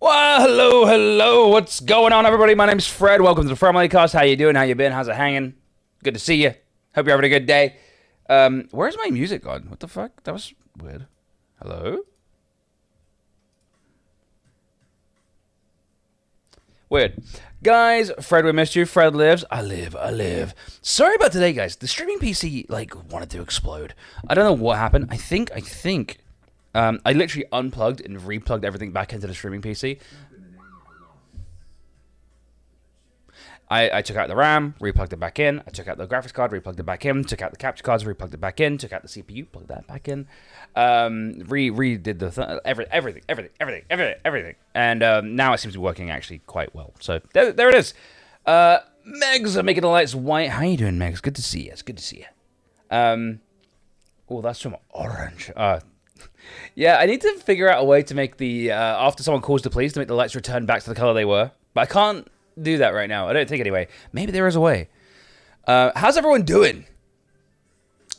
Well, hello. What's going on, everybody? My name's Fred. Welcome to the Family Cast. How you doing? How you been? How's it hanging? Good to see you. Hope you're having a good day. Where's my music gone? What the fuck? That was weird. Hello? Weird. Guys, Fred, we missed you. Fred lives. I live. Sorry about today, guys. The streaming PC, wanted to explode. I don't know what happened. I think... I literally unplugged and replugged everything back into the streaming PC. I took out the RAM, replugged it back in. I took out the graphics card, replugged it back in. Took out the capture cards, replugged it back in. Took out the CPU, plugged that back in. Redid the everything. And now it seems to be working actually quite well. So there it is. Megs are making the lights white. How you doing, Megs? Good to see you. It's good to see you. Oh, that's from Orange. Yeah, I need to figure out a way to make the, after someone calls the police, to make the lights return back to the color they were. But I can't do that right now. I don't think anyway. Maybe there is a way. How's everyone doing?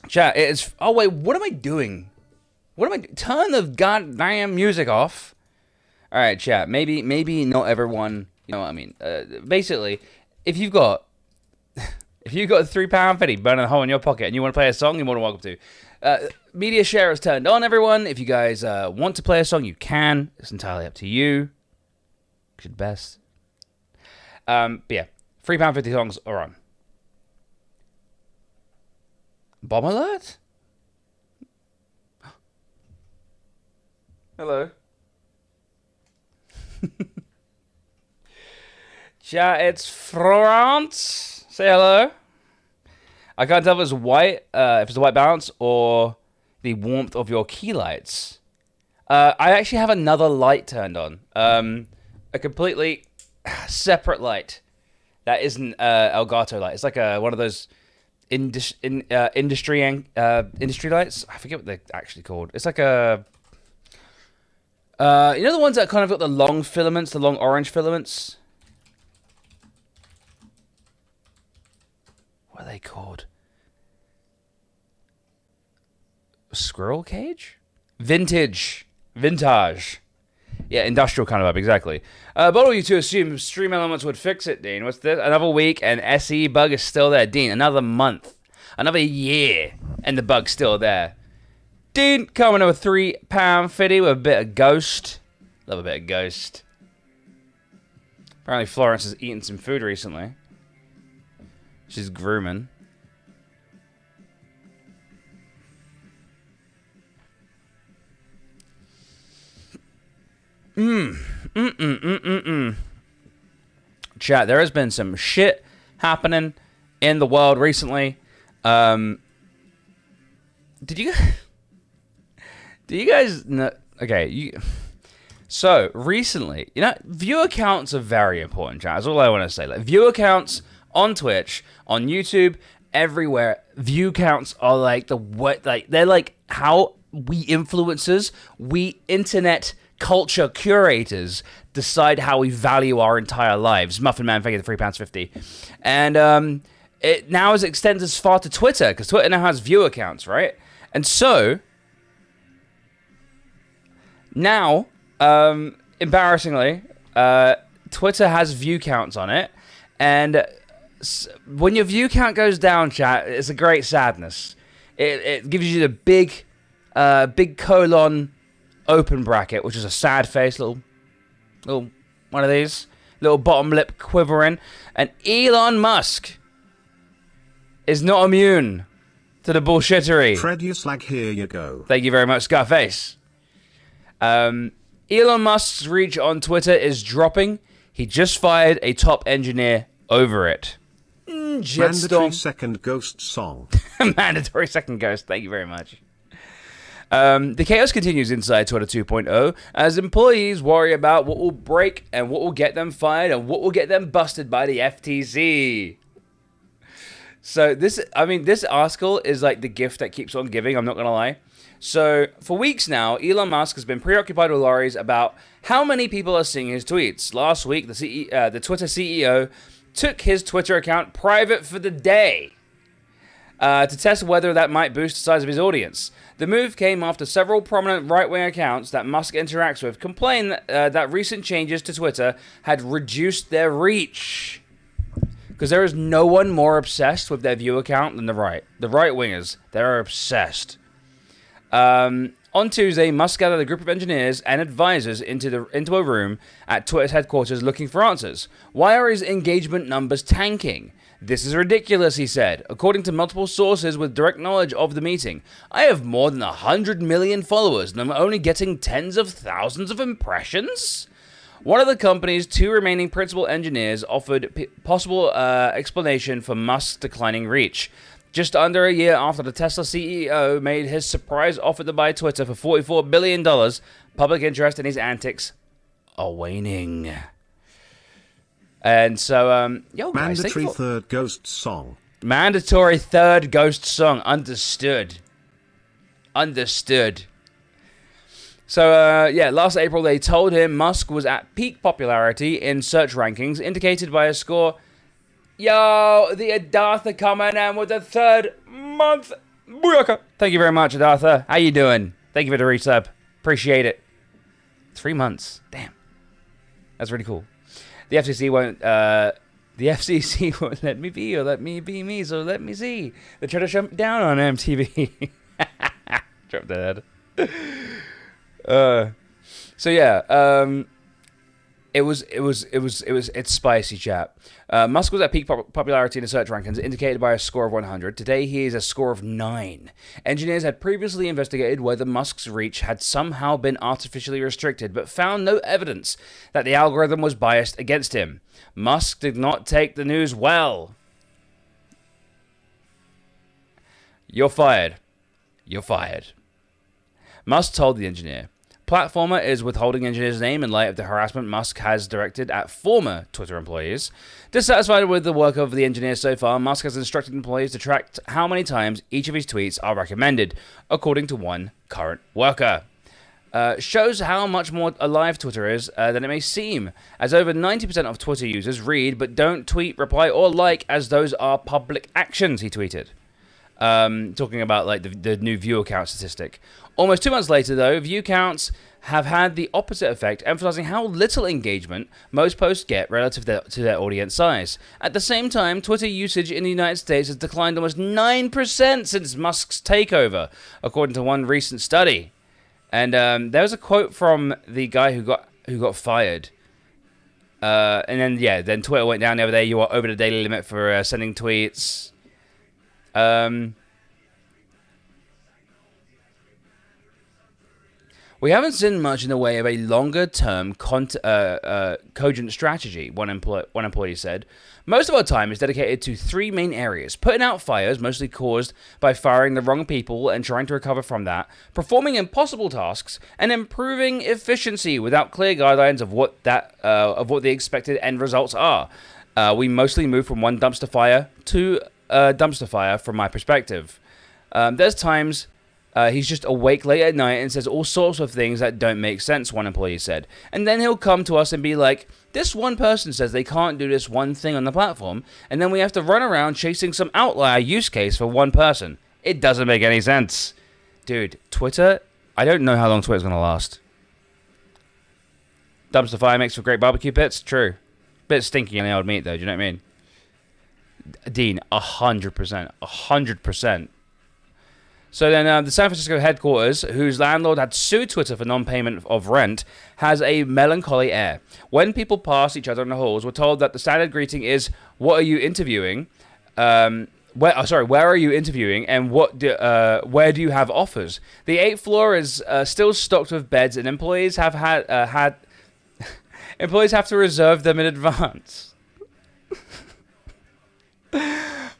Chat, it's... Oh, wait, what am I doing? Turn the goddamn music off. Alright, chat, maybe not everyone... You know what I mean? Basically, if you've got... If you've got a £3.50 burning a hole in your pocket and you want to play a song, you're more than welcome to. Media share is turned on, everyone. If you guys want to play a song, you can. It's entirely up to you. Should best. But yeah, £3.50 songs are on. Bomb alert? Hello. Chat, it's France. Say hello. I can't tell if it's white, if it's the white balance or the warmth of your key lights. I actually have another light turned on. A completely separate light. That isn't Elgato light. It's like one of those industry lights. I forget what they're actually called. It's like a... you know the ones that kind of got the long filaments, the long orange filaments? What are they called? Squirrel cage? Vintage. Yeah, industrial kind of vibe, exactly. But all you to assume Stream Elements would fix it, Dean. What's this? Another week and SE bug is still there. Dean, another month. Another year and the bug's still there. Dean, coming to a £3.50 with a bit of Ghost. Love a bit of Ghost. Apparently Florence has eaten some food recently. She's grooming. Chat, there has been some shit happening in the world recently. Do you guys know? Okay, so recently, viewer counts are very important, chat. That's all I want to say. Like, viewer counts on Twitch, on YouTube, everywhere. View counts are they're like how we influencers, we internet culture curators decide how we value our entire lives. Muffin Man, thank you for £3.50. And it now has extended as far to Twitter, because Twitter now has viewer counts, right? And so now, embarrassingly, Twitter has view counts on it, and when your view count goes down, chat, it's a great sadness. It gives you the big colon open bracket, which is a sad face, little one of these, little bottom lip quivering. And Elon Musk is not immune to the bullshittery. Fred, you slag, here you go. Thank you very much, Scarface. Elon Musk's reach on Twitter is dropping. He just fired a top engineer over it. Mandatory second Ghost song. Mandatory second Ghost. Thank you very much. The chaos continues inside Twitter 2.0 as employees worry about what will break and what will get them fired and what will get them busted by the FTC. So this article is like the gift that keeps on giving, I'm not going to lie. So for weeks now, Elon Musk has been preoccupied with worries about how many people are seeing his tweets. Last week, the Twitter CEO took his Twitter account private for the day to test whether that might boost the size of his audience. The move came after several prominent right-wing accounts that Musk interacts with complained that recent changes to Twitter had reduced their reach. Because there is no one more obsessed with their view account than the right. The right-wingers, they're obsessed. On Tuesday, Musk gathered a group of engineers and advisors into a room at Twitter's headquarters looking for answers. Why are his engagement numbers tanking? This is ridiculous, he said. According to multiple sources with direct knowledge of the meeting, I have more than 100 million followers and I'm only getting tens of thousands of impressions? One of the company's 2 remaining principal engineers offered possible explanation for Musk's declining reach. Just under a year after the Tesla CEO made his surprise offer to buy Twitter for $44 billion, public interest in his antics are waning. And so, guys, mandatory third ghost song. Mandatory third ghost song. Understood. So, last April they told him Musk was at peak popularity in search rankings, indicated by a score. Yo, the Adartha coming in with the 3rd month. Booyaka. Thank you very much, Adartha. How you doing? Thank you for the resub. Appreciate it. 3 months. Damn. That's really cool. The FCC won't let me be or let me be me, so let me see. They try to shut down on MTV. Drop dead. It's spicy, chat. Musk was at peak popularity in the search rankings, indicated by a score of 100. Today, he is a score of 9. Engineers had previously investigated whether Musk's reach had somehow been artificially restricted, but found no evidence that the algorithm was biased against him. Musk did not take the news well. You're fired. Musk told the engineer. Platformer is withholding engineer's name in light of the harassment Musk has directed at former Twitter employees. Dissatisfied with the work of the engineers so far, Musk has instructed employees to track how many times each of his tweets are recommended, according to one current worker. Shows how much more alive Twitter is than it may seem, as over 90% of Twitter users read but don't tweet, reply, or like, as those are public actions, he tweeted. Talking about like the new view account statistic. Almost 2 months later, though, view counts have had the opposite effect, emphasizing how little engagement most posts get relative to their audience size. At the same time, Twitter usage in the United States has declined almost 9% since Musk's takeover, according to one recent study. And there was a quote from the guy who got fired. And then Twitter went down the other day. You are over the daily limit for sending tweets. We haven't seen much in the way of a longer-term cogent strategy, one employee said. Most of our time is dedicated to 3 main areas: putting out fires, mostly caused by firing the wrong people and trying to recover from that, performing impossible tasks, and improving efficiency without clear guidelines of what the expected end results are. We mostly move from one dumpster fire to a dumpster fire from my perspective. There's times he's just awake late at night and says all sorts of things that don't make sense, one employee said. And then he'll come to us and be like, this one person says they can't do this one thing on the platform, and then we have to run around chasing some outlier use case for one person. It doesn't make any sense. Dude, Twitter, I don't know how long Twitter's going to last. Dumpster fire makes for great barbecue pits? True. Bit stinky in the old meat, though, do you know what I mean? Dean, 100%. 100%. So then the San Francisco headquarters, whose landlord had sued Twitter for non-payment of rent, has a melancholy air. When people pass each other in the halls, we're told that the standard greeting is, what are you interviewing? Where are you interviewing, and where do you have offers? The 8th floor is still stocked with beds, and employees have employees have to reserve them in advance.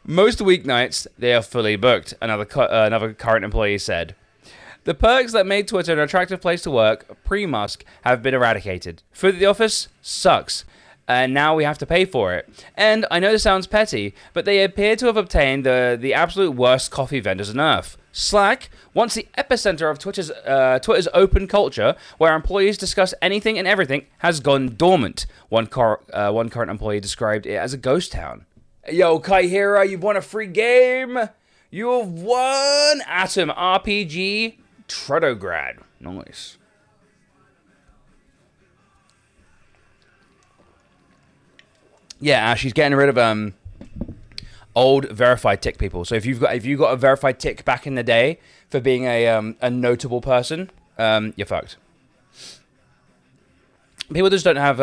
Most weeknights, they are fully booked, another current employee said. The perks that made Twitter an attractive place to work pre-Musk have been eradicated. Food at the office sucks, and now we have to pay for it. And I know this sounds petty, but they appear to have obtained the absolute worst coffee vendors on earth. Slack, once the epicenter of Twitter's open culture, where employees discuss anything and everything, has gone dormant. One current employee described it as a ghost town. Yo, Kai Hira, you've won a free game. You have won Atom RPG Tredograd. Nice. Yeah, Ash, she's getting rid of old verified tick people. So if you got a verified tick back in the day for being a notable person, you're fucked. People just don't have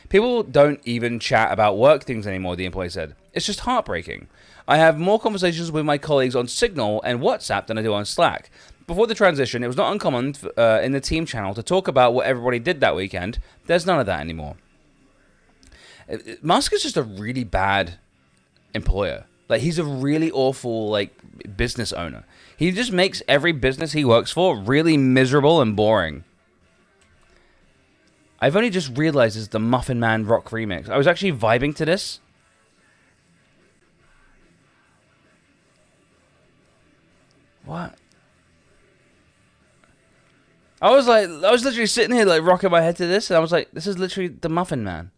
people don't even chat about work things anymore, the employee said. It's just heartbreaking. I have more conversations with my colleagues on Signal and WhatsApp than I do on Slack. Before the transition, it was not uncommon in the team channel to talk about what everybody did that weekend. There's none of that anymore. Musk is just a really bad employer. Like, he's a really awful, like, business owner. He just makes every business he works for really miserable and boring. I've only just realized it's the Muffin Man rock remix. I was actually vibing to this. What? I was literally sitting here, like, rocking my head to this, and I was like, this is literally the Muffin Man.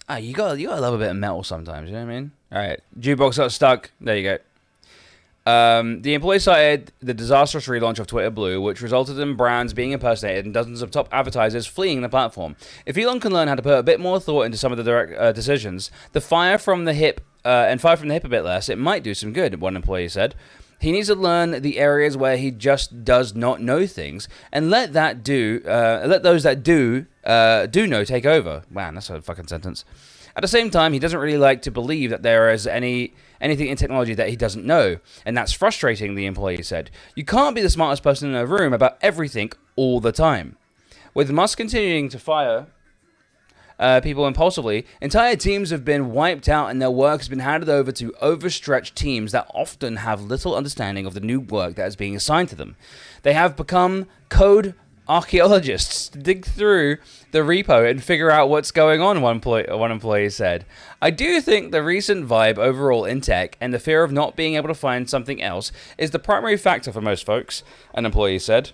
Ah, you gotta love a bit of metal sometimes, you know what I mean? Alright, jukebox got stuck. There you go. The employee cited the disastrous relaunch of Twitter Blue, which resulted in brands being impersonated and dozens of top advertisers fleeing the platform. If Elon can learn how to put a bit more thought into some of the direct decisions, and fire from the hip a bit less, it might do some good, one employee said. He needs to learn the areas where he just does not know things, and let those that do know take over. Wow, that's a fucking sentence. At the same time, he doesn't really like to believe that there is anything in technology that he doesn't know, and that's frustrating, the employee said. You can't be the smartest person in a room about everything all the time. With Musk continuing to fire people impulsively, entire teams have been wiped out and their work has been handed over to overstretched teams that often have little understanding of the new work that is being assigned to them. They have become code archaeologists to dig through the repo and figure out what's going on, one employee said. I do think the recent vibe overall in tech and the fear of not being able to find something else is the primary factor for most folks, an employee said.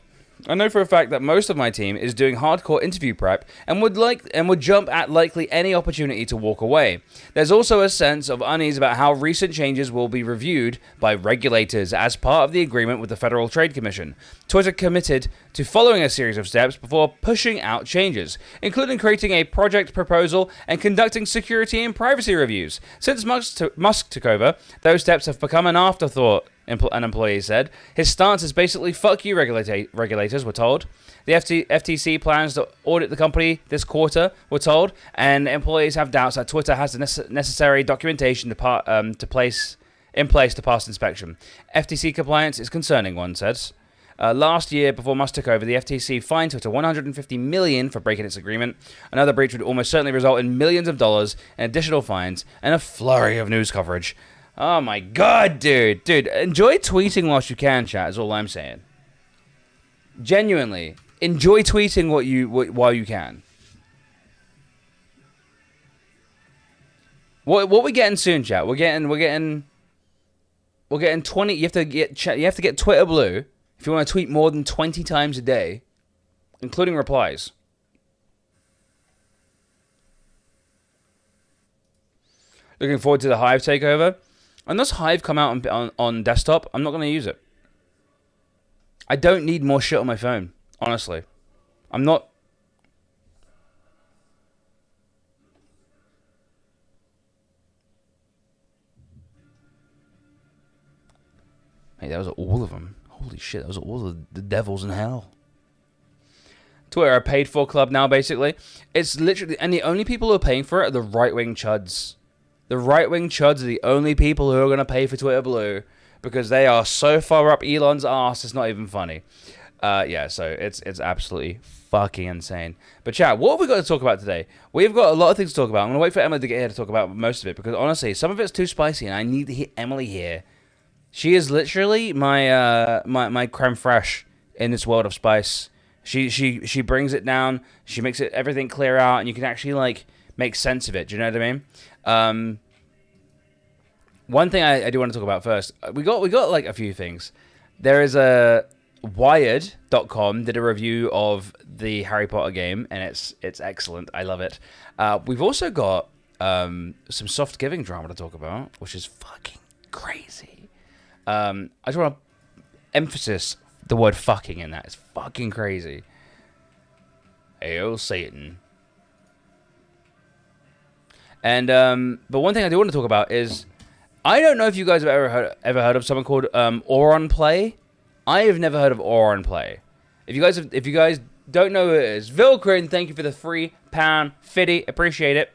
I know for a fact that most of my team is doing hardcore interview prep and would jump at likely any opportunity to walk away. There's also a sense of unease about how recent changes will be reviewed by regulators as part of the agreement with the Federal Trade Commission. Twitter committed to following a series of steps before pushing out changes, including creating a project proposal and conducting security and privacy reviews. Since Musk took over, those steps have become an afterthought, an employee said. His stance is basically fuck you, regulators, we're told. The FTC plans to audit the company this quarter, we're told, and employees have doubts that Twitter has the necessary documentation to place to pass inspection. FTC compliance is concerning, one says. Last year, before Musk took over, the FTC fined Twitter $150 million for breaking its agreement. Another breach would almost certainly result in millions of dollars in additional fines and a flurry of news coverage. Oh my god, dude. Dude, enjoy tweeting whilst you can, chat, is all I'm saying. Genuinely, enjoy tweeting while you can. What we getting soon, chat? We're getting 20. You have to get Twitter Blue if you want to tweet more than 20 times a day, including replies. Looking forward to the Hive takeover. Unless Hive come out on desktop, I'm not going to use it. I don't need more shit on my phone, honestly. I'm not... Hey, that was all of them. Holy shit, that was all of the devils in hell. Twitter are paid for club now, basically. It's literally... And the only people who are paying for it are the right-wing chuds. The right-wing chuds are the only people who are going to pay for Twitter Blue because they are so far up Elon's ass, it's not even funny. Yeah, so it's absolutely fucking insane. But chat, what have we got to talk about today? We've got a lot of things to talk about. I'm going to wait for Emily to get here to talk about most of it because honestly, some of it's too spicy and I need to hear Emily here. She is literally my my creme fraiche in this world of spice. She brings it down. She makes it everything clear out, and you can actually like make sense of it. Do you know what I mean? One thing I do want to talk about first. We got like a few things. There is a Wired.com did a review of the Harry Potter game, and it's excellent. I love it. We've also got some soft giving drama to talk about, which is fucking crazy. I just want to emphasize the word fucking in that. It's fucking crazy. Hail Satan. And but one thing I do want to talk about is, I don't know if you guys have ever heard of someone called Auron Play. I have never heard of Auron Play. If you guys don't know who it is, Vilcrin, thank you for the £3.50. Appreciate it.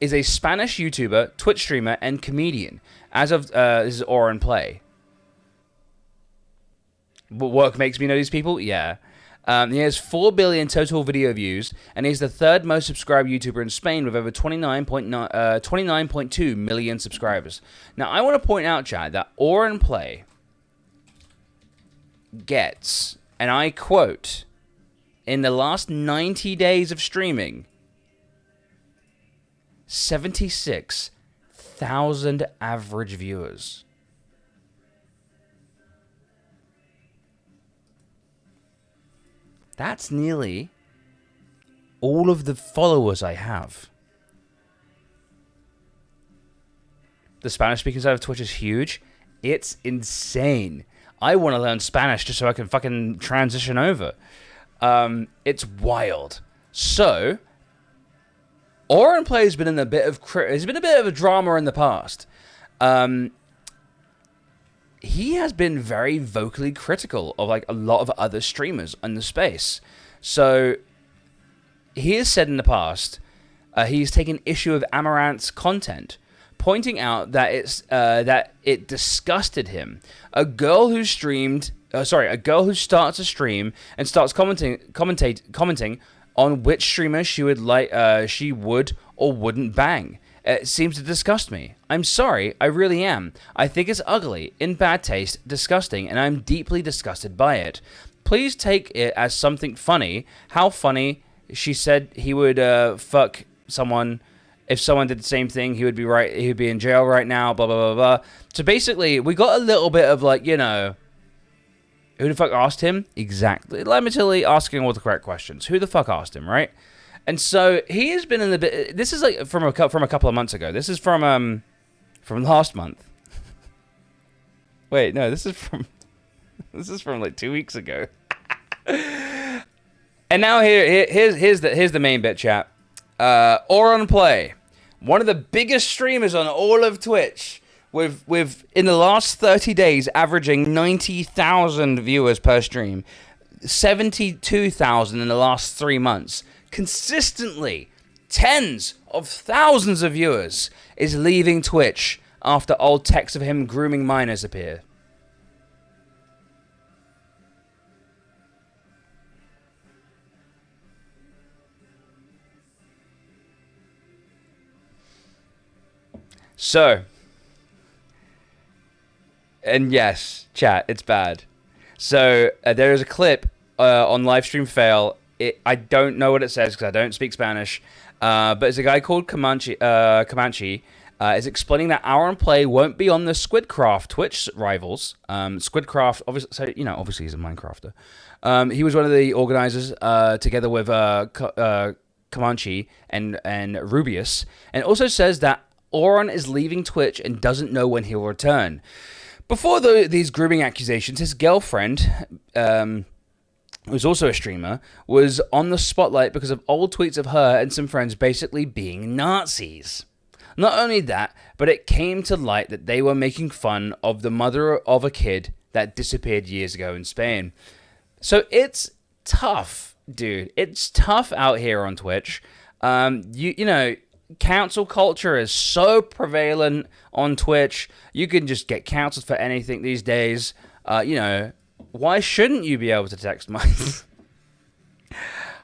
Is a Spanish YouTuber, Twitch streamer, and comedian. As of this is Auron Play. What work makes me know these people? Yeah. He has 4 billion total video views, and he's the third most subscribed YouTuber in Spain with over 29.2 million subscribers. Now, I want to point out, Chad, that Auron Play gets, and I quote, in the last 90 days of streaming, 76,000 average viewers. That's nearly all of the followers I have. The Spanish-speaking side of Twitch is huge. It's insane. I want to learn Spanish just so I can fucking transition over. It's wild. So, Auron Play has been in a bit of a drama in the past. He has been very vocally critical of like a lot of other streamers in the space. So he has said in the past he's taken issue of Amaranth's content, pointing out that it disgusted him. A girl who starts a stream and starts commenting on which streamer she would or wouldn't bang. It seems to disgust me. I'm sorry, I really am. I think it's ugly, in bad taste, disgusting, and I'm deeply disgusted by it. Please take it as something funny. How funny? She said he would fuck someone. If someone did the same thing, he would be right. He would be in jail right now. Blah blah blah blah. So basically, we got a little bit of like, who the fuck asked him? Exactly. Literally asking all the correct questions. Who the fuck asked him, right? And so he has been in the bit. This is like from a couple of months ago. This is from last month. Wait, no, this is from like 2 weeks ago. And now here's the main bit, chat. Auron Play, one of the biggest streamers on all of Twitch, with in the last 30 days averaging 90,000 viewers per stream, 72,000 in the last 3 months. Consistently, tens of thousands of viewers is leaving Twitch after old texts of him grooming minors appear. So, and yes, chat, it's bad. So, there is a clip on Livestream Fail. I don't know what it says because I don't speak Spanish, but it's a guy called Comanche is explaining that Auron Play won't be on the Squidcraft Twitch rivals. Squidcraft, obviously he's a Minecrafter. He was one of the organizers together with Comanche and Rubius, and also says that Auron is leaving Twitch and doesn't know when he'll return. Before these grooming accusations, his girlfriend, who's also a streamer, was on the spotlight because of old tweets of her and some friends basically being Nazis. Not only that, but it came to light that they were making fun of the mother of a kid that disappeared years ago in Spain. So it's tough, dude. It's tough out here on Twitch. Cancel culture is so prevalent on Twitch. You can just get canceled for anything these days. Why shouldn't you be able to text my...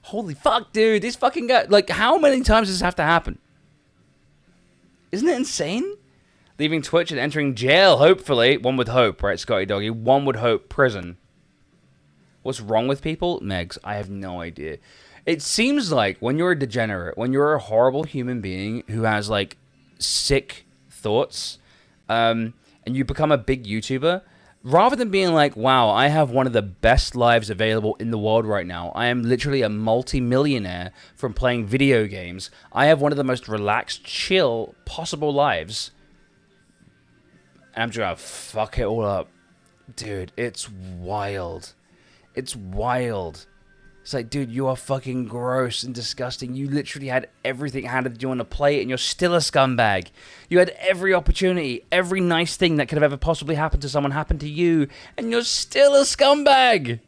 Holy fuck, dude. This fucking guy... Like, how many times does this have to happen? Isn't it insane? Leaving Twitch and entering jail, hopefully. One would hope, right, Scotty Doggy? One would hope prison. What's wrong with people? Megs, I have no idea. It seems like when you're a degenerate, when you're a horrible human being who has, like, sick thoughts, and you become a big YouTuber... Rather than being like, wow, I have one of the best lives available in the world right now. I am literally a multi-millionaire from playing video games. I have one of the most relaxed, chill possible lives. And I'm just gonna fuck it all up. Dude, it's wild. It's wild. It's like, dude, you are fucking gross and disgusting. You literally had everything handed to you on a plate, and you're still a scumbag. You had every opportunity, every nice thing that could have ever possibly happened to someone happened to you, and you're still a scumbag.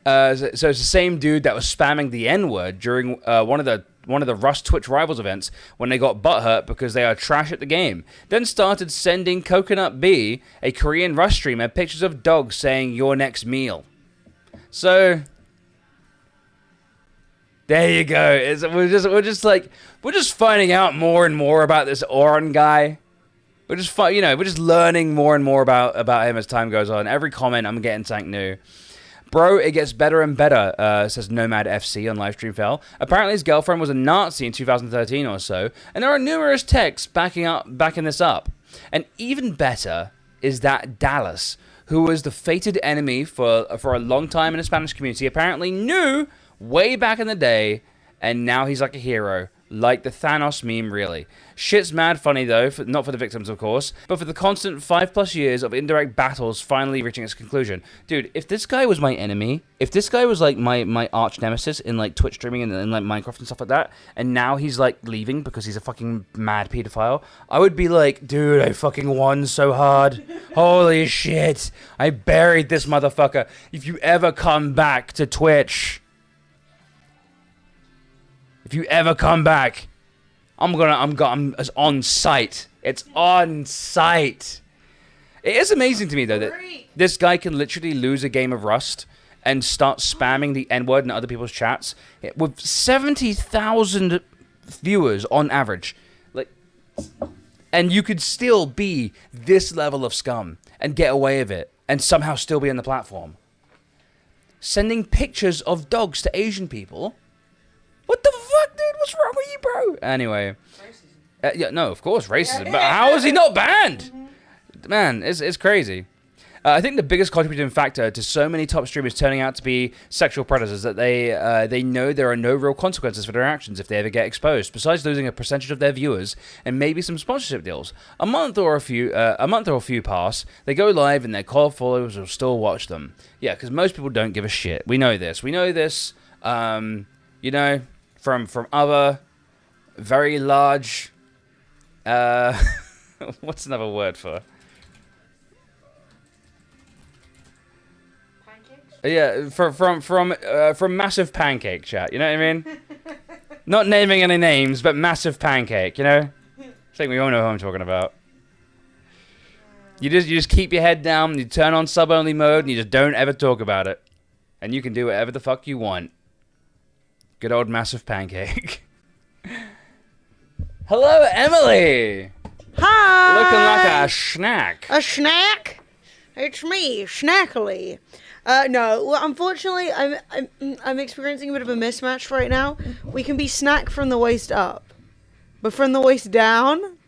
So it's the same dude that was spamming the N-word during one of the Rust Twitch Rivals events when they got butthurt because they are trash at the game. Then started sending Coconut B, a Korean Rust streamer, pictures of dogs saying your next meal. So there you go. We're just finding out more and more about this Oren guy. We're just learning more and more about him as time goes on. Every comment I'm getting something new. Bro, it gets better and better, says Nomad FC on Livestream Fell. Apparently his girlfriend was a Nazi in 2013 or so, and there are numerous texts backing this up. And even better is that Dallas, who was the fated enemy for a long time in the Spanish community, apparently knew way back in the day, and now he's like a hero. Like the Thanos meme, really. Shit's mad funny, though, not for the victims, of course, but for the constant 5+ years of indirect battles finally reaching its conclusion. Dude, if this guy was my enemy, if this guy was, like, my arch nemesis in, like, Twitch streaming and like, Minecraft and stuff like that, and now he's, like, leaving because he's a fucking mad pedophile, I would be like, dude, I fucking won so hard. Holy shit. I buried this motherfucker. If you ever come back to Twitch... If you ever come back, I'm on site. It's on site. It is amazing to me though that this guy can literally lose a game of Rust and start spamming the N-word in other people's chats with 70,000 viewers on average. Like, and you could still be this level of scum and get away with it and somehow still be on the platform. Sending pictures of dogs to Asian people. What the fuck, dude? What's wrong with you, bro? Anyway. Racism. Yeah, no, of course, racism. Yeah. But how is he not banned? Mm-hmm. Man, it's crazy. I think the biggest contributing factor to so many top streamers turning out to be sexual predators is that they know there are no real consequences for their actions if they ever get exposed, besides losing a percentage of their viewers and maybe some sponsorship deals. A month or a few pass, they go live and their core followers will still watch them. Yeah, because most people don't give a shit. We know this. You know. From other very large, what's another word for? Pancakes? Yeah, from massive pancake chat. You know what I mean? Not naming any names, but massive pancake. You know, I think we all know who I'm talking about. You just keep your head down. You turn on sub only mode, and you just don't ever talk about it, and you can do whatever the fuck you want. Good old massive pancake. Hello, Emily. Hi. Looking like a snack. A snack? It's me, Snackily. No, well, unfortunately, I'm experiencing a bit of a mismatch right now. We can be snack from the waist up, but from the waist down.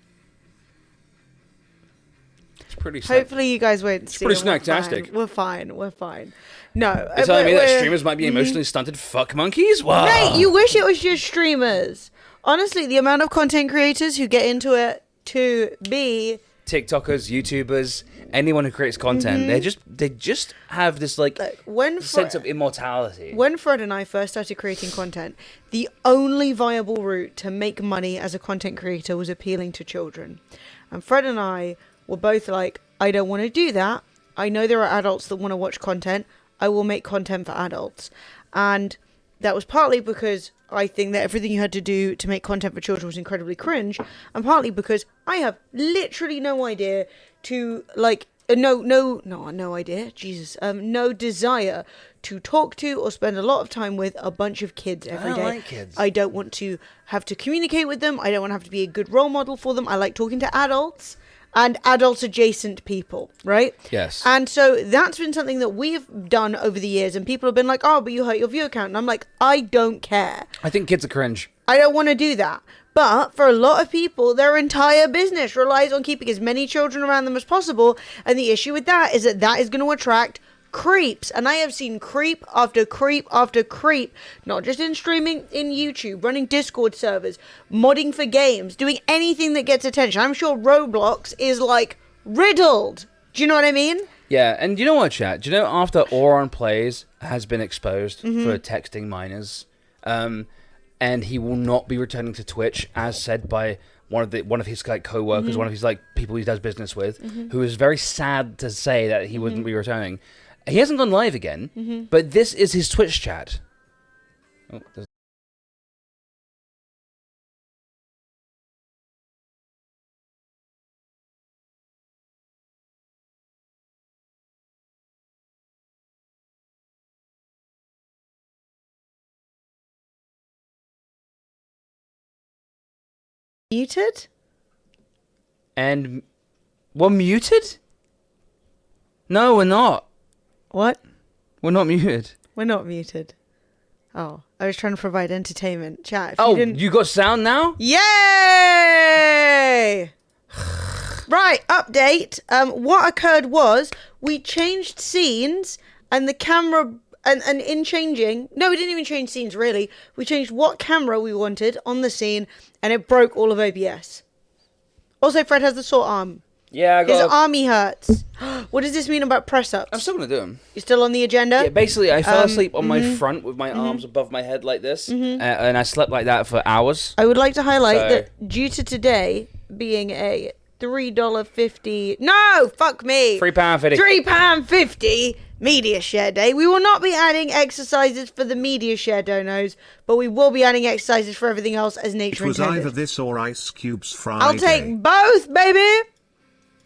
It's pretty. Hopefully, you guys won't see. It's pretty snacktastic. We're fine. No. You're telling me that streamers might be emotionally stunted fuck monkeys? Wow. Mate, you wish it was just streamers. Honestly, the amount of content creators who get into it to be TikTokers, YouTubers, anyone who creates content, they just have this sense of immortality. When Fred and I first started creating content, the only viable route to make money as a content creator was appealing to children. And Fred and I were both like, I don't want to do that. I know there are adults that want to watch content. I will make content for adults. And that was partly because I think that everything you had to do to make content for children was incredibly cringe, and partly because I have literally no idea to, no idea, Jesus, no desire to talk to or spend a lot of time with a bunch of kids every day. I like kids. I don't want to have to communicate with them. I don't want to have to be a good role model for them. I like talking to adults. And adult-adjacent people, right? Yes. And so that's been something that we've done over the years, and people have been like, oh, but you hurt your view count. And I'm like, I don't care. I think kids are cringe. I don't want to do that. But for a lot of people, their entire business relies on keeping as many children around them as possible. And the issue with that is that is going to attract creeps. And I have seen creep after creep after creep, not just in streaming, in YouTube, running Discord servers, modding for games, doing anything that gets attention. I'm sure Roblox is like riddled. Do you know what I mean? Yeah, and you know what, chat? Do you know after Auron Plays has been exposed for texting minors, and he will not be returning to Twitch, as said by one of his like co-workers, one of his like people he does business with, who is very sad to say that he wouldn't be returning. He hasn't gone live again, but this is his Twitch chat. Oh, Muted? and we're muted? No, we're not. What? We're not muted. We're not muted. Oh, I was trying to provide entertainment. Chat, if Oh, you didn't... you got sound now? Yay! Right, update. What occurred was we changed scenes and the camera... And in changing... No, we didn't even change scenes, really. We changed what camera we wanted on the scene, and it broke all of OBS. Also, Fred has the sore arm. Yeah, I got. His army hurts. What does this mean about press-ups? I'm still gonna do them. You're still on the agenda? Yeah, basically, I fell asleep on my front with my arms above my head like this, and I slept like that for hours. I would like to highlight So- that due to today being a $3.50... No! Fuck me! £3.50. £3.50 media share day. We will not be adding exercises for the media share donos, but we will be adding exercises for everything else as It nature was intended. either this or Ice Cube's Friday. I'll take both, baby!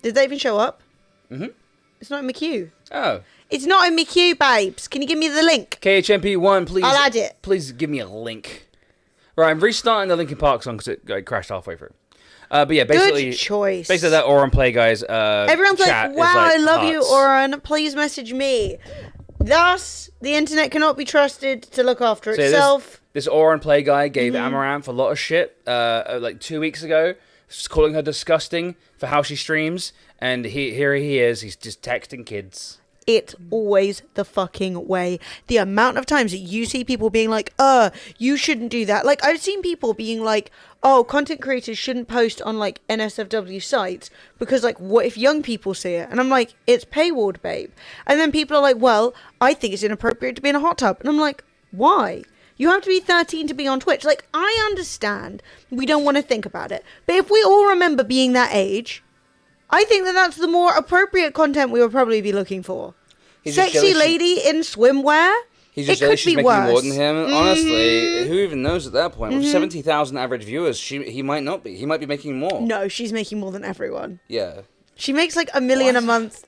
Did they even show up? It's not in my queue. Oh. It's not in my queue, babes. Can you give me the link? KHMP1, please. I'll add it. Please give me a link. Right, I'm restarting the Linkin Park song because it crashed halfway through. But yeah, basically, Good choice. Basically, that Auron Play guys. Everyone's chat like, wow, is like I love you, hearts. Auron. Please message me. Thus, the internet cannot be trusted to look after So itself. This Auron Play guy gave Amaranth a lot of shit like 2 weeks ago, just calling her disgusting for how she streams, and here he is, he's just texting kids. It's always the fucking way. The amount of times that you see people being like, you shouldn't do that. Like, I've seen people being like, oh, content creators shouldn't post on, like, NSFW sites because, like, what if young people see it? And I'm like, it's paywalled, babe. And then people are like, well, I think it's inappropriate to be in a hot tub. And I'm like, why? You have to be 13 to be on Twitch. Like, I understand we don't want to think about it. But if we all remember being that age... I think that that's the more appropriate content we would probably be looking for. Sexy lady in swimwear? He's just jealous she's making more than him. Honestly, who even knows at that point? With 70,000 average viewers, he might not be. He might be making more. No, she's making more than everyone. Yeah. She makes like $1 million a month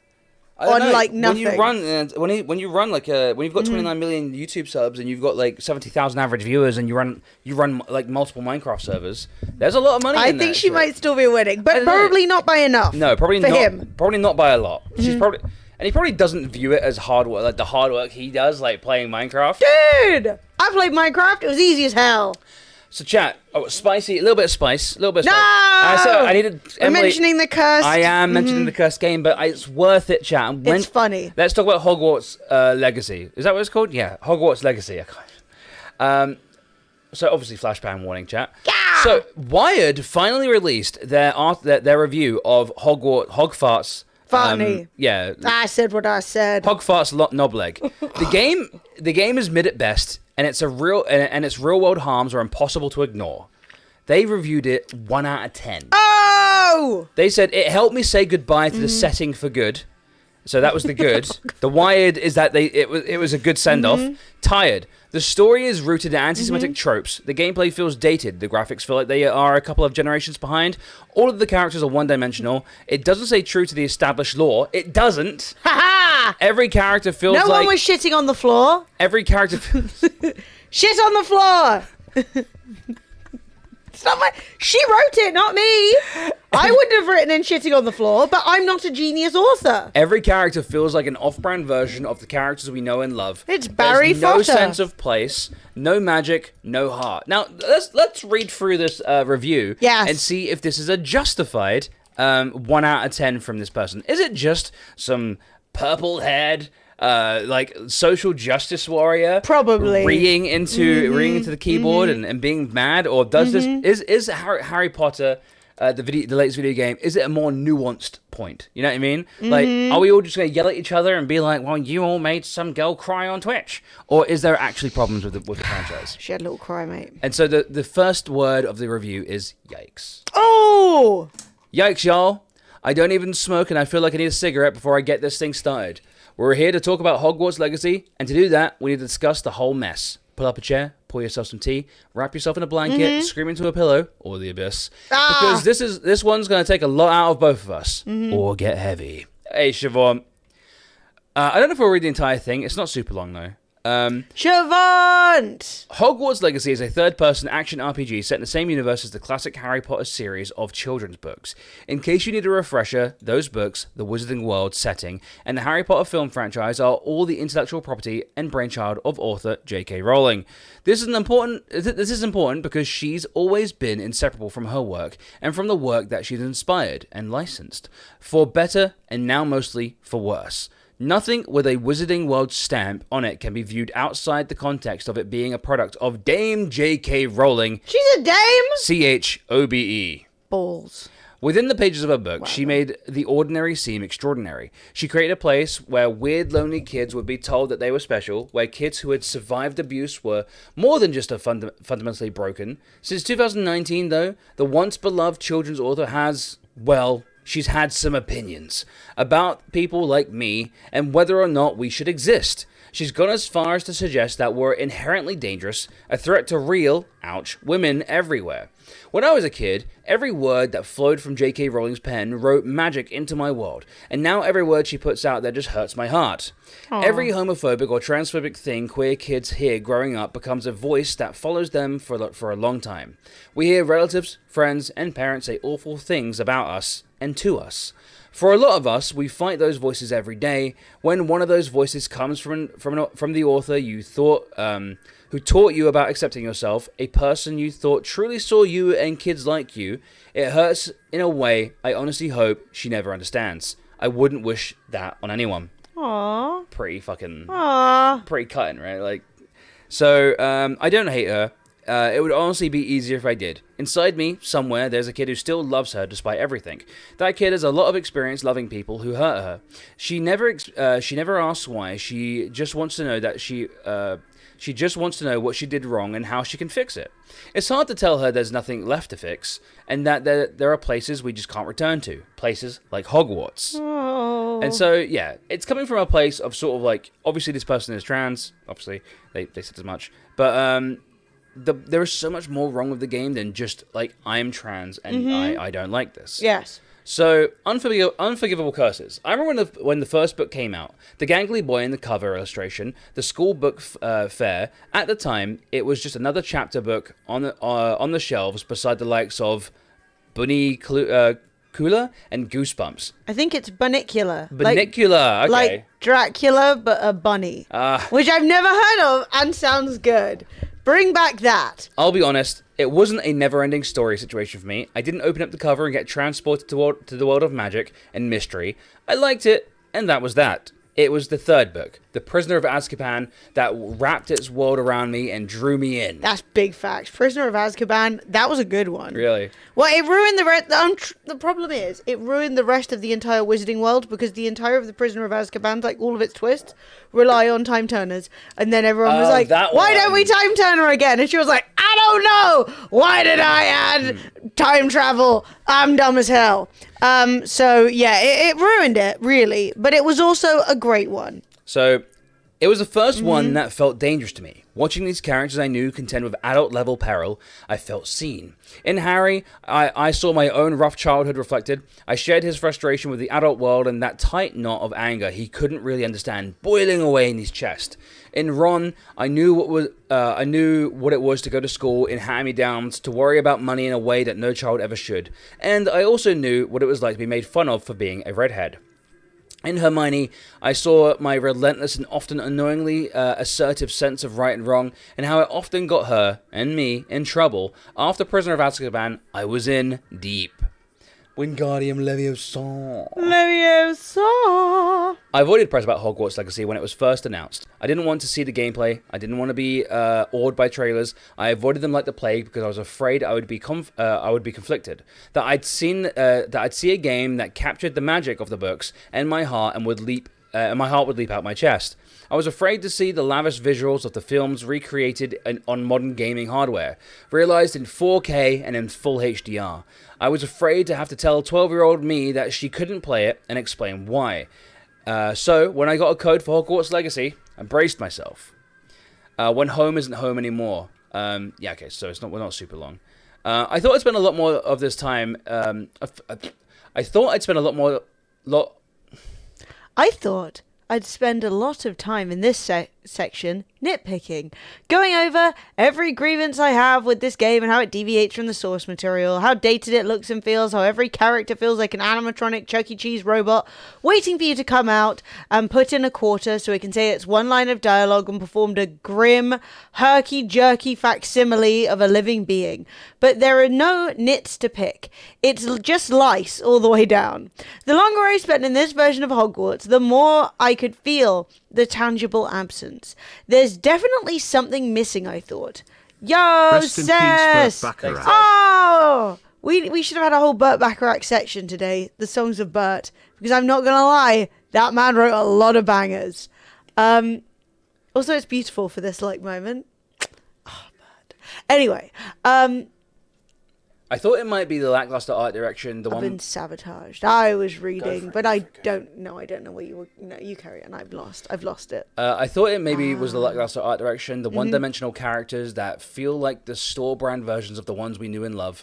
I don't on know. like nothing. When you run like when you've got 29 million YouTube subs and you've got like 70,000 average viewers and you run like multiple Minecraft servers, there's a lot of money. I think she might still be winning, but probably not by enough. No, probably for not. him. Probably not by a lot. She's probably. And he probably doesn't view it as hard work, like the hard work he does, like playing Minecraft. Dude, I played Minecraft. It was easy as hell. So chat, spicy, a little bit of spice, a little bit of No! spice. So I needed We're Emily, mentioning the curse. I am mentioning the cursed game, but it's worth it, chat. And It's funny. Let's talk about Hogwarts Legacy. Is that what it's called? Yeah, Hogwarts Legacy. So obviously, flashbang warning, chat. Yeah! So Wired finally released their review of Hogfarts. Funny. Yeah. I said what I said. Hogfarts Knobleg. The game is mid at best, and its real world harms are impossible to ignore. They reviewed it 1 out of 10. Oh! They said it helped me say goodbye to the setting for good. So that was the good. The Wired is that it was a good send off. Tired. The story is rooted in anti-Semitic tropes. The gameplay feels dated. The graphics feel like they are a couple of generations behind. All of the characters are one-dimensional. It doesn't say true to the established lore. It doesn't. Ha-ha! Every character feels like... No one was shitting on the floor. Every character... Shit on the floor! It's not my... She wrote it, not me. I wouldn't have written in shitting on the floor, but I'm not a genius author. Every character feels like an off-brand version of the characters we know and love. It's Barry There's no Potter. sense of place, no magic, no heart. Now, let's read through this review Yes. and see if this is a justified 1 out of 10 from this person. Is it just some purple-haired... like social justice warrior, Probably reeing into the keyboard and being mad, or does this is Harry Potter the latest video game? Is it a more nuanced point? You know what I mean? Like, are we all just gonna yell at each other and be like, "Well, you all made some girl cry on Twitch," or is there actually problems with the franchise? She had a little cry, mate. And so the first word of the review is yikes. Oh, Yikes, y'all! I don't even smoke, and I feel like I need a cigarette before I get this thing started. We're here to talk about Hogwarts Legacy, and to do that, we need to discuss the whole mess. Pull up a chair, pour yourself some tea, wrap yourself in a blanket, scream into a pillow, or the abyss. Because this one's going to take a lot out of both of us, or get heavy. Hey, Siobhan. I don't know if we'll read the entire thing. It's not super long, though. Siobhan! Hogwarts Legacy is a third-person action RPG set in the same universe as the classic Harry Potter series of children's books. In case you need a refresher, those books, the Wizarding World setting, and the Harry Potter film franchise are all the intellectual property and brainchild of author J.K. Rowling. This is important because she's always been inseparable from her work and from the work that she's inspired and licensed, for better and now mostly for worse. Nothing with a Wizarding World stamp on it can be viewed outside the context of it being a product of Dame J.K. Rowling. She's a dame? C-H-O-B-E. Balls. Within the pages of her book, she made the ordinary seem extraordinary. She created a place where weird, lonely kids would be told that they were special, where kids who had survived abuse were more than just fundamentally broken. Since 2019, though, the once-beloved children's author has, well... she's had some opinions about people like me and whether or not we should exist. She's gone as far as to suggest that we're inherently dangerous, a threat to real, ouch, women everywhere. When I was a kid, every word that flowed from J.K. Rowling's pen wrote magic into my world, and now every word she puts out there just hurts my heart. Aww. Every homophobic or transphobic thing queer kids hear growing up becomes a voice that follows them for a long time. We hear relatives, friends, and parents say awful things about us and to us. For a lot of us, we fight those voices every day. When one of those voices comes from the author you thought, who taught you about accepting yourself, a person you thought truly saw you and kids like you, it hurts in a way I honestly hope she never understands. I wouldn't wish that on anyone. Aww. Pretty fucking... Aww. Pretty cutting, right? Like, so, I don't hate her. It would honestly be easier if I did. Inside me, somewhere, there's a kid who still loves her despite everything. That kid has a lot of experience loving people who hurt her. She never asks why. She just wants to know that she just wants to know what she did wrong and how she can fix it. It's hard to tell her there's nothing left to fix, and that there are places we just can't return to. Places like Hogwarts. Oh. And so, yeah, it's coming from a place of sort of like, obviously this person is trans. Obviously, they said as much. But, there is so much more wrong with the game than just, like, I'm trans and I don't like this. Yes. So, Unforgivable Curses. I remember when the first book came out, the gangly boy in the cover illustration, the school book fair, at the time, it was just another chapter book on the shelves beside the likes of Bunny Kula and Goosebumps. I think it's Bunnicula. Bunnicula, okay. Like Dracula, but a bunny. Which I've never heard of and sounds good. Bring back that. I'll be honest, it wasn't a never-ending story situation for me. I didn't open up the cover and get transported to the world of magic and mystery. I liked it, and that was that. It was the third book, The Prisoner of Azkaban, that wrapped its world around me and drew me in. That's big facts. Prisoner of Azkaban, that was a good one. Really? Well, it ruined the rest. The problem is, it ruined the rest of the entire Wizarding World because the entire of The Prisoner of Azkaban, like all of its twists, rely on time turners. And then everyone was like, why don't we time turner again? And she was like, I don't know. Why did I add time travel? I'm dumb as hell. So, yeah, it ruined it, really. But it was also a great one. So, it was the first one that felt dangerous to me. Watching these characters I knew contend with adult-level peril, I felt seen. In Harry, I saw my own rough childhood reflected. I shared his frustration with the adult world and that tight knot of anger he couldn't really understand, boiling away in his chest. In Ron, I knew what it was to go to school in hand-me-downs, to worry about money in a way that no child ever should. And I also knew what it was like to be made fun of for being a redhead. In Hermione, I saw my relentless and often annoyingly assertive sense of right and wrong, and how it often got her, and me, in trouble. After Prisoner of Azkaban, I was in deep. Wingardium Leviosa. Leviosa! I avoided press about Hogwarts Legacy when it was first announced. I didn't want to see the gameplay. I didn't want to be awed by trailers. I avoided them like the plague because I was afraid I would be conflicted. That I'd see a game that captured the magic of the books, and my heart would leap out my chest. I was afraid to see the lavish visuals of the films recreated on modern gaming hardware, realized in 4K and in full HDR. I was afraid to have to tell 12-year-old me that she couldn't play it and explain why. So, when I got a code for Hogwarts Legacy, I braced myself. When home isn't home anymore. Okay, so we're not super long. I thought I'd spend a lot more of this time. I thought I'd spend a lot of time in this section nitpicking, going over every grievance I have with this game and how it deviates from the source material, how dated it looks and feels, how every character feels like an animatronic Chuck E. Cheese robot waiting for you to come out and put in a quarter so it can say its one line of dialogue and performed a grim, herky-jerky facsimile of a living being. But there are no nits to pick. It's just lice all the way down. The longer I spent in this version of Hogwarts, the more I could feel the tangible absence. There's definitely something missing, I thought. Yo, Rest in peace, Burt Bacharach. Oh! We should have had a whole Burt Bacharach section today, the songs of Burt, because I'm not gonna lie, that man wrote a lot of bangers. Also, it's beautiful for this moment. Oh, Burt. Anyway, I thought it might be the lackluster art direction. I've been sabotaged. I was reading, but I don't know what you were. No, you carry it, and I've lost it. I thought it maybe was the lackluster art direction, the one-dimensional characters that feel like the store-brand versions of the ones we knew and love,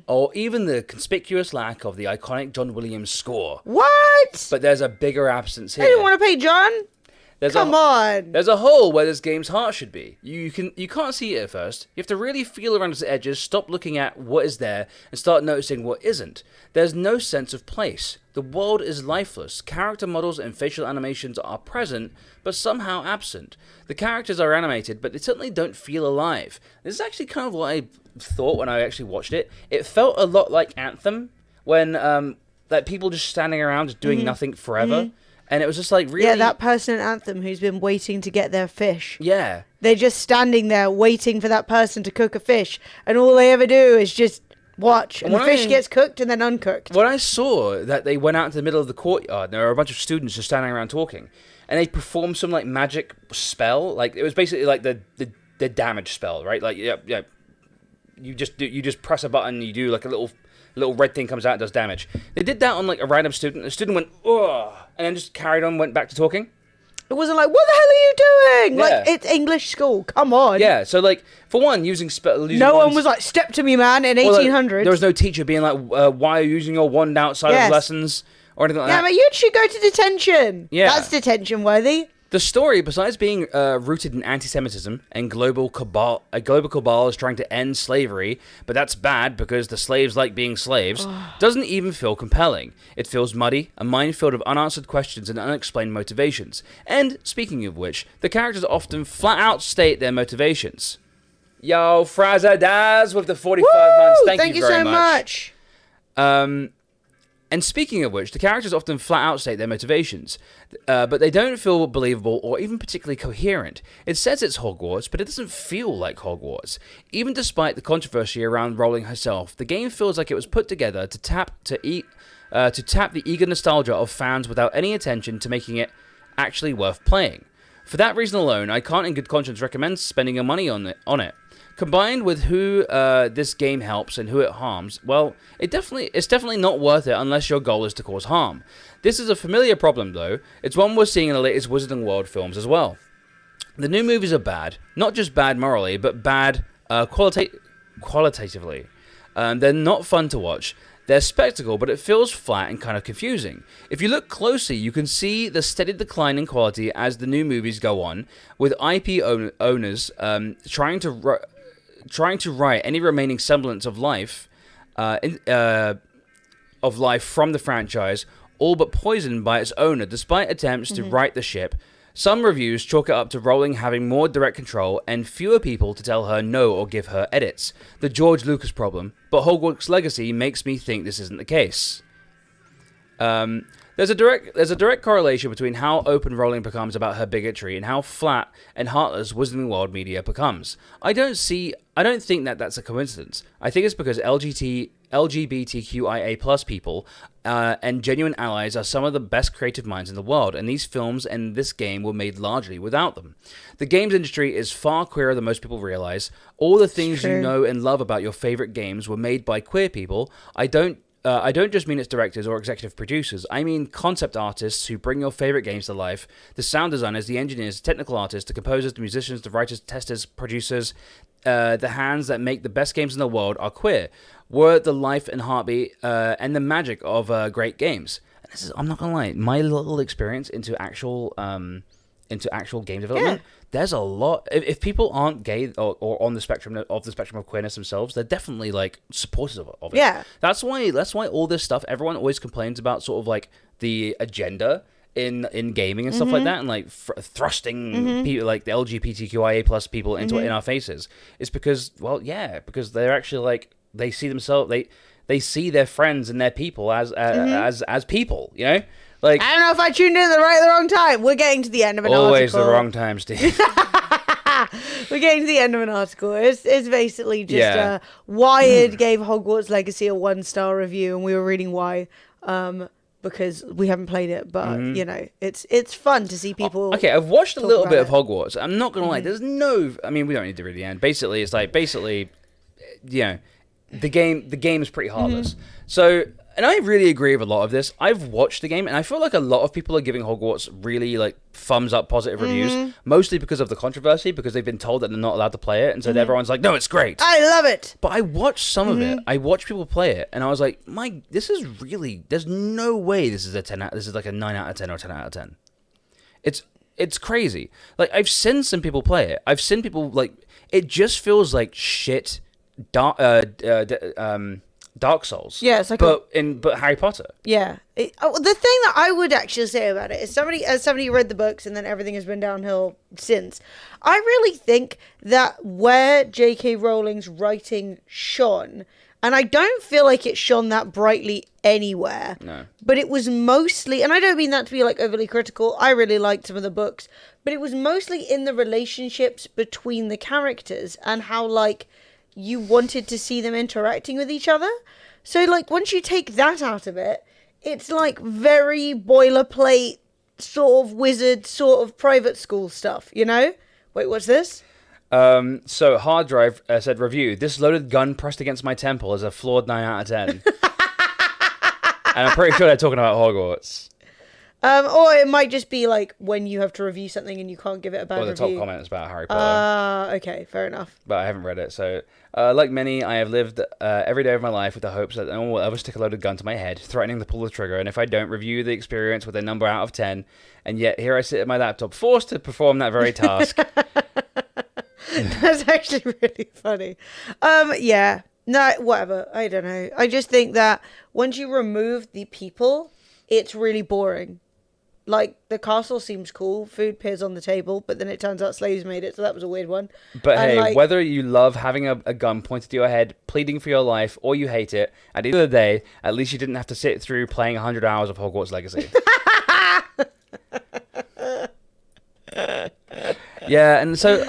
or even the conspicuous lack of the iconic John Williams score. What? But there's a bigger absence here. I didn't want to pay John. Come on. There's a hole where this game's heart should be. You can't see it at first. You have to really feel around its edges, stop looking at what is there, and start noticing what isn't. There's no sense of place. The world is lifeless. Character models and facial animations are present, but somehow absent. The characters are animated, but they certainly don't feel alive. This is actually kind of what I thought when I actually watched it. It felt a lot like Anthem, when like people just standing around just doing nothing forever. And it was just like really... Yeah, that person in Anthem who's been waiting to get their fish. Yeah. They're just standing there waiting for that person to cook a fish. And all they ever do is just watch. And the fish gets cooked and then uncooked. When I saw that they went out into the middle of the courtyard, and there were a bunch of students just standing around talking. And they performed some like magic spell. Like it was basically like the damage spell, right? Like, yeah. You just press a button, you do like a little red thing comes out and does damage. They did that on like a random student. The student went, ugh, and then just carried on, went back to talking. It wasn't like, what the hell are you doing? Yeah. Like, it's English school. Come on. Yeah, so like, for one, using spell... No one was like, step to me, man, in 1800. Like, there was no teacher being like, why are you using your wand outside of lessons? Or anything like that. Yeah, but you should go to detention. Yeah. That's detention worthy. The story, besides being rooted in anti-Semitism and global cabal is trying to end slavery, but that's bad because the slaves like being slaves, doesn't even feel compelling. It feels muddy, a minefield of unanswered questions and unexplained motivations. And, speaking of which, the characters often flat out state their motivations. Yo, Fraser Daz with the 45 months. Thank you very much. And speaking of which, the characters often flat out state their motivations, but they don't feel believable or even particularly coherent. It says it's Hogwarts, but it doesn't feel like Hogwarts. Even despite the controversy around Rowling herself, the game feels like it was put together to tap the eager nostalgia of fans without any attention to making it actually worth playing. For that reason alone, I can't in good conscience recommend spending your money on it. Combined with who this game helps and who it harms, well, it's definitely not worth it unless your goal is to cause harm. This is a familiar problem, though. It's one we're seeing in the latest Wizarding World films as well. The new movies are bad. Not just bad morally, but bad qualitatively. They're not fun to watch. They're spectacle, but it feels flat and kind of confusing. If you look closely, you can see the steady decline in quality as the new movies go on, with IP owners trying to write any remaining semblance of life from the franchise, all but poisoned by its owner, despite attempts to right the ship. Some reviews chalk it up to Rowling having more direct control and fewer people to tell her no or give her edits. The George Lucas problem. But Hogwarts Legacy makes me think this isn't the case. There's a direct correlation between how open Rowling becomes about her bigotry and how flat and heartless Wizarding World media becomes. I don't think that's a coincidence. I think it's because LGBTQIA+ people and genuine allies are some of the best creative minds in the world, and these films and this game were made largely without them. The games industry is far queerer than most people realize. All the things you know and love about your favorite games were made by queer people. I don't just mean its directors or executive producers. I mean concept artists who bring your favorite games to life, the sound designers, the engineers, technical artists, the composers, the musicians, the writers, testers, producers. The hands that make the best games in the world are queer. Were the life and heartbeat and the magic of great games. And this is, I'm not gonna lie, my little experience into actual game development. Yeah. There's a lot. If people aren't gay or on the spectrum of queerness themselves, they're definitely like supportive of it. Yeah. That's why all this stuff. Everyone always complains about sort of like the agenda in gaming and stuff like that, and like thrusting people like the LGBTQIA+ people into in our faces. It's because because they're actually like they see themselves they see their friends and their people as people, you know. Like, I don't know if I tuned in at the right or the wrong time. We're getting to the end of an always article. The wrong time, Steve. We're getting to the end of an article. It's basically just Wired gave Hogwarts Legacy a 1-star review, and we were reading why, because we haven't played it. But you know, it's fun to see people. Okay, I've watched a little bit of Hogwarts. I'm not gonna lie. There's no. I mean, we don't need to read the end. Basically, it's like you know, the game is pretty heartless. So. And I really agree with a lot of this. I've watched the game, and I feel like a lot of people are giving Hogwarts really like thumbs up positive reviews, mostly because of the controversy, because they've been told that they're not allowed to play it, and so everyone's like, "No, it's great. I love it." But I watched some of it. I watched people play it, and I was like, this is really. There's no way this is a 10. This is like a 9 out of 10 or a 10 out of 10. It's crazy. Like I've seen some people play it. I've seen people like it. Just feels like shit. Dark Souls. Yeah, it's like but Harry Potter. Yeah. The thing that I would actually say about it is as somebody who read the books and then everything has been downhill since, I really think that where J.K. Rowling's writing shone, and I don't feel like it shone that brightly anywhere. No. But it was mostly, and I don't mean that to be like overly critical, I really liked some of the books, but it was mostly in the relationships between the characters and how like you wanted to see them interacting with each other. So like once you take that out of it, it's like very boilerplate sort of wizard sort of private school stuff, you know? Wait, what's this? So Hard Drive said review, this loaded gun pressed against my temple is a flawed 9 out of 10. And I'm pretty sure they're talking about Hogwarts. Or it might just be like when you have to review something and you can't give it a bad review. Or the top comment is about Harry Potter. Okay, fair enough. But I haven't read it, so like many, I have lived every day of my life with the hopes that no one will ever stick a loaded gun to my head, threatening to pull the trigger, and if I don't, review the experience with a number out of 10, and yet here I sit at my laptop, forced to perform that very task. That's actually really funny. Yeah. No, whatever. I don't know. I just think that once you remove the people, it's really boring. Like, the castle seems cool, food appears on the table, but then it turns out slaves made it, so that was a weird one. But and hey, whether you love having a gun pointed to your head, pleading for your life, or you hate it, at the end of the day, at least you didn't have to sit through playing 100 hours of Hogwarts Legacy. Yeah, and so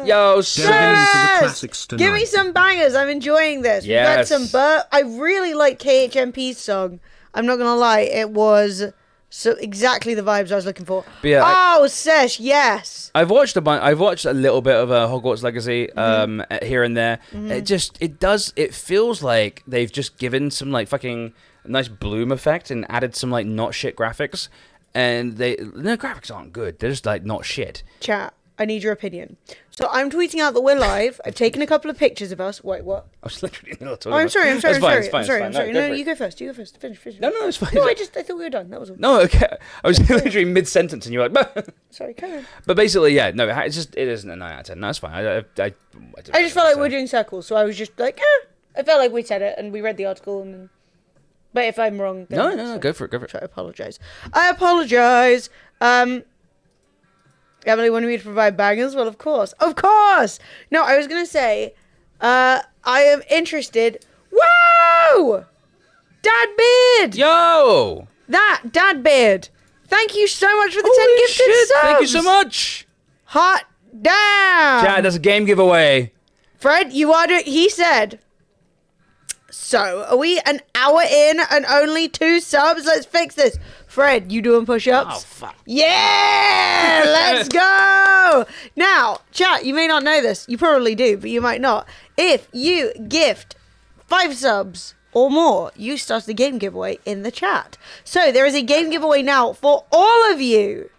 Yo, yes! Give me some bangers, I'm enjoying this. Yes. We've got some I really like KHMP's song. I'm not gonna lie, it was... So exactly the vibes I was looking for. But yeah, Sesh, yes. I've watched a little bit of Hogwarts Legacy here and there. It feels like they've just given some like fucking nice bloom effect and added some like not shit graphics. and the graphics aren't good. They're just like not shit. Chat, I need your opinion. So I'm tweeting out that we're live. I've taken a couple of pictures of us. Wait, what? I was literally not talking. Oh, I'm sorry. I'm sorry. It's I'm fine. sorry. No, No, you go first. Finish. No, it's fine. No, I thought we were done. That was all. No, okay. I was literally mid-sentence, and you were like, Sorry, carry on. but basically, yeah, no, it isn't a 9 out of 10. No, it's fine. I just felt like we're doing circles, so I was just like, I felt like we said it, and we read the article, and then... But if I'm wrong, then... No, go for it. I apologise. Emily wanted me to provide bangers? Well, of course. Of course! No, I was going to say, I am interested... Whoa! Dad Beard! Yo! Dad Beard. Thank you so much for the 10 gifted subs! Thank you so much! Hot damn! Chad, that's a game giveaway. Fred, you are doing... He said... So, are we an hour in and only 2 subs? Let's fix this. Fred, you doing push-ups? Oh, fuck. Yeah! Let's go! Now, chat, you may not know this. You probably do, but you might not. If you gift 5 subs or more, you start the game giveaway in the chat. So, there is a game giveaway now for all of you.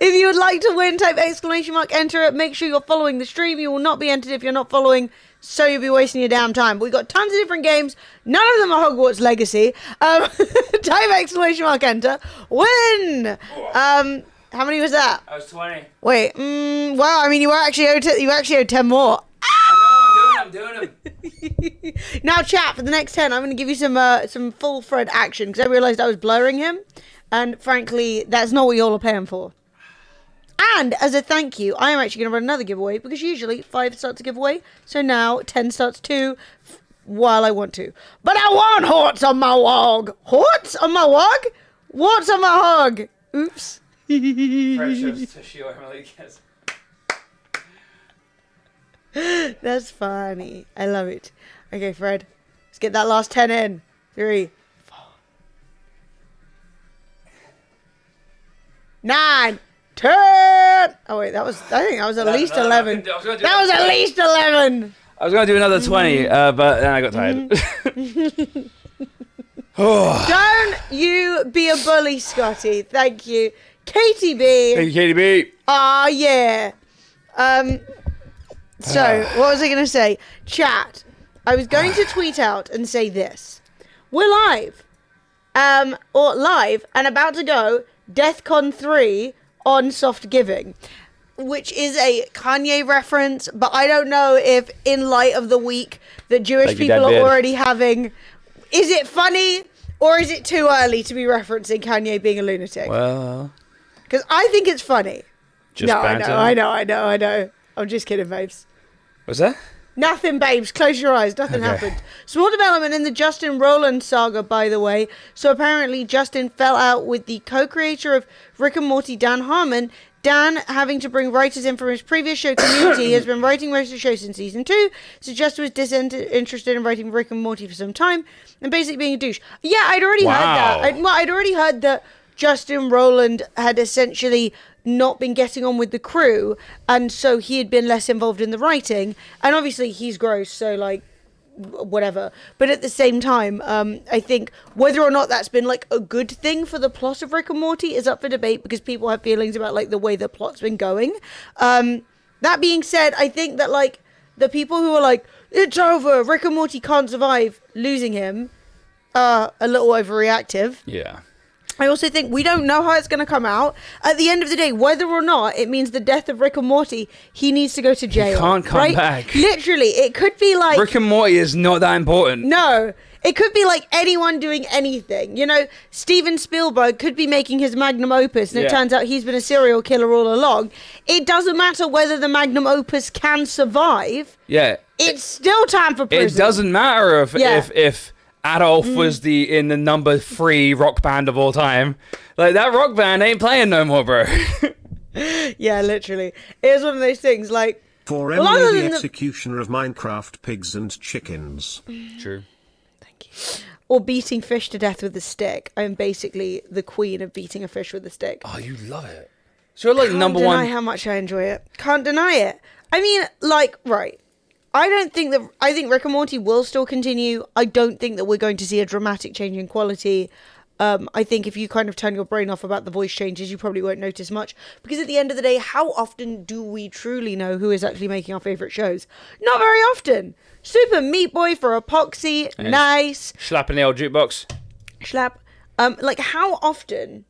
If you would like to win, type ! enter it. Make sure you're following the stream. You will not be entered if you're not following, so you'll be wasting your damn time. But we've got tons of different games. None of them are Hogwarts Legacy. Type ! enter. Win! How many was that? I was 20. Wait, well, I mean, you actually owed 10 more. I'm doing them. Now, chat, for the next 10, I'm going to give you some full Fred action, because I realised I was blurring him. And frankly, that's not what you all are paying for. And as a thank you, I am actually going to run another giveaway, because usually 5 starts a giveaway. So now 10 starts 2 while I want to. But I want horts on my wog. Horts on my wog? Warts on my hog. Oops. Fred shows Tushy or Emily gets. That's funny. I love it. Okay, Fred. Let's get that last 10 in. 3, 4, 9, 10. Oh wait, I think that was at least 11. That was at least 11. I was going to do another 20, but then I got tired. Don't you be a bully, Scotty. Thank you. Katie B. Thank you, Katie B. Ah, yeah. So, what was I going to say? Chat. I was going to tweet out and say this. We're live. Or live and about to go DEFCON 3 on Soft Giving, which is a Kanye reference, but I don't know if in light of the week that Jewish people are already having, is it funny or is it too early to be referencing Kanye being a lunatic? Well, because I think it's funny. Just no, banter. I know. I'm just kidding, babes. What's that? Nothing, babes. Close your eyes. Nothing happened. Small development in the Justin Roiland saga, by the way. So apparently Justin fell out with the co-creator of Rick and Morty, Dan Harmon. Dan, having to bring writers in from his previous show Community, has been writing most of the show since season 2. So Justin was disinterested in writing Rick and Morty for some time and basically being a douche. Yeah, I'd already heard that. I'd already heard that Justin Roiland had essentially not been getting on with the crew, and so he had been less involved in the writing. And obviously he's gross, so like whatever. But at the same time, I think whether or not that's been like a good thing for the plot of Rick and Morty is up for debate, because people have feelings about like the way the plot's been going. That being said, I think that like the people who are like, it's over, Rick and Morty can't survive losing him, are a little overreactive. Yeah. I also think we don't know how it's going to come out. At the end of the day, whether or not it means the death of Rick and Morty, he needs to go to jail. He can't come back. Literally, it could be like... Rick and Morty is not that important. No. It could be like anyone doing anything. You know, Steven Spielberg could be making his magnum opus, and it turns out he's been a serial killer all along. It doesn't matter whether the magnum opus can survive. Yeah. It's still time for prison. It doesn't matter if Adolf was in the number 3 rock band of all time. Like, that rock band ain't playing no more, bro. Yeah, literally. It was one of those things, like... For Emily, the executioner of Minecraft pigs and chickens. True. Thank you. Or beating fish to death with a stick. I'm basically the queen of beating a fish with a stick. Oh, you love it. So, like, number one... Can't deny how much I enjoy it. Can't deny it. I mean, like, right... I think Rick and Morty will still continue. I don't think that we're going to see a dramatic change in quality. I think if you kind of turn your brain off about the voice changes, you probably won't notice much. Because at the end of the day, how often do we truly know who is actually making our favourite shows? Not very often. Super Meat Boy for Epoxy, Yeah. nice. Slapping the old jukebox. Schlap. Like, how often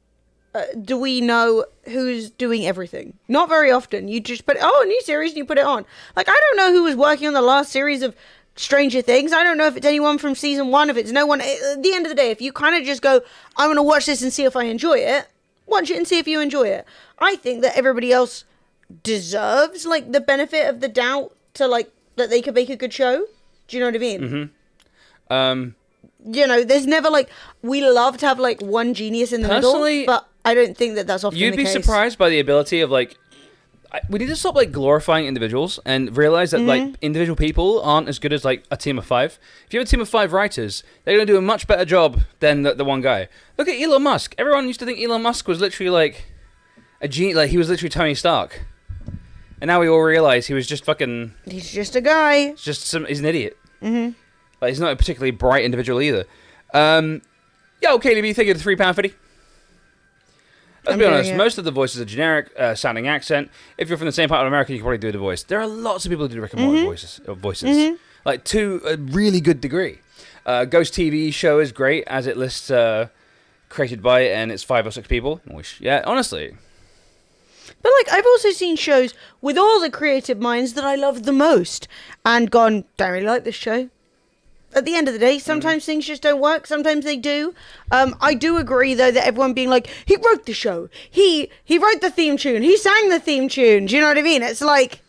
do we know who's doing everything? Not very often. You just put, a new series, and you put it on. Like, I don't know who was working on the last series of Stranger Things. I don't know if it's anyone from season 1, if it's no one. At the end of the day, if you kind of just go, I'm going to watch this and see if I enjoy it, watch it and see if you enjoy it. I think that everybody else deserves, like, the benefit of the doubt to, like, that they could make a good show. Do you know what I mean? Mm-hmm. You know, there's never, like, we love to have, like, one genius in the Personally, middle, but I don't think that that's often You'd the be case. surprised by the ability of, like, we need to stop, like, glorifying individuals and realize that, like, individual people aren't as good as, like, a team of 5. If you have a team of 5 writers, they're going to do a much better job than the one guy. Look at Elon Musk. Everyone used to think Elon Musk was literally, like, a genius. Like, he was literally Tony Stark. And now we all realize he was just fucking... He's just a guy. He's an idiot. Mm-hmm. Like, he's not a particularly bright individual either. Okay, do you think of the £3.50? Let's be honest, most of the voices are generic sounding accent. If you're from the same part of America, you can probably do the voice. There are lots of people who do Rick and Morty voices. Like, to a really good degree. Ghost TV show is great, as it lists created by, and it's 5 or 6 people. Yeah, honestly. But, like, I've also seen shows with all the creative minds that I love the most and gone, don't really like this show. At the end of the day, sometimes things just don't work. Sometimes they do. I do agree, though, that everyone being like, he wrote the show. He wrote the theme tune. He sang the theme tune. Do you know what I mean? It's like,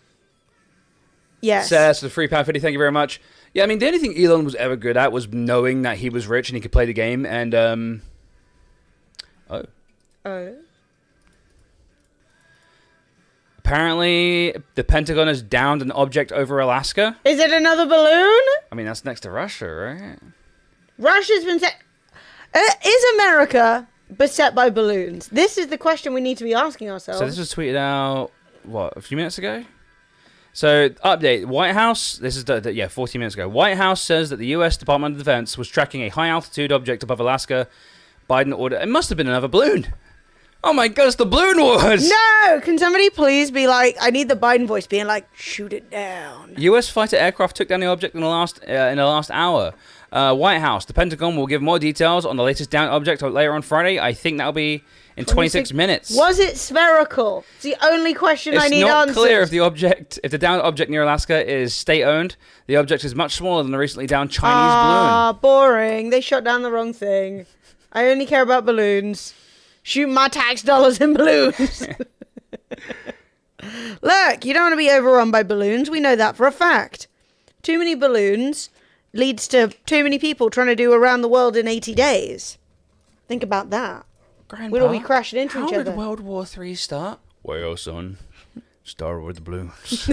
yes. So the £3.50, thank you very much. Yeah, I mean, the only thing Elon was ever good at was knowing that he was rich and he could play the game. And, apparently, the Pentagon has downed an object over Alaska. Is it another balloon? I mean, that's next to Russia, right? Russia's been set. Is America beset by balloons? This is the question we need to be asking ourselves. So this was tweeted out, a few minutes ago? So, update. White House, this is, 14 minutes ago. White House says that the U.S. Department of Defense was tracking a high-altitude object above Alaska. Biden ordered... It must have been another balloon. Oh my god, it's the balloon wars! No! Can somebody please be like, I need the Biden voice being like, shoot it down. U.S. fighter aircraft took down the object in the last hour. White House, the Pentagon will give more details on the latest down object later on Friday. I think that'll be in 26 minutes. Was it spherical? It's the only question I need answered. It's not clear if the downed object near Alaska is state-owned. The object is much smaller than the recently downed Chinese balloon. Ah, boring. They shot down the wrong thing. I only care about balloons. Shoot my tax dollars in balloons. Look, you don't want to be overrun by balloons. We know that for a fact. Too many balloons leads to too many people trying to do around the world in 80 days. Think about that. Grandpa, we'll all be crashing into each How other. did World War III start? Well, son, started with the balloons.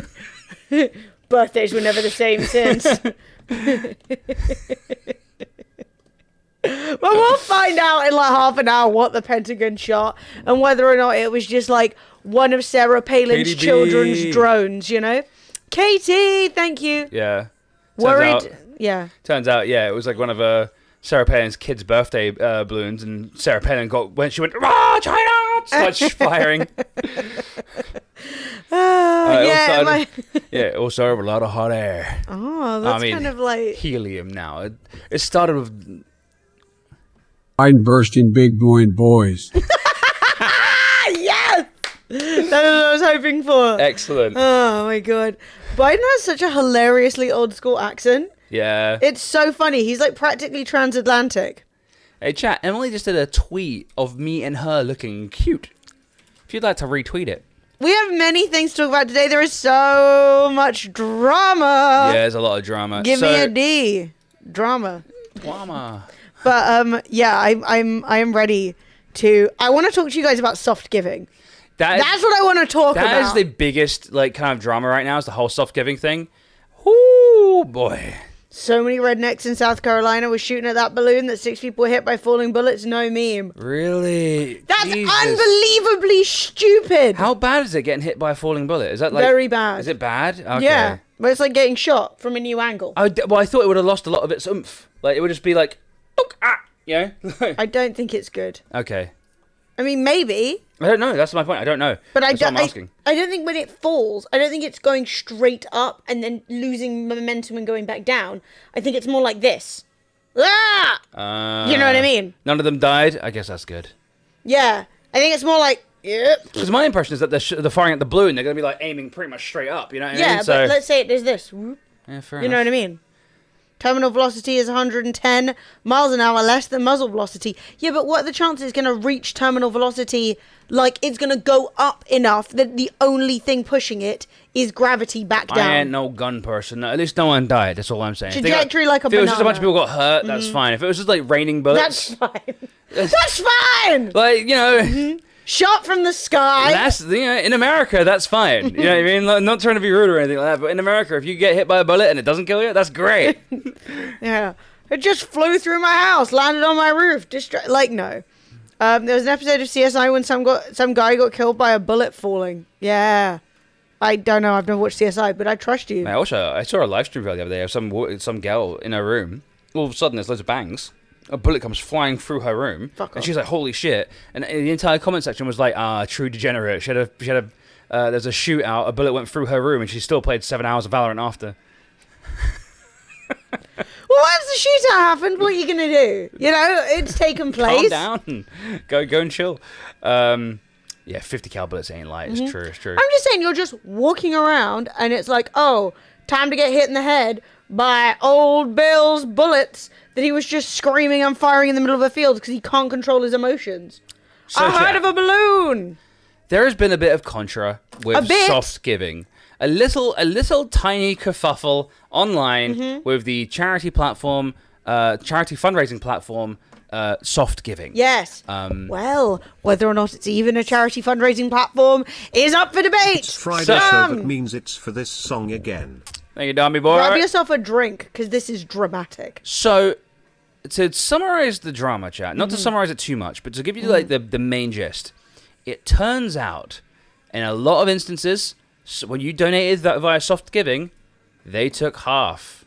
Birthdays were never the same since. Well, we'll find out in like half an hour what the Pentagon shot and whether or not it was just like one of Sarah Palin's KDB. children's drones, you know? Katie, thank you. Yeah. Turns out, it was like one of Sarah Palin's kids' birthday balloons, and Sarah Palin she went, "Rah, China!" Started firing. It all started with a lot of hot air. Oh, that's kind of like helium now. It started with... Biden burst in big boys. Yes! That's what I was hoping for. Excellent. Oh, my God. Biden has such a hilariously old school accent. Yeah. It's so funny. He's like practically transatlantic. Hey, chat, Emily just did a tweet of me and her looking cute. If you'd like to retweet it. We have many things to talk about today. There is so much drama. Yeah, there's a lot of drama. Give me a D. Drama. Drama. But I am ready to. I want to talk to you guys about soft giving. That's what I want to talk about. That is the biggest kind of drama right now. Is the whole soft giving thing. Ooh, boy. So many rednecks in South Carolina were shooting at that balloon that 6 people were hit by falling bullets. No meme. Really? That's Jesus. unbelievably stupid. How bad is it getting hit by a falling bullet? Is that like very bad? Is it bad? Okay. Yeah, but it's like getting shot from a new angle. I thought it would have lost a lot of its oomph. Like it would just be like, You know? I don't think it's good. Okay. I mean, maybe. I don't know. That's my point. I don't know. But That's what I'm asking. I don't think when it falls, I don't think it's going straight up and then losing momentum and going back down. I think it's more like this. Ah! You know what I mean? None of them died. I guess that's good. Yeah. I think it's more like, yep. Because my impression is that they're firing at the blue and they're going to be like aiming pretty much straight up. You know what I mean? Yeah, but let's say it does this. Whoop. Yeah, fair You know what I mean? Terminal velocity is 110 miles an hour, less than muzzle velocity. Yeah, but what are the chances it's going to reach terminal velocity? Like, it's going to go up enough that the only thing pushing it is gravity back down. I ain't no gun person. At least no one died. That's all I'm saying. Trajectory like a banana. If it was just a bunch banana. of people got hurt, that's fine. If it was just like raining bullets, That's fine. That's fine! like, you know, Shot from the sky. that's, you know, in America, that's fine. You know what I mean? Like, not trying to be rude or anything like that, but in America, if you get hit by a bullet and it doesn't kill you, that's great. Yeah. It just flew through my house, landed on my roof. Like, no. There was an episode of CSI when some guy got killed by a bullet falling. Yeah. I don't know. I've never watched CSI, but I trust you. I saw a live stream the other day of some girl in her room. All of a sudden, there's loads of bangs. A bullet comes flying through her room, Fuck and off. she's like, "Holy shit!" And the entire comment section was like, true degenerate." There's a shootout. A bullet went through her room, and she still played 7 hours of Valorant after. Well, once the shootout happened, what are you going to do? You know, it's taken place. Calm down. Go and chill. Yeah, 50 cal bullets ain't light. It's true. It's true. I'm just saying, you're just walking around, and it's like, oh, time to get hit in the head by old Bill's bullets that he was just screaming and firing in the middle of a field because he can't control his emotions. So, I heard Jack, of a balloon. there has been a bit of contra with A bit? soft giving. A little tiny kerfuffle online with the charity platform, charity fundraising platform, soft giving. Yes. Well, whether or not it's even a charity fundraising platform is up for debate. It's Friday, so that means it's for this song again. Thank you, Dummy Boy. Grab yourself a drink, because this is dramatic. So, to summarize the drama, chat, not to summarize it too much, but to give you like the main gist, it turns out, in a lot of instances, when you donated that via soft giving, they took half.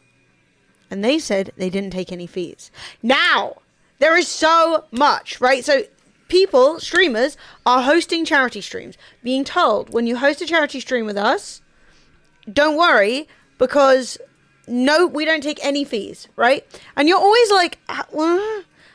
And they said they didn't take any fees. Now, there is so much, right? So people, streamers, are hosting charity streams, being told, when you host a charity stream with us, don't worry, because no, we don't take any fees, right? And you're always like,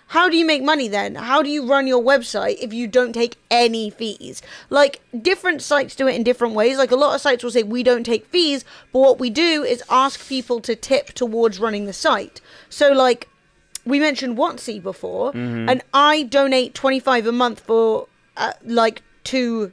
how do you make money then? How do you run your website if you don't take any fees? Like, different sites do it in different ways. Like, a lot of sites will say, we don't take fees, but what we do is ask people to tip towards running the site. So, like, we mentioned WotC before, and I donate $25 a month for, like, 2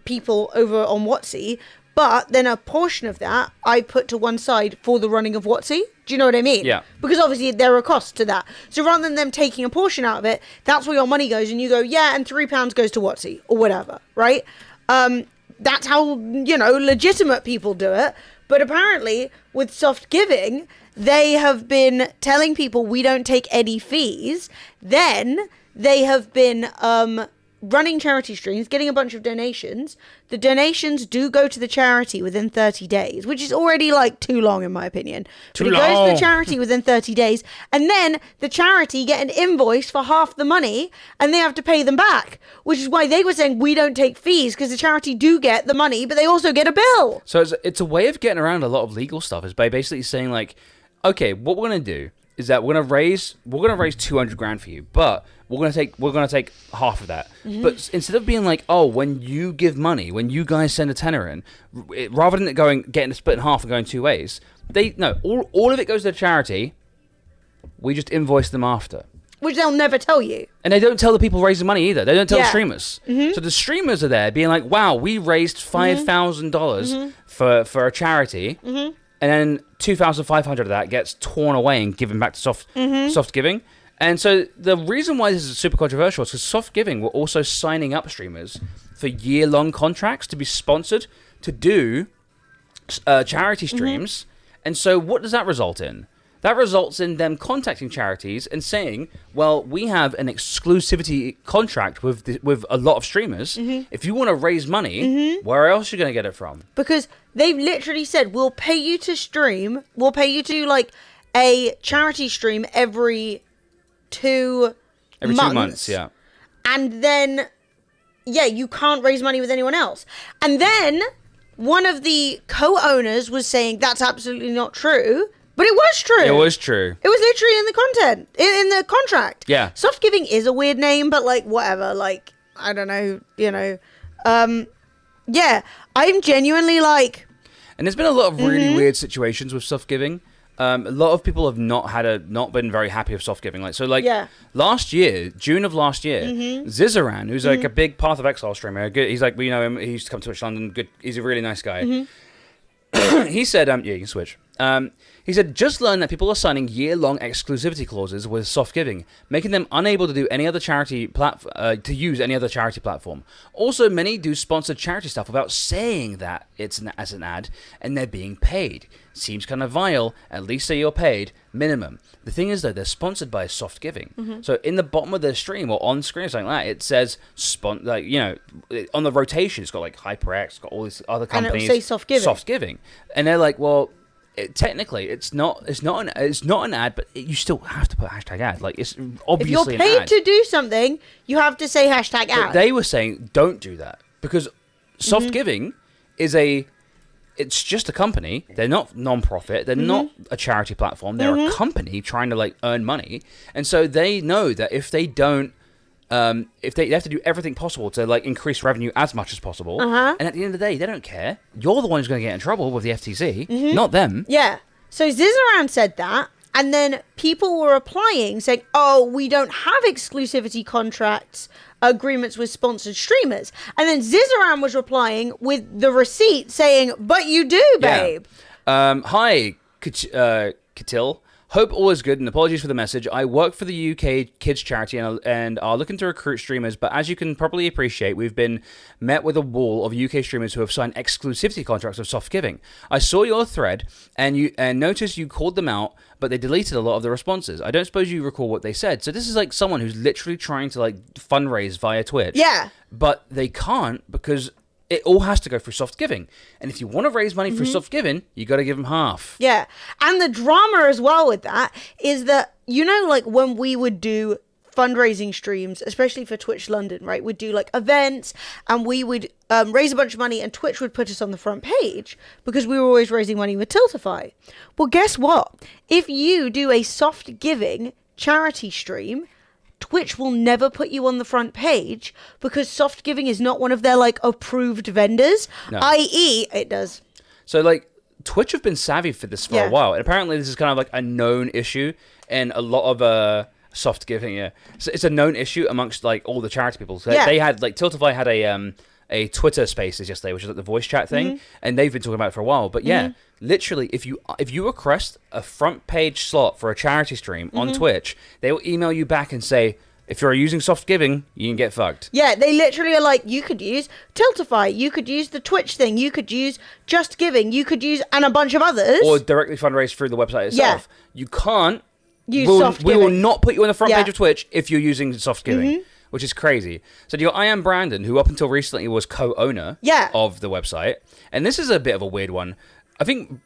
people over on WotC, but then a portion of that I put to one side for the running of WotC. Do you know what I mean? Yeah. Because obviously there are costs to that. So rather than them taking a portion out of it, that's where your money goes, and you go, yeah, and £3 goes to WotC or whatever, right? That's how, you know, legitimate people do it. But apparently with soft giving, they have been telling people we don't take any fees. Then they have been running charity streams, getting a bunch of donations. The donations do go to the charity within 30 days, which is already like too long in my opinion. But it goes to the charity within 30 days, and then the charity get an invoice for half the money, and they have to pay them back, which is why they were saying we don't take fees, because the charity do get the money, but they also get a bill. So it's a way of getting around a lot of legal stuff, is by basically saying like, okay, what we're gonna do is that we're gonna raise 200 grand for you, but we're gonna take half of that. But instead of being like, oh, when you give money, when you guys send a tenner in, rather than it getting split in half and going 2 ways, all of it goes to the charity. We just invoice them after. Which they'll never tell you. And they don't tell the people raising money either. They don't tell the Yeah. streamers. So the streamers are there being like, wow, we raised $5,000 for a charity. And then 2,500 of that gets torn away and given back to soft giving. And so the reason why this is super controversial is because soft giving were also signing up streamers for year-long contracts to be sponsored to do charity streams. And so what does that result in? That results in them contacting charities and saying, well, we have an exclusivity contract with a lot of streamers. If you want to raise money, where else are you going to get it from? Because they've literally said, we'll pay you to stream, we'll pay you to do like a charity stream every every 2 months, yeah. And then, yeah, you can't raise money with anyone else. And then one of the co-owners was saying that's absolutely not true. But it was true. It was true. It was literally in the content, in the contract. Yeah. Soft giving is a weird name, but like whatever. Like, I don't know, yeah, I'm genuinely like... And there's been a lot of really weird situations with soft giving. A lot of people have not been very happy with soft giving. Like, so like last year, June of last year, Zizaran, who's like a big Path of Exile streamer, he's like, we know him, he used to come to Twitch London, good, he's a really nice guy. He said, yeah, you can switch. He said, just learned that people are signing year-long exclusivity clauses with soft giving, making them unable to do any other charity to use any other charity platform. Also, many do sponsored charity stuff without saying that it's as an ad, and they're being paid. Seems kind of vile. At least say you're paid minimum. The thing is, though, they're sponsored by soft giving. So in the bottom of the stream or on screen or something like that, it says on the rotation, it's got like HyperX, it's got all these other companies. And it'll say soft giving. Soft giving, and they're like, well. Technically, it's not an ad, but you still have to put hashtag ad. Like, it's obviously an ad. If you're paid to do something, you have to say hashtag ad. But they were saying don't do that because soft giving it's just a company. They're not non-profit. They're not a charity platform. They're a company trying to like earn money, and so they know that if they don't. If they have to do everything possible to like increase revenue as much as possible, and at the end of the day, they don't care. You're the one who's going to get in trouble with the FTC, not them. Yeah. So Zizaran said that, and then people were applying saying, "Oh, we don't have exclusivity contracts agreements with sponsored streamers," and then Zizaran was replying with the receipt saying, "But you do, babe." Yeah. Hi, Katil. Hope all is good, and apologies for the message. I work for the UK Kids Charity and are looking to recruit streamers, but as you can probably appreciate, we've been met with a wall of UK streamers who have signed exclusivity contracts with soft giving. I saw your thread and noticed you called them out, but they deleted a lot of the responses. I don't suppose you recall what they said. So this is like someone who's literally trying to like fundraise via Twitch. Yeah. But they can't because it all has to go through soft giving. And if you want to raise money through soft giving, you got to give them half. Yeah. And the drama as well with that is that, like when we would do fundraising streams, especially for Twitch London, right? We'd do like events and we would raise a bunch of money and Twitch would put us on the front page because we were always raising money with Tiltify. Well, guess what? If you do a soft giving charity stream, Twitch will never put you on the front page because soft giving is not one of their like approved vendors, i.e. it does. So like Twitch have been savvy for this for a while, and apparently this is kind of like a known issue in a lot of soft giving. Yeah, so it's a known issue amongst like all the charity people. So they had like Tiltify had a Twitter Spaces yesterday, which is like the voice chat thing, and they've been talking about it for a while. But yeah, literally, if you request a front page slot for a charity stream on Twitch, they will email you back and say, if you're using soft giving, you can get fucked. Yeah, they literally are like, you could use Tiltify, you could use the Twitch thing, you could use Just Giving, you could use, and a bunch of others. Or directly fundraise through the website itself. Yeah. You can't use soft giving. We will not put you on the front page of Twitch if you're using soft giving. Which is crazy. So you got I Am Brandon, who up until recently was co-owner of the website. And this is a bit of a weird one. I think,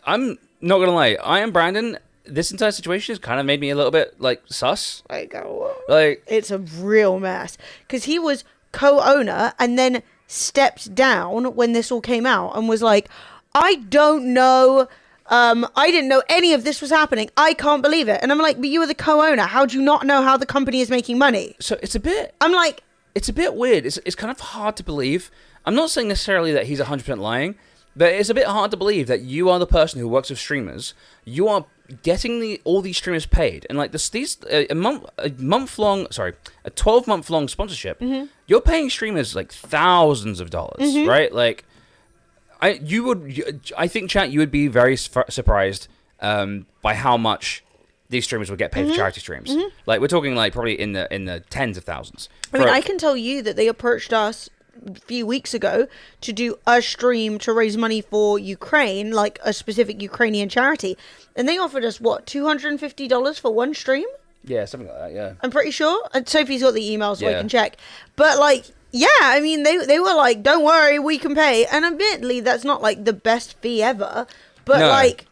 I'm not going to lie, I Am Brandon, this entire situation has kind of made me a little bit, like, sus. It's a real mess. Because he was co-owner and then stepped down when this all came out and was like, I don't know... I didn't know any of this was happening. I can't believe it. And I'm like, but you were the co-owner. How do you not know how the company is making money? So it's a bit... I'm like... It's a bit weird. It's kind of hard to believe. I'm not saying necessarily that he's 100% lying, but it's a bit hard to believe that you are the person who works with streamers. You are getting all these streamers paid. And like a 12-month-long sponsorship, you're paying streamers like thousands of dollars, right? Like... I think, chat, you would be very surprised by how much these streamers would get paid for charity streams. Like, we're talking like probably in the tens of thousands. I mean, I can tell you that they approached us a few weeks ago to do a stream to raise money for Ukraine, like a specific Ukrainian charity. And they offered us, what, $250 for one stream? Yeah, something like that, yeah. I'm pretty sure. And Sophie's got the email so I can check. But, like... Yeah, I mean, they were like, don't worry, we can pay. And admittedly, that's not, like, the best fee ever. But, like,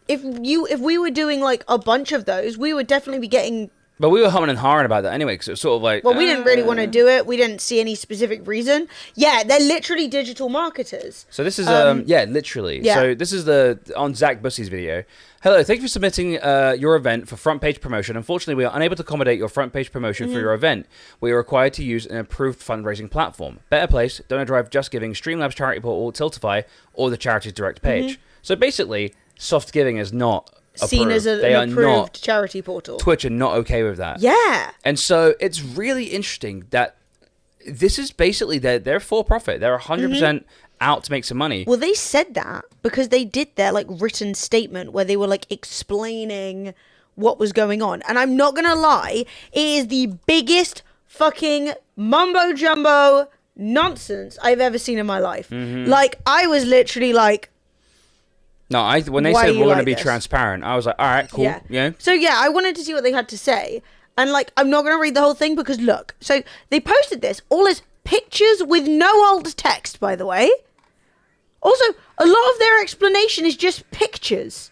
if we were doing, like, a bunch of those, we would definitely be getting But we were humming and hawing about that anyway, because it was sort of like... Well, we didn't really want to do it. We didn't see any specific reason. Yeah, they're literally digital marketers. So this is, literally. Yeah. So this is on Zach Bussey's video. Hello, thank you for submitting your event for front page promotion. Unfortunately, we are unable to accommodate your front page promotion for your event. We are required to use an approved fundraising platform. Better Place, Donor Drive, Just Giving, Streamlabs Charity Portal, Tiltify, or the charity's direct page. So basically, soft giving is not Seen approved. as an approved charity portal. Twitch are not okay with that. Yeah. And so it's really interesting that this is basically they're for profit. They're 100% out to make some money. Well, they said that because they did their like written statement where they were like explaining what was going on. And I'm not gonna lie, it is the biggest fucking mumbo jumbo nonsense I've ever seen in my life. Like, I was literally like, no, when they why said do you we're going to like be this? transparent, I was like, all right, cool. Yeah. So yeah, I wanted to see what they had to say. And like, I'm not going to read the whole thing because look, so they posted this all as pictures with no alt text, by the way. Also, a lot of their explanation is just pictures.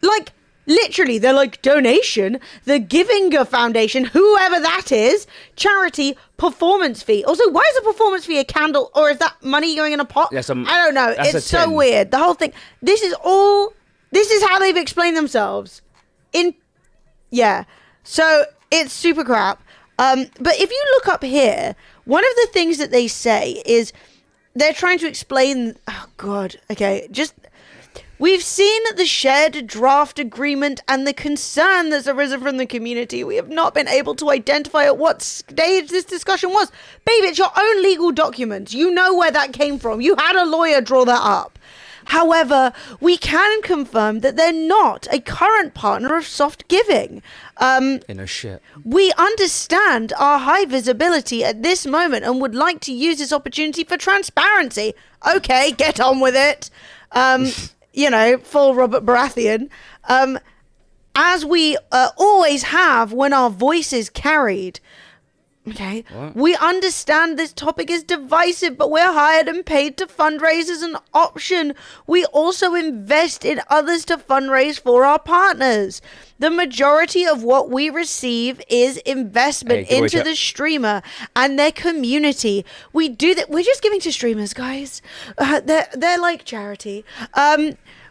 Like, literally, they're like, donation, the Givinger Foundation, whoever that is, charity, performance fee. Also, why is a performance fee a candle, or is that money going in a pot? I don't know. It's so weird. The whole thing. This is how they've explained themselves. Yeah. So, it's super crap. But if you look up here, one of the things that they say is they're trying to explain... Oh, God. Okay, just... We've seen the shared draft agreement and the concern that's arisen from the community. We have not been able to identify at what stage this discussion was. Babe, it's your own legal documents. You know where that came from. You had a lawyer draw that up. However, we can confirm that they're not a current partner of Soft Giving. Shit. We understand our high visibility at this moment and would like to use this opportunity for transparency. Okay, get on with it. You know, full Robert Baratheon, as we always have when our voice is carried. Okay, what? We understand this topic is divisive, but we're hired and paid to fundraise as an option. We also invest in others to fundraise for our partners. The majority of what we receive is investment into the streamer and their community. We do that. We're just giving to streamers, guys. They're like charity.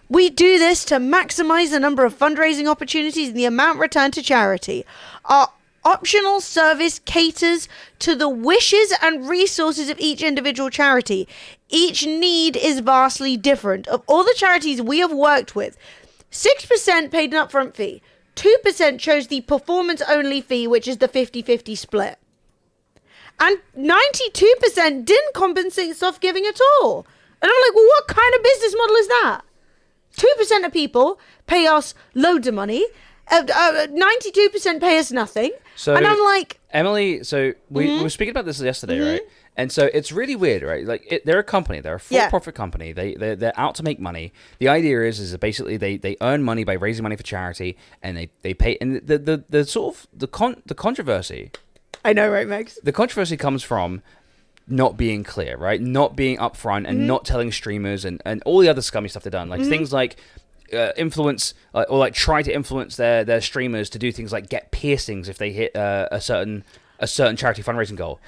We do this to maximize the number of fundraising opportunities and the amount returned to charity. Our optional service caters to the wishes and resources of each individual charity. Each need is vastly different. Of all the charities we have worked with, 6% paid an upfront fee. 2% chose the performance-only fee, which is the 50-50 split. And 92% didn't compensate soft giving at all. And I'm like, well, what kind of business model is that? 2% of people pay us loads of money. 92% pay us nothing. So, and I'm like... Emily, so we were speaking about this yesterday, right? And so it's really weird, right? Like, they're a company. They're a for-profit company. They're out to make money. The idea is that basically they earn money by raising money for charity, and they pay... And the sort of... The controversy... I know, right, Megs? The controversy comes from not being clear, right? Not being upfront and not telling streamers and all the other scummy stuff they've done. Like, things like... influence or like try to influence their streamers to do things like get piercings if they hit a certain charity fundraising goal,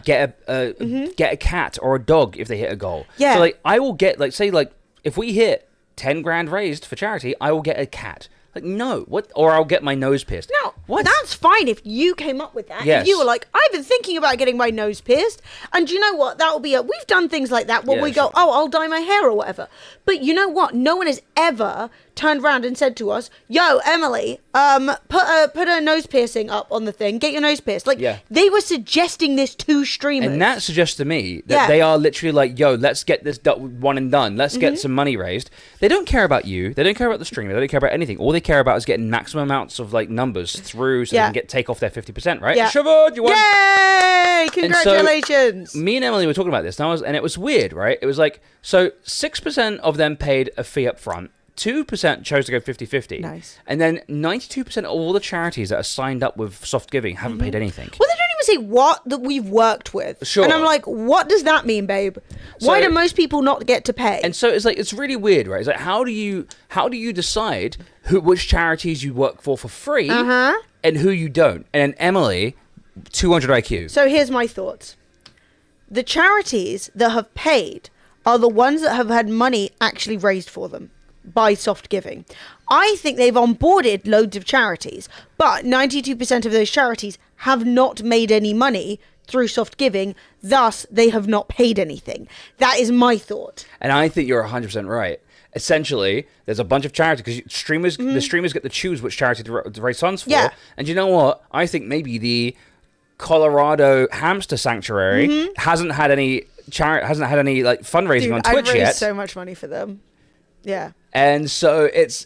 get a cat or a dog if they hit a goal. So like I will get like say like if we hit 10 grand raised for charity, I will get a cat. Like, no, what? Or I'll get my nose pierced. No, what? That's fine if you came up with that. Yes. If you were like, I've been thinking about getting my nose pierced. And you know what? That will be we've done things like that where we go, oh, I'll dye my hair or whatever. But you know what? No one has ever turned around and said to us, yo, Emily, put a nose piercing up on the thing. Get your nose pierced. Like, they were suggesting this to streamers. And that suggests to me that they are literally like, yo, let's get this one and done. Let's get some money raised. They don't care about you. They don't care about the streamer. They don't care about anything. All they care about is getting maximum amounts of like numbers through so they can take off their 50%, right? Yeah. Siobhan, you won! Yay! Congratulations! So, me and Emily were talking about this, and it was weird, right? It was like, so 6% of them paid a fee up front. 2% chose to go 50-50. Nice. And then 92% of all the charities that are signed up with soft giving haven't paid anything. Well, they don't even always say what that we've worked with. Sure. And I'm like, what does that mean, babe? Why do most people not get to pay? And so it's like, it's really weird, right? It's like, how do you decide which charities you work for free and who you don't? And then Emily, 200 IQ. So here's my thoughts. The charities that have paid are the ones that have had money actually raised for them by soft giving. I think they've onboarded loads of charities, but 92% of those charities have not made any money through soft giving, thus they have not paid anything. That is my thought. And I think you're 100% right. Essentially, there's a bunch of charities, because the streamers get to choose which charity to raise funds for. Yeah. And you know what? I think maybe the Colorado Hamster Sanctuary hasn't had any like fundraising on Twitch I've raised yet. so much money for them. Yeah. And so it's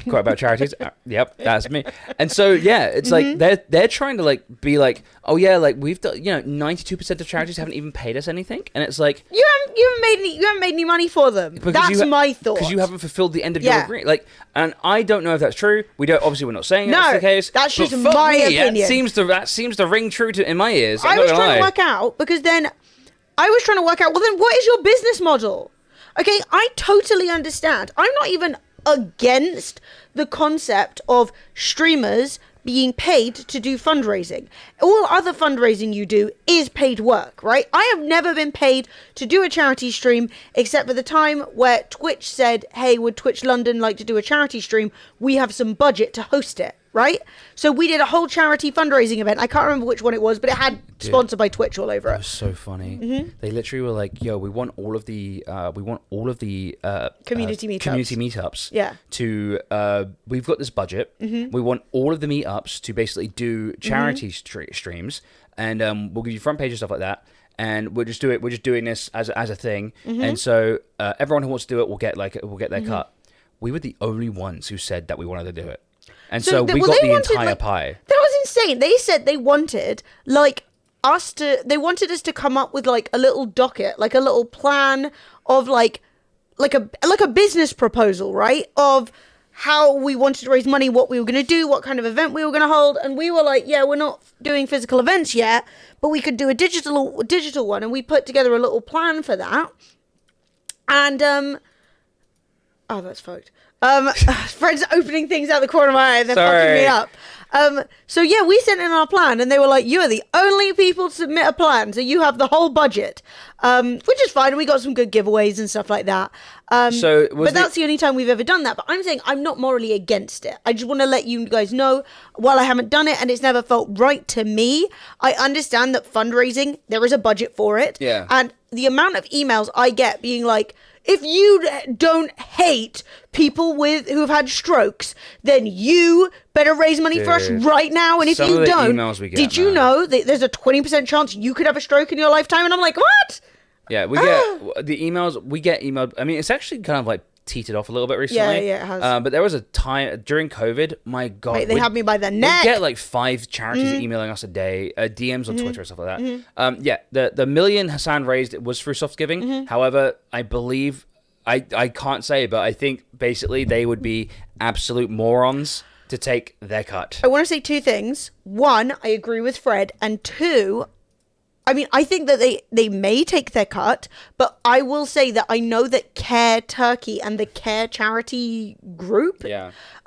quite about charities. Yep, that's me. And so yeah, it's like they're trying to like be like, oh yeah, like we've done, 92% of charities haven't even paid us anything, and it's like You haven't made any money for them. That's my thought. Because you haven't fulfilled the end of your agreement. Like, and I don't know if that's true. We're not saying that's the case. That's just but my me, opinion. That seems to ring true in my ears. I was trying to work out well then what is your business model? Okay, I totally understand. I'm not even against the concept of streamers being paid to do fundraising. All other fundraising you do is paid work, right? I have never been paid to do a charity stream except for the time where Twitch said, hey, would Twitch London like to do a charity stream? We have some budget to host it, right? So we did a whole charity fundraising event. I can't remember which one it was, but it had sponsored by Twitch all over it. It was so funny. They literally were like, "Yo, we want all of the community meetups. Yeah. To we've got this budget. We want all of the meetups to basically do charity streams, and we'll give you front page and stuff like that. And we're just doing this as a thing. And so everyone who wants to do it will get their cut. We were the only ones who said that we wanted to do it. And so we got the entire pie. That was insane. They said they wanted us to come up with like a little docket, like a little plan of like a business proposal, right? Of how we wanted to raise money, what we were going to do, what kind of event we were going to hold. And we were like, yeah, we're not doing physical events yet, but we could do a digital one. And we put together a little plan for that. And oh, that's fucked. Fred's opening things out the corner of my eye. They're fucking me up. So yeah, we sent in our plan, and they were like, "You are the only people to submit a plan, so you have the whole budget," which is fine. We got some good giveaways and stuff like that. That's the only time we've ever done that. But I'm saying I'm not morally against it. I just want to let you guys know, while I haven't done it and it's never felt right to me, I understand that fundraising, there is a budget for it. Yeah. And the amount of emails I get being like, if you don't hate people who have had strokes, then you better raise money for us right now. And if you don't, did you know that there's a 20% chance you could have a stroke in your lifetime? And I'm like, what? Yeah, we get the emails. We get emailed. I mean, it's actually kind of like teetered off a little bit recently. Yeah, it has. But there was a time during COVID. My God, Mate, they had me by the neck. We get like 5 charities emailing us a day, DMs on Twitter and stuff like that. Yeah, the million Hassan raised was through soft giving. However, I believe I can't say, but I think basically they would be absolute morons to take their cut. I want to say 2 things. 1, I agree with Fred, and 2, I mean, I think that they may take their cut, but I will say that I know that Care Turkey and the Care charity group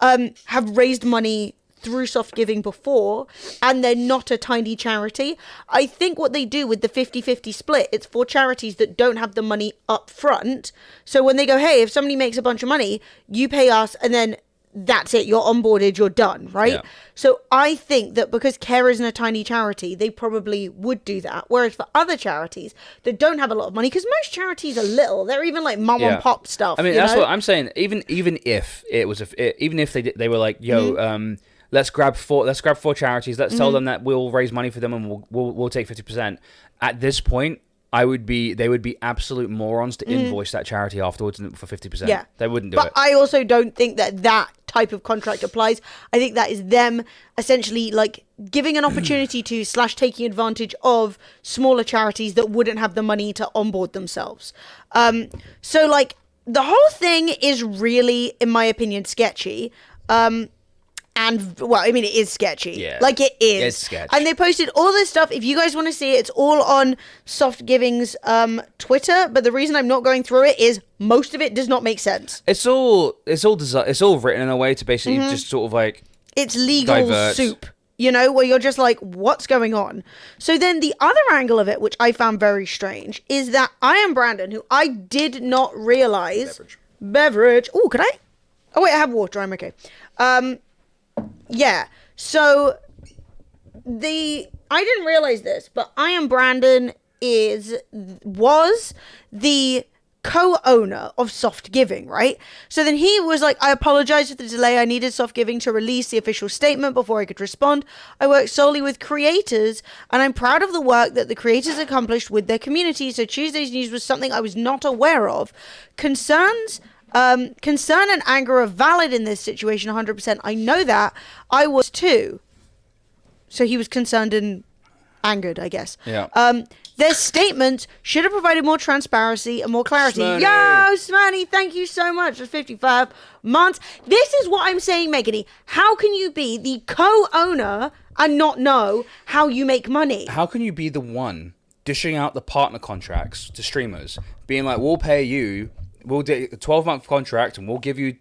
have raised money through soft giving before, and they're not a tiny charity. I think what they do with the 50-50 split, it's for charities that don't have the money up front. So when they go, hey, if somebody makes a bunch of money, you pay us, and then that's it, you're onboarded, you're done, right? Yeah. So I think that because Care isn't a tiny charity, they probably would do that. Whereas for other charities that don't have a lot of money, because most charities are little, they're even like mom and pop stuff. I mean, that's what I'm saying. Even if it was, even if they were like, yo, let's grab 4 charities. Let's tell them that we'll raise money for them and we'll take 50%. At this point, they would be absolute morons to invoice that charity afterwards for 50%. Yeah. They wouldn't do it. But I also don't think that type of contract applies. I think that is them essentially like giving an opportunity to / taking advantage of smaller charities that wouldn't have the money to onboard themselves. So like the whole thing is really, in my opinion, sketchy. And, well, I mean, it is sketchy. Yeah. Like, it is. It's sketch. And they posted all this stuff. If you guys want to see it, it's all on Soft Giving's Twitter. But the reason I'm not going through it is most of it does not make sense. It's all written in a way to basically just sort of like... It's legal divert. soup, you know, where you're just like, what's going on? So then the other angle of it, which I found very strange, is that I Am Brandon, who I did not realize... Beverage. Oh, could I? Oh, wait, I have water. I'm okay. Yeah, so I didn't realize this, but I Am Brandon was the co-owner of Soft Giving, right? So then he was like, I apologize for the delay. I needed Soft Giving to release the official statement before I could respond. I work solely with creators, and I'm proud of the work that the creators accomplished with their community. So Tuesday's news was something I was not aware of. Concern and anger are valid in this situation 100%. I know that. I was too. So he was concerned and angered, I guess. Yeah. Their statements should have provided more transparency and more clarity. Smirny. Yo, Smirny, thank you so much for 55 months. This is what I'm saying, Megany. How can you be the co-owner and not know how you make money? How can you be the one dishing out the partner contracts to streamers, being like, we'll pay you, we'll do a 12-month contract, and we'll give you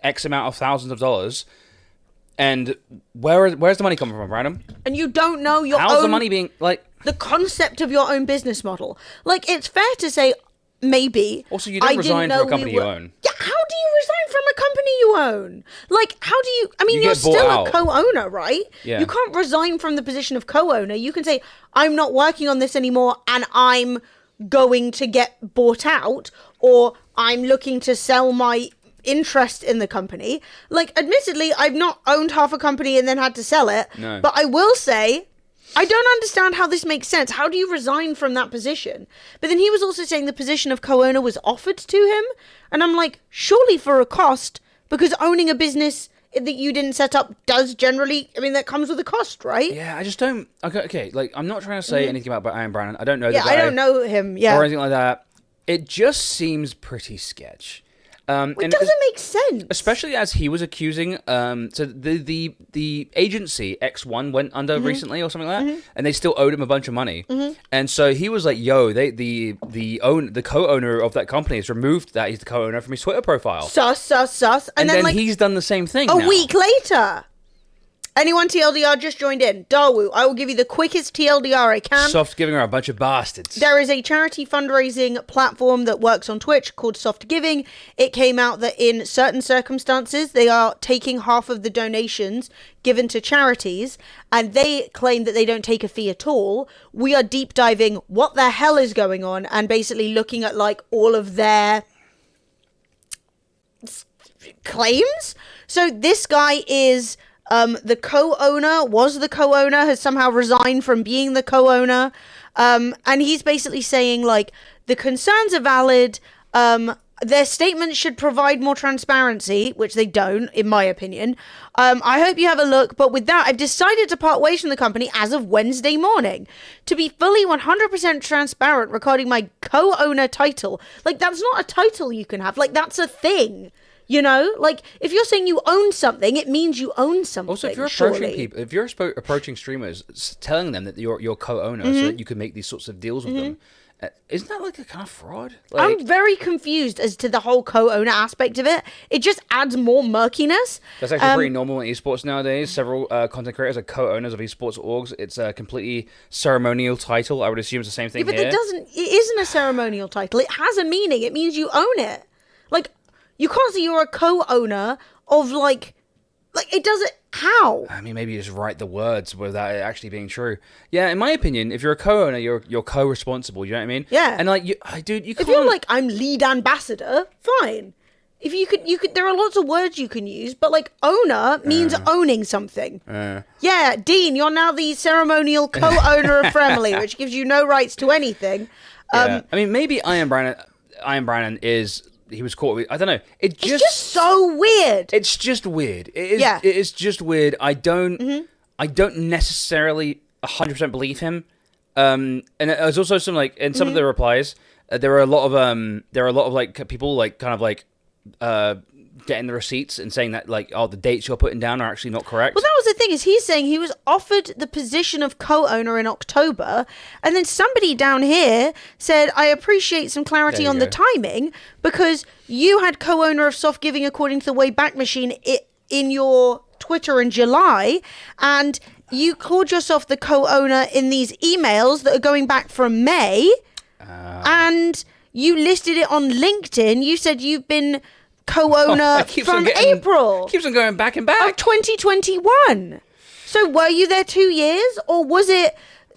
X amount of thousands of dollars, and where's the money coming from, Brandon? And you don't know your How's own... the money being, like... The concept of your own business model. Like, it's fair to say, maybe... Also, you don't resign from a company you own. Yeah, how do you resign from a company you own? Like, how do you... I mean, You you're get bought still out. a co-owner, right? Yeah. You can't resign from the position of co-owner. You can say, I'm not working on this anymore, and I'm going to get bought out, or I'm looking to sell my interest in the company. Like, admittedly, I've not owned half a company and then had to sell it. No. But I will say... I don't understand how this makes sense. How do you resign from that position? But then he was also saying the position of co-owner was offered to him. And I'm like, surely for a cost, because owning a business that you didn't set up does generally, I mean, that comes with a cost, right? Yeah, I just don't... Okay, like, I'm not trying to say anything about Ian Brandon. I don't know Yeah, the guy. I don't know him, yeah. Or anything like that. It just seems pretty sketch. It doesn't make sense. Especially as he was accusing, so the agency X1 went under recently or something like that, and they still owed him a bunch of money. And so he was like, "Yo, the co-owner of that company has removed that he's the co-owner from his Twitter profile." Sus. And then like, he's done the same thing. a now. week later. Anyone TLDR just joined in. Darwoo, I will give you the quickest TLDR I can. Soft Giving are a bunch of bastards. There is a charity fundraising platform that works on Twitch called Soft Giving. It came out that in certain circumstances, they are taking half of the donations given to charities, and they claim that they don't take a fee at all. We are deep diving what the hell is going on and basically looking at like all of their claims. So this guy is... the co-owner, has somehow resigned from being the co-owner. And he's basically saying, like, the concerns are valid. Their statements should provide more transparency, which they don't, in my opinion. I hope you have a look. But with that, I've decided to part ways from the company as of Wednesday morning. To be fully 100% transparent regarding my co-owner title. Like, that's not a title you can have. Like, that's a thing. You know, like, if you're saying you own something, it means you own something. Also, if you're approaching people, if you're approaching streamers, telling them that you're co-owner so that you can make these sorts of deals with them, isn't that like a kind of fraud? Like, I'm very confused as to the whole co-owner aspect of it. It just adds more murkiness. That's actually pretty normal in esports nowadays. Several content creators are co-owners of esports orgs. It's a completely ceremonial title. I would assume it's the same thing Yeah, but here. it isn't a ceremonial title. It has a meaning. It means you own it. Like, you can't say you're a co-owner of, like, it doesn't... How? I mean, maybe you just write the words without it actually being true. Yeah, in my opinion, if you're a co-owner, you're co-responsible. You know what I mean? Yeah. And like, dude, you can't. If you're like, I'm lead ambassador, fine. If you could, there are lots of words you can use, but like, owner means owning something. Yeah, Dean, you're now the ceremonial co-owner of Fremily, which gives you no rights to anything. Yeah. I mean, maybe Iron Brandon is. He was caught with, I don't know. It's just so weird. It's just weird. It is. Yeah. It is just weird. I don't necessarily 100% believe him. And there's also some like in some of the replies, there are a lot of like people like kind of like getting the receipts and saying that, like, the dates you're putting down are actually not correct. Well, that was the thing, is he's saying he was offered the position of co-owner in October, and then somebody down here said, I appreciate some clarity on the timing, because you had co-owner of Soft Giving according to the Wayback Machine in your Twitter in July, and you called yourself the co-owner in these emails that are going back from May, and you listed it on LinkedIn. You said you've been co-owner from April. Keeps on going back and back. Of 2021. So were you there 2 years, or was it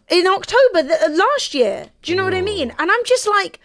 in October last year? Do you know what I mean? And I'm just like,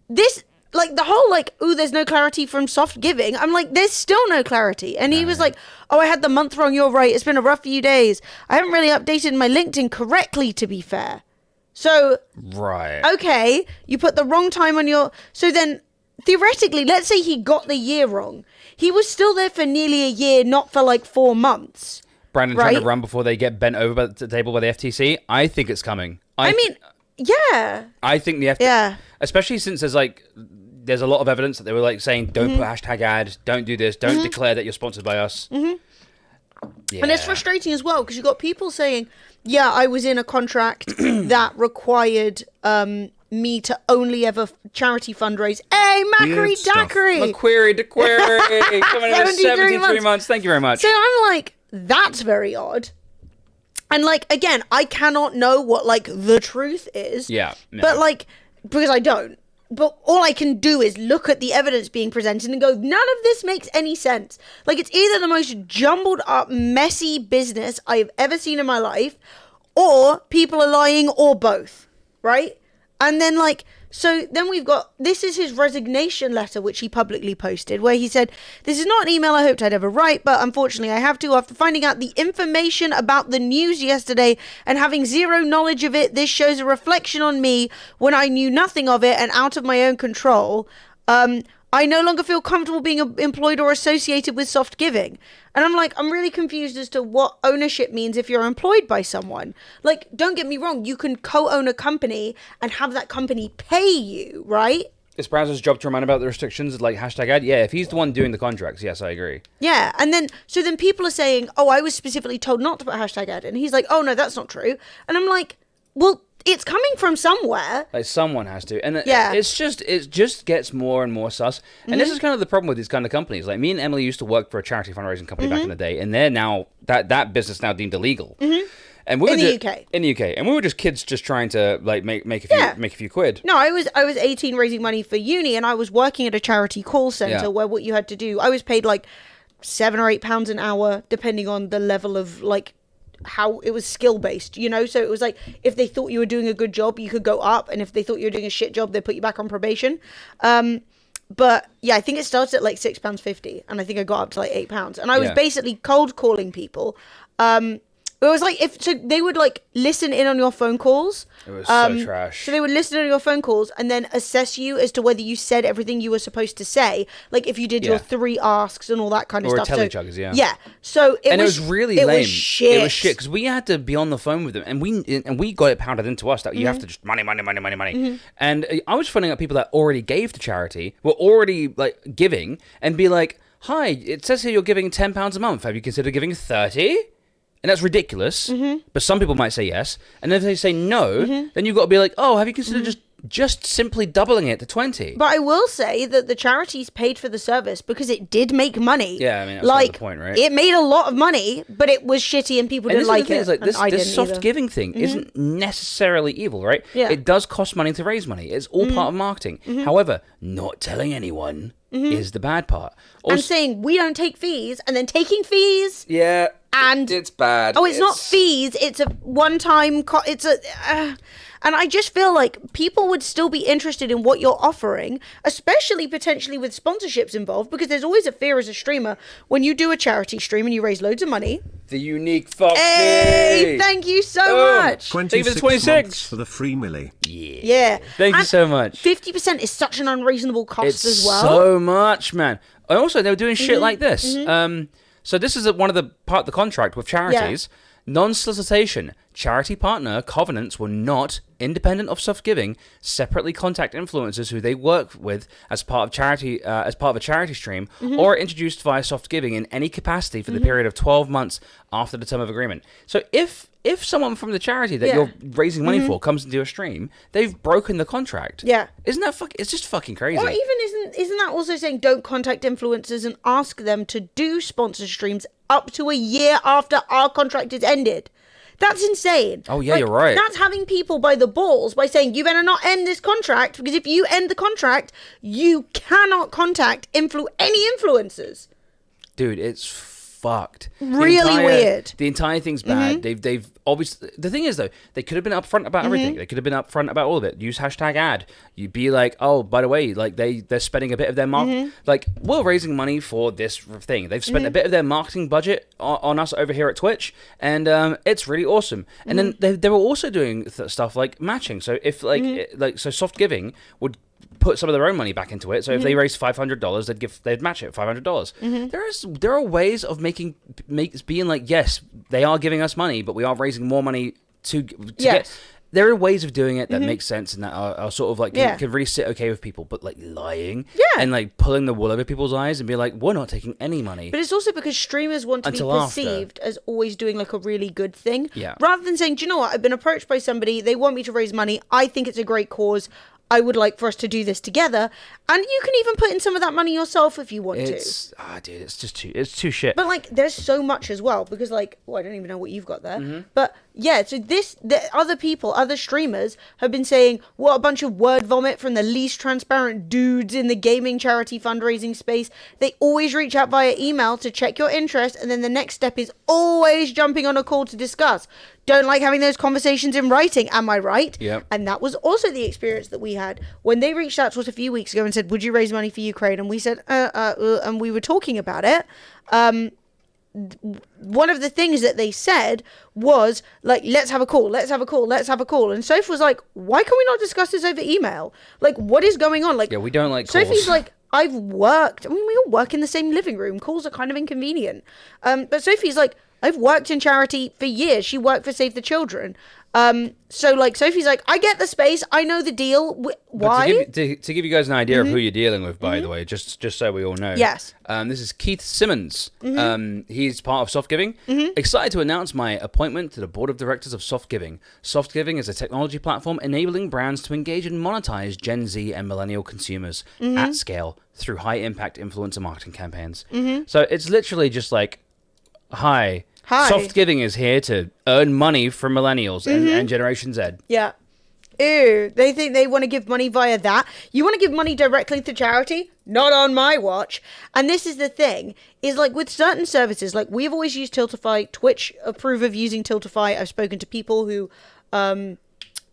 this, like the whole like, ooh, there's no clarity from Soft Giving. I'm like, there's still no clarity. And he was like, oh, I had the month wrong. You're right. It's been a rough few days. I haven't really updated my LinkedIn correctly, to be fair. So, right. Okay, you put the wrong time on your... So then, theoretically, let's say he got the year wrong. He was still there for nearly a year, not for like 4 months. Brandon trying to run before they get bent over by the table by the FTC. I think it's coming. I mean, yeah. I think the FTC... Especially since there's a lot of evidence that they were like saying, don't put hashtag ad, don't do this, don't declare that you're sponsored by us. Yeah. And it's frustrating as well, because you've got people saying, yeah, I was in a contract that required me to only ever charity fundraise. Hey, Macquarie Daiquiri! Macquarie Daiquiri! Coming in 73 months. Thank you very much. So I'm like, that's very odd. And like, again, I cannot know what like the truth is. Yeah. No. But like, because I don't. But all I can do is look at the evidence being presented and go, none of this makes any sense. Like, it's either the most jumbled up, messy business I've ever seen in my life, or people are lying, or both, right? And then, like, so then we've got, this is his resignation letter, which he publicly posted, where he said, this is not an email I hoped I'd ever write, but unfortunately I have to. After finding out the information about the news yesterday and having zero knowledge of it, this shows a reflection on me when I knew nothing of it and out of my own control. I no longer feel comfortable being employed or associated with Soft Giving. And I'm like, I'm really confused as to what ownership means if you're employed by someone. Like, don't get me wrong, you can co-own a company and have that company pay you, right? It's Brazzers' job to remind about the restrictions, like hashtag ad. Yeah, if he's the one doing the contracts, yes, I agree. Yeah, and then, so then people are saying, oh, I was specifically told not to put hashtag ad. And he's like, oh, no, that's not true. And I'm like, well, it's coming from somewhere. Like, someone has to. And it just gets more and more sus. And this is kind of the problem with these kind of companies. Like, me and Emily used to work for a charity fundraising company back in the day, and they're now, that business now deemed illegal. And we in the UK. In the UK. And we were just kids just trying to, like, make a few quid. No, I was 18 raising money for uni, and I was working at a charity call centre where what you had to do, I was paid, like, £7 or £8 an hour, depending on the level of, like, how it was skill based, you know. So it was like, if they thought you were doing a good job, you could go up, and if they thought you were doing a shit job, they put you back on probation. But yeah, I think it started at like £6.50, and I think I got up to like £8, and I was basically cold calling people. It was like, so they would like listen in on your phone calls. It was so trash. So they would listen on your phone calls and then assess you as to whether you said everything you were supposed to say. Like if you did your 3 asks and all that kind of stuff. Or telly-chuggers, Yeah. So it was really lame. It was shit. It was shit because we had to be on the phone with them, and we got it pounded into us that you have to just money. And I was finding out people that already gave to charity were already like giving and be like, hi, it says here you're giving £10 a month. Have you considered giving 30? And that's ridiculous, but some people might say yes. And if they say no, then you've got to be like, oh, have you considered just simply doubling it to 20? But I will say that the charities paid for the service because it did make money. Yeah, I mean, that's like, the point, right? It made a lot of money, but it was shitty and people didn't like it. Like, this soft giving thing isn't necessarily evil, right? Yeah. It does cost money to raise money. It's all part of marketing. However, not telling anyone is the bad part. Also, and saying we don't take fees and then taking fees. Yeah. And it's bad. Oh, it's not fees. It's a one-time. And I just feel like people would still be interested in what you're offering, especially potentially with sponsorships involved, because there's always a fear as a streamer when you do a charity stream and you raise loads of money. The unique Foxy. Hey, thank you so much. 26 months for the free milli. Yeah. Thank you so much. 50% is such an unreasonable cost as well. So much, man. And also, they were doing shit like this. So this is one of the part of the contract with charities. Non-solicitation. Charity partner covenants will not independent of soft giving, separately contact influencers who they work with as part of a charity stream, or introduced via soft giving in any capacity for the period of 12 months after the term of agreement. So if someone from the charity that you're raising money for comes into a stream, they've broken the contract. Yeah. Isn't that it's just fucking crazy. Or even isn't that also saying don't contact influencers and ask them to do sponsored streams up to a year after our contract is ended? That's insane. Oh, yeah, you're right. That's having people by the balls by saying, you better not end this contract, because if you end the contract, you cannot contact any influencers. Dude, it's fucked. Really weird. The entire thing's bad. They've obviously... The thing is, though, they could have been upfront about everything. They could have been upfront about all of it. Use #ad. You'd be like, oh, by the way, like they're spending a bit of their like, we're raising money for this thing. They've spent a bit of their marketing budget on us over here at Twitch, and it's really awesome. And then they were also doing stuff like matching. So if so soft giving would put some of their own money back into it. So if they raised $500, they'd match it $500. There are ways of being like, yes, they are giving us money, but we are raising more money to get. There are ways of doing it that make sense and that are sort of like can really sit okay with people, but like lying and like pulling the wool over people's eyes and be like, we're not taking any money. But it's also because streamers want to be perceived as always doing like a really good thing, rather than saying, do you know what, I've been approached by somebody, they want me to raise money, I think it's a great cause, I would like for us to do this together, and you can even put in some of that money yourself if you want to. Dude, it's just too shit. But like, there's so much as well, because like, I don't even know what you've got there. But yeah, so other streamers have been saying, what a bunch of word vomit from the least transparent dudes in the gaming charity fundraising space. They always reach out via email to check your interest, and then the next step is always jumping on a call to discuss. Don't like having those conversations in writing, am I right? Yep. And that was also the experience that we had when they reached out to us a few weeks ago and said, would you raise money for Ukraine? And we said, and we were talking about it. One of the things that they said was like, let's have a call. And Sophie was like, why can we not discuss this over email? Like, what is going on? Like, we don't like calls. Sophie's like, we all work in the same living room. Calls are kind of inconvenient. But Sophie's like, I've worked in charity for years. She worked for Save the Children. So like Sophie's like, I get the space. I know the deal. Why? To give you guys an idea of who you're dealing with, by the way, just so we all know. Yes. This is Keith Simmons. He's part of Soft Giving. Excited to announce my appointment to the board of directors of Soft Giving. Soft Giving is a technology platform enabling brands to engage and monetize Gen Z and millennial consumers at scale through high-impact influencer marketing campaigns. So it's literally just like, Hi. Soft Giving is here to earn money from millennials and Generation Z. Yeah. Ew. They think they want to give money via that. You want to give money directly to charity? Not on my watch. And this is the thing, is like with certain services, like we've always used Tiltify. Twitch approve of using Tiltify. I've spoken to people who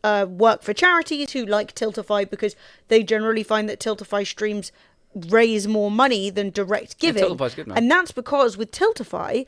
work for charities who like Tiltify because they generally find that Tiltify streams raise more money than direct giving. Yeah, Tiltify's good, man. And that's because with Tiltify,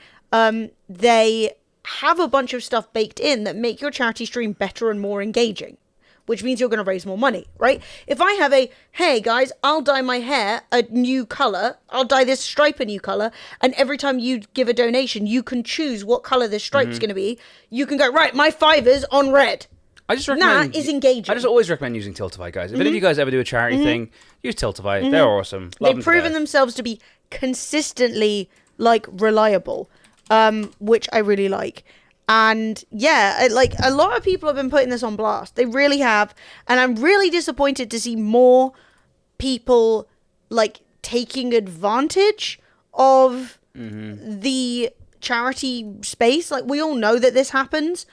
they have a bunch of stuff baked in that make your charity stream better and more engaging, which means you're going to raise more money, right? If I have hey guys, I'll dye my hair a new color, I'll dye this stripe a new color, and every time you give a donation, you can choose what color this stripe's going to be. You can go, right, my $5's on red. I just recommend that is engaging. I just always recommend using Tiltify, guys. If any of you guys ever do a charity thing, use Tiltify. They're awesome. They've proven themselves to be consistently like reliable, which I really like. And yeah, like a lot of people have been putting this on blast. They really have, and I'm really disappointed to see more people like taking advantage of the charity space. Like we all know that this happens.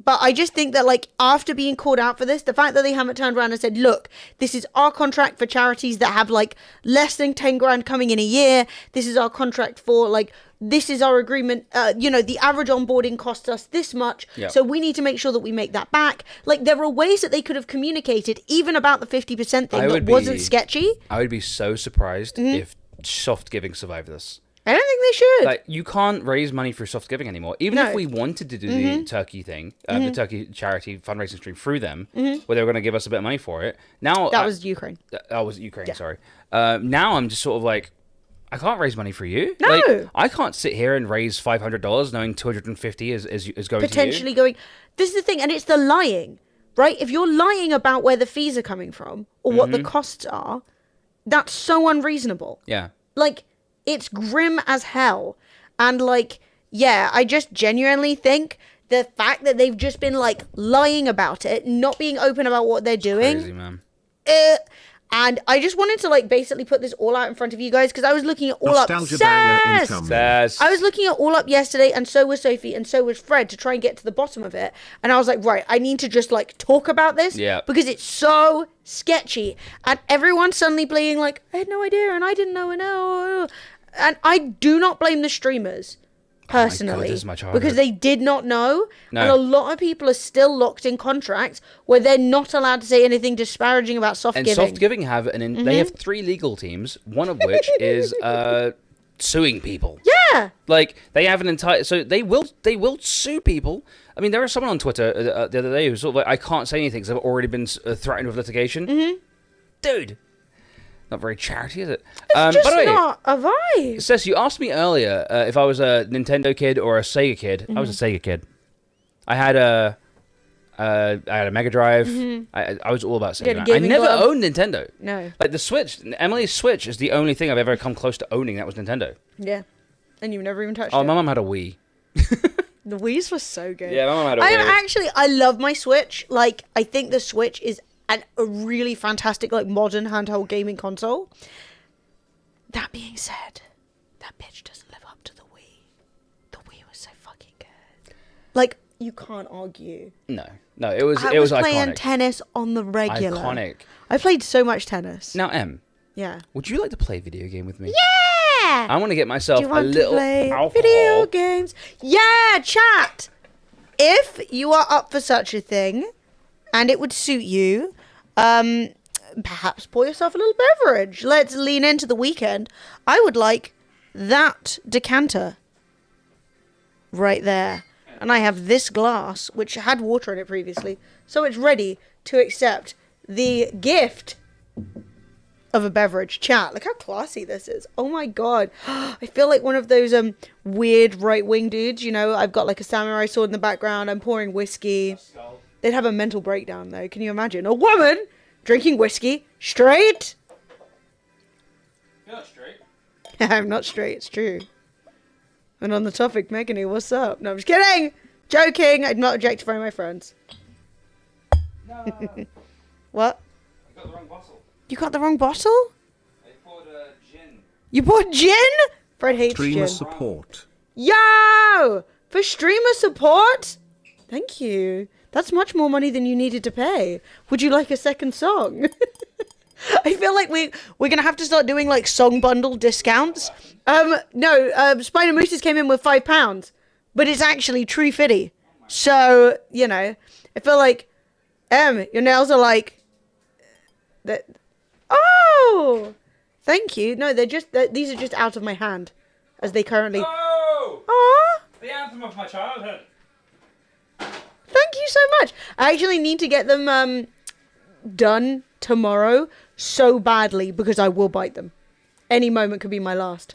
But I just think that, like, after being called out for this, the fact that they haven't turned around and said, look, this is our contract for charities that have, like, less than 10 grand coming in a year. This is our contract for, like, this is our agreement. The average onboarding costs us this much. Yep. So we need to make sure that we make that back. Like, there are ways that they could have communicated, even about the 50% thing that wasn't sketchy. I would be so surprised if Soft Giving survived this. I don't think they should. Like, you can't raise money through Soft Giving anymore. Even if we wanted to do the Turkey thing, the Turkey charity fundraising stream through them, where they were going to give us a bit of money for it. Now that was Ukraine. That was Ukraine. Sorry. Now I'm just sort of like, I can't raise money for you. No, like, I can't sit here and raise $500 knowing $250 is going potentially to you. going. This is the thing, and it's the lying. right? If you're lying about where the fees are coming from or what the costs are, that's so unreasonable. Yeah. Like, it's grim as hell. And, like, yeah, I just genuinely think the fact that they've just been, like, lying about it, not being open about what they're doing. Crazy, man. And I just wanted to, like, basically put this all out in front of you guys because I was looking at All Up. Nostalgia banger incoming. I was looking at All Up yesterday, and so was Sophie, and so was Fred, to try and get to the bottom of it. And I was like, right, I need to just, like, talk about this. Yeah. Because it's so sketchy. And everyone's suddenly being like, I had no idea, and I didn't know, and I do not blame the streamers. Personally, this is my childhood. because they did not know, No. and a lot of people are still locked in contracts where they're not allowed to say anything disparaging about soft And giving. Soft Giving have they have 3 legal teams, one of which is suing people. Yeah. Like they have an entire, so they will sue people. I mean, there was someone on Twitter the other day who was sort of like, I can't say anything because I've already been threatened with litigation. Dude, not very charity, is it? It's just by the way, not a vibe. Cess, you asked me earlier if I was a Nintendo kid or a Sega kid. I was a Sega kid. I had a Mega Drive. I was all about You had a Sega. I gaming never club? owned Nintendo. No. Like the Switch, Emily's Switch is the only thing I've ever come close to owning that was Nintendo. Yeah. And you've never even touched Oh, it. my mum had a Wii. The Wii's was so good. Yeah, my mum had a Wii. I love my Switch. Like, I think the Switch is a really fantastic, like, modern handheld gaming console. That being said, that bitch doesn't live up to the Wii. The Wii was so fucking good. Like, you can't argue. No, it was I was playing iconic. tennis on the regular. Iconic. I played so much tennis. Now, Em, Yeah. would you like to play a video game with me? Yeah! I want to get myself Do you a want little to play alcohol. video games? Yeah, chat! If you are up for such a thing, and it would suit you, perhaps pour yourself a little beverage. Let's lean into the weekend. I would like that decanter right there. And I have this glass, which had water in it previously, so it's ready to accept the gift of a beverage. Chat, look how classy this is. Oh my god. I feel like one of those weird right-wing dudes, you know, I've got like a samurai sword in the background, I'm pouring whiskey. They'd have a mental breakdown though, can you imagine? A woman drinking whiskey straight? You're not straight. I'm not straight, it's true. And on the topic, Megany, what's up? No, I'm just kidding! Joking, I'm not objectifying my friends. No. What? I got the wrong bottle. You got the wrong bottle? I poured gin. You bought gin? Fred hates Streamer gin. support. Yo! For streamer support? Thank you. That's much more money than you needed to pay. Would you like a second song? I feel like we're gonna have to start doing like song bundle discounts. No, Spider Mooses came in with £5, but it's actually True Fitty. So, you know, I feel like your nails are like that. Oh, thank you. No, these are just out of my hand, as they currently. Oh! Aw, The anthem of my childhood. thank you so much. I actually need to get them done tomorrow so badly because I will bite them. Any moment could be my last.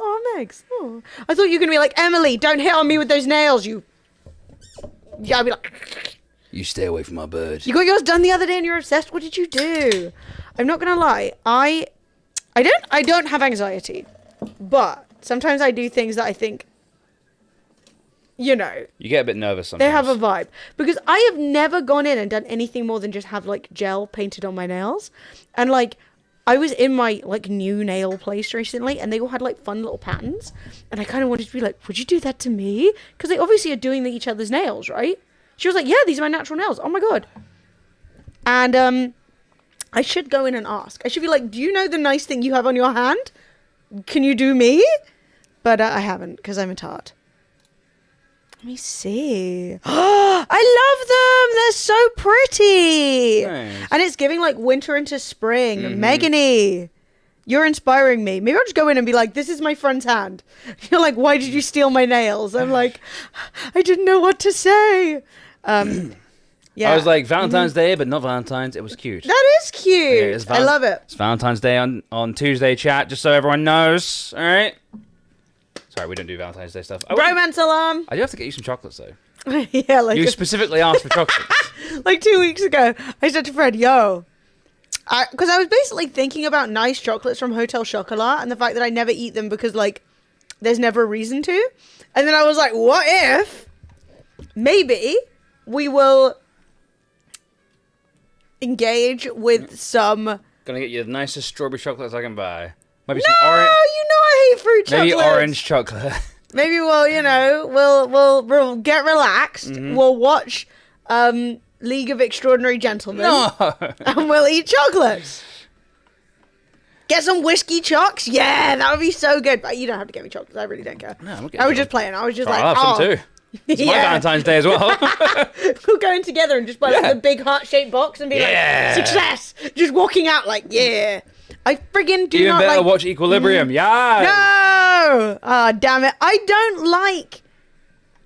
Oh, Megs. Oh. I thought you were gonna be like, Emily, don't hit on me with those nails. Yeah, I'd be like. You stay away from my bird. You got yours done the other day and you're obsessed. What did you do? I'm not gonna lie. I don't have anxiety, but sometimes I do things that I think, you know, You get a bit nervous sometimes. they have a vibe. Because I have never gone in and done anything more than just have like gel painted on my nails. And like, I was in my like new nail place recently and they all had like fun little patterns. And I kind of wanted to be like, would you do that to me? Because they obviously are doing each other's nails, right? She was like, yeah, these are my natural nails. Oh my God. And I should go in and ask. I should be like, do you know the nice thing you have on your hand? Can you do me? But I haven't because I'm a tart. Let me see. I love them. They're so pretty. Nice. And it's giving like winter into spring. Megany, you're inspiring me. Maybe I'll just go in and be like, this is my friend's hand. You're like, why did you steal my nails? I'm like, I didn't know what to say. Yeah. I was like, Valentine's Day, but not Valentine's. It was cute. That is cute. Okay, it's I love it. It's Valentine's Day on Tuesday, chat, just so everyone knows. All right? Sorry, we don't do Valentine's Day stuff. Romance alarm. I do have to get you some chocolates, though. Yeah, like You specifically asked for chocolates. Like 2 weeks ago, I said to Fred, yo, because I was basically thinking about nice chocolates from Hotel Chocolat and the fact that I never eat them because, like, there's never a reason to. And then I was like, what if maybe we will engage with some... Gonna get you the nicest strawberry chocolates I can buy. Maybe No, some orange. you know I hate fruit chocolate. Maybe orange chocolate. Maybe we'll get relaxed. Mm-hmm. We'll watch League of Extraordinary Gentlemen. No. And we'll eat chocolates. Get some whiskey chocks. Yeah, that would be so good. But you don't have to get me chocolates. I really don't care. No, I'm not getting I was them. just playing. I was just Oh, like, I'll have some too. It's my Valentine's Day as well. We'll go in together and just buy like Yeah. the big heart-shaped box and be Yeah. like, success. Just walking out like, yeah. I friggin' do Even not better, like... watch Equilibrium. Yeah. No! Ah, damn it. I don't like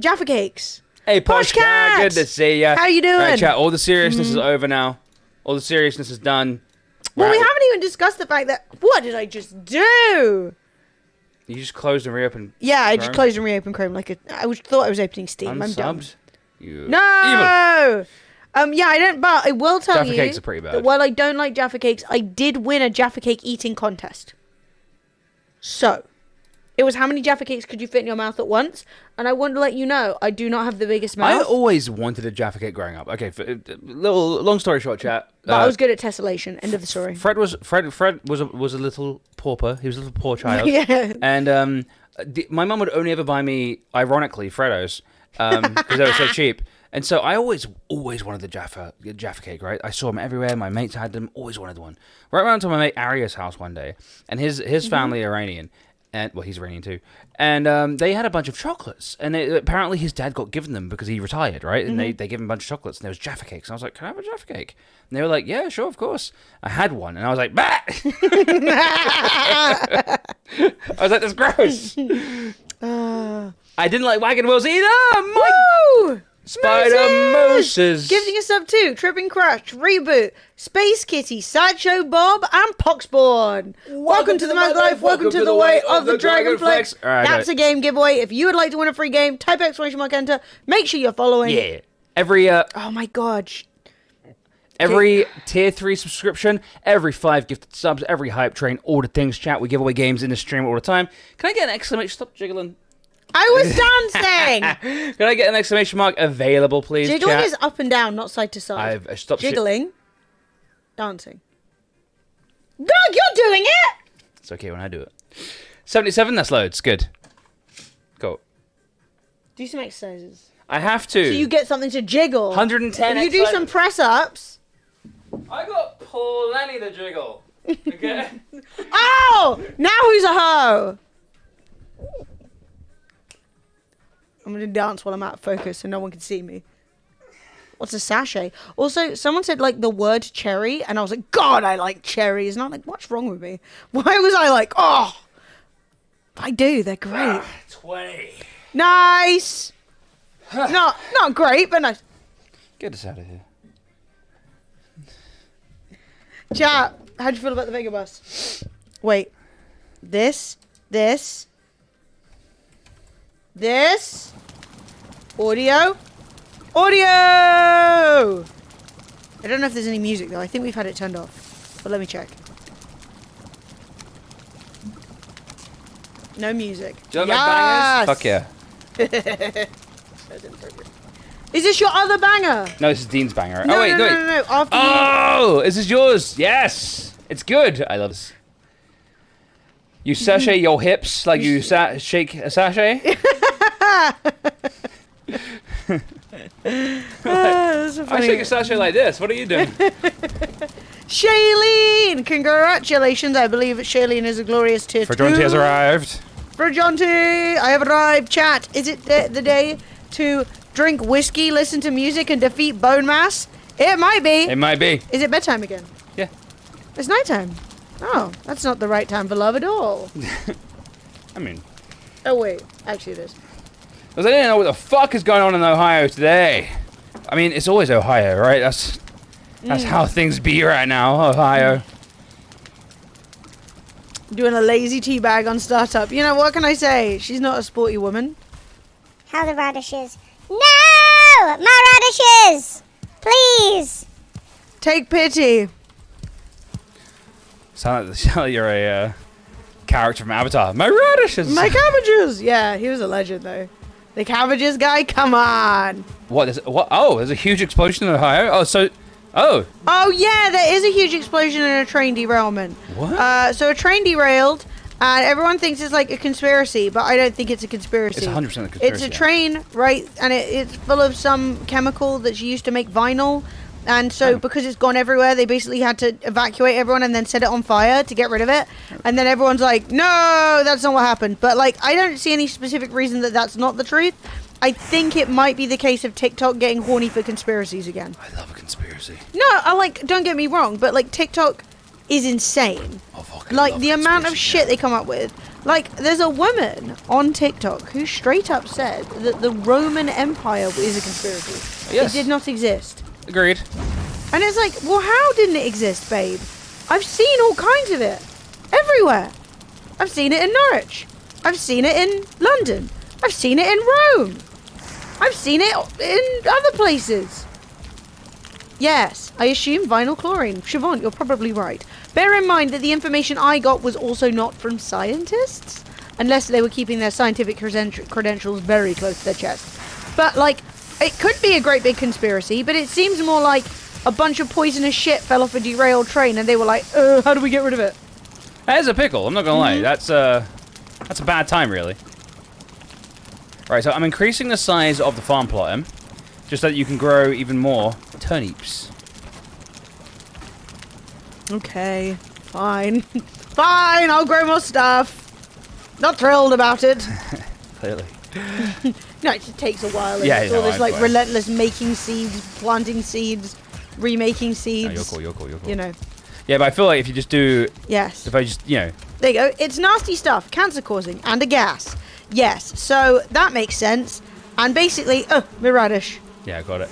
Jaffa Cakes. Hey, Posh Cat. Cat. Good to see ya. How you doing? Right, chat. All the seriousness is over now. All the seriousness is done. Well, we Right. haven't even discussed the fact that... What did I just do? You just closed and reopened. Yeah, I just Chrome? closed and reopened Chrome like thought I was opening Steam. I'm dumb. Unsubbed. You No! Yeah, I don't, but I will tell Jaffa you Cakes are pretty bad. that while I don't like Jaffa Cakes, I did win a Jaffa Cake eating contest. So, it was how many Jaffa Cakes could you fit in your mouth at once? And I want to let you know, I do not have the biggest I mouth, always wanted a Jaffa Cake growing up. Okay, long story short, chat. but I was good at tessellation. End of the story. Fred was a little pauper. He was a little poor child. Yeah. And my mum would only ever buy me, ironically, Freddos because they were so cheap. And so I always wanted the Jaffa Cake, right? I saw them everywhere. My mates had them. Always wanted one. Right around to my mate Arya's house one day, and his family are Iranian, and well, he's Iranian too. And they had a bunch of chocolates, and apparently his dad got given them because he retired, right? And they gave him a bunch of chocolates, and there was Jaffa Cakes. And I was like, "Can I have a Jaffa Cake?" And they were like, "Yeah, sure, of course." I had one, and I was like, "Bah!" I was like, "That's gross." I didn't like wagon wheels either. Woo! Spider Moses. Gifting us up too. Tripping Crush, Reboot, Space Kitty, Sideshow Bob, and Poxborn. Welcome to the Mug Life. Welcome to the way of the Dragonflex. All right, That's a game giveaway. If you would like to win a free game, type ! Enter. Make sure you're following. Yeah. Every Oh my god. every tier 3 subscription, every 5 gifted subs, every hype train, all the things, chat. We give away games in the stream all the time. Can I get an exclamation? Stop jiggling. I was dancing. Can I get an exclamation mark available, please? Jiggling chat? is up and down, not side to side. I've stopped. Jiggling. Dancing. God, you're doing it! It's okay when I do it. 77. That's loads. Good. Cool. Do some exercises. I have to. So you get something to jiggle. 110. If you do some press-ups. I got plenty to jiggle. Okay. Oh! Now who's a hoe? I'm going to dance while I'm out of focus so no one can see me. What's a sachet? Also, someone said, like, the word cherry, and I was like, God, I like cherries. And I'm like, what's wrong with me? Why was I like, oh, I do. They're great. 20. Nice. Not great, but nice. Get us out of here. Chat, how'd you feel about the Vega bus? Wait. This. Audio. I don't know if there's any music though. I think we've had it turned off. But let me check. No music. Do you like my bangers? Fuck yeah. Is this your other banger? No, this is Dean's banger. No, oh, wait, no. After you. Oh, is this yours? Yes. It's good. I love this. You sashay your hips like you shake a sachet? I shake a sachet like this. What are you doing? Shailene! Congratulations. I believe Shailene is a glorious tier 2. Frajonti has arrived. Frajonti, I have arrived. Chat, is it the day to drink whiskey, listen to music, and defeat bone mass? It might be. It might be. Is it bedtime again? Yeah. It's nighttime. Oh, that's not the right time for love at all. I mean, Oh, wait. Actually, it is. because I didn't know what the fuck is going on in Ohio today. I mean, it's always Ohio, right? That's how things be right now, Ohio. Doing a lazy teabag on startup. You know, what can I say? She's not a sporty woman. How the radishes? No! My radishes! Please. Take pity. Sound like you're a character from Avatar. My radishes. My cabbages. Yeah, he was a legend though. The cabbages guy. Come on. What? Oh, there's a huge explosion in Ohio. Oh. Oh yeah, there is a huge explosion and a train derailment. What? So a train derailed, and everyone thinks it's like a conspiracy, but I don't think it's a conspiracy. It's 100% a conspiracy. It's a train, right? And it's full of some chemical that's used to make vinyl. And so because it's gone everywhere, they basically had to evacuate everyone and then set it on fire to get rid of it. And then everyone's like, no, that's not what happened. But like, I don't see any specific reason that that's not the truth. I think it might be the case of TikTok getting horny for conspiracies again. I love a conspiracy. No, don't get me wrong, but like TikTok is insane. Like the amount of shit they come up with. Like there's a woman on TikTok who straight up said that the Roman Empire is a conspiracy. Yes. It did not exist. Agreed. And it's like, well, how didn't it exist, babe? I've seen all kinds of it. Everywhere. I've seen it in Norwich. I've seen it in London. I've seen it in Rome. I've seen it in other places. Yes, I assume vinyl chlorine. Siobhan, you're probably right. Bear in mind that the information I got was also not from scientists, unless they were keeping their scientific credentials very close to their chest. But, like, it could be a great big conspiracy, but it seems more like a bunch of poisonous shit fell off a derailed train and they were like, how do we get rid of it? That is a pickle, I'm not gonna lie. That's a bad time, really. Right, so I'm increasing the size of the farm plot, just so that you can grow even more turnips. Okay, fine. Fine, I'll grow more stuff. Not thrilled about it. Clearly. No, it just takes a while. And Yeah, it's all this like I'm relentless making seeds, planting seeds, remaking seeds. No, you're cool. You know. Yeah, but I feel like if you just do... Yes. If I just, There you go. It's nasty stuff, cancer causing, and a gas. Yes, so that makes sense. And basically, Miradish. Yeah, I got it.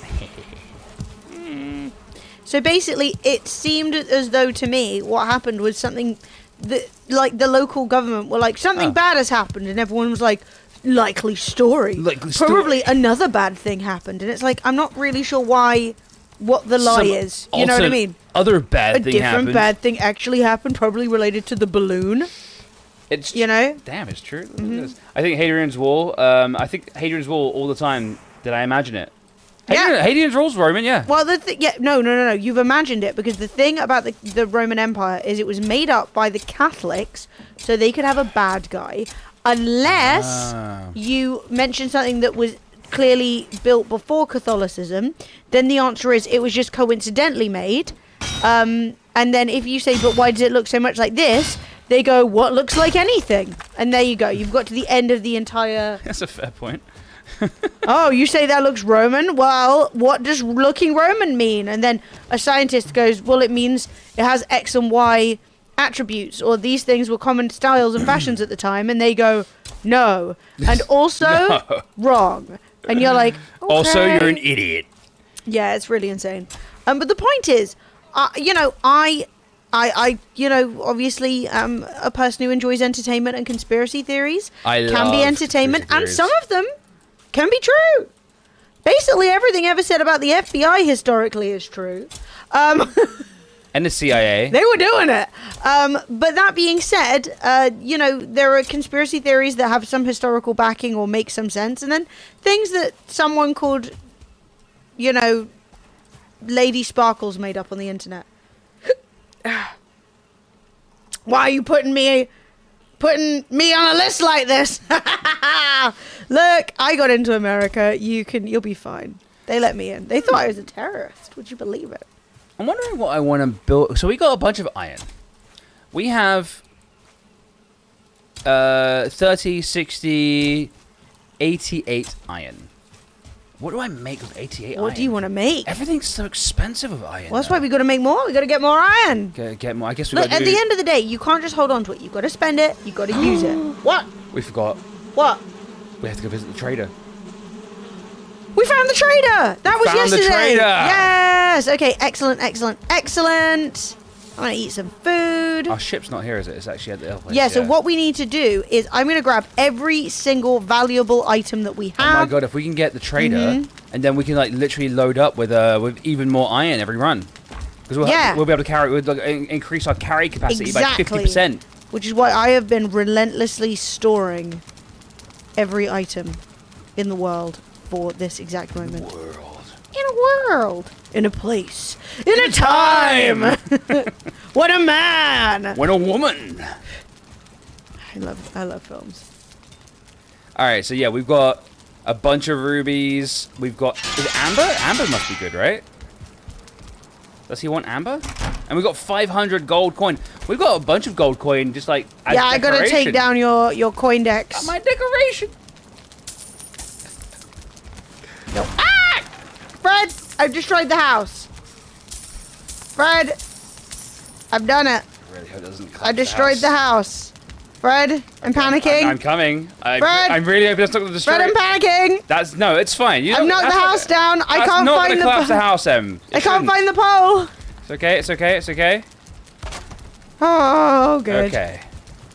So basically, it seemed as though to me what happened was something that, like, the local government were like, something bad has happened, and everyone was like, likely story. Probably another bad thing happened, and it's like, I'm not really sure what the lie is. You know what I mean? Other bad thing happened. A different bad thing actually happened, probably related to the balloon. It's Damn, it's true. I think Hadrian's Wall. I think Hadrian's Wall all the time. Did I imagine it? Hadrian's Wall's Roman, yeah. Well, no. You've imagined it because the thing about the Roman Empire is it was made up by the Catholics so they could have a bad guy, unless you mention something that was clearly built before Catholicism. Then the answer is it was just coincidentally made. And then if you say, but why does it look so much like this? They go, what looks like anything? And there you go. You've got to the end of the entire... That's a fair point. Oh, you say that looks Roman? Well, what does looking Roman mean? And then a scientist goes, well, it means it has X and Y attributes, or these things were common styles and fashions at the time. And they go, no. And also, No. wrong. And you're like, okay. Also, you're an idiot. Yeah, it's really insane. But the point is, I obviously am a person who enjoys entertainment, and conspiracy theories can be entertainment, and some of them can be true. Basically, everything ever said about the FBI historically is true. And the CIA. They were doing it. But that being said, there are conspiracy theories that have some historical backing or make some sense, and then things that someone called, Lady Sparkles made up on the internet. Why are you putting me on a list like this? Look, I got into America. You'll be fine. They let me in. They thought I was a terrorist. Would you believe it? I'm wondering what I want to build. So we got a bunch of iron. We have 30, 60, 88 iron. What do I make with 88 iron? What do you want to make? Everything's so expensive with iron. Well, that's why we got to make more. We got to get more iron. Get more. I guess we Look, got to at the end of the day, you can't just hold on to it. You've got to spend it. You've got to use it. What? We forgot. What? We have to go visit the trader. We found the trader. That was Found yesterday. the trader. Yes. Okay. Excellent. I'm gonna eat some food. food. Our ship's not here, is it? It's actually at the other place. Yeah, so what we need to do is I'm going to grab every single valuable item that we have. Oh my god, if we can get the trader, and then we can like literally load up with even more iron every run. Because we'll be able to carry, we'll increase our carry capacity by 50%. Which is why I have been relentlessly storing every item in the world for this exact moment. In a world. In a place. In a time. What a man. When a woman. I love films. Alright, so yeah, we've got a bunch of rubies. We've got... Is it amber? Amber must be good, right? Does he want amber? And we've got 500 gold coin. We've got a bunch of gold coin just like as I gotta take down your coin decks. My decoration. No. Ah! Fred, I've destroyed the house. Fred, I've done it. I really hope it doesn't collapse. I destroyed the house. Fred, I'm panicking. I'm coming. Fred, I'm really hoping it's not going to destroy. Fred, I'm panicking. No, it's fine. I've knocked the house down. I can't find the collapse the house, Em. I can't find the pole. It's okay. It's okay. It's okay. Oh, good. Okay.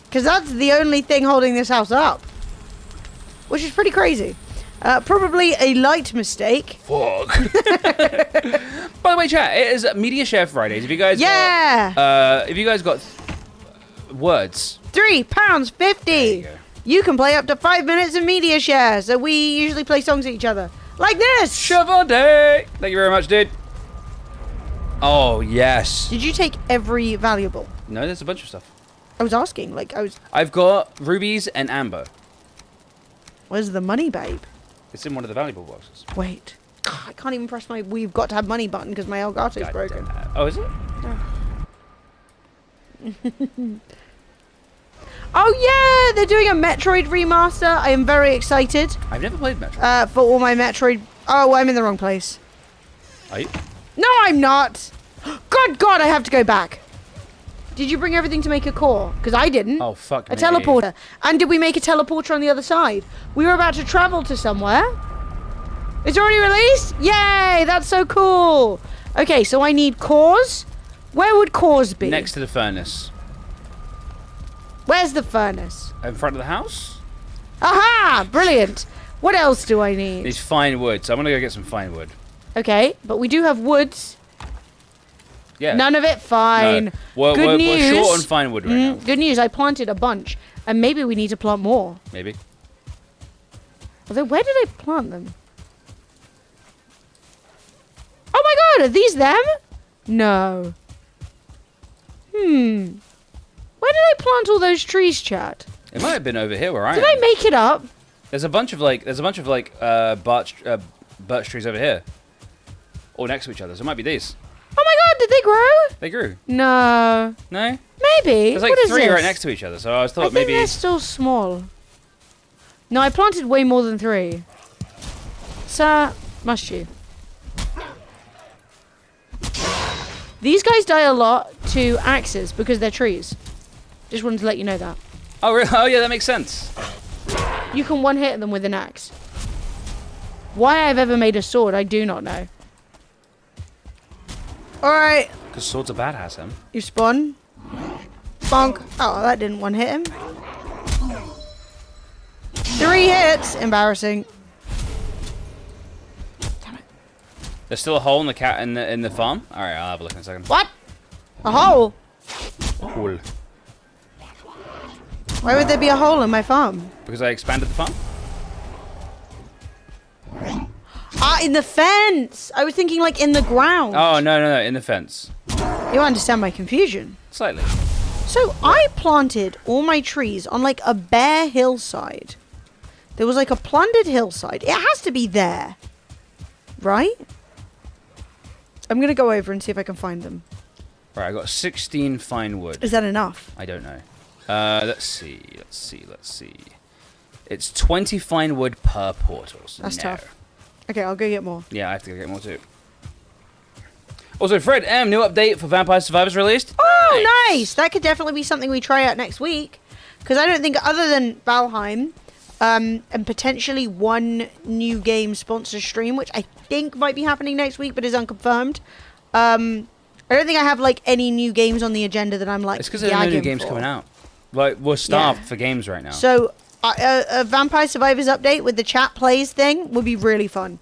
Because that's the only thing holding this house up, which is pretty crazy. Probably a light mistake. Fuck. By the way, chat, it is Media Share Fridays. If you guys got words. £3.50. You can play up to 5 minutes of media share. So we usually play songs at each other. Like this. Shavade. Thank you very much, dude. Oh, yes. Did you take every valuable? No, there's a bunch of stuff. I was asking. I've got rubies and amber. Where's the money, babe? It's in one of the valuable boxes. Wait. I can't even press my we've got to have money button because my Elgato's broken. Oh, is it? Oh yeah, they're doing a Metroid remaster. I am very excited. I've never played Metroid. For all my Metroid. Oh, I'm in the wrong place. Are you? No, I'm not. God, I have to go back. Did you bring everything to make a core? Because I didn't. Oh, fuck me. A teleporter. And did we make a teleporter on the other side? We were about to travel to somewhere. It's already released? Yay, that's so cool. Okay, so I need cores. Where would cores be? Next to the furnace. Where's the furnace? In front of the house? Aha! Brilliant. What else do I need? Needs fine wood, so I'm gonna go get some fine wood. Okay, but we do have woods. Yeah. None of it fine. No. Good news. We're short on fine wood right now. Good news, I planted a bunch. And maybe we need to plant more. Maybe. Although, where did I plant them? Oh my god, are these them? No. Where did I plant all those trees, chat? It might have been over here where I am. Did I make it up? There's a bunch of birch trees over here. All next to each other, so it might be these. Oh my god, did they grow? They grew. No. No? Maybe. There's like what is 3 this? right next to each other, so I thought I think maybe... they're still small. No, I planted way more than 3. Sir, must you? These guys die a lot to axes because they're trees. Just wanted to let you know that. Oh, really? Oh, yeah, that makes sense. You can one-hit them with an axe. Why I've ever made a sword, I do not know. Alright. Because swords are badass, Em. You spawn. Bonk. Oh, that didn't one-hit him. 3 hits. Embarrassing. Damn it. There's still a hole in the cat in the farm? Alright, I'll have a look in a second. What? A hole? Hole. Why would there be a hole in my farm? Because I expanded the farm? Ah, in the fence! I was thinking like in the ground. Oh, no, in the fence. You understand my confusion. Slightly. So I planted all my trees on like a bare hillside. There was like a plundered hillside. It has to be there. Right? I'm going to go over and see if I can find them. Right, I got 16 fine wood. Is that enough? I don't know. Let's see. It's 20 fine wood per portal. So That's tough. Okay, I'll go get more. Yeah, I have to go get more too. Also, Fred M, new update for Vampire Survivors released. Oh, nice! That could definitely be something we try out next week. Because I don't think, other than Valheim, and potentially one new game sponsor stream, which I think might be happening next week, but is unconfirmed, I don't think I have like any new games on the agenda that I'm like. It's because there's no new games coming out. Like we're starved for games right now. So a Vampire Survivors update with the chat plays thing would be really fun.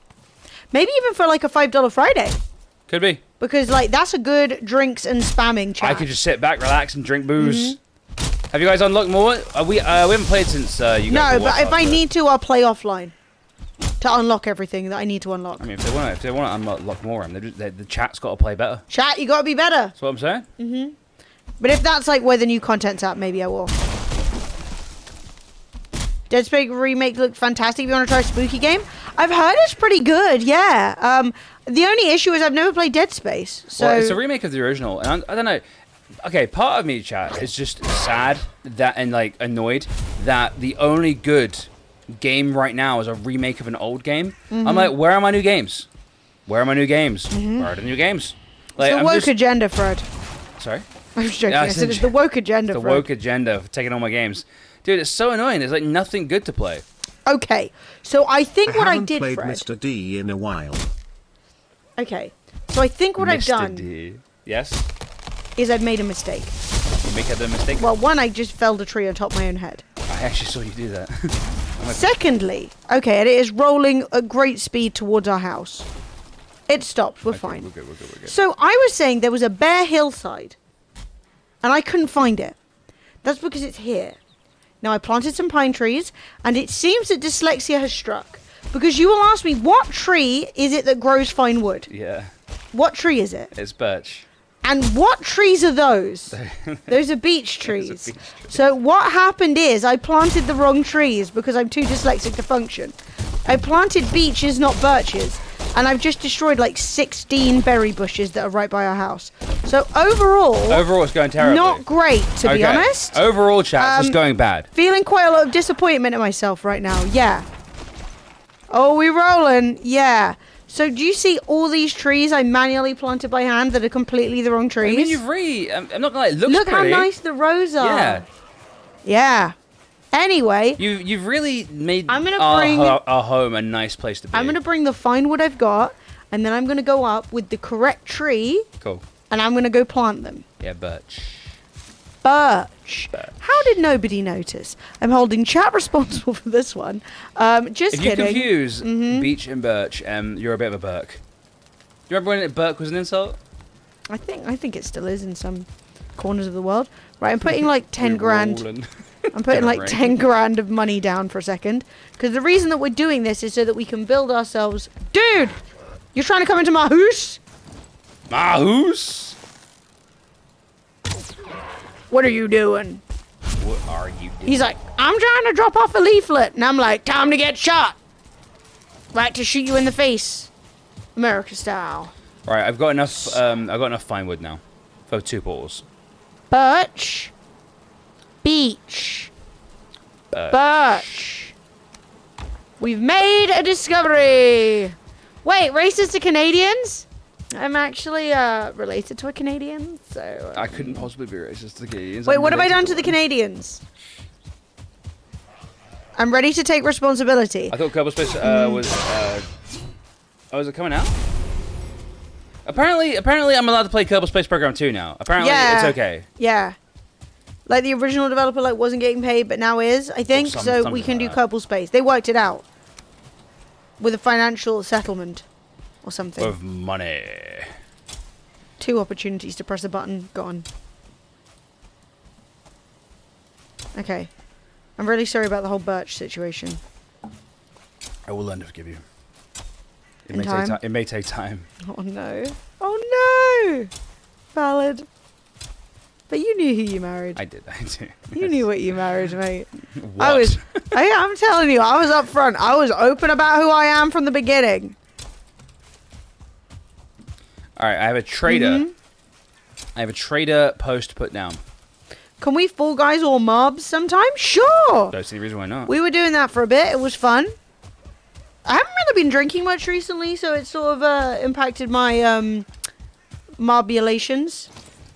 Maybe even for like a $5 Friday. Could be. Because like that's a good drinks and spamming chat. I could just sit back, relax, and drink booze. Have you guys unlocked more? We haven't played since you guys. No, but if I need to, I'll play offline to unlock everything that I need to unlock. I mean, if they want to unlock more, the chat's got to play better. Chat, you got to be better. That's what I'm saying. But if that's like where the new content's at, maybe I will. Dead Space remake looked fantastic. If you want to try a spooky game, I've heard it's pretty good. Yeah. The only issue is I've never played Dead Space. So well, it's a remake of the original, and I don't know. Okay, part of me, chat, is just sad that and like annoyed that the only good game right now is a remake of an old game. I'm like, where are my new games? Where are my new games? Where are the new games? Like, it's the woke agenda, Fred. Sorry? I was joking. I said it's the woke agenda, Fred. The woke agenda for taking all my games. Dude, it's so annoying. There's like nothing good to play. Okay, so I think what I did, played Fred. Mr. D in a while. Okay, so I think what I've done D. Yes? is I've made a mistake. You make a mistake? Well, one, I just felled a tree on top of my own head. I actually saw you do that. Secondly, okay, and it is rolling at great speed towards our house. It stopped. We're fine. We're good. So I was saying there was a bare hillside, and I couldn't find it. That's because it's here. Now, I planted some pine trees, and it seems that dyslexia has struck. Because you will ask me, what tree is it that grows fine wood? Yeah. What tree is it? It's birch. And what trees are those? Those are beech trees. So what happened is I planted the wrong trees because I'm too dyslexic to function. I planted beeches, not birches. And I've just destroyed like 16 berry bushes that are right by our house. So overall, it's going terribly. Not great, to be honest. Overall, chat, it's just going bad. Feeling quite a lot of disappointment in myself right now. Yeah. Oh, we rolling? Yeah. So do you see all these trees I manually planted by hand that are completely the wrong trees? I mean, you've really... I'm not gonna lie, it looks Look pretty. how nice the rows are. Yeah. Yeah. Anyway. You've really made our home a nice place to be. I'm going to bring the fine wood I've got, and then I'm going to go up with the correct tree. Cool. And I'm going to go plant them. Yeah, birch. Birch. How did nobody notice? I'm holding chat responsible for this one. Just kidding. If you confuse beech and birch, you're a bit of a Burke. Do you remember when Burke was an insult? I think it still is in some corners of the world. Right, I'm putting like 10 grand. I'm putting like 10 grand of money down for a second. Because the reason that we're doing this is so that we can build ourselves... Dude! You're trying to come into my house? My house? What are you doing? What are you doing? He's like, I'm trying to drop off a leaflet. And I'm like, time to get shot. Right to shoot you in the face. America style. Right, I've got enough fine wood now. For 2 portals. Birch. Beech. Birch. We've made a discovery. Wait, racist to Canadians? I'm actually related to a Canadian, so... I couldn't possibly be racist to the Canadians. Wait, what have I done to the Canadians? I'm ready to take responsibility. I thought Kerbal Space was... Oh, is it coming out? Apparently I'm allowed to play Kerbal Space Program 2 now. Apparently it's okay. Yeah. Like the original developer wasn't getting paid, but now is, I think. So we can do Kerbal Space. They worked it out. With a financial settlement. Or something. With money. 2 opportunities to press a button. Gone. Okay. I'm really sorry about the whole birch situation. I will learn to forgive you. It may take time. Oh no. Oh no! Valid. But you knew who you married. I did. You knew what you married, mate. What? I'm telling you, I was up front. I was open about who I am from the beginning. Alright, I have a trader. I have a trader post put down. Can we Fall Guys or mobs sometime? Sure! Don't see the reason why not. We were doing that for a bit. It was fun. I haven't really been drinking much recently, so it sort of impacted my mobulations.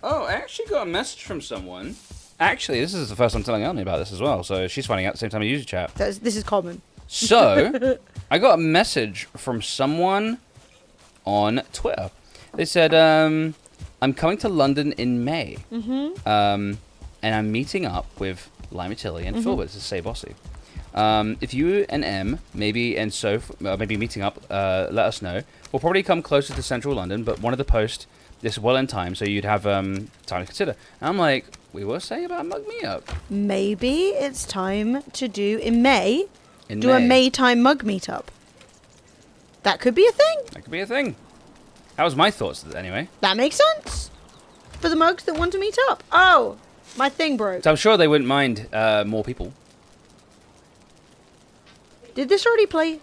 Oh, I actually got a message from someone. Actually, this is the first time telling Ellie about this as well, so she's finding out at the same time I use chat. This is common. So, I got a message from someone on Twitter. They said, I'm coming to London in May. And I'm meeting up with Lima Tilly and Filbert to say bossy. If you and M maybe maybe meeting up, let us know. We'll probably come closer to central London, but wanted to post this well in time so you'd have time to consider. And I'm like, we were saying about Mug Me Up. Maybe it's time to do in May. A Maytime mug meetup. That could be a thing. That could be a thing. That was my thoughts anyway. That makes sense. For the mugs that want to meet up. Oh, my thing broke. So I'm sure they wouldn't mind more people. Did this already play?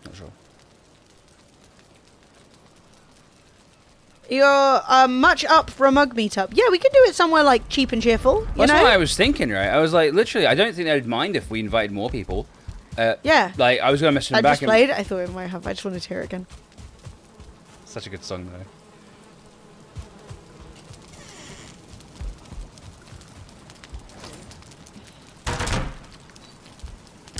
Not sure. You're much up for a mug meetup. Yeah, we could do it somewhere like cheap and cheerful. That's what I was thinking, right? I was like, literally, I don't think they'd mind if we invited more people. Yeah. Like, I was going to message them back. I just played it. I thought it might have. I just wanted to hear it again. Such a good song, though.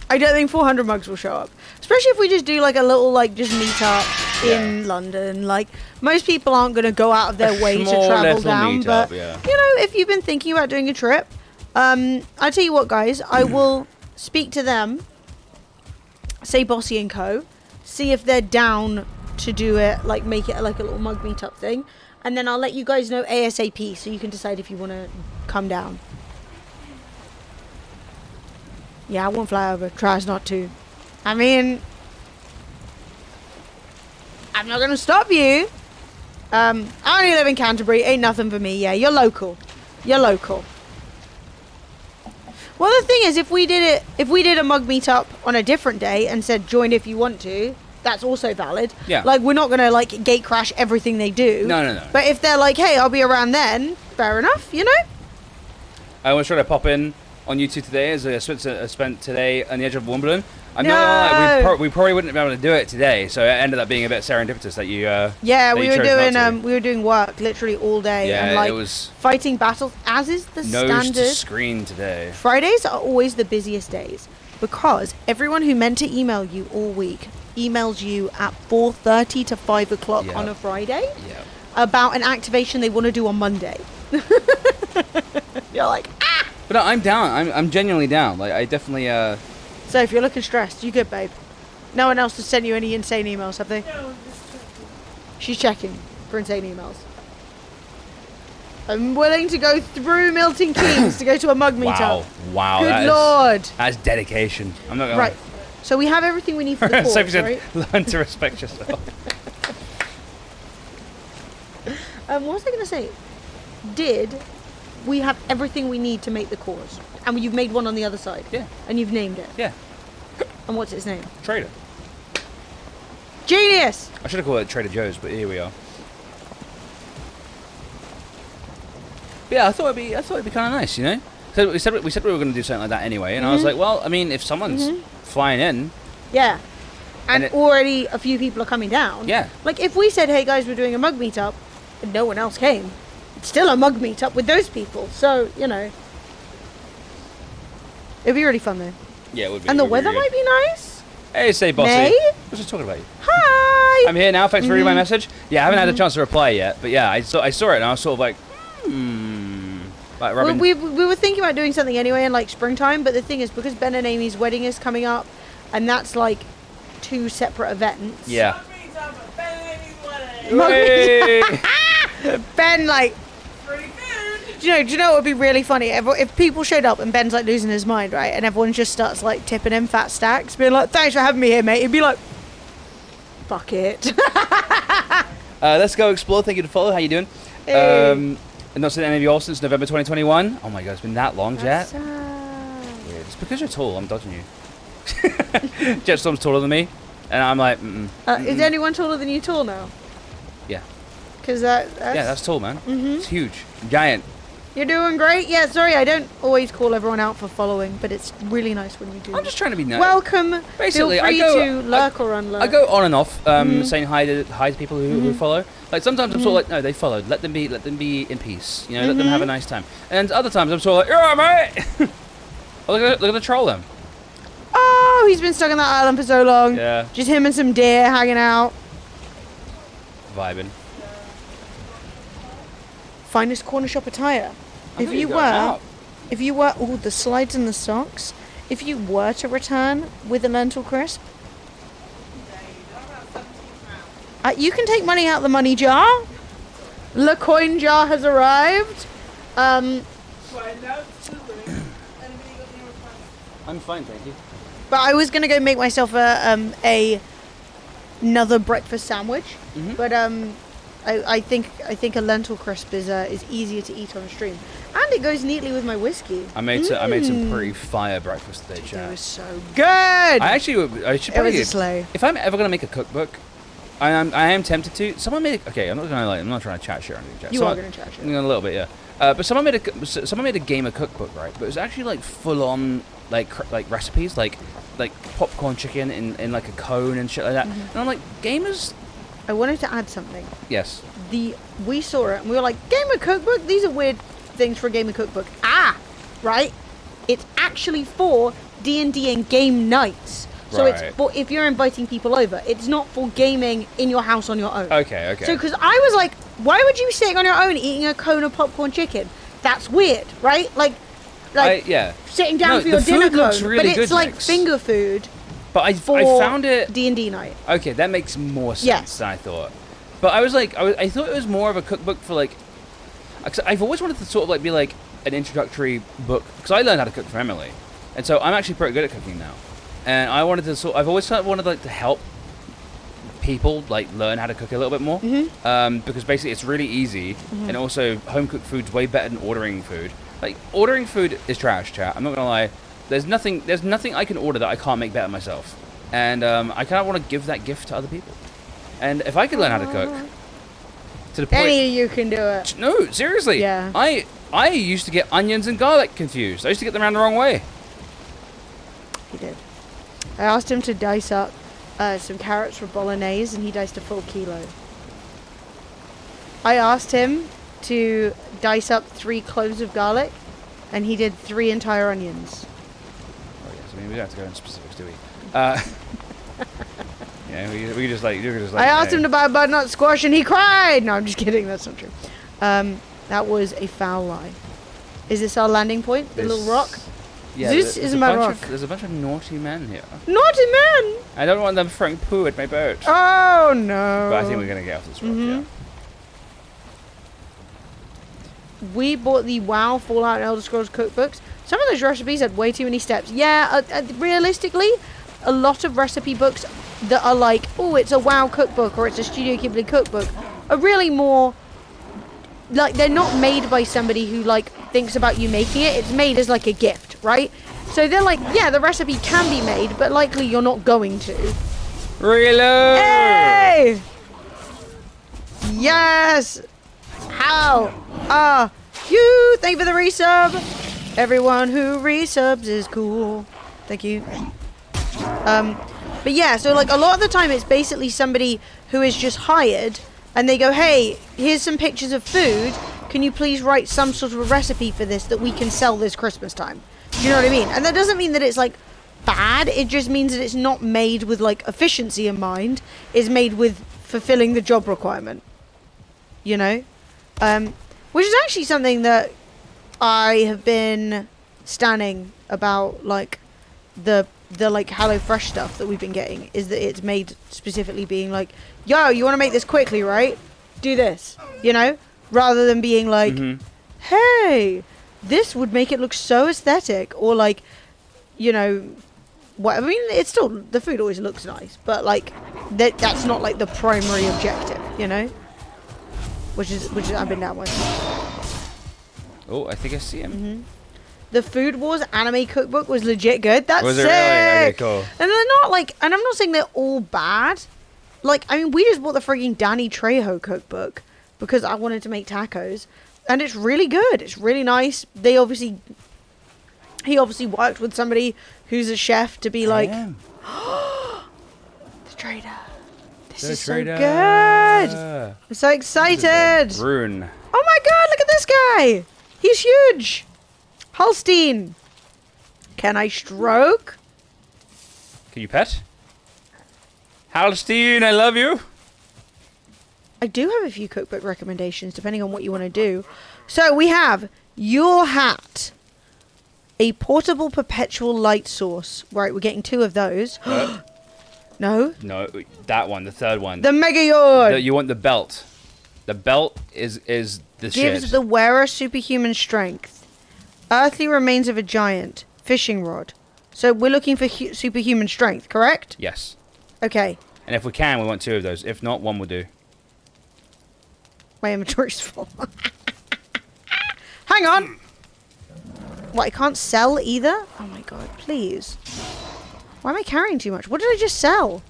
I don't think 400 mugs will show up. Especially if we just do like a little like just meet up in London. Like most people aren't going to go out of their way to travel down. But you know, if you've been thinking about doing a trip, I'll tell you what, guys. I will speak to them, say Bossy and Co, see if they're down to do it, like make it like a little mug meetup thing, and then I'll let you guys know ASAP so you can decide if you want to come down. Yeah, I won't fly over. Tries not to. I mean, I'm not going to stop you. I only live in Canterbury. Ain't nothing for me. Yeah, you're local. You're local. Well, the thing is, if we did a mug meetup on a different day and said join if you want to, that's also valid. Yeah. Like, we're not going to, like, gate crash everything they do. No. But if they're like, hey, I'll be around then, fair enough, you know? I was trying to pop in on YouTube today as I spent today on the edge of Wimbledon. I'm not gonna lie, we probably wouldn't be able to do it today, so it ended up being a bit serendipitous that you. Yeah, we were doing work literally all day, yeah, and like it was fighting battles, as is the nose standard. to screen today. Fridays are always the busiest days because everyone who meant to email you all week emails you at 4:30 to 5 o'clock on a Friday about an activation they want to do on Monday. You're like, ah! But no, I'm down. I'm genuinely down. Like I definitely. So if you're looking stressed, you good, babe? No one else has sent you any insane emails, have they? No, just checking. She's checking for insane emails. I'm willing to go through Milton Keynes to go to a mug meetup. Wow. Good Lord. That's dedication. I'm not gonna. Right. So we have everything we need for the course, Sophie said, right? learn to respect yourself. What was I going to say? Did we have everything we need to make the course? And you've made one on the other side? Yeah. And you've named it? Yeah. And what's its name? Trader. Genius! I should have called it Trader Joe's, but here we are. But yeah, I thought it'd be kind of nice, you know. So we said we were going to do something like that anyway, and I was like, well, I mean, if someone's flying in, yeah, and already a few people are coming down. Yeah. Like if we said, hey guys, we're doing a mug meetup, and no one else came, it's still a mug meetup with those people. So you know, it'd be really fun though. Yeah, it would be. And the weather might be nice. Hey, say bossy. May? I was just talking about you. Hi. I'm here now. Thanks for reading my message. Yeah, I haven't had a chance to reply yet, but yeah, I saw it and I was sort of like, like rubbing. We were thinking about doing something anyway in like springtime, but the thing is because Ben and Amy's wedding is coming up, and that's like 2 separate events. Yeah. Ben like. Do you know what would be really funny? If people showed up and Ben's like losing his mind, right? And everyone just starts like tipping him fat stacks, being like, thanks for having me here, mate. He'd be like, fuck it. Let's go explore. Thank you to follow. How you doing? Hey. And not seen any of y'all since November 2021. Oh my god, it's been that long, Jet. Weird. It's because you're tall. I'm dodging you. Jetstorm's taller than me, and I'm like, is anyone taller than you tall now? Yeah. Because that's tall, man. It's huge, giant. You're doing great. Yeah, sorry, I don't always call everyone out for following, but it's really nice when you do. I'm just trying to be nice. Welcome. Basically, feel free to lurk or unlurk. I go on and off, saying hi to people who follow. Like sometimes I'm sort of like, no, they followed. Let them be in peace. You know, let them have a nice time. And other times I'm sort of like, you're all right, mate. Oh, look at the troll then. Oh, he's been stuck on that island for so long. Yeah. Just him and some deer hanging out. Vibing. finest corner shop attire. If you were, oh, the slides and the socks. If you were to return with a lentil crisp, you can take money out of the money jar. The coin jar has arrived. I'm fine, thank you. But I was gonna go make myself another breakfast sandwich. But I think a lentil crisp is easier to eat on a stream, and it goes neatly with my whiskey. I made some pretty fire breakfast today, chat. It was so good. I should probably. It was a sleigh. If I'm ever gonna make a cookbook, I am tempted to. Someone made. Okay, I'm not trying to chat shit or anything. Chat. You are gonna chat shit. A little bit, yeah. But someone made a gamer cookbook, right? But it was actually like full on like recipes, like popcorn chicken in like a cone and shit like that. And I'm like, gamers. I wanted to add something. Yes. We saw it and we were like, gamer cookbook. These are weird things for a gamer cookbook. Right. It's actually for D&D and game nights. So Right. it's for if you're inviting people over. It's not for gaming in your house on your own. Okay. So because I was like, why would you be sitting on your own eating a cone of popcorn chicken? That's weird, right? Like yeah. sitting down No, for your the dinner food looks cone, really but it's good, like Max. finger food But I for found it. D&D night. Okay, that makes more sense Yes. than I thought. But I was like, I thought it was more of a cookbook for like. 'Cause I've always wanted to sort of like be like an introductory book because I learned how to cook from Emily, and so I'm actually pretty good at cooking now. And I wanted to I've always kind of wanted like to help people like learn how to cook a little bit more, because basically it's really easy, and also home cooked food's way better than ordering food. Like ordering food is trash, chat. I'm not gonna lie. There's nothing I can order that I can't make better myself, and I kind of want to give that gift to other people. And if I could learn how to cook, to the point. Any of you can do it. No, seriously. Yeah. I used to get onions and garlic confused. I used to get them around the wrong way. He did. I asked him to dice up some carrots for bolognese, and he diced a full kilo. I asked him to dice up 3 cloves of garlic, and he did 3 entire onions. Oh yes, I mean we don't have to go into specifics, do we? Yeah, we just like I asked him to buy a butternut squash, and he cried. No, I'm just kidding. That's not true. That was a foul lie. Is this our landing point? The little rock? Yeah, Zeus is my rock. There's a bunch of naughty men here. Naughty man! I don't want them throwing poo at my boat. Oh no! But I think we're gonna get off this rock. Yeah. We bought the WoW, Fallout, and Elder Scrolls cookbooks. Some of those recipes had way too many steps. Yeah, realistically, a lot of recipe books that are like, oh, it's a WoW cookbook or it's a Studio Ghibli cookbook, are really more like they're not made by somebody who like thinks about you making it. It's made as like a gift, right? So they're like, yeah, the recipe can be made, but likely you're not going to. Reload! Hey! Yes! How are you? Thank you for the resub. Everyone who resubs is cool. Thank you. But yeah, so like a lot of the time it's basically somebody who is just hired and they go, hey, here's some pictures of food. Can you please write some sort of a recipe for this that we can sell this Christmas time? Do you know what I mean? And that doesn't mean that it's like bad. It just means that it's not made with like efficiency in mind. It's made with fulfilling the job requirement. You know? Which is actually something that I have been standing about, like the like HelloFresh stuff that we've been getting, is that it's made specifically being like, yo, you want to make this quickly, right? Do this, you know, rather than being like, hey, this would make it look so aesthetic, or like, you know, what I mean, it's still, the food always looks nice, but like that's not like the primary objective, you know, which is I've been down with. Oh, I think I see him. The Food Wars anime cookbook was legit good. That's Was it sick. really? Okay, cool. And they're not like, and I'm not saying they're all bad. Like, I mean, we just bought the frigging Danny Trejo cookbook because I wanted to make tacos, and it's really good. It's really nice. He obviously worked with somebody who's a chef to be like, the trader. This is so good. I'm so excited. Rune. Oh my god, look at this guy. He's huge. Holstein. Can I stroke? Can you pet? Halstein, I love you. I do have a few cookbook recommendations, depending on what you want to do. So we have your hat, a portable perpetual light source. Right, we're getting 2 of those. No? No, that one, the third one. The Mega Yord! You want the belt. The belt is the Gives shit. the wearer superhuman strength. Earthly remains of a giant. Fishing rod. So we're looking for superhuman strength, correct? Yes. Okay. And if we can, we want 2 of those. If not, 1 will do. My inventory's full. Hang on! What, I can't sell either? Oh my god, please. Why am I carrying too much? What did I just sell?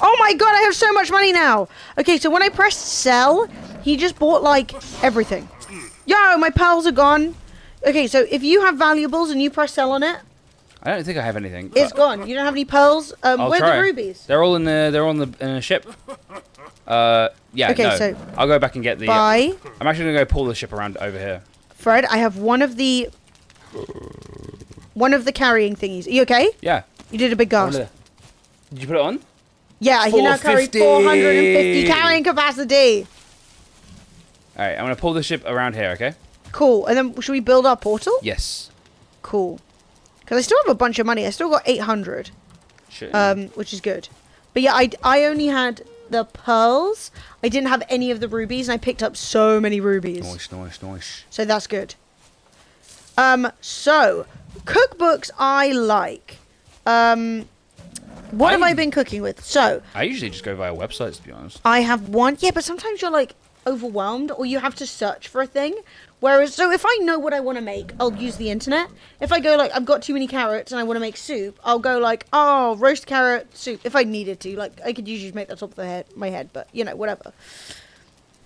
Oh my god, I have so much money now! Okay, so when I pressed sell, he just bought, like, everything. Yo, my pearls are gone. Okay, so if you have valuables and you press sell on it, I don't think I have anything. it's gone. You don't have any pearls? I'll Where try. are the rubies? They're all in the ship. Yeah, Okay, no. so I'll go back and get the... Buy. I'm actually going to go pull the ship around over here. Fred, I have one of the carrying thingies. Are you okay? Yeah. You did a big gasp. Did you put it on? Yeah, I can now carry 450. 450 carrying capacity. Alright, I'm going to pull the ship around here, okay? Cool. And then should we build our portal? Yes. Cool. Because I still have a bunch of money. I still got 800. Shit. Which is good. But yeah, I only had the pearls. I didn't have any of the rubies, and I picked up so many rubies. Nice. So that's good. So cookbooks I like. What have I been cooking with? So I usually just go via websites, to be honest. I have one. Yeah, but sometimes you're like overwhelmed, or you have to search for a thing. Whereas, so if I know what I want to make, I'll use the internet. If I go like, I've got too many carrots and I want to make soup, I'll go like, oh, roast carrot soup. If I needed to, like, I could usually make that top of my head, but you know, whatever.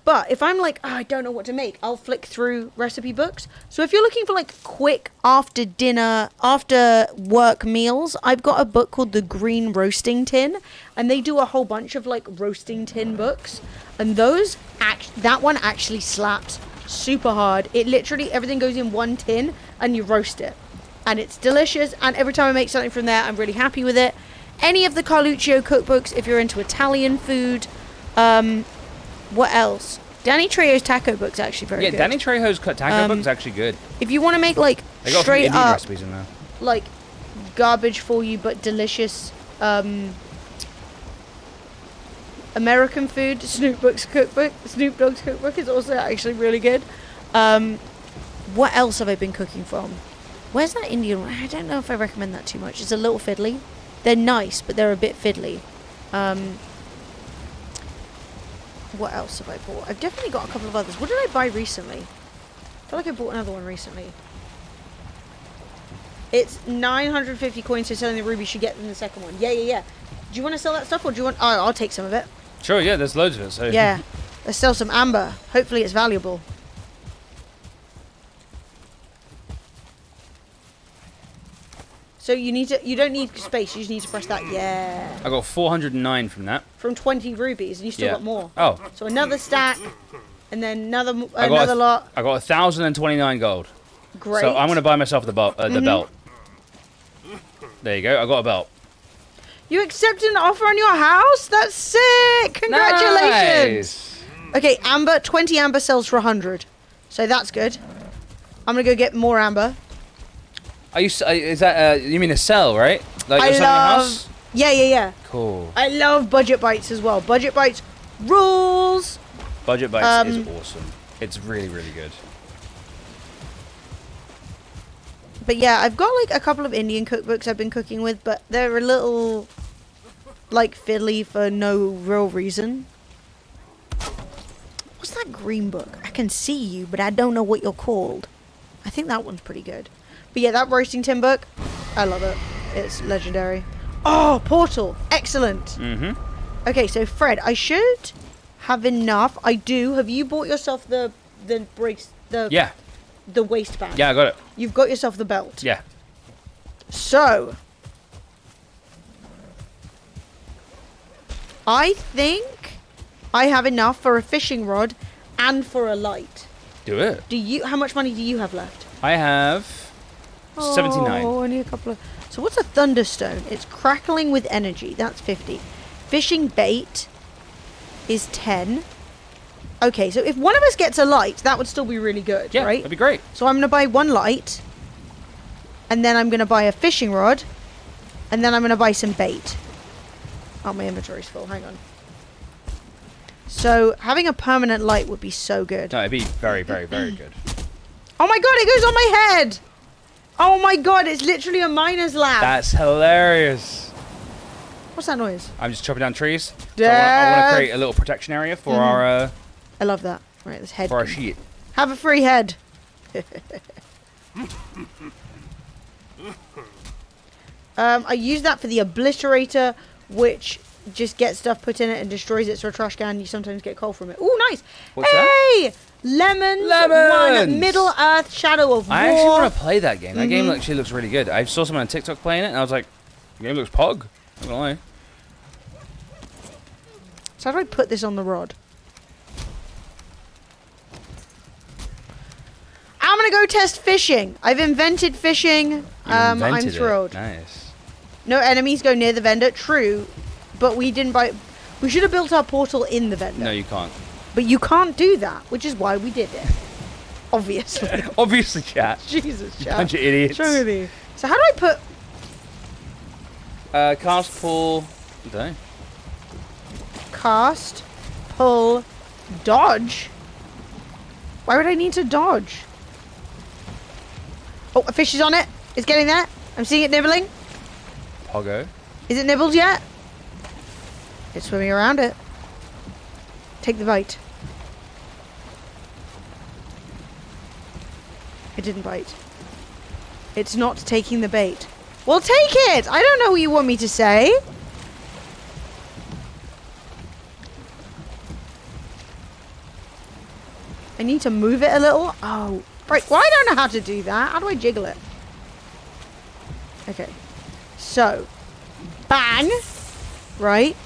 But if I'm like, oh, I don't know what to make, I'll flick through recipe books. So if you're looking for like quick after dinner, after work meals, I've got a book called The Green Roasting Tin, and they do a whole bunch of like roasting tin books, and that one actually slaps super hard. It literally, everything goes in one tin and you roast it, and it's delicious. And every time I make something from there, I'm really happy with it. Any of the Carluccio cookbooks, if you're into Italian food. What else? Danny Trejo's taco book's actually very good. Yeah, Danny Trejo's taco book's actually good. If you want to make like They got straight Indian up recipes in there. like garbage for you but delicious American food, Snoop Dogg's cookbook is also actually really good. What else have I been cooking from? Where's that Indian one? I don't know if I recommend that too much. It's a little fiddly. They're nice, but they're a bit fiddly. What else have I bought? I've definitely got a couple of others. What did I buy recently? I feel like I bought another one recently. It's 950 coins, so selling the ruby should get them the second one. Yeah. Do you want to sell that stuff, or do you want... Oh, I'll take some of it. Sure, yeah, there's loads of it. So Yeah. Let's sell some amber. Hopefully it's valuable. So you don't need space, you just need to press that. Yeah. I got 409 from that. From 20 rubies, and you still got more. Oh. So another stack, and then another lot. I got 1,029 gold. Great. So I'm going to buy myself the belt. There you go. I got a belt. You accepted an offer on your house? That's sick! Congratulations! Nice. Okay, amber. 20 amber sells for 100. So that's good. I'm going to go get more amber. Are you? Is that? You mean a sell, right? Like I you're selling your love... house? Yeah. Cool. I love budget bites as well. Budget bites rules! Budget bites is awesome. It's really, really good. But yeah, I've got like a couple of Indian cookbooks I've been cooking with, but they're a little like fiddly for no real reason. What's that green book? I can see you, but I don't know what you're called. I think that one's pretty good. But yeah, that roasting tin book, I love it. It's legendary. Oh, portal. Excellent. Mm-hmm. Okay, so Fred, I should have enough. I do. Have you bought yourself the brace? Yeah. The waistband. Yeah, I got it. You've got yourself the belt. Yeah. So, I think I have enough for a fishing rod and for a light. Do it. How much money do you have left? I have 79. Oh, only a couple of... So what's a thunderstone? It's crackling with energy. That's 50. Fishing bait is 10. Okay, so if one of us gets a light, that would still be really good, Yeah, right? that'd be great. So I'm going to buy one light, and then I'm going to buy a fishing rod, and then I'm going to buy some bait. Oh, my inventory's full. Hang on. So having a permanent light would be so good. No, it'd be very, very, very good. Oh my god, it goes on my head! Oh my god, it's literally a miner's lab. That's hilarious. What's that noise? I'm just chopping down trees. So I want Death. to create a little protection area for our I love that. Right, this head. for our sheet. Have a free head. I use that for the obliterator, which just gets stuff put in it and destroys it. So a trash can, you sometimes get coal from it. Oh, nice. What's hey! Lemons. Lemons! One Middle Earth Shadow of War. I actually want to play that game. That game actually looks really good. I saw someone on TikTok playing it, and I was like, the game looks pog. Not gonna lie. So how do I put this on the rod? I'm gonna go test fishing. I've invented fishing. I'm Invented it. thrilled. Nice. No enemies go near the vendor. True, but we didn't buy. We should have built our portal in the vendor. No, you can't. But you can't do that, which is why we did it. Obviously. Obviously, chat. Jesus, You chat. bunch of idiots. What's wrong with you? So how do I put Cast, pull. I don't know. cast, pull, dodge? Why would I need to dodge? Oh, a fish is on it. It's getting there. I'm seeing it nibbling. Poggo. Is it nibbled yet? It's swimming around it. Take the bite. It didn't bite. It's not taking the bait. Well, take it! I don't know what you want me to say. I need to move it a little. Oh, right. Well, I don't know how to do that. How do I jiggle it? Okay. So, bang. Right.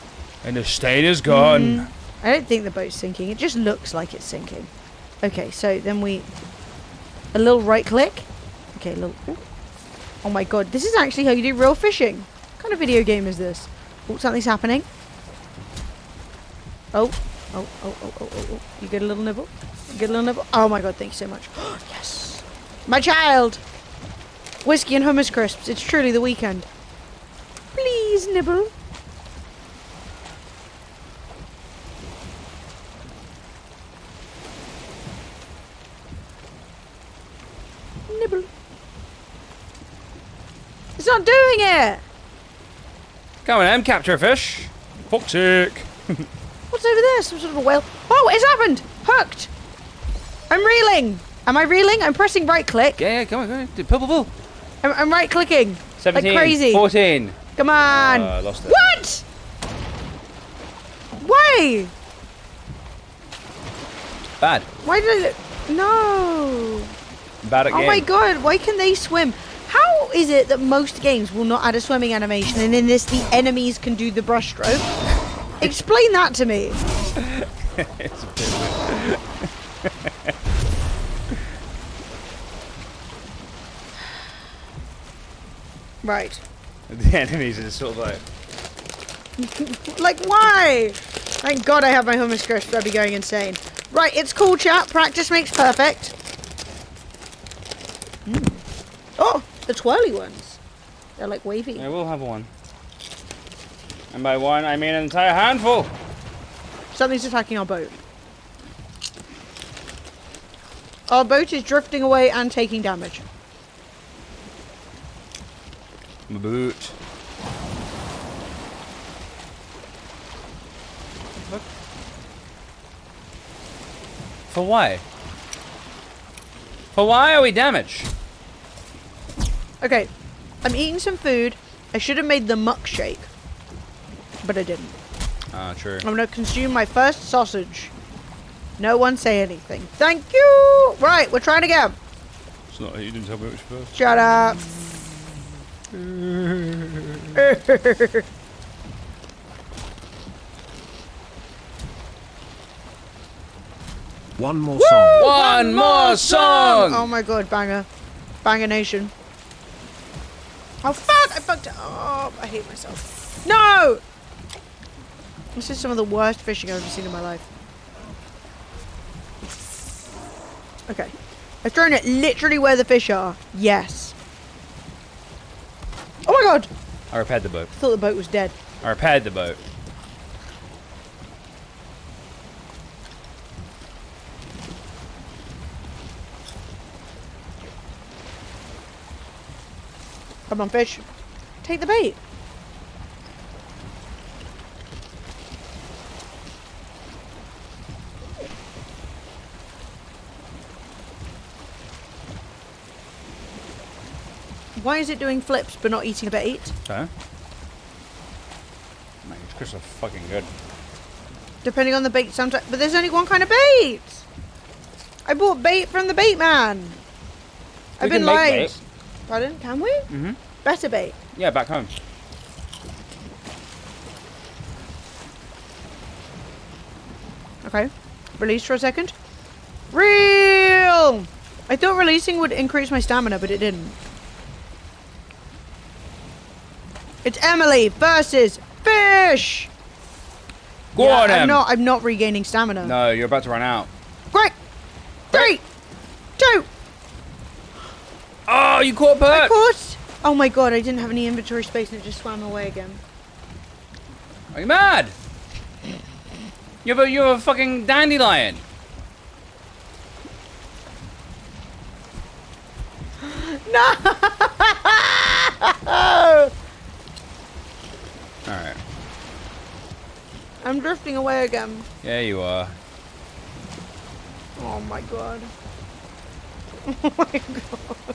And the stain is gone. I don't think the boat's sinking. It just looks like it's sinking. Okay, so then we... A little right click. Okay, a little... Ooh. Oh my god, this is actually how you do real fishing. What kind of video game is this? Oh, something's happening. Oh. Oh. You get a little nibble? You get a little nibble? Oh my god, thank you so much. Yes. My child! Whiskey and hummus crisps. It's truly the weekend. Please nibble. Nibble. It's not doing it! Come on, Em, capture a fish. Fuck's sake. What's over there? Some sort of a whale. Oh, it's happened! Hooked! I'm reeling! Am I reeling? I'm pressing right click. Yeah, come on. Pull. I'm right clicking. 17. Like crazy. 14. Come on! I lost it. What? Why? Bad. Why did I... No! Bad at Oh game. my god, why can they swim? How is it that most games will not add a swimming animation and in this the enemies can do the brushstroke? Explain that to me. It's a bit Right. The enemies are just sort of like... Like, why? Thank God I have my hummus crisp. I'd be going insane. Right, it's cool, chat. Practice makes perfect. Oh, the twirly ones. They're like wavy. I will have one. And by one, I mean an entire handful. Something's attacking our boat. Our boat is drifting away and taking damage. Boot. Look. For why? For why are we damaged? Okay, I'm eating some food. I should have made the muck shake, but I didn't. Ah, true. I'm gonna consume my first sausage. No one say anything. Thank you! Right, we're trying again. It's not, you didn't tell me which first. Shut up. One more song. One more song! Oh my god, banger. Banger nation. Oh fuck, I fucked it up. I hate myself. No! This is some of the worst fishing I've ever seen in my life. Okay. I've thrown it literally where the fish are. Yes. Oh my god! I repaired the boat. I thought the boat was dead. I repaired the boat. Come on, fish. Take the bait. Why is it doing flips but not eating a bait? Okay. Man, these crisps are fucking good. Depending on the bait sometimes. But there's only one kind of bait. I bought bait from the bait man. I've been can make lied. bait. Pardon? Can we? Mm-hmm. Better bait. Yeah, back home. Okay. Release for a second. Real! I thought releasing would increase my stamina, but it didn't. It's Emily versus fish! Go on, Em. I'm not regaining stamina. No, you're about to run out. Great! 3, 2, Oh, you caught a perch! of course! Oh my god, I didn't have any inventory space and it just swam away again. Are you mad? You're a fucking dandelion. No! Alright. I'm drifting away again. Yeah, you are. Oh my god. Oh my god.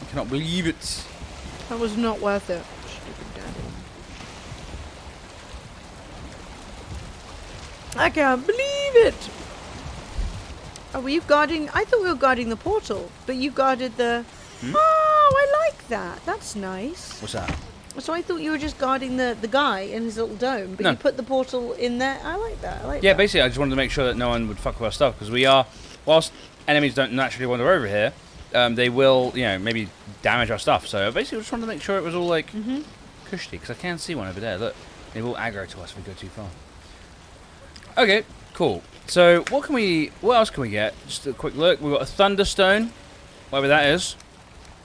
I cannot believe it. That was not worth it. Stupid daddy. I can't believe it! Oh, were you guarding? I thought we were guarding the portal, but you guarded the... Oh, I like that. That's nice. What's that? So I thought you were just guarding the guy in his little dome, but No. you put the portal in there. I like that. I like Yeah, that. basically, I just wanted to make sure that no one would fuck with our stuff, because we are, whilst enemies don't naturally wander over here, they will, you know, maybe damage our stuff. So basically, I just wanted to make sure it was all like cushy, because I can see one over there. Look, they will aggro to us if we go too far. Okay, cool. So what else can we get? Just a quick look. We've got a thunderstone, whatever that is.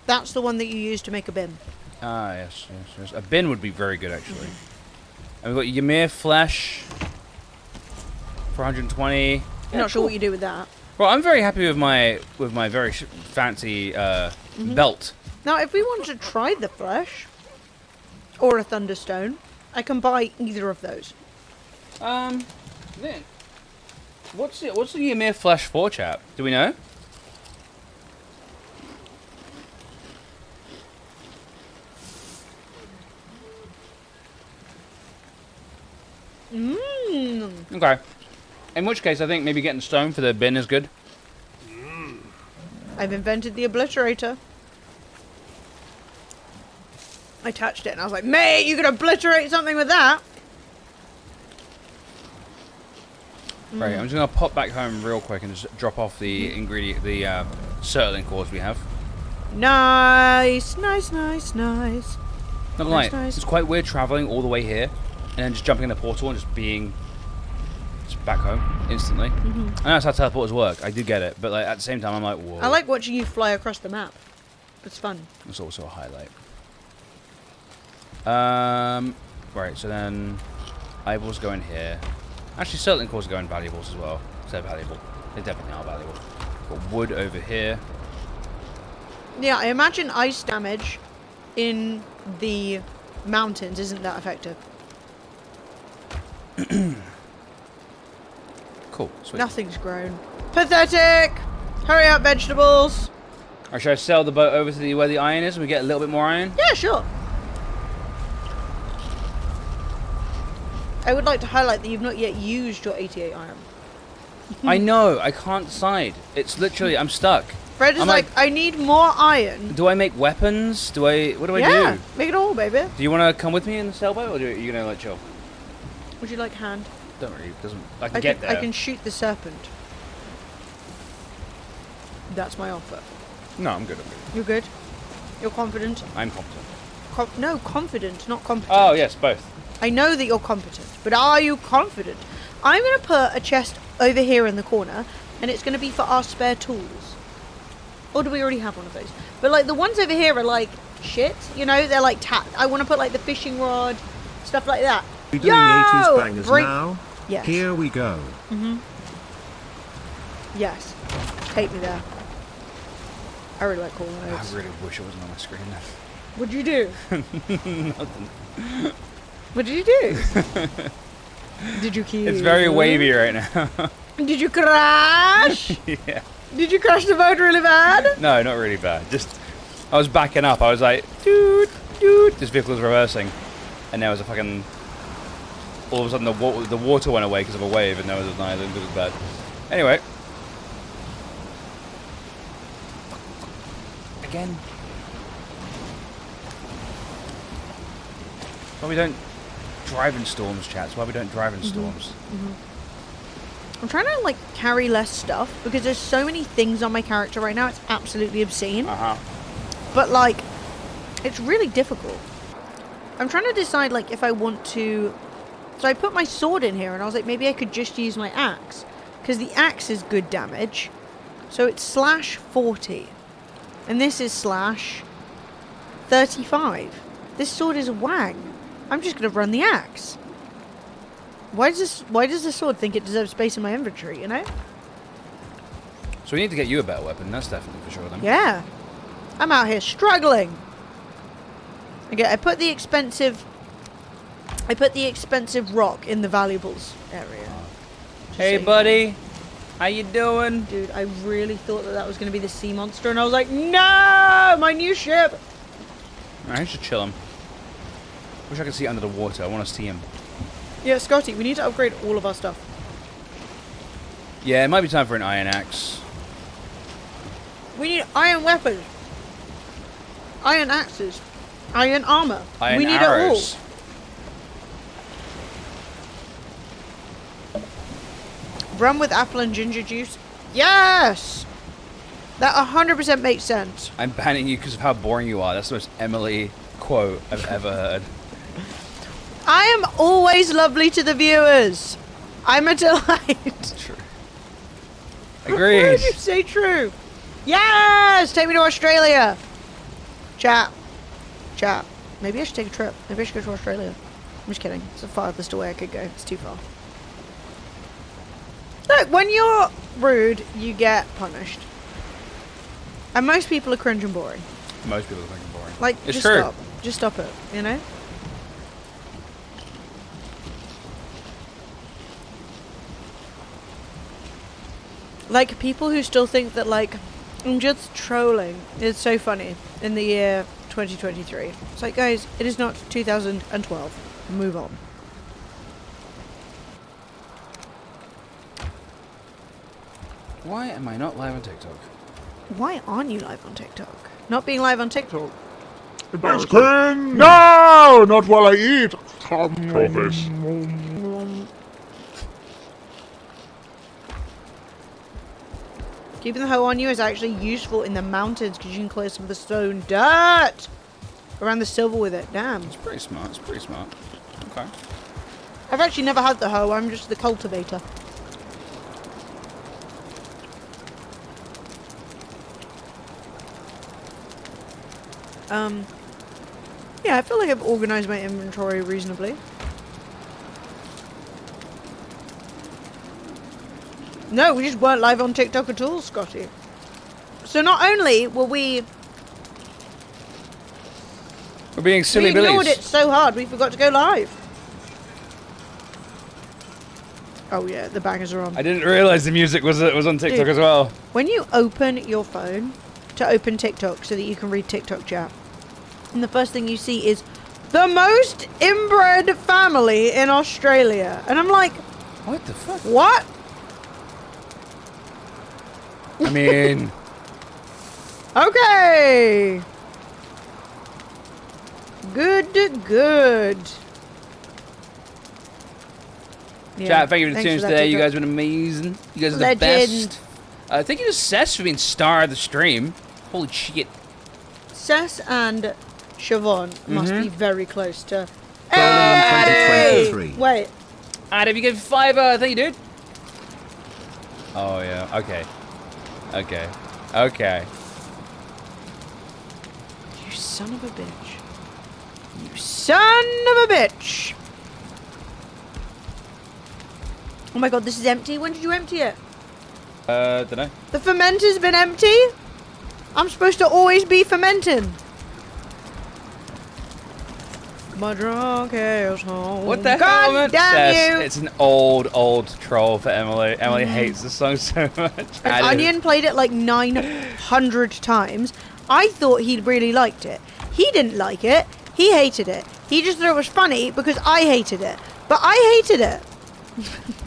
That's the one that you use to make a bin. Ah, yes. A bin would be very good, actually. And we've got Ymir flesh for 120. I'm not sure what you do with that. Well, I'm very happy with my very fancy belt. Now, if we want to try the flesh or a thunderstone, I can buy either of those. Then what's the Ymir flesh for, chap? Do we know? Okay. In which case, I think maybe getting stone for the bin is good. I've invented the obliterator. I touched it and I was like, mate, you could obliterate something with that. Right, I'm just gonna pop back home real quick and just drop off the ingredient, the Surtling cores we have. Nice. Not gonna lie, Nice. it's quite weird traveling all the way here and then just jumping in the portal and just being back home instantly. I know that's how teleporters work. I do get it, but like at the same time, I'm like, whoa. I like watching you fly across the map. It's fun. It's also a highlight. Right, so then eyeballs go in here. Actually, Surtling cores go in valuables as well. They're valuable. They definitely are valuable. Got wood over here. Yeah, I imagine ice damage in the mountains isn't that effective. Cool. Sweet. Nothing's grown. Pathetic! Hurry up, vegetables! Or should I sell the boat over to where the iron is and we get a little bit more iron? Yeah, sure. I would like to highlight that you've not yet used your 88 iron. I know. I can't decide. It's literally, I'm stuck. Fred is I'm like, I need more iron. Do I make weapons? What do I Yeah, do? make it all, baby. Do you want to come with me in the sailboat, or are you gonna like chill? Would you like hand? Don't worry, it doesn't. I can get there. I can shoot the serpent. That's my offer. No, I'm good. You're good? You're confident? I'm competent. No, confident, not competent. Oh yes, both. I know that you're competent, but are you confident? I'm going to put a chest over here in the corner, and it's going to be for our spare tools. Or do we already have one of those? But like the ones over here are like shit, you know? They're like I want to put like the fishing rod, stuff like that. We doing 80s bangers now? Yes. Here we go. Yes. Take me there. I really like calling notes. I really wish it wasn't on my screen. What'd you do? Nothing. What did you do? Did you kill? It's very wavy right now. Did you crash? Yeah. Did you crash the boat really bad? No, not really bad. Just, I was backing up. I was like, dude, dude. This vehicle was reversing. And there was a fucking... All of a sudden, the water went away because of a wave, and there was no, it was bad. Anyway. Again. Why we don't drive in storms, chats? Why we don't drive in storms? I'm trying to like carry less stuff because there's so many things on my character right now. It's absolutely obscene. But like, it's really difficult. I'm trying to decide like if I want to. So I put my sword in here, and I was like, maybe I could just use my axe because the axe is good damage. So it's /40, and this is /35. This sword is wang. I'm just gonna run the axe. Why does the sword think it deserves space in my inventory, you know? So we need to get you a better weapon, that's definitely for sure then. Yeah. I'm out here struggling. Okay, I put the expensive rock in the valuables area. Hey buddy, how you doing? Dude, I really thought that was going to be the sea monster, and I was like, no, my new ship. I should chill him. Wish I could see under the water. I want to see him. Yeah, Scotty, we need to upgrade all of our stuff. Yeah, it might be time for an iron axe. We need iron weapons, iron axes, iron armor. Iron we need arrows. it all. Rum with apple and ginger juice. Yes! That 100% makes sense. I'm banning you because of how boring you are. That's the most Emily quote I've ever heard. I am always lovely to the viewers. I'm a delight. True. Why Agreed. did you say true? Yes! Take me to Australia. Chat. Maybe I should take a trip. Maybe I should go to Australia. I'm just kidding. It's the farthest away I could go. It's too far. Look, when you're rude, you get punished. And most people are cringe and boring. Most people are fucking boring. Like, it's just true. stop. Just stop it, you know? Like, people who still think that, like, I'm just trolling is so funny in the year 2023. It's like, guys, it is not 2012. Move on. Why am I not live on TikTok? Why aren't you live on TikTok? Not being live on TikTok. Ice cream! No! Not while I eat! Promise. Keeping the hoe on you is actually useful in the mountains because you can clear some of the stone dirt around the silver with it. Damn. It's pretty smart. It's pretty smart. Okay. I've actually never had the hoe. I'm just the cultivator. Yeah, I feel like I've organized my inventory reasonably. No, we just weren't live on TikTok at all, Scotty. So not only were we We're being silly ignored billies. it so hard, we forgot to go live. Oh yeah, the bangers are on. I didn't realize the music was on TikTok Dude. as well. When you open your phone to open TikTok so that you can read TikTok chat, and the first thing you see is the most inbred family in Australia, and I'm like, What the fuck? what? I mean, Okay. Good. Yeah, chat, thank you for the thanks tunes that, today. You TikTok. guys have been amazing. You guys are the Legend. best. Thank you to Cess for being star of the stream. Holy shit. Cess and Siobhan must be very close to. Valheim Hey! 2023. Wait. Adam, you get 5, thank you, dude. Oh, yeah. Okay. Okay. Okay. You son of a bitch. You son of a bitch. Oh my god, this is empty. When did you empty it? Dunno. The fermenter's been empty? I'm supposed to always be fermenting. My drunk ass home. What the hell, God man? damn you! It's an old troll for Emily. Emily hates the song so much. And Onion played it like 900 times. I thought he really liked it. He didn't like it. He hated it. He just thought it was funny because I hated it. But I hated it.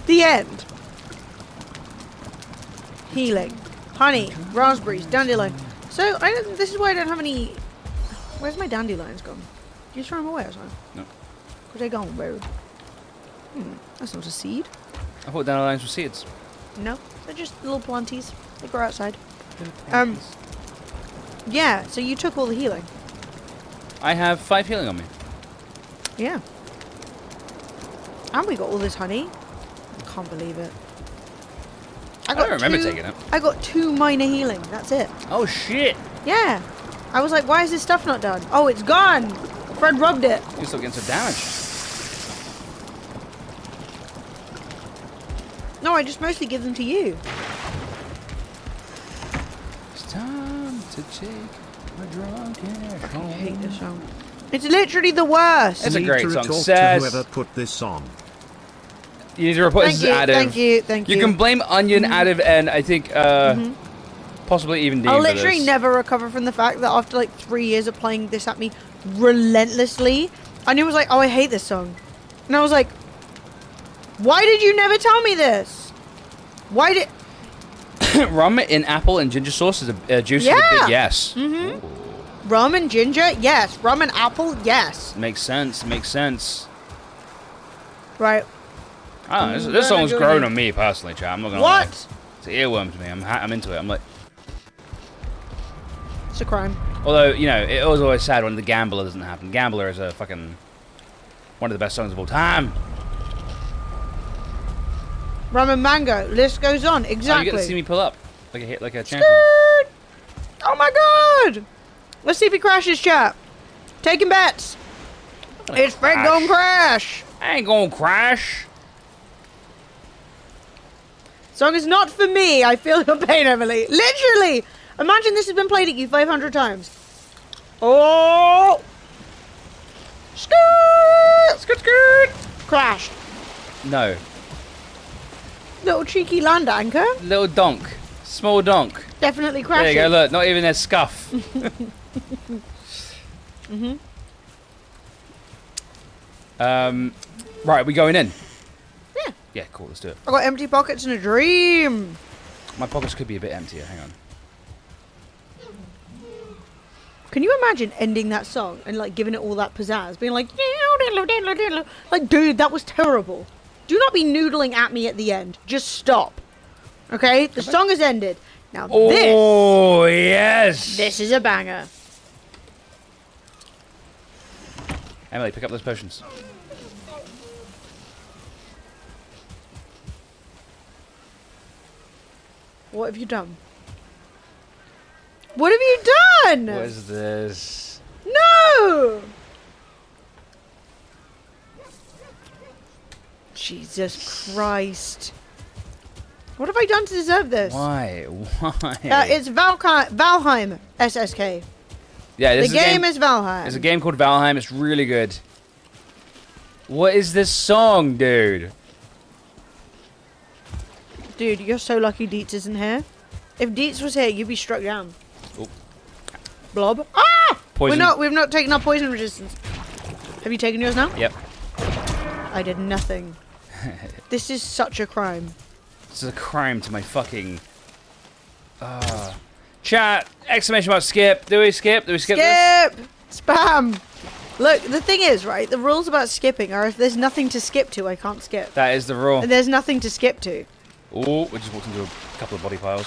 The end. Healing. Honey. Raspberries. Dandelion. So, this is why I don't have any... Where's my dandelions gone? Did you throw them away or something? No. Where'd they go, bro? That's not a seed. I thought dandelions were seeds. No, they're just little planties. They grow outside. Yeah, so you took all the healing. I have 5 healing on me. Yeah. And we got all this honey. I can't believe it. I don't remember taking it. I got 2 minor healing. That's it. Oh, shit. Yeah. I was like, why is this stuff not done? Oh, it's gone. Fred rubbed it. You're still getting some damage. No, I just mostly give them to you. It's time to take my drunk ass home. I hate this song. It's literally the worst. It's a Need great to song. talk to Says whoever put this on. you need to report this is Adam. Thank you, thank you. You can blame Onion, Adam, and I think possibly even Dean. I'll for literally this. never recover from the fact that after like 3 years of playing this at me relentlessly, Onion was like, oh, I hate this song. And I was like, why did you never tell me this? Why did... Rum in apple and ginger sauce is a juice is a Yeah. big yes. Rum and ginger? Yes. Rum and apple? Yes. Makes sense. Makes sense. Right. I don't know, this song's grown on me personally, chat. I'm not gonna lie. What? It's an earworm to me. I'm into it. I'm like, It's a crime. although you know, it was always sad when the Gambler doesn't happen. Gambler is a fucking one of the best songs of all time. Rum and mango. List goes on. Oh, Exactly. you get to see me pull up like a champion. Skirt! Oh my god! Let's see if he crashes, chat. Taking bets. It's Fred crash. gonna crash. I ain't gonna crash. Song is not for me. I feel your pain, Emily. Literally. Imagine this has been played at you 500 times. Oh! Skirt! Skirt, skirt. Crashed. No, Little cheeky land anchor. little donk, small donk. Definitely There crashing. you go. Look, not even a scuff. Right, we going in? Yeah. Yeah, cool. Let's do it. I got empty pockets and a dream. My pockets could be a bit emptier. Hang on. Can you imagine ending that song and like giving it all that pizzazz, being like, like, dude, that was terrible. Do not be noodling at me at the end. Just stop. Okay, the song has ended. Now Oh yes. this is a banger. Emily, pick up those potions. What have you done? What have you done? What is this? No! Jesus Christ. What have I done to deserve this? Why? Why? It's Valheim SSK. Yeah, The this game is Valheim. There's a game called Valheim. It's really good. What is this song, dude? Dude, you're so lucky Dietz isn't here. If Dietz was here, you'd be struck down. Oh. Blob. Ah! Poison. We've not taken our poison resistance. Have you taken yours now? Yep. I did nothing. This is such a crime. This is a crime to my fucking... Chat! Exclamation mark skip. Do we skip? Do we skip this? Skip! Spam! Look, the thing is, right, the rules about skipping are if there's nothing to skip to, I can't skip. That is the rule. And there's nothing to skip to. Oh, we just walked into a couple of body piles.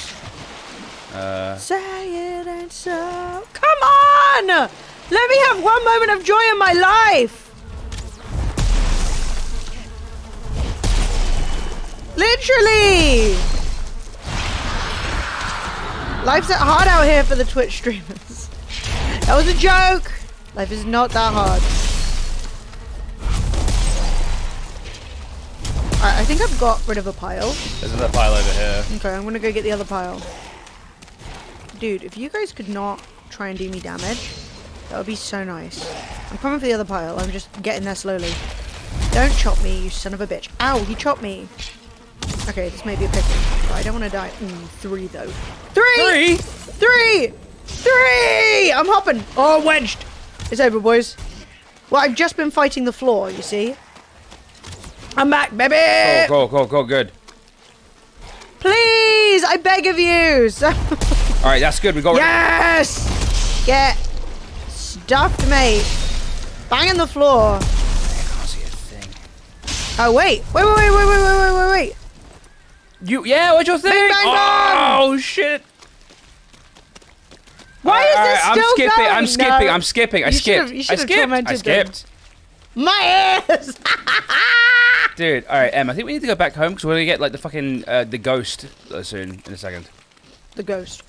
Say it ain't so. Come on! Let me have one moment of joy in my life! Literally! Life's hard out here for the Twitch streamers. That was a joke! Life is not that hard. Alright, I think I've got rid of a pile. There's another pile over here. Okay, I'm gonna go get the other pile. Dude, if you guys could not try and do me damage, that would be so nice. I'm coming for the other pile. I'm just getting there slowly. Don't chop me, you son of a bitch. Ow, he chopped me. Okay, this may be a pickle, but I don't want to die. 3 though. 3! 3! 3! I'm hopping. Oh, wedged. It's over, boys. Well, I've just been fighting the floor, you see. I'm back, baby! Go, good. Please, I beg of you. Alright, that's good. We got Yes! Get stuffed, mate. Banging the floor. I can't see a thing. Oh, wait. Wait. Yeah, what's your thing? Bing, bang, bang. Oh, shit. Why is this still going? I'm skipping. I skipped. You should have tormented I skipped. them. My ass! Dude, alright, Em, I think we need to go back home because we're going to get, like, the fucking, the ghost soon, in a second. The ghost.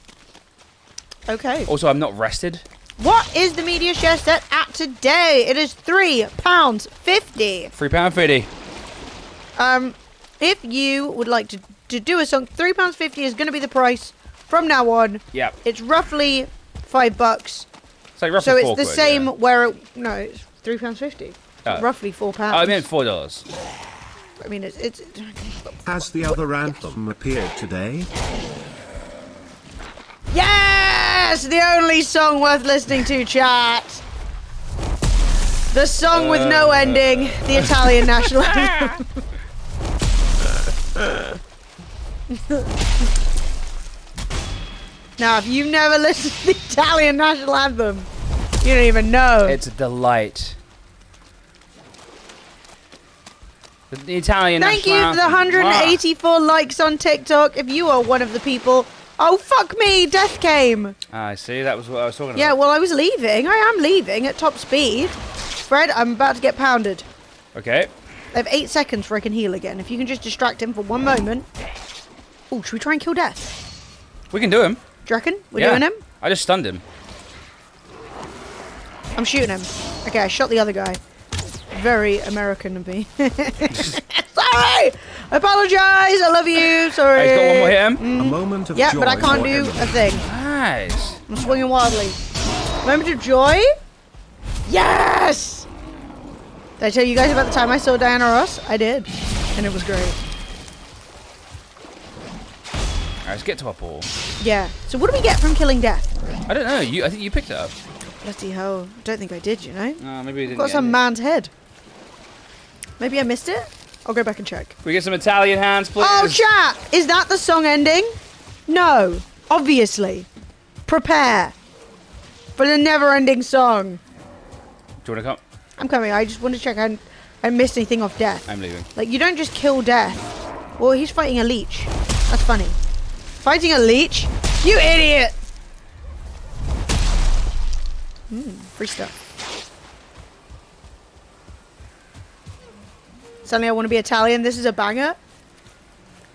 Okay. Also, I'm not rested. What is the media share set at today? It is £3.50. £3.50. If you would like to do a song, £3.50 is going to be the price from now on. Yeah. It's roughly $5. It's like roughly So it's £4, the same yeah. where it, no, it's £3.50. Roughly £4. Oh, I meant $4. I mean, it's Has the other anthem appeared today? yes, the only song worth listening to, chat. The song with no ending, the Italian national anthem. Now, if you've never listened to the Italian national anthem, you don't even know. It's a delight. The Italian Thank you national for the anthem. 184 likes on TikTok. If you are one of the people, oh fuck me, death came. I see. That was what I was talking about. Yeah, well, I was leaving. I am leaving at top speed. Fred, I'm about to get pounded. Okay. I have 8 seconds before I can heal again. If you can just distract him for 1 moment. Oh, should we try and kill death? We can do him. Do you reckon? We're doing him? I just stunned him. I'm shooting him. Okay, I shot the other guy. Very American of me. Sorry! I apologize! I love you! Sorry! He's got one more hit him. A moment of Yeah, joy but I can't for do Emily. a thing. Nice. I'm swinging wildly. Moment of joy? Yes! Did I tell you guys about the time I saw Diana Ross? I did. And it was great. Alright, let's get to our ball. Yeah. So what do we get from killing death? I don't know. I think you picked it up. Bloody hell. Don't think I did, you know? No, maybe we didn't. Got get some it. man's head. Maybe I missed it? I'll go back and check. Can we get some Italian hands, please? Oh, chat! Is that the song ending? No. Obviously. Prepare for the never-ending song. Do you want to come? I'm coming. I just want to check I didn't miss anything off death. I'm leaving. Like, you don't just kill death. Well, he's fighting a leech. That's funny. Fighting a leech? You idiot! Free stuff. Suddenly I want to be Italian. This is a banger.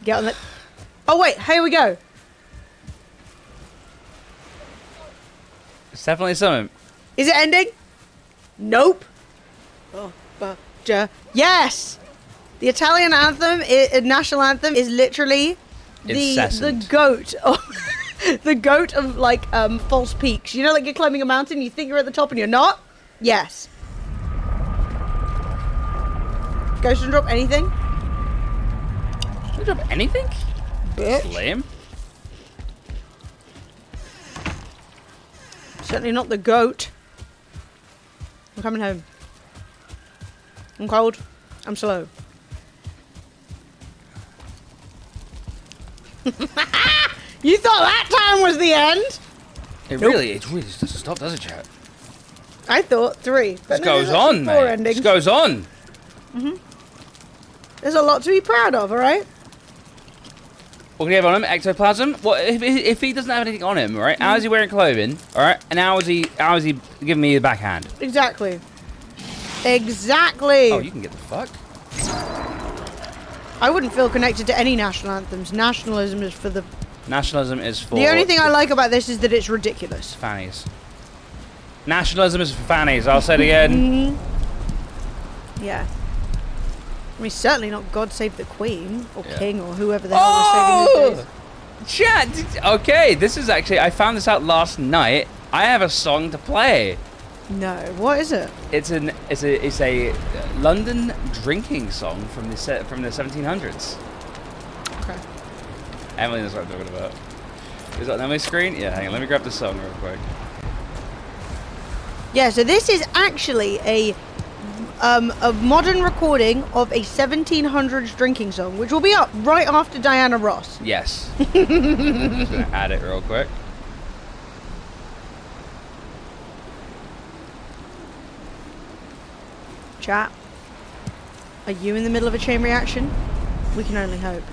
Get on the... Oh, wait. Here we go. It's definitely something. Is it ending? Nope. Oh, but yes! The Italian anthem, national anthem, is literally the Incessant. goat of the goat of like false peaks. You know, like you're climbing a mountain, you think you're at the top and you're not. Yes. Ghost doesn't drop anything. Did you drop anything? Bitch. Lame. Certainly not the goat. I'm coming home. I'm cold. I'm slow. You thought that time was the end? It really doesn't stop, does it, chat? I thought 3. But This no, goes there's actually on, 4 mate. endings. This goes on. There's a lot to be proud of, alright? What can he have on him? Ectoplasm? What if he doesn't have anything on him, right? How is he wearing clothing? Alright? And how is he giving me the backhand? Exactly. Exactly. Oh, you can get the fuck. I wouldn't feel connected to any national anthems. Nationalism is for the... Nationalism is for... The only thing I like about this is that it's ridiculous. Fannies. Nationalism is for fannies. I'll say it again. Yeah. I mean, certainly not God Save the Queen, or Yeah. King, or whoever the hell was saving these days. Chat! Okay, this is actually... I found this out last night. I have a song to play. No, what is it? It's a London drinking song from the 1700s. Okay. Emily knows what I'm talking about. Is that on my screen? Yeah, hang on. Let me grab the song real quick. Yeah, so this is actually a modern recording of a 1700s drinking song, which will be up right after Diana Ross. Yes. Just gonna add it real quick. Chat, are you in the middle of a chain reaction? We can only hope.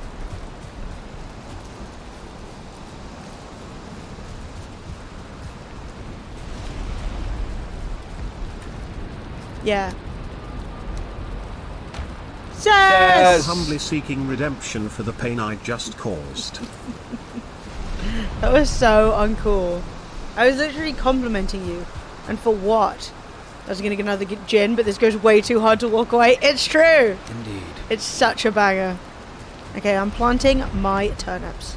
Yeah. Yes! Humbly seeking redemption for the pain I just caused. That was so uncool. I was literally complimenting you. And for what? I was going to get another gin, but this goes way too hard to walk away. It's true! Indeed. It's such a banger. Okay, I'm planting my turnips.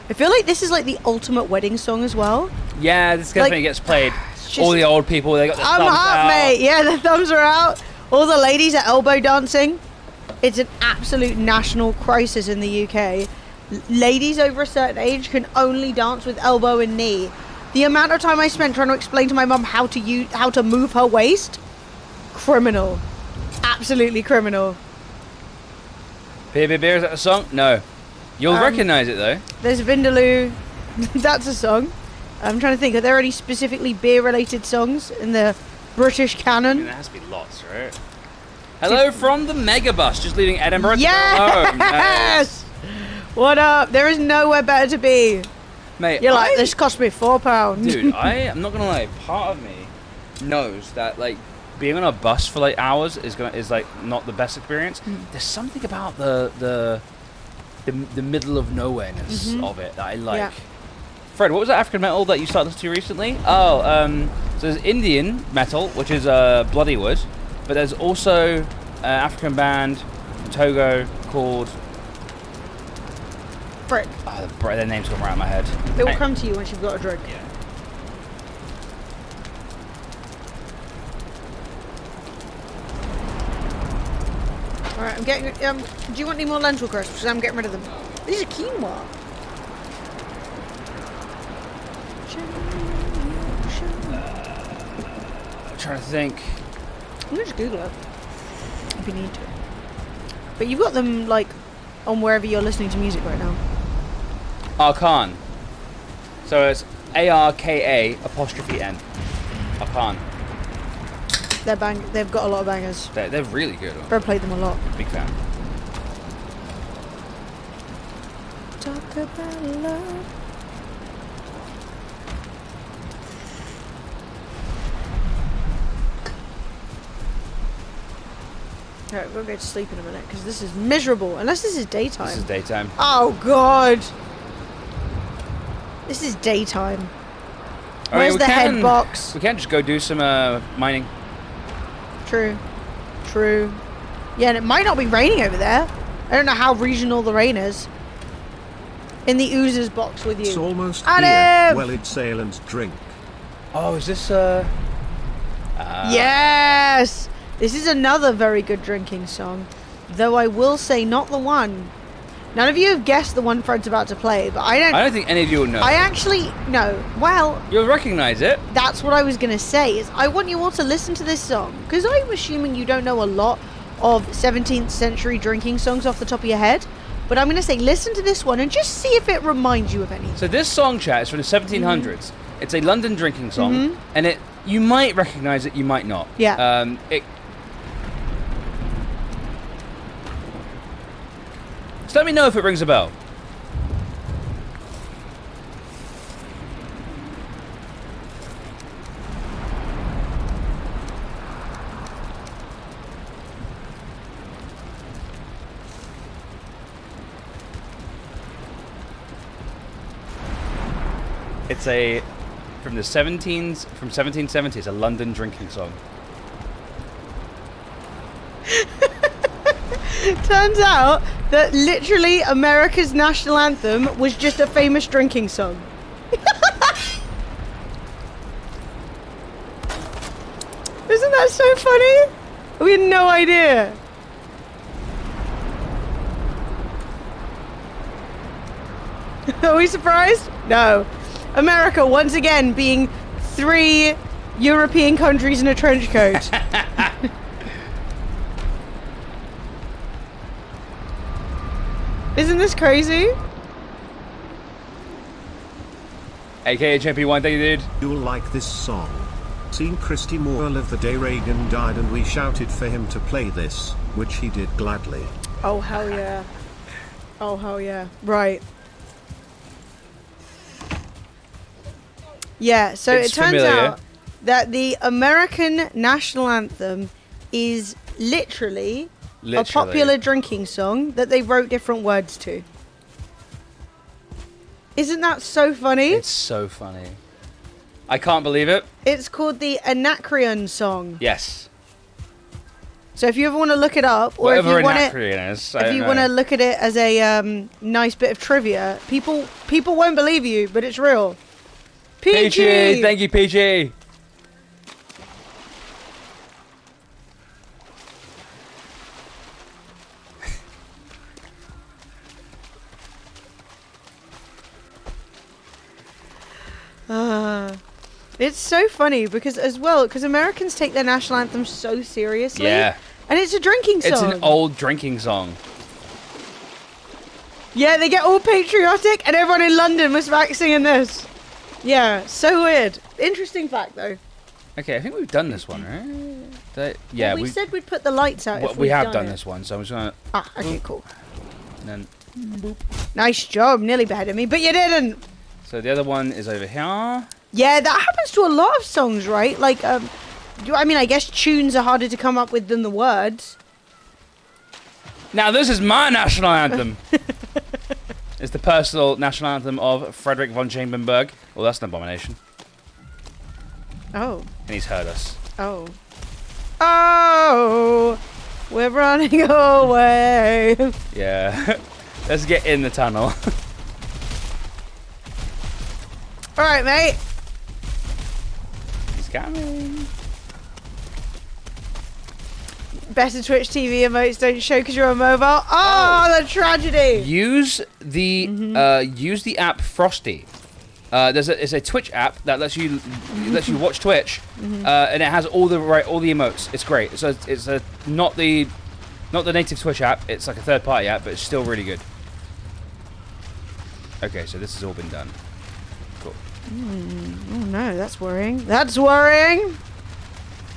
I feel like this is like the ultimate wedding song as well. Yeah, this definitely gets played. just- All the old people, they got their I'm thumbs up, out. mate. Yeah, the thumbs are out. All the ladies are elbow dancing. It's an absolute national crisis in the UK. Ladies over a certain age can only dance with elbow and knee. The amount of time I spent trying to explain to my mum how to move her waist, criminal. Absolutely criminal. Beer, beer, beer, is that a song? No. You'll recognise it though. There's Vindaloo. That's a song. I'm trying to think. Are there any specifically beer-related songs in the British canon? There has to be lots, right? Hello from the Megabus, just leaving Edinburgh to go home. Yes! What up? There is nowhere better to be. Mate, You're like, this cost me £4. Dude, I'm not gonna lie. Part of me knows that like being on a bus for like hours is like not the best experience. There's something about the middle of nowhereness of it that I like. Yeah. Fred, what was that African metal that you started listening to recently? Oh, so there's Indian metal, which is Bloodywood, but there's also an African band from Togo called. Frick. Oh, their name's gone right out of my head. It will come to you once you've got a drink. Yeah. Alright, I'm getting... do you want any more lentil crisps? Because I'm getting rid of them. These are quinoa. I'm trying to think. You can just Google it. If you need to. But you've got them, like, on wherever you're listening to music right now. Arkan. So it's ARKA apostrophe N. Arkan. They've got a lot of bangers. They're really good. I've played them a lot. Big fan. Talk about love. Alright, we'll go to sleep in a minute because this is miserable. Unless this is daytime. This is daytime. Oh god. This is daytime. Where's the head box? We can't just go do some mining. True. True. Yeah, and it might not be raining over there. I don't know how regional the rain is. In the oozes box with you. It's almost Adam! here. Well, it's sail and drink. Oh, is this Yes! This is another very good drinking song. Though I will say not the one. None of you have guessed the one Fred's about to play, but I I don't think any of you will know. I actually... No. Well, You'll recognise it. that's what I was going to say. Is I want you all to listen to this song. Because I'm assuming you don't know a lot of 17th century drinking songs off the top of your head. But I'm going to say listen to this one and just see if it reminds you of anything. So this song, chat, is from the 1700s. It's a London drinking song, and you might recognise it, you might not. Yeah. So let me know if it rings a bell. It's from the 1770s, a London drinking song. Turns out that literally America's national anthem was just a famous drinking song. Isn't that so funny? We had no idea. Are we surprised? No. America, once again, being 3 European countries in a trench coat. Isn't this crazy? AKA JP1, thank you, dude. You'll like this song. Seen Christy Moore live the day Reagan died and we shouted for him to play this, which he did gladly. Oh, hell yeah. Oh, hell yeah. Right. Yeah, so It's it turns familiar. out that the American national anthem is literally a popular drinking song that they wrote different words to. Isn't that so funny? It's so funny. I can't believe it. It's called the Anacreon song. Yes. So if you ever want to look it up, or Whatever if you want Anacreon is. if you want to look at it as a nice bit of trivia, people won't believe you, but it's real. PG! Thank you, PG! It's so funny because Americans take their national anthem so seriously. Yeah. And it's a drinking song. It's an old drinking song. Yeah, they get all patriotic and everyone in London was back singing this. Yeah, so weird. Interesting fact though. Okay, I think we've done this one, right? Yeah, well, we said we'd put the lights out. we have done this one, so I'm just gonna. Ah, okay, cool. And then, Nice job, nearly beheaded me, but you didn't. so the other one is over here. Yeah, that happens to a lot of songs, right? Like, I mean, I guess tunes are harder to come up with than the words. Now this is my national anthem. It's the personal national anthem of Frederick von Champenberg. Well, that's an abomination. Oh. And he's heard us. Oh. Oh! We're running away. Yeah. Let's get in the tunnel. Alright, mate. He's coming. Better Twitch TV emotes don't show because you're on mobile. Oh, the tragedy. Use the app Frosty. It's a Twitch app that lets you watch Twitch, and it has all the emotes. It's great. So it's not the native Twitch app. It's like a third-party app, but it's still really good. Okay, so this has all been done. Cool. Oh no, that's worrying. That's worrying.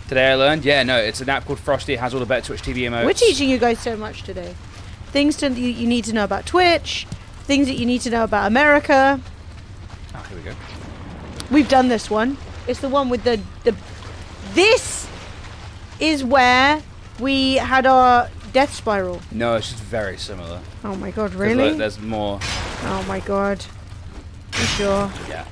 Today I learned, it's an app called Frosty. It has all the better Twitch TV emotes. We're teaching you guys so much today. Things you need to know about Twitch. Things that you need to know about America. Oh, here we go. We've done this one. It's the one with the. This is where we had our death spiral. No, it's just very similar. Oh my god, 'Cause really? look, there's more. Oh my god. You sure? Yeah.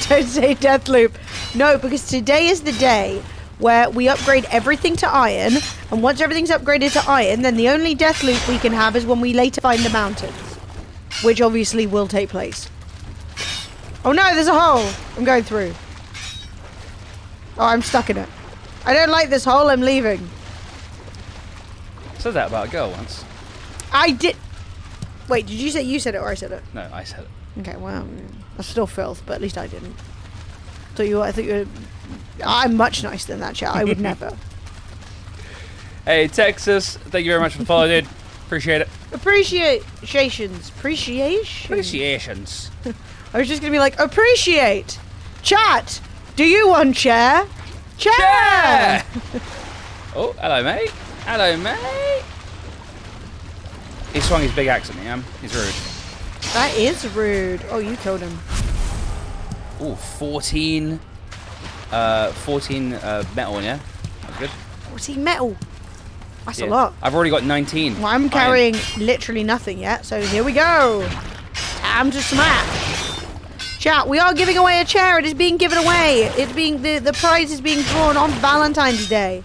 Don't say Deathloop. No, because today is the day where we upgrade everything to iron, and once everything's upgraded to iron, then the only Deathloop we can have is when we later find the mountains, which obviously will take place. Oh no, there's a hole. I'm going through. Oh, I'm stuck in it. I don't like this hole. I'm leaving. Said that about a girl once. I did. Wait, did you say you said it or I said it? No, I said it. Okay, well, that's still filth, but at least I didn't. I thought you were. I'm much nicer than that, chat. I would never. Hey, Texas, thank you very much for the follow, dude. Appreciate it. Appreciations. Appreciations. I was just gonna be like, appreciate. Chat. Do you want chair? Chair. Oh, hello, mate. Hello, mate. He swung his big axe at me, He's rude. That is rude. Oh, you killed him. Ooh, 14 metal, yeah? That's good. Oh, see, metal. That's a lot. I've already got 19. Well, I'm carrying literally nothing yet, so here we go. Time to smash. Chat, we are giving away a chair. It is being given away. It's being the prize is being drawn on Valentine's Day.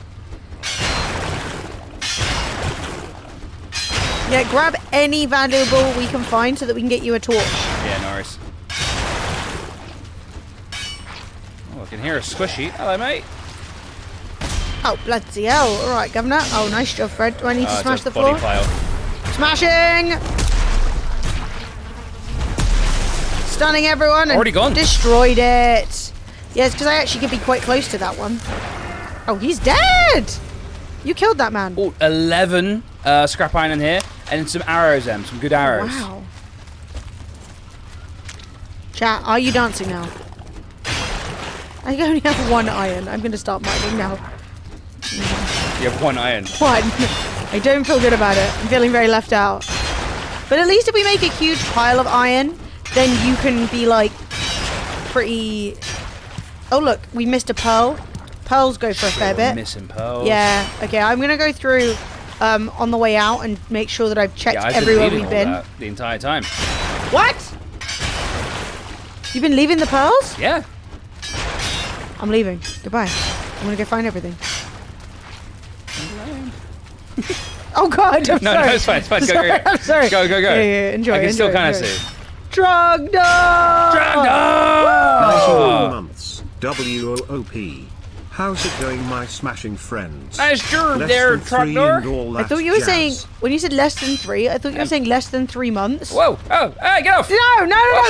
Yeah, grab any valuable we can find so that we can get you a torch. Yeah, no worries. Oh, I can hear a squishy. Hello, mate. Oh, bloody hell. All right, Governor. Oh, nice job, Fred. Do I need to smash the floor? Pile. Smashing! Stunning everyone. And Already gone. Destroyed it. Yes, because I actually could be quite close to that one. Oh, he's dead! You killed that man. Oh, 11 scrap iron in here. And some arrows, some good arrows. Wow. Chat, are you dancing now? I only have 1 iron. I'm going to start mining now. You have 1 iron. 1. I don't feel good about it. I'm feeling very left out. But at least if we make a huge pile of iron, then you can be like pretty... Oh look, we missed a pearl. Pearls go for a fair bit. Missing pearls. Yeah, okay, I'm going to go through on the way out and make sure that I've checked I've everywhere been we've been. all that the entire time. What? You've been leaving the pearls? Yeah. I'm leaving. Goodbye. I'm going to go find everything. Oh god, I'm sorry. No, it's fine. It's fine. Go, go, go. I'm sorry. Go, go, go. Yeah, enjoy. I can still enjoy, kind of enjoy. see. Trogdor! Trogdor! 19 months. WOOP. How's it going, my smashing friends? Nice job Less there, than 3 Trogdor. and all I that thought you were jazz. saying, when you said less than 3, I thought you were saying less than 3 months. Whoa! Oh! Hey, get off! No!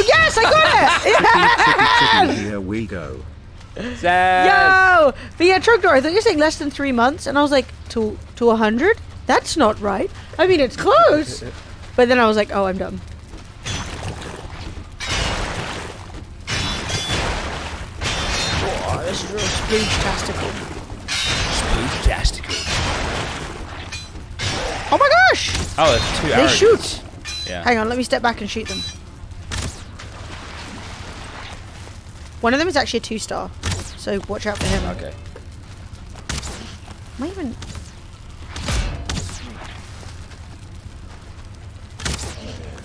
Yes, I got it! Here we go. Yo! But yeah, Trogdor, I thought you were saying less than 3 months, and I was like, to 100? That's not right. I mean, it's close. But then I was like, oh, I'm done. Oh, this is real splooge-tastical. Spootastical. Oh my gosh! Oh, there's 2 They arrows. shoot! Yeah. Hang on, let me step back and shoot them. One of them is actually a 2-star, so watch out for him. Okay. Am I even...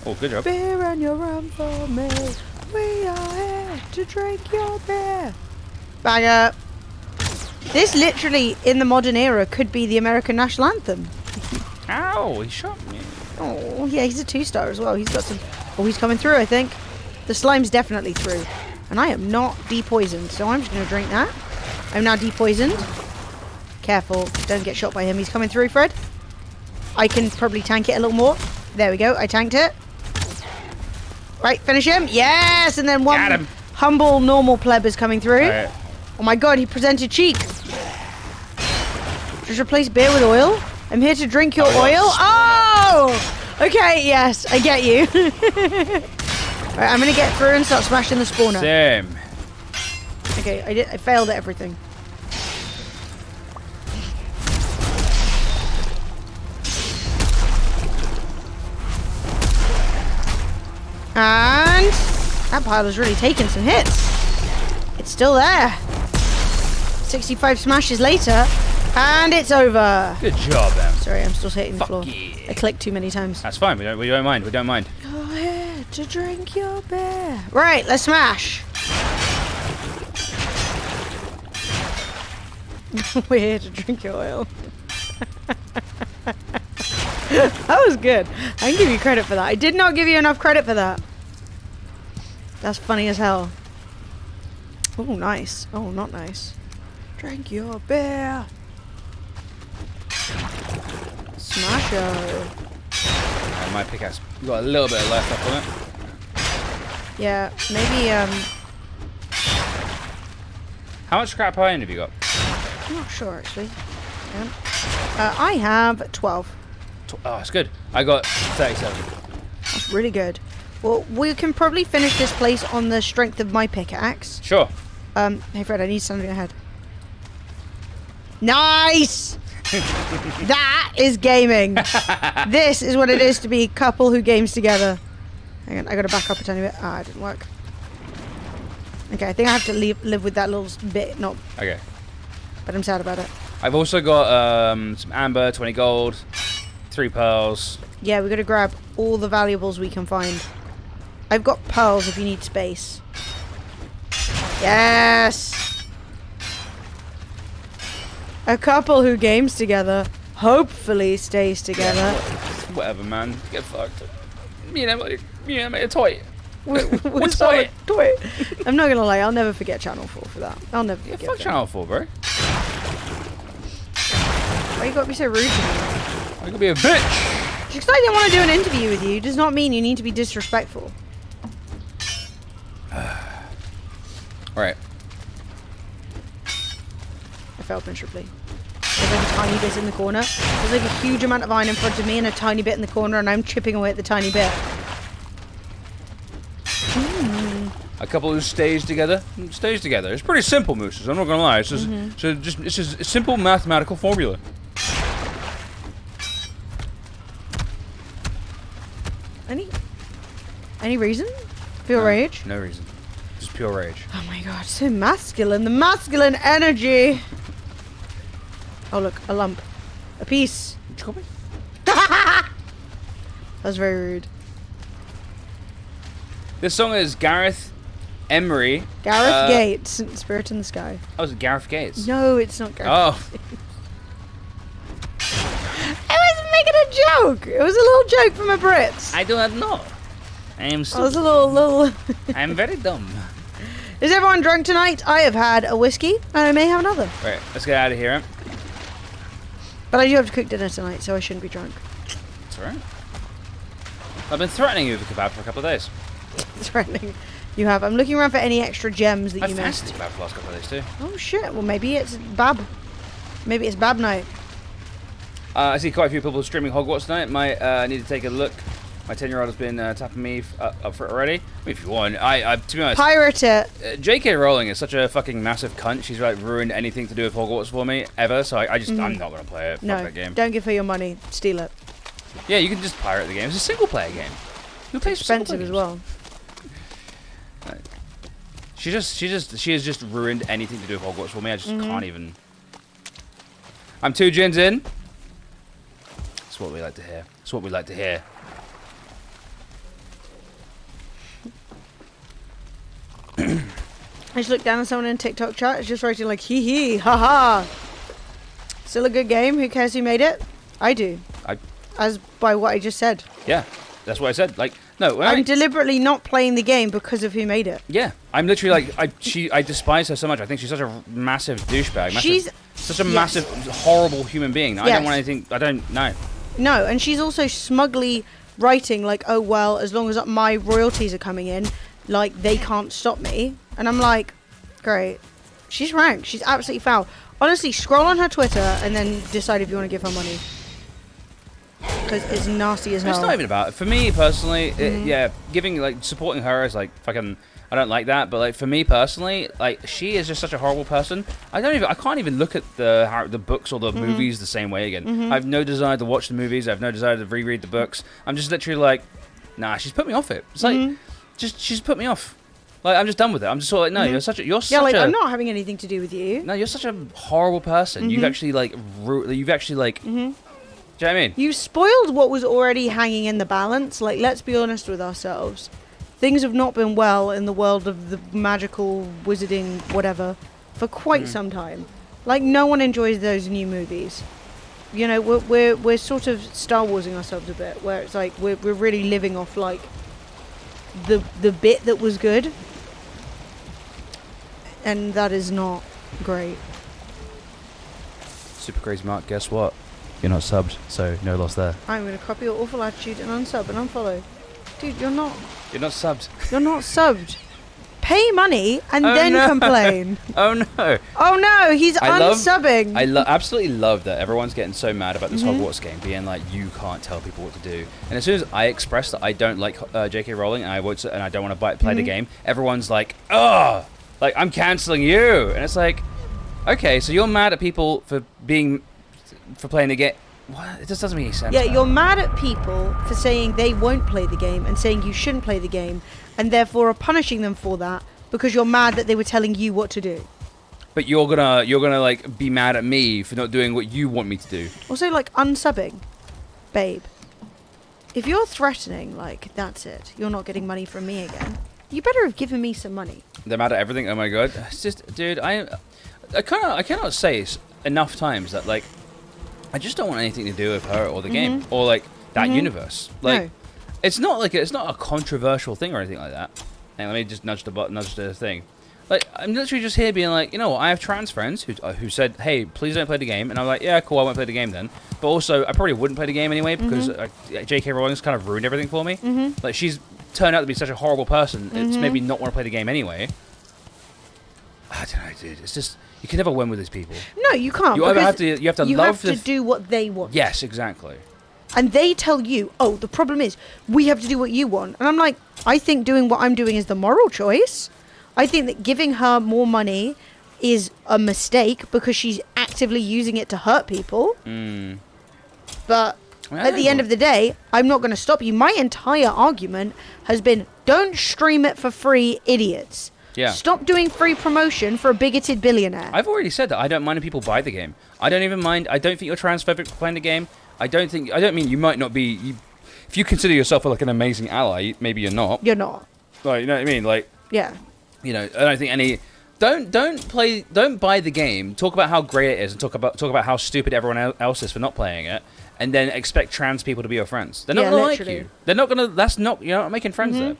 Oh, good job. Beer and your rum for me. We are here to drink your beer. Bang up. This literally, in the modern era, could be the American national anthem. Ow! He shot me. Oh, yeah, he's a 2-star as well. He's got some... Oh, he's coming through, I think. The slime's definitely through. And I am not depoisoned, so I'm just going to drink that. I'm now depoisoned. Careful, don't get shot by him. He's coming through, Fred. I can probably tank it a little more. There we go, I tanked it. Right, finish him. Yes, and then Got one him. humble, normal pleb is coming through. All right. Oh my god, he presented cheek. Just replace beer with oil. I'm here to drink your oil. Oh! Okay, yes, I get you. Right, I'm gonna get through and start smashing the spawner. Same. Okay, I failed at everything. And that pile is really taking some hits. It's still there. 65 smashes later, and it's over. Good job, Em. Sorry, I'm still hitting the floor. yeah. I clicked too many times. That's fine. We don't mind. We don't mind. Go ahead to drink your beer. Right, let's smash. We're here to drink your oil. That was good. I can give you credit for that. I did not give you enough credit for that. That's funny as hell. Oh, nice. Oh, not nice. Drink your beer. Smasher. My pickaxe. You got a little bit of life left on it. Yeah, maybe, How much scrap iron have you got? I'm not sure, actually. Yeah. I have 12. Oh, that's good. I got 37. That's really good. Well, we can probably finish this place on the strength of my pickaxe. Sure. Hey Fred, I need something ahead. Nice! That is gaming. This is what it is to be a couple who games together. Hang on, I gotta back up a tiny bit. Ah, it didn't work. Okay, I think I have to live with that little bit, not... Okay. But I'm sad about it. I've also got some amber, 20 gold, 3 pearls. Yeah, we got to grab all the valuables we can find. I've got pearls if you need space. Yes! A couple who games together hopefully stays together. Whatever, man. Get fucked. A toy. What's that? Toy? I'm not gonna lie, I'll never forget Channel 4 for that. I'll never forget Fuck them. Channel 4, bro. Why you gotta be so rude to me? I could be a bitch. Just because I didn't want to do an interview with you does not mean you need to be disrespectful. Alright. I failed miserably. There's like a tiny bit in the corner. There's like a huge amount of iron in front of me and a tiny bit in the corner, and I'm chipping away at the tiny bit. A couple who stays together. It's pretty simple, Mooses. I'm not gonna lie. It's just a simple mathematical formula. Any reason for your rage? No reason. Just pure rage. Oh my god, so masculine. The masculine energy. Oh look, a lump. A piece. Did you call me? That was very rude. This song is Gareth Emery. Gareth Gates, Spirit in the Sky. Oh, was it Gareth Gates? No, it's not Gareth. Oh. I wasn't making a joke. It was a little joke from a Brit. I do not know. I am I was stupid. a little. I'm very dumb. Is everyone drunk tonight? I have had a whiskey, and I may have another. Right, let's get out of here. But I do have to cook dinner tonight, so I shouldn't be drunk. That's alright. I've been threatening you with a kebab for a couple of days. Threatening. You have. I'm looking around for any extra gems that I've you fasted missed. kebab for the last couple of days too. Oh shit. Well, maybe it's Bab. Maybe it's Bab night. I see quite a few people streaming Hogwarts tonight. I need to take a look. My 10-year-old has been tapping me up for it already. I mean, if you want, to be honest, Pirate it. J.K. Rowling is such a fucking massive cunt. She's like ruined anything to do with Hogwarts for me ever. So I'm not gonna play it. Fuck No, that game. don't give her your money. Steal it. Yeah, you can just pirate the game. It's a single-player game. Who plays Expensive as well. She has just ruined anything to do with Hogwarts for me. I just can't even. I'm 2 gins in. That's what we like to hear. That's what we like to hear. I just looked down at someone in TikTok chat. It's just writing like hee hee, haha. Still a good game. Who cares who made it? I do. As by what I just said. Yeah, that's what I said. Like, no, I'm deliberately not playing the game because of who made it. Yeah, I'm literally like, I despise her so much. I think she's such a massive douchebag. She's such a massive, horrible human being. I don't want Yes. anything. I don't know. No, and she's also smugly writing like, oh well, as long as my royalties are coming in, like they can't stop me. And I'm like, great. She's rank. She's absolutely foul. Honestly, scroll on her Twitter and then decide if you want to give her money. Because it's nasty as hell. It's not even about it. For me personally, supporting her is like fucking. I don't like that, but like for me personally, like she is just such a horrible person. I can't even look at the books or the movies the same way again. I have no desire to watch the movies. I have no desire to reread the books. I'm just literally like, nah, she's put me off it. It's like, she's put me off. Like I'm just done with it. I'm just sort of like, no, you're such a I'm not having anything to do with you. No, you're such a horrible person. You've actually like, do you know what I mean? You spoiled what was already hanging in the balance. Like, let's be honest with ourselves. Things have not been well in the world of the magical wizarding whatever for quite some time. Like, no one enjoys those new movies. You know, we're sort of Star Warsing ourselves a bit, where it's like we're really living off like the bit that was good, and that is not great. Super crazy, Mark. Guess what? You're not subbed, so no loss there. I'm going to copy your awful attitude and unsub and unfollow. Dude, you're not subbed. You're not subbed. Pay money and then complain. Oh no. Oh no, he's unsubbing. I absolutely love that everyone's getting so mad about this Hogwarts game, being like, you can't tell people what to do. And as soon as I express that I don't like J.K. Rowling and I don't want to play the game, everyone's like, oh, like I'm canceling you. And it's like, okay, so you're mad at people for playing the game. What? It just doesn't make any sense. Yeah, man. you're mad at people for saying they won't play the game and saying you shouldn't play the game, and therefore are punishing them for that because you're mad that they were telling you what to do. but you're gonna like be mad at me for not doing what you want me to do. Also, like, unsubbing. Babe. If you're threatening, like, that's it. You're not getting money from me again. You better have given me some money. They're mad at everything. Oh my god. It's just, dude, I cannot say enough times that, like, I just don't want anything to do with her or the game or like that universe. Like, No. it's not a controversial thing or anything like that. Hey, let me just nudge the thing. Like, I'm literally just here being like, you know what? I have trans friends who said, hey, please don't play the game, and I'm like, yeah, cool, I won't play the game then. But also, I probably wouldn't play the game anyway because J.K. Rowling's kind of ruined everything for me. Like, she's turned out to be such a horrible person. It's made me not want to play the game anyway. I don't know, dude. It's just, you can never win with these people. No, you can't. You either have to you love have to do what they want. Yes, exactly. And they tell you, oh, the problem is we have to do what you want. And I'm like, I think doing what I'm doing is the moral choice. I think that giving her more money is a mistake because she's actively using it to hurt people. But at the end of the day, I'm not going to stop you. My entire argument has been, don't stream it for free, idiots. Yeah. Stop doing free promotion for a bigoted billionaire. I've already said that I don't mind if people buy the game. I don't even mind. I don't think you're transphobic for playing the game. I don't mean you might not be. If you consider yourself like an amazing ally, maybe you're not. You're not. Like, you know what I mean? Like, Yeah. you know, I don't think any. Don't buy the game. Talk about how great it is, and talk about how stupid everyone else is for not playing it, and then expect trans people to be your friends. They're not gonna like you. They're not gonna. That's not. You're not making friends there.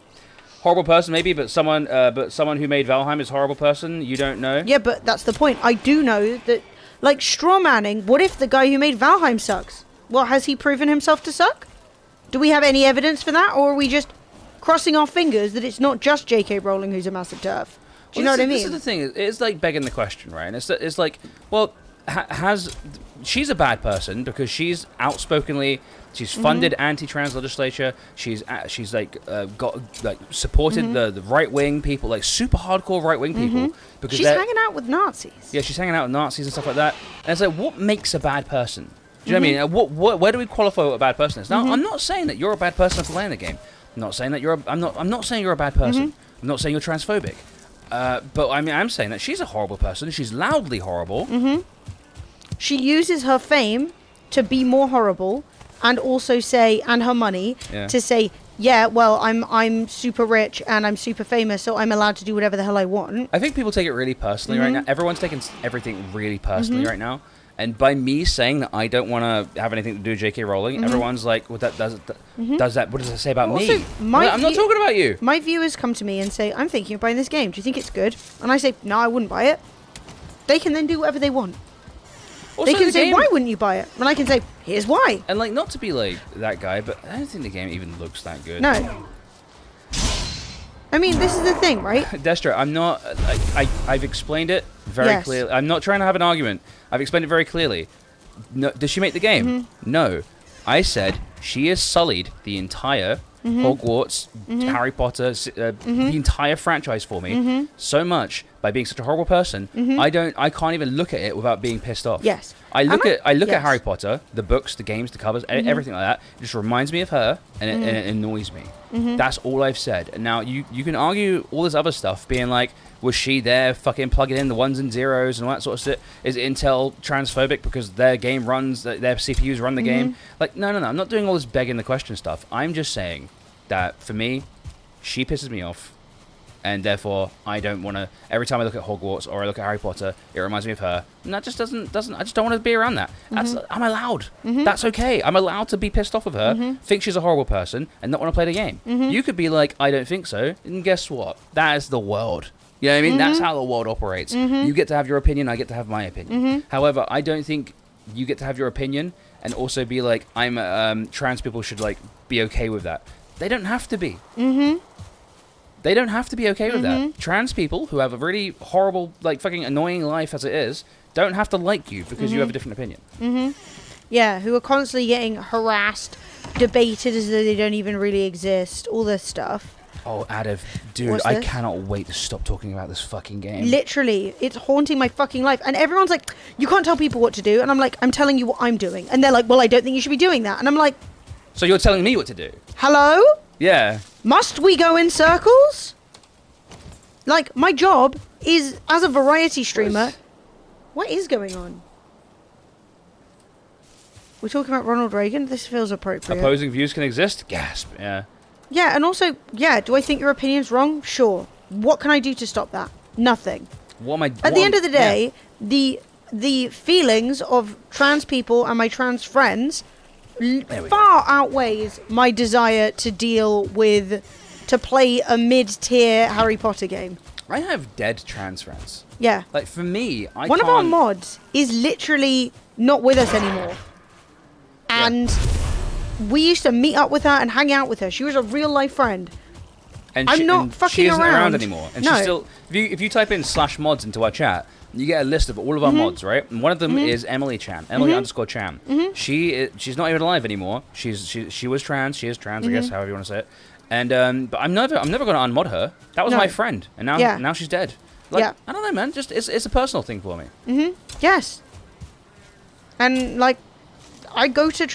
Horrible person, maybe, but someone who made Valheim is a horrible person. You don't know. Yeah, but that's the point. I do know that, like, straw manning. What if the guy who made Valheim sucks? Well, has he proven himself to suck? Do we have any evidence for that, or are we just crossing our fingers that it's not just J.K. Rowling who's a massive turf? Do you know what I mean? This is the thing. It's like begging the question, right? And it's like, well, she's a bad person because she's outspokenly. She's funded anti-trans legislature. She's like got like supported the right wing people, like super hardcore right wing people. Because she's hanging out with Nazis. Yeah, she's hanging out with Nazis and stuff like that. And it's like, what makes a bad person? Do you know what I mean? Where do we qualify what a bad person is? Now, I'm not saying that you're a bad person for playing the game. I'm not saying that I'm not saying you're a bad person. I'm not saying you're transphobic. But I mean, I'm saying that she's a horrible person. She's loudly horrible. She uses her fame to be more horrible, and also say, and her money to say, yeah, well, I'm super rich and I'm super famous, so I'm allowed to do whatever the hell I want. I think people take it really personally right now. Everyone's taking everything really personally right now. And by me saying that I don't want to have anything to do with J.K. Rowling, everyone's like, "What does that? What does it say about me?" I'm not talking about you. My viewers come to me and say, "I'm thinking of buying this game. Do you think it's good?" And I say, "No, I wouldn't buy it." They can then do whatever they want. Also, they can say, "Why wouldn't you buy it?" And I can say, "Here's why." And like, not to be like that guy, but I don't think the game even looks that good. No. I mean, this is the thing, right? Destra, I'm not. I've explained it very clearly. I'm not trying to have an argument. I've explained it very clearly. No, does she make the game? No. I said she has sullied the entire Hogwarts, Harry Potter, the entire franchise for me so much by being such a horrible person. I can't even look at it without being pissed off. Yes. I look at Harry Potter, the books, the games, the covers, everything like that. It just reminds me of her, and it annoys me. That's all I've said. And now you can argue all this other stuff, being like, was she there fucking plugging in the ones and zeros and all that sort of shit? Is Intel transphobic because their game runs, their CPUs run the game? Like, no. I'm not doing all this begging the question stuff. I'm just saying that for me, she pisses me off. And therefore, I don't want to. Every time I look at Hogwarts or I look at Harry Potter, it reminds me of her. And that just doesn't. I just don't want to be around that. I'm allowed. That's okay. I'm allowed to be pissed off of her, think she's a horrible person, and not want to play the game. You could be like, I don't think so, and guess what? That is the world. You know what I mean? That's how the world operates. You get to have your opinion. I get to have my opinion. However, I don't think you get to have your opinion and also be like, I'm trans people should like be okay with that. They don't have to be. They don't have to be okay with that. Trans people who have a really horrible, like fucking annoying life as it is, don't have to like you because you have a different opinion. Yeah, who are constantly getting harassed, debated as though they don't even really exist, all this stuff. Oh, Adav, dude, I cannot wait to stop talking about this fucking game. Literally, it's haunting my fucking life. And everyone's like, you can't tell people what to do. And I'm like, I'm telling you what I'm doing. And they're like, well, I don't think you should be doing that. And I'm like... So you're telling me what to do? Hello? Yeah. Must we go in circles? Like, my job is, as a variety streamer... What is going on? We're talking about Ronald Reagan? This feels appropriate. Opposing views can exist? Gasp, yeah. Yeah, and also, yeah, do I think your opinion's wrong? Sure. What can I do to stop that? Nothing. At the end of the day, the feelings of trans people and my trans friends far outweighs my desire to to play a mid-tier Harry Potter game. I have dead trans friends. Yeah. Like, for me, One of our mods is literally not with us anymore. And we used to meet up with her and hang out with her. She was a real-life friend. And I'm not fucking she isn't around. around anymore. And No. she's still... If you type in /mods into our chat, you get a list of all of our mods, right? And one of them is Emily Chan. Emily _ Chan. She's not even alive anymore. She was trans. She is trans, I guess, however you want to say it. And but I'm never going to unmod her. That was my friend, and now she's dead. Like, I don't know, man. Just it's a personal thing for me. Yes. And like, I go to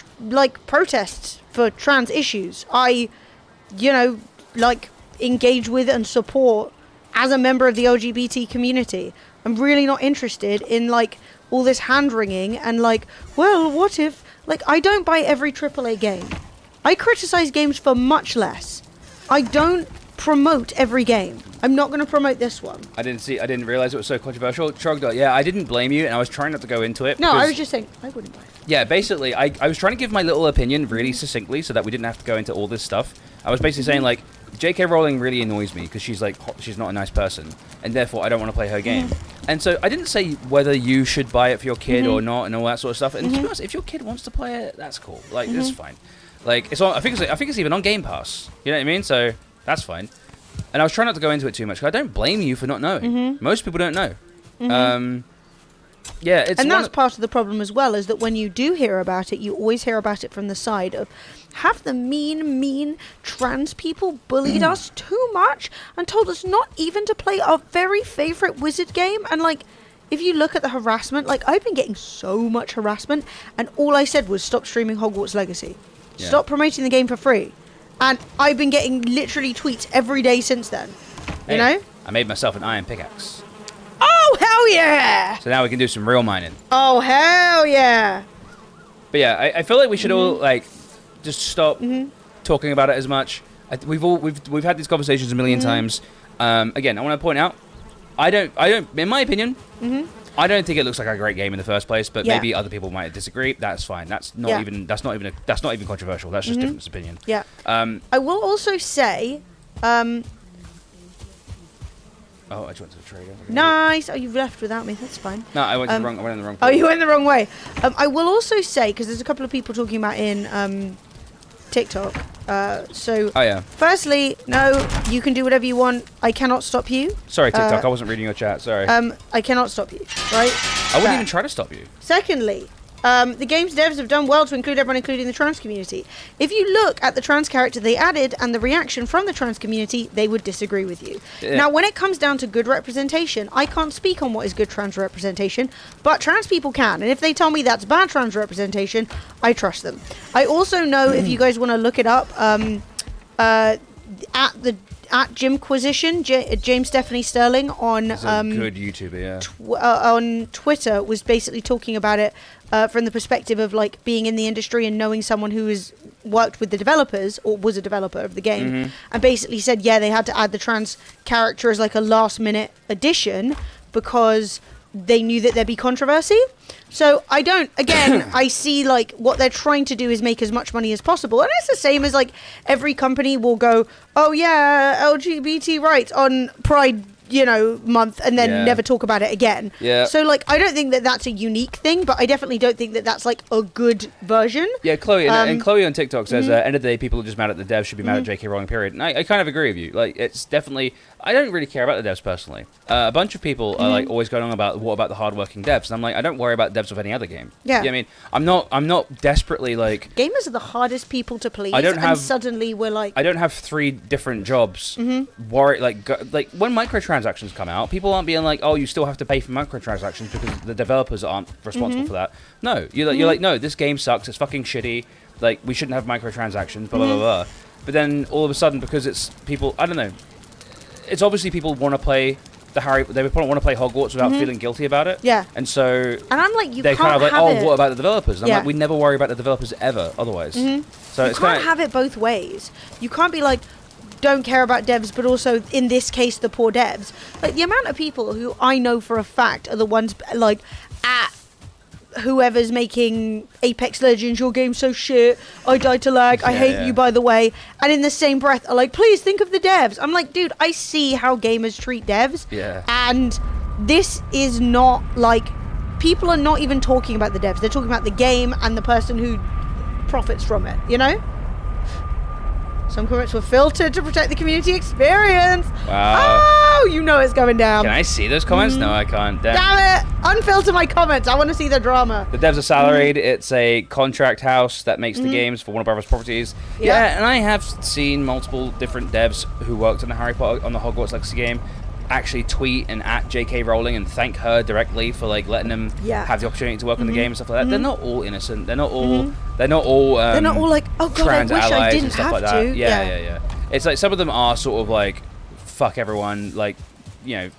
protests for trans issues. I, engage with and support as a member of the LGBT community. I'm really not interested in all this hand wringing and well, what if I don't buy every AAA game. I criticize games for much less. I don't promote every game. I'm not going to promote this one. I didn't realize it was so controversial. Trogdot, yeah, I didn't blame you, and I was trying not to go into it. No, I was just saying I wouldn't buy it. Yeah, basically, I was trying to give my little opinion really succinctly so that we didn't have to go into all this stuff. I was basically saying, J.K. Rowling really annoys me because she's not a nice person, and therefore I don't want to play her game. And so I didn't say whether you should buy it for your kid or not and all that sort of stuff. And to be honest, if your kid wants to play it, that's cool. It's fine. It's on. I think it's even on Game Pass. You know what I mean? So that's fine. And I was trying not to go into it too much. I don't blame you for not knowing. Most people don't know. Yeah, and that's part of the problem as well, is that when you do hear about it, you always hear about it from the side of, have the mean trans people bullied us too much and told us not even to play our very favorite wizard game? And if you look at the harassment, I've been getting so much harassment, and all I said was stop streaming Hogwarts Legacy. Yeah. Stop promoting the game for free. And I've been getting literally tweets every day since then. You know? I made myself an iron pickaxe. Oh, hell yeah! So now we can do some real mining. Oh, hell yeah! But yeah, I feel like we should all just stop talking about it as much. We've had these conversations a million times. Again, I want to point out, I don't. In my opinion, I don't think it looks like a great game in the first place. But maybe other people might disagree. That's fine. That's not even controversial. That's just different opinion. Yeah. I will also say. Oh, I just went to the trader. Nice. Oh, you've left without me. That's fine. No, I went in the wrong. Oh, you went the wrong way. I will also say, because there's a couple of people talking about in TikTok. Oh yeah. Firstly, no, you can do whatever you want. I cannot stop you. Sorry, TikTok. I wasn't reading your chat. Sorry. I cannot stop you. Right. I wouldn't even try to stop you. Secondly. The game's devs have done well to include everyone, including the trans community. If you look at the trans character they added and the reaction from the trans community, they would disagree with you. Yeah. Now, when it comes down to good representation, I can't speak on what is good trans representation, but trans people can. And if they tell me that's bad trans representation, I trust them. I also know, if you guys want to look it up, at Jimquisition, James Stephanie Sterling on good YouTuber, on Twitter was basically talking about it from the perspective of being in the industry and knowing someone who has worked with the developers or was a developer of the game, and basically said they had to add the trans character as a last minute addition because they knew that there'd be controversy. So I see what they're trying to do is make as much money as possible. And it's the same as every company will go, oh yeah, LGBT rights on Pride, month, and then never talk about it again. Yeah. So I don't think that that's a unique thing, but I definitely don't think that that's a good version. Yeah, Chloe, and Chloe on TikTok says, end of the day, people are just mad at the devs, should be mad at J.K. Rowling, period. And I kind of agree with you. It's definitely, I don't really care about the devs personally. A bunch of people are always going on about, what about the hardworking devs? And I'm I don't worry about devs of any other game. Yeah. You know what I mean? I'm not desperately Gamers are the hardest people to please, and suddenly we're I don't have 3 different jobs. Worry, when microtransactions come out, people aren't being oh, you still have to pay for microtransactions because the developers aren't responsible for that. No, you're no, this game sucks, it's fucking shitty, we shouldn't have microtransactions, blah blah blah blah. But then all of a sudden, because it's people, I don't know, it's obviously people want to play they want to play Hogwarts without feeling guilty about it. Yeah. And so And I'm like, you they're can't kind of like, have oh, it. what about the developers? And I'm Yeah. like, we never worry about the developers ever otherwise. So You it's can't kind of have it both ways. You can't be like, don't care about devs, but also in this case, the poor devs. Like the amount of people who I know for a fact are the ones like at whoever's making Apex Legends, your game's so shit, I died to lag, I Yeah, hate yeah. you, by the way, and in the same breath are like, please think of the devs. I'm like, dude, I see how gamers treat devs, Yeah. and this is not like, people are not even talking about the devs, they're talking about the game and the person who profits from it, you know? Some comments were filtered to protect the community experience. Wow. Oh, you know it's going down. Can I see those comments? No, I can't. Damn it! Unfilter my comments. I want to see the drama. The devs are salaried. It's a contract house that makes the games for Warner Brothers properties. Yeah. Yeah, and I have seen multiple different devs who worked on the Hogwarts Legacy game actually tweet and at J.K. Rowling and thank her directly for like letting them Yeah. have the opportunity to work on the game and stuff like that. They're not all innocent. They're not all. They're not all. They're not all like, oh god, I trans wish I allies didn't and stuff have like that. to. Yeah. It's like some of them are sort of like fuck everyone, like you know,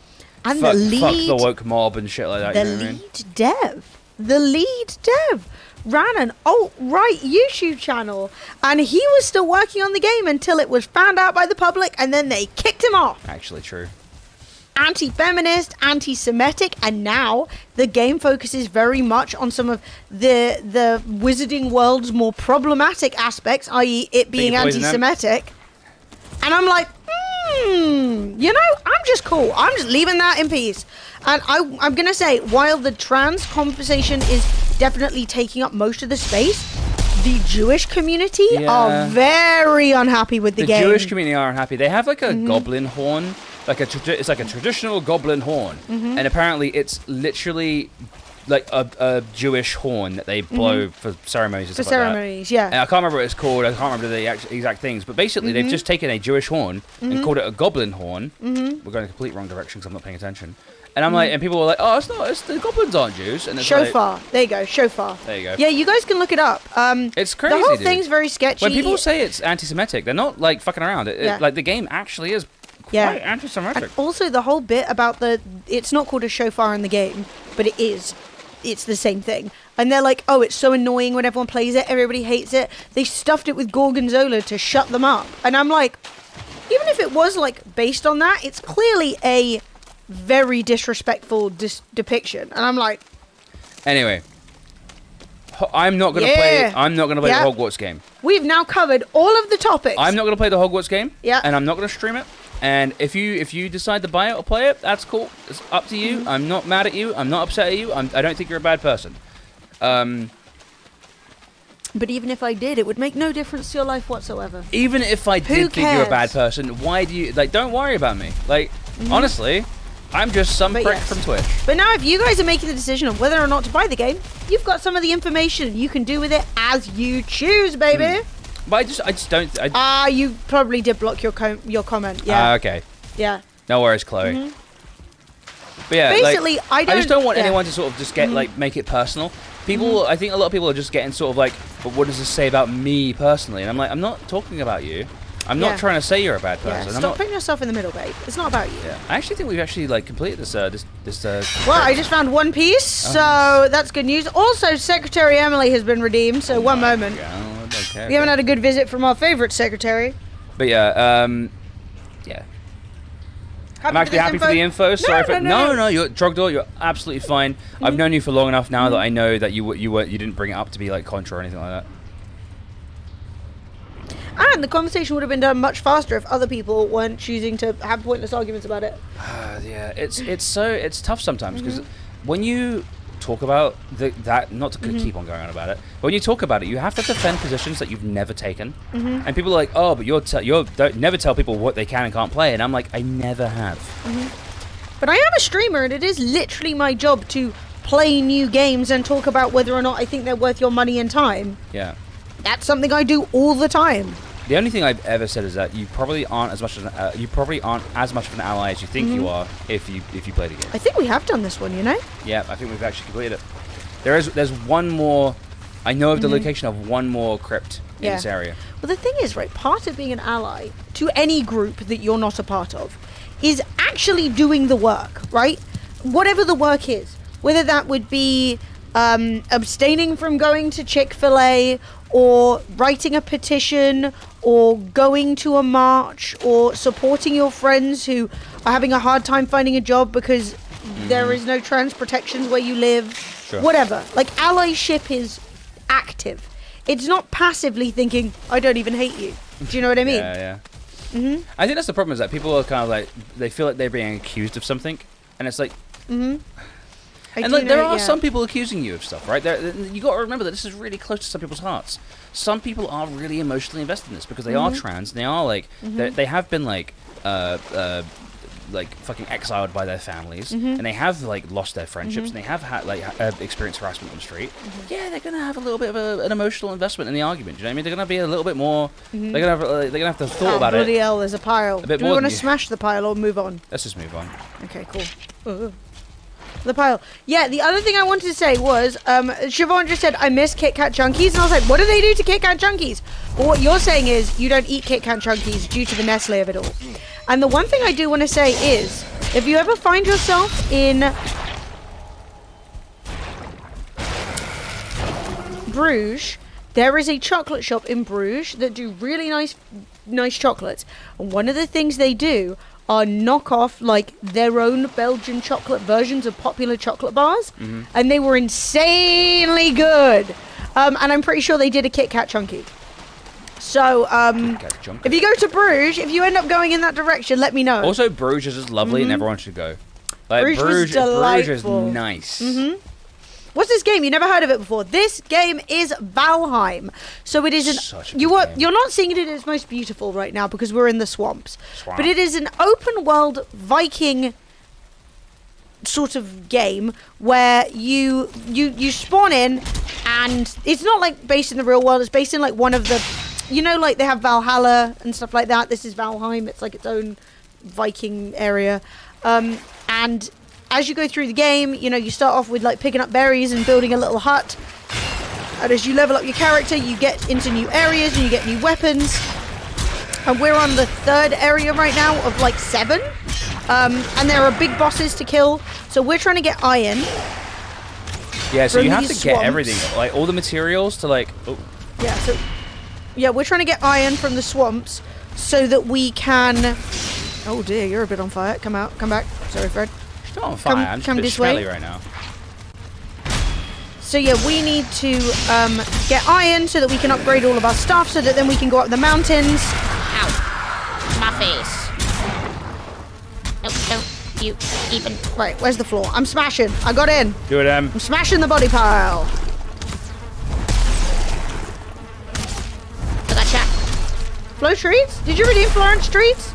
And fuck the the woke mob and shit like that. The you know what I mean? the lead dev ran an alt-right YouTube channel, and he was still working on the game until it was found out by the public, and then they kicked him off. Actually, true. Anti-feminist, anti-Semitic, and now the game focuses very much on some of the Wizarding World's more problematic aspects, i.e. it being you're poisoning them? anti-Semitic. And I'm like, you know, I'm just cool. I'm just leaving that in peace. And I'm going to say, while the trans conversation is definitely taking up most of the space, the Jewish community are very unhappy with the game. The Jewish community are unhappy. They have like a goblin horn. It's like a traditional goblin horn. And apparently it's literally like a Jewish horn that they blow for ceremonies and For stuff like that. ceremonies, yeah. And I can't remember what it's called. I can't remember the exact things. But basically, they've just taken a Jewish horn and called it a goblin horn. We're going a complete wrong direction because I'm not paying attention. And I'm like, and people were like, oh, it's not. The goblins aren't Jews. And it's Shofar. There you go. Shofar. There you go. Yeah, you guys can look it up. It's crazy. The whole dude. thing's very sketchy. When people say it's anti-Semitic, they're not like fucking around. Yeah. Like the game actually is quite anti-Semitic. And also the whole bit about it's not called a shofar in the game, but it is. It's the same thing. And they're like, oh, it's so annoying when everyone plays it. Everybody hates it. They stuffed it with Gorgonzola to shut them up. And I'm like, even if it was like based on that, it's clearly a very disrespectful depiction. And I'm like, Anyway, I'm not gonna play. I'm not gonna play Yeah. the Hogwarts game. we've now covered all of the topics. I'm not gonna play the Hogwarts game. Yeah. And I'm not gonna stream it. And if you decide to buy it or play it, that's cool. It's up to you. I'm not mad at you. I'm not upset at you. I don't think you're a bad person. But even if I did, it would make no difference to your life whatsoever. Even if I Who did think you're a bad cares? person, why do you like? Don't worry about me. Like honestly, I'm just some But prick yes. from Twitch. But now if you guys are making the decision of whether or not to buy the game, you've got some of the information. You can do with it as you choose, baby. But I just don't. You probably did block your comment. Yeah. Okay. Yeah. No worries, Chloe. But yeah, Basically, like, I just don't want yeah. anyone to sort of just get like make it personal. People, I think a lot of people are just getting sort of like, but what does this say about me personally? And I'm like, I'm not talking about you. I'm Yeah. not trying to say you're a bad Yeah. person. I'm Stop not. putting yourself in the middle, babe. It's not about you. Yeah. I actually think we've actually like completed this. Well, I just found one piece, so that's good news. Also, Secretary Emily has been redeemed, so one moment. Okay, We haven't had a good visit from our favourite secretary. But yeah, yeah. I'm actually happy for the info. Sorry for no. You're Drogdor. You're absolutely fine. I've known you for long enough now that I know that you didn't bring it up to be like contra or anything like that. And the conversation would have been done much faster if other people weren't choosing to have pointless arguments about it. Yeah, it's tough sometimes because when you talk about that, not to keep on going on about it, but when you talk about it, you have to defend positions that you've never taken, and people are like, oh, but you don't never tell people what they can and can't play, and I'm like, I never have. But I am a streamer, and it is literally my job to play new games and talk about whether or not I think they're worth your money and time. Yeah. That's something I do all the time. The only thing I've ever said is that you probably aren't as much of an ally as you think you are if you play the game. I think we have done this one, you know? Yeah, I think we've actually completed it. There's one more. I know of the location of one more crypt in this area. Well, the thing is, right, part of being an ally to any group that you're not a part of is actually doing the work, right? Whatever the work is, whether that would be abstaining from going to Chick-fil-A, or writing a petition, or going to a march, or supporting your friends who are having a hard time finding a job because there is no trans protections where you live. Sure. Whatever. Like, allyship is active. It's not passively thinking, I don't even hate you. Do you know what I mean? Yeah. I think that's the problem, is that people are kind of like, they feel like they're being accused of something, and it's like... And like, there are some people accusing you of stuff, right? You got to remember that this is really close to some people's hearts. Some people are really emotionally invested in this because they are trans, and they are like, they have been like fucking exiled by their families, and they have like lost their friendships, and they have had like experienced harassment on the street. Yeah, they're gonna have a little bit of an emotional investment in the argument. Do you know what I mean? They're gonna be a little bit more. They're gonna have to thought about it. Bloody hell, there's a pile. Do we want to smash the pile or move on? Let's just move on. Okay, cool. The pile. Yeah, the other thing I wanted to say was, Siobhan just said, I miss Kit Kat Junkies, and I was like, what do they do to Kit Kat Junkies? Well, what you're saying is you don't eat Kit Kat Junkies due to the Nestle of it all. And the one thing I do want to say is, if you ever find yourself in Bruges, there is a chocolate shop in Bruges that do really nice chocolates. And one of the things they do are knock off like their own Belgian chocolate versions of popular chocolate bars, and they were insanely good. And I'm pretty sure they did a Kit Kat Chunky. So if you go to Bruges, if you end up going in that direction, let me know. Also, Bruges is just lovely, and everyone should go. Like, Bruges is nice. What's this game? You never heard of it before. This game is Valheim. So it is you're not seeing it in its most beautiful right now because we're in the swamps. But it is an open world Viking sort of game where you spawn in, and it's not like based in the real world. It's based in like one of the, you know, like they have Valhalla and stuff like that. This is Valheim. It's like its own Viking area, and as you go through the game, you know, you start off with like picking up berries and building a little hut. And as you level up your character, you get into new areas and you get new weapons. And we're on the 3rd area right now of like 7. And there are big bosses to kill. So we're trying to get iron. Yeah, so you have to get everything, like all the materials to like... Oh. Yeah, so... Yeah, we're trying to get iron from the swamps so that we can... Oh dear, you're a bit on fire. Come out, come back. Sorry, Fred. Not on fire. I'm just a bit smelly right now. So yeah, we need to get iron so that we can upgrade all of our stuff, so that then we can go up the mountains. Ow! My face. Don't you even... Right, where's the floor? I'm smashing. I got in. Do it, I'm smashing the body pile. I gotcha. Flow treats? Did you redeem Florence treats?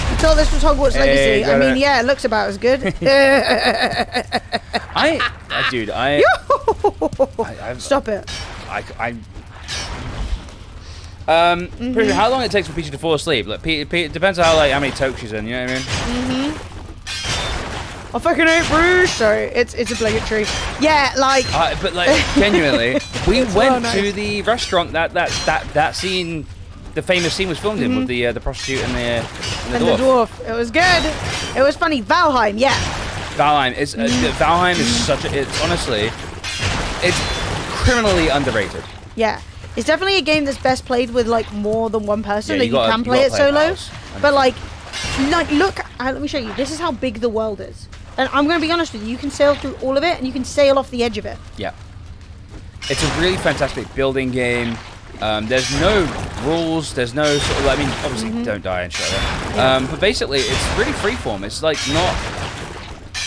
Until this was Hogwarts Legacy. I mean, yeah, it looks about as good. Dude, Stop it. Pretty sure how long it takes for Peachy to fall asleep? Like, it depends on how many tokes she's in. You know what I mean? I fucking hate Bruges. Sorry, it's obligatory. Yeah, like. But like, genuinely, we went to the restaurant that scene. The famous scene was filmed in with the prostitute and the dwarf. It was good. It was funny. Valheim, yeah. Valheim is Valheim is such a. It's honestly, it's criminally underrated. Yeah, it's definitely a game that's best played with like more than one person. That you can play it solo. But like look, let me show you. This is how big the world is. And I'm going to be honest with you. You can sail through all of it, and you can sail off the edge of it. Yeah. It's a really fantastic building game. There's no rules, there's no sort of, I mean, obviously don't die and shit like that. But basically, it's really freeform. It's like not...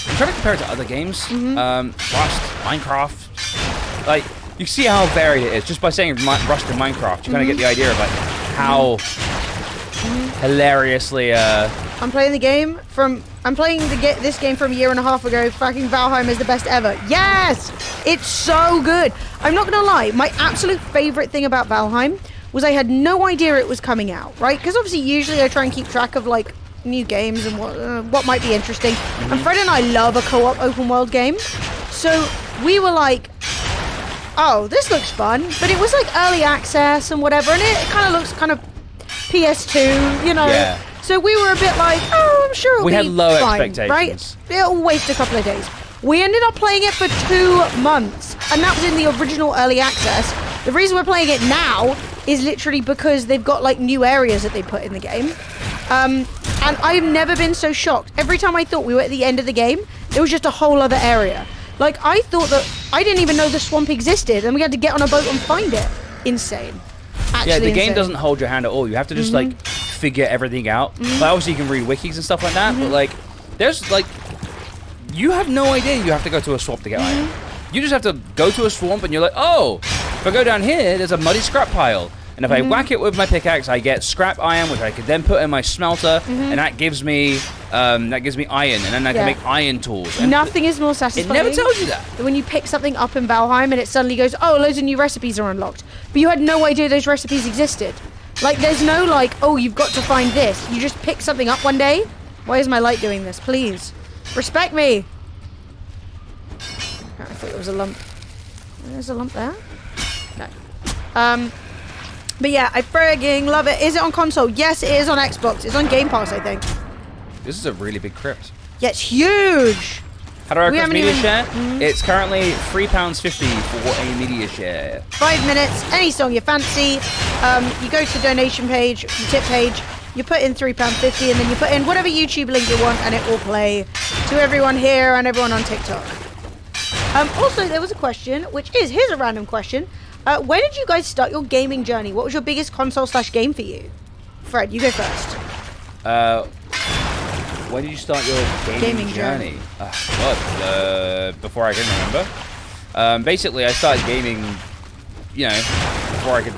I'm trying to compare it to other games. Rust, Minecraft. Like, you see how varied it is. Just by saying Rust and Minecraft, you kind of get the idea of like how hilariously... I'm playing the game from... I'm playing this game from a year and a half ago. Fucking Valheim is the best ever. Yes! It's so good. I'm not going to lie. My absolute favorite thing about Valheim was I had no idea it was coming out, right? Because obviously usually I try and keep track of like new games and what might be interesting. And Fred and I love a co-op open world game. So we were like, oh, this looks fun. But it was like early access and whatever. And it kind of looks kind of PS2, you know. Yeah. So we were a bit like, oh, I'm sure it'll We be had low fine, expectations. right? It'll waste a couple of days. We ended up playing it for 2 months, and that was in the original early access. The reason we're playing it now is literally because they've got like new areas that they put in the game. And I've never been so shocked. Every time I thought we were at the end of the game, there was just a whole other area. Like, I thought that I didn't even know the swamp existed, and we had to get on a boat and find it. Insane. Actually Yeah, the game insane. doesn't hold your hand at all. You have to just like figure everything out. But obviously, you can read wikis and stuff like that. But like, there's like, you have no idea you have to go to a swamp to get iron. You just have to go to a swamp, and you're like, oh, if I go down here, there's a muddy scrap pile. And if I whack it with my pickaxe, I get scrap iron, which I could then put in my smelter, and that gives me iron, and then I can make iron tools. And Nothing is more it satisfying. never tells you that. When you pick something up in Valheim and it suddenly goes, oh, loads of new recipes are unlocked. But you had no idea those recipes existed. Like, there's no like, oh, you've got to find this. You just pick something up one day. Why is my light doing this? Please. Respect me. I thought there was a lump. There's a lump there? No. But yeah, I frigging love it. Is it on console? Yes, it is on Xbox. It's on Game Pass, I think. This is a really big crypt. Yeah, it's huge. How do I We request haven't media even- share? It's currently £3.50 for a media share. 5 minutes, any song you fancy. You go to the donation page, the tip page, you put in £3.50, and then you put in whatever YouTube link you want, and it will play to everyone here and everyone on TikTok. Also, there was a question, which is, here's a random question. Where did you guys start your gaming journey? What was your biggest console/game for you? Fred, you go first. When did you start your gaming journey? Before I can remember. Basically, I started gaming, before I could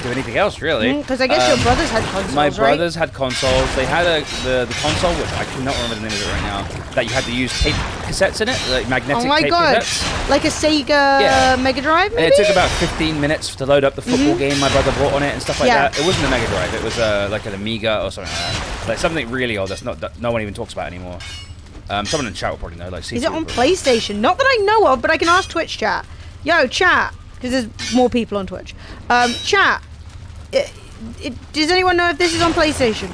do anything else, really. Because I guess your brothers had consoles, My right? brothers had consoles. They had the console, which I cannot remember the name of it right now, that you had to use tape cassettes in it, like magnetic Oh my tape god. cassettes. Like a Sega Yeah. Mega Drive, maybe? And it took about 15 minutes to load up the football game my brother bought on it and stuff like Yeah. that. It wasn't a Mega Drive. It was like an Amiga or something like that. Like something really old that no one even talks about anymore. Someone in the chat will probably know. Like, Is it on PlayStation? Not that I know of, but I can ask Twitch chat. Yo, chat, because there's more people on Twitch. Chat, does anyone know if this is on PlayStation?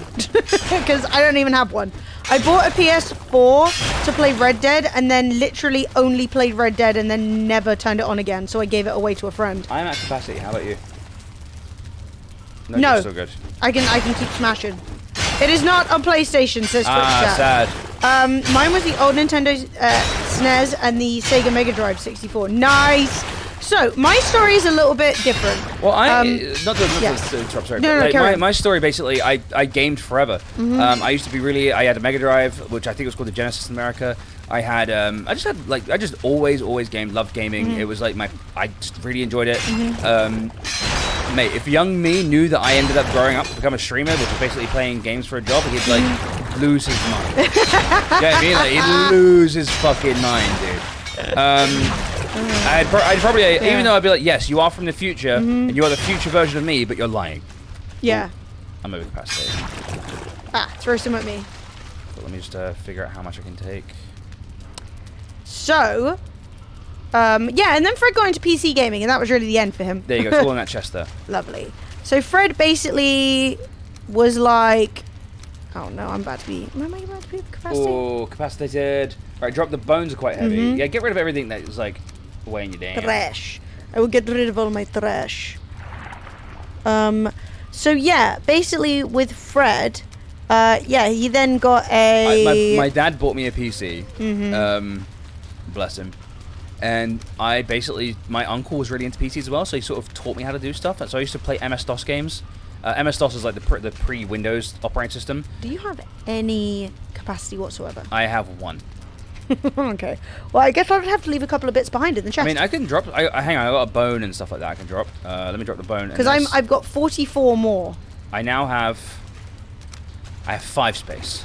Because I don't even have one. I bought a PS4 to play Red Dead, and then literally only played Red Dead, and then never turned it on again. So I gave it away to a friend. I'm at capacity. How about you? No. You're still good. I can keep smashing. It is not on PlayStation, says Twitch chat. Sad. Mine was the old Nintendo SNES and the Sega Mega Drive 64. Nice. So my story is a little bit different. Well, not to yes. interrupt, sorry. No, but, no, like, carry on. my story basically, I gamed forever. I used to be I had a Mega Drive, which I think was called the Genesis in America. I had, I just always gamed, loved gaming. It was like I just really enjoyed it. Mate, if young me knew that I ended up growing up to become a streamer, which was basically playing games for a job, he'd like lose his mind. You know what I mean? Like, he'd lose his fucking mind, dude. I'd probably, even though I'd be like, yes, you are from the future, and you are the future version of me, but you're lying. Yeah. I'm over capacity. Throw some at me. But let me just figure out how much I can take. So, yeah, and then Fred got into PC gaming, and that was really the end for him. There you go, it's all in that chest there. Lovely. So Fred basically was like, oh no, am I about to be capacity? Oh, capacitated. Right, drop the bones are quite heavy. Yeah, get rid of everything that is like weighing you down. Trash. I will get rid of all my trash. So yeah, basically with Fred, yeah, he then got a... My dad bought me a PC. Bless him. And I basically, my uncle was really into PCs as well, so he sort of taught me how to do stuff. So I used to play MS-DOS games. MS-DOS is like the pre-Windows operating system. Do you have any capacity whatsoever? I have one. Okay. Well, I guess I would have to leave a couple of bits behind in the chest. I mean, I can drop. Hang on, I got a bone and stuff like that. I can drop. Let me drop the bone. Because I've got 44 more. I now have. I have 5 space.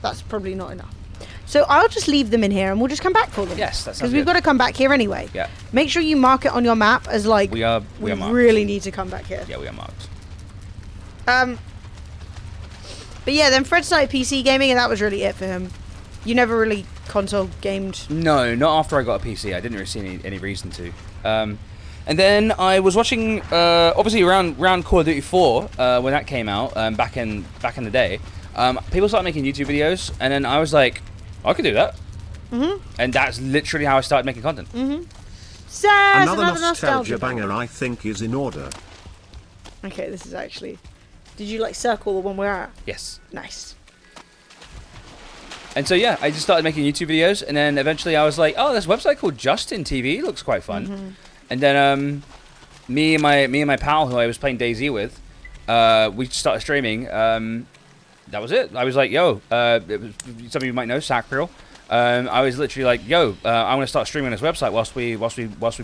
That's probably not enough. So I'll just leave them in here, and we'll just come back for them. Yes, that sounds Because we've good. got to come back here anyway. Yeah. Make sure you mark it on your map as like We are marked. really need to come back here. Yeah, we are marked. But yeah, then Fred started PC gaming, and that was really it for him. You never really console gamed. No, not after I got a PC. I didn't really see any reason to. And then I was watching, obviously around Call of Duty 4 when that came out back in the day. People started making YouTube videos, and then I was like, I could do that. And that's literally how I started making content. Says Another nostalgia banger I think is in order. Okay, this is actually... Did you, like, circle the one we're at? Yes. Nice. And so, yeah, I just started making YouTube videos, and then eventually I was like, oh, this website called Justin TV looks quite fun. And then me and my pal who I was playing DayZ with, we started streaming. That was it. I was like, yo, some of you might know, Sacriel. I was literally like, yo, I'm gonna start streaming on this website whilst we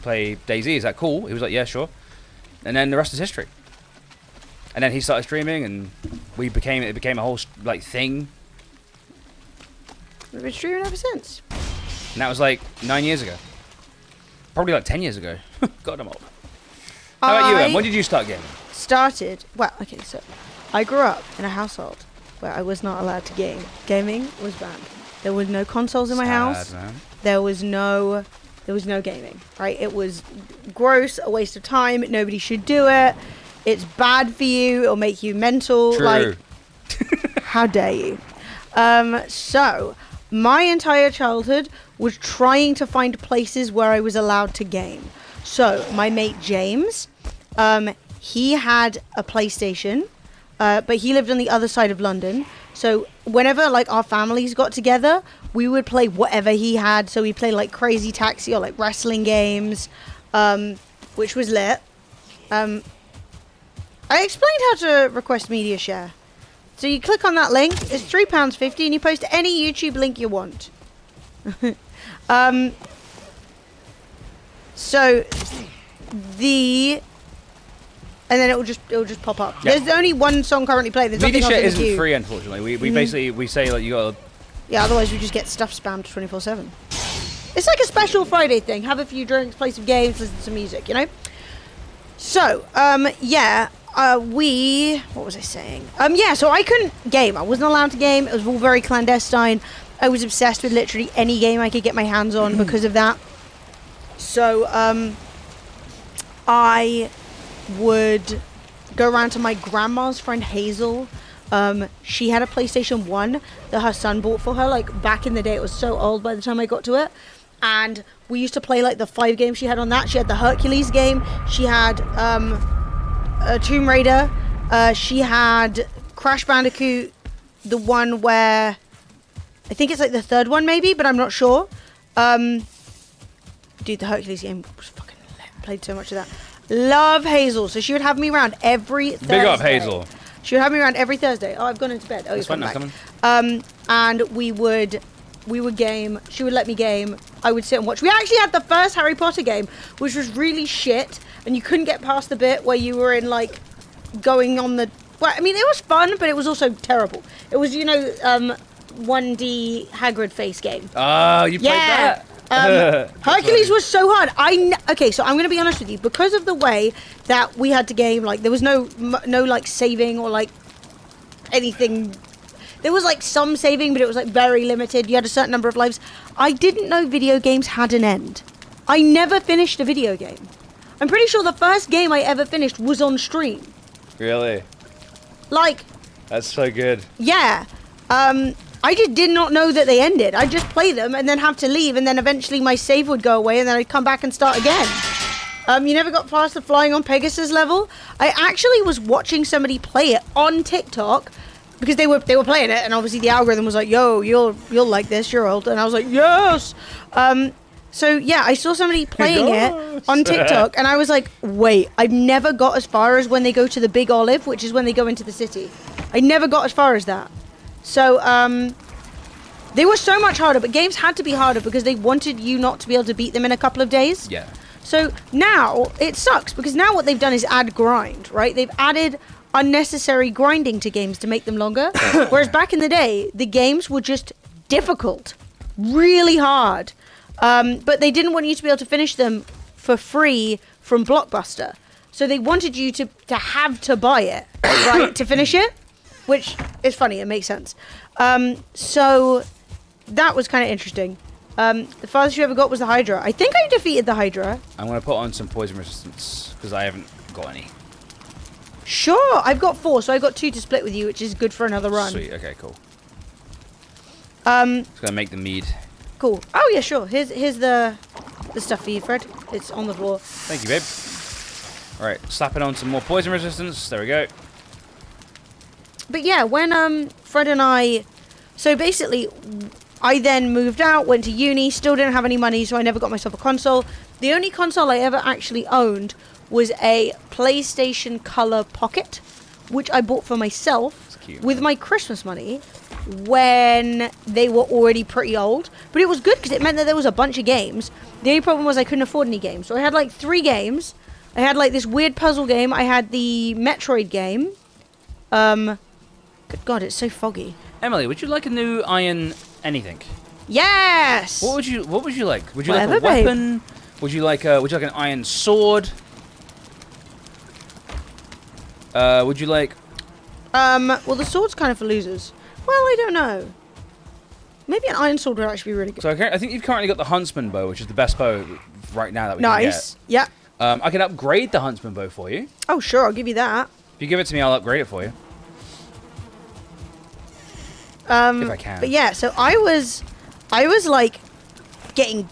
play DayZ. Is that cool? He was like, yeah, sure. And then the rest is history. And then he started streaming, and it became a whole like thing. We've been streaming ever since. And that was like 9 years ago. Probably like 10 years ago. God, I'm old. How about you, Em? When did you start gaming? Well, okay, so I grew up in a household where I was not allowed to game. Gaming was banned. There was no consoles in my house. Man. There was no gaming, right? It was gross, a waste of time. Nobody should do it. It's bad for you. It'll make you mental. True. Like, how dare you? So my entire childhood was trying to find places where I was allowed to game. So my mate James, he had a PlayStation, but he lived on the other side of London. So whenever like our families got together, we would play whatever he had. So we played like Crazy Taxi or like wrestling games, which was lit. I explained how to request media share. So you click on that link, it's £3.50, and you post any YouTube link you want. And then it will just pop up. Yeah. There's only one song currently playing. There's Media nothing share else in the isn't queue. free, unfortunately. We basically say like you gotta. Yeah, otherwise we just get stuff spammed 24/7. It's like a special Friday thing. Have a few drinks, play some games, listen to some music, you know? So, what was I saying? So I couldn't game. I wasn't allowed to game. It was all very clandestine. I was obsessed with literally any game I could get my hands on because of that. So, I would go around to my grandma's friend Hazel. She had a PlayStation 1 that her son bought for her, like back in the day. It was so old by the time I got to it. And we used to play like the 5 games she had on that. She had the Hercules game. She had Tomb Raider. She had Crash Bandicoot, the one where I think it's like the 3rd one maybe, but I'm not sure. Dude, the Hercules game was fucking lit. Played so much of that. Love Hazel. So she would have me around every Thursday. Big up, Hazel. She would have me around every Thursday. Oh, I've gone into bed. Oh, you're coming back. And we would game. She would let me game. I would sit and watch. We actually had the first Harry Potter game, which was really shit, and you couldn't get past the bit where you were in like going on the. Well, I mean, it was fun, but it was also terrible. It was 1D Hagrid face game. Oh, you played that? Hercules was so hard. Okay, so I'm going to be honest with you. Because of the way that we had to game, like there was no like saving or like anything. There was like some saving, but it was like very limited. You had a certain number of lives. I didn't know video games had an end. I never finished a video game. I'm pretty sure the first game I ever finished was on stream. Really? Like. That's so good. Yeah. I just did not know that they ended. I'd just play them and then have to leave, and then eventually my save would go away, and then I'd come back and start again. You never got past the flying on Pegasus level. I actually was watching somebody play it on TikTok because they were playing it, and obviously the algorithm was like, "Yo, you'll like this. You're old," and I was like, "Yes." So yeah, I saw somebody playing it on TikTok, and I was like, "Wait, I've never got as far as when they go to the Big Olive, which is when they go into the city. I never got as far as that." So, they were so much harder, but games had to be harder because they wanted you not to be able to beat them in a couple of days. Yeah. So now it sucks because now what they've done is add grind, right? They've added unnecessary grinding to games to make them longer. Whereas back in the day, the games were just difficult, really hard. But they didn't want you to be able to finish them for free from Blockbuster. So they wanted you to have to buy it, right, to finish it. Which is funny, it makes sense. So that was kind of interesting. The farthest you ever got was the Hydra. I think I defeated the Hydra. I'm going to put on some poison resistance because I haven't got any. Sure, I've got 4, so I've got 2 to split with you, which is good for another run. Sweet, okay, cool. Um, Just going to make the mead. Cool. Oh yeah, sure. Here's the stuff for you, Fred. It's on the floor. Thank you, babe. Alright, slapping on some more poison resistance. There we go. But yeah, when Fred and I, so basically, I then moved out, went to uni, still didn't have any money, so I never got myself a console. The only console I ever actually owned was a PlayStation Color Pocket, which I bought for myself cute, with my Christmas money when they were already pretty old. But it was good because it meant that there was a bunch of games. The only problem was I couldn't afford any games. So I had like 3 games. I had like this weird puzzle game. I had the Metroid game. Good God, it's so foggy. Emily, would you like a new iron anything? Yes! What would you like? Would you Whatever, like a babe. weapon? Would you like an iron sword? Would you like Well, the sword's kind of for losers. Well, I don't know. Maybe an iron sword would actually be really good. So I think you've currently got the huntsman bow, which is the best bow right now that we can Nice. Yeah. get. I can upgrade the huntsman bow for you. Oh, sure. I'll give you that. If you give it to me, I'll upgrade it for you. If I can. But yeah, so I was like getting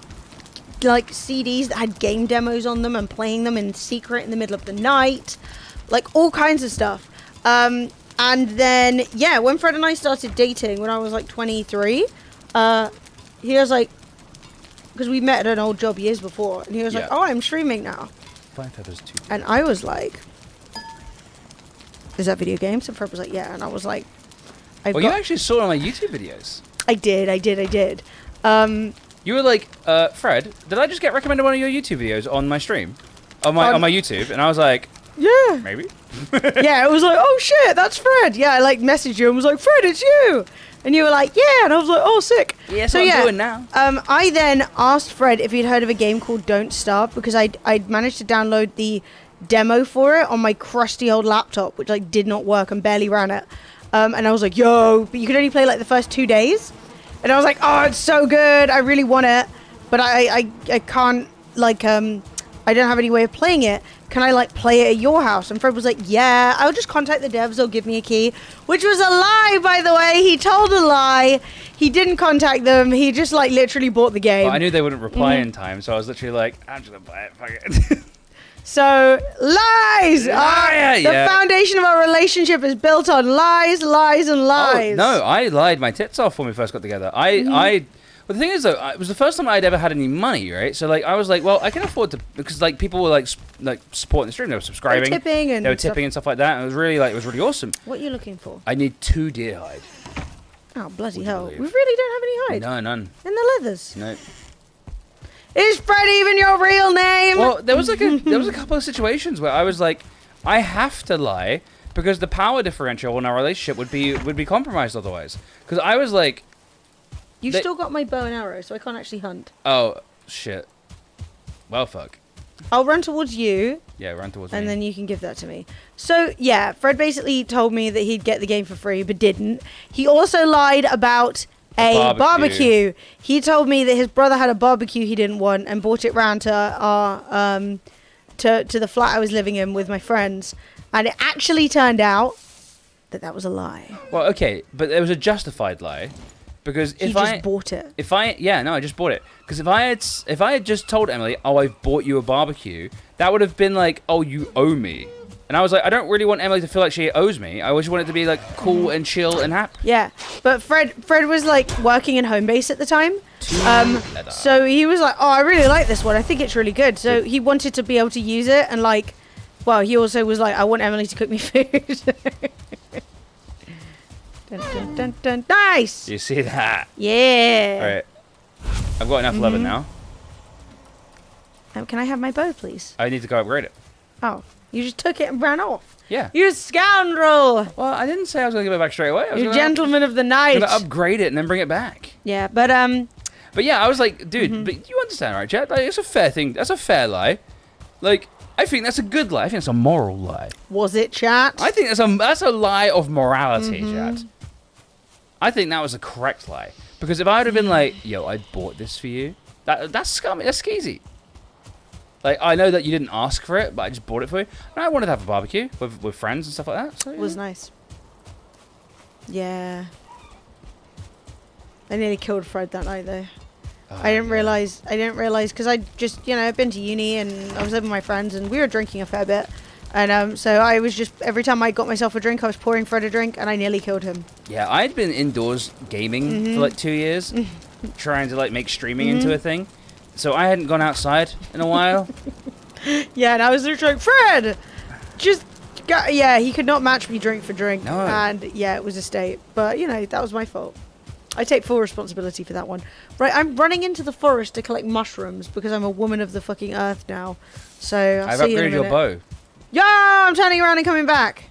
like CDs that had game demos on them and playing them in secret in the middle of the night, like all kinds of stuff. And then yeah, when Fred and I started dating when I was like 23, he was like, because we met at an old job years before, and he was like, Yeah. "Oh, I'm streaming now," 5 feathers, 2. and I was like, "Is that video games?" And Fred was like, "Yeah," and I was like, Well, you actually saw it on my YouTube videos. I did. You were like, Fred, did I just get recommended one of your YouTube videos on my stream? On my YouTube? And I was like, Yeah. maybe? Yeah, it was like, oh shit, that's Fred. Yeah, I like messaged you and was like, Fred, it's you. And you were like, yeah. And I was like, oh, sick. Yeah, that's what I'm doing now. I then asked Fred if he'd heard of a game called Don't Starve because I'd managed to download the demo for it on my crusty old laptop, which like did not work and barely ran it. And I was like, yo, but you could only play like the first 2 days. And I was like, oh, it's so good. I really want it. But I can't, like, I don't have any way of playing it. Can I, like, play it at your house? And Fred was like, yeah, I'll just contact the devs. They'll give me a key. Which was a lie, by the way. He told a lie. He didn't contact them. He just, like, literally bought the game. But I knew they wouldn't reply in time, so I was literally like, I'm just going to buy it. Fuck it. So, lies! Liar, The yeah. foundation of our relationship is built on lies, lies, and lies. Oh, no, I lied my tits off when we first got together. Well, the thing is, though, it was the first time I'd ever had any money, right? So, like, I was like, well, I can afford to, because, like, people were, like supporting the stream. They were subscribing. They were tipping and They were tipping and stuff like that. And it was really awesome. What are you looking for? I need 2 deer hide. Oh, bloody Would you hell. We believe? really don't have any hide. No, none. In the leathers. No. Is Fred even your real name? Well, there was a couple of situations where I was like, I have to lie because the power differential in our relationship would be compromised otherwise. Because I was like, You've still got my bow and arrow, so I can't actually hunt. oh shit. Well, fuck. I'll run towards you, Yeah, run towards me. and then you can give that to me. So, yeah, Fred basically told me that he'd get the game for free, but didn't. He also lied about a barbecue. He told me that his brother had a barbecue he didn't want and brought it round to our to the flat I was living in with my friends, and it actually turned out that was a lie. Well, okay, but it was a justified lie because He just bought it. I just bought it because if I had just told Emily, oh, I've bought you a barbecue, that would have been like, oh, you owe me. And I was like, I don't really want Emily to feel like she owes me. I just want it to be like cool and chill and happy. Yeah, but Fred was like working in home base at the time. So he was like, oh, I really like this one. I think it's really good. So he wanted to be able to use it and like, well, he also was like, I want Emily to cook me food. Dun, dun, dun, dun. Nice. You see that? Yeah. All right. I've got enough leather now. Can I have my bow, please? I need to go upgrade it. Oh, you just took it and ran off. Yeah. You scoundrel. Well, I didn't say I was going to give it back straight away. I was You gonna- gentleman of the night. going to upgrade it and then bring it back. Yeah, but But yeah, I was like, dude, but you understand, right, Chad? Like, it's a fair thing. That's a fair lie. Like, I think that's a good lie. I think it's a moral lie. was it, chat? I think that's a lie of morality, Chad. I think that was a correct lie. Because if I would have been like, yo, I bought this for you, that's scummy. That's skeezy. Like, I know that you didn't ask for it, but I just bought it for you. And I wanted to have a barbecue with friends and stuff like that. So, It was nice. Yeah. I nearly killed Fred that night, though. I didn't realize because I just, I've been to uni and I was living with my friends and we were drinking a fair bit. And so I was just, every time I got myself a drink, I was pouring Fred a drink and I nearly killed him. Yeah, I'd been indoors gaming for like 2 years, trying to like make streaming into a thing. So I hadn't gone outside in a while. Yeah, and I was literally like, Fred, yeah, he could not match me drink for drink. No. And yeah, it was a state. But, that was my fault. I take full responsibility for that one. Right, I'm running into the forest to collect mushrooms because I'm a woman of the fucking earth now. So I've see you in a upgraded your minute. bow. Yeah, I'm turning around and coming back.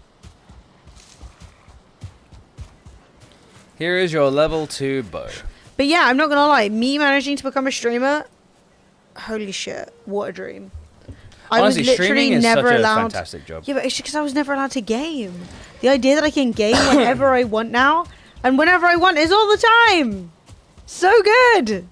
Here is your level 2 bow. But yeah, I'm not gonna lie, me managing to become a streamer, holy shit, what a dream. Honestly, I was literally streaming is never such a allowed. fantastic job. Yeah, but it's just because I was never allowed to game. The idea that I can game whenever I want now, and whenever I want is all the time. So good.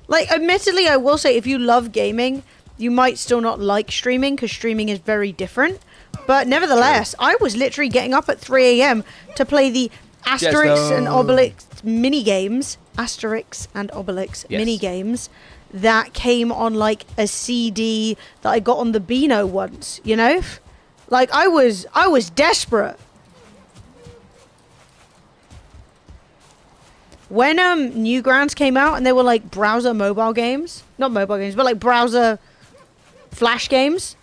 Like, admittedly, I will say, if you love gaming, you might still not like streaming because streaming is very different. But nevertheless, I was literally getting up at 3 a.m. to play the Asterix and Obelix mini games. Asterix and Obelix mini games that came on like a CD that I got on the Beano once. Like I was desperate. When Newgrounds came out and they were like browser mobile games, not mobile games, but like browser flash games.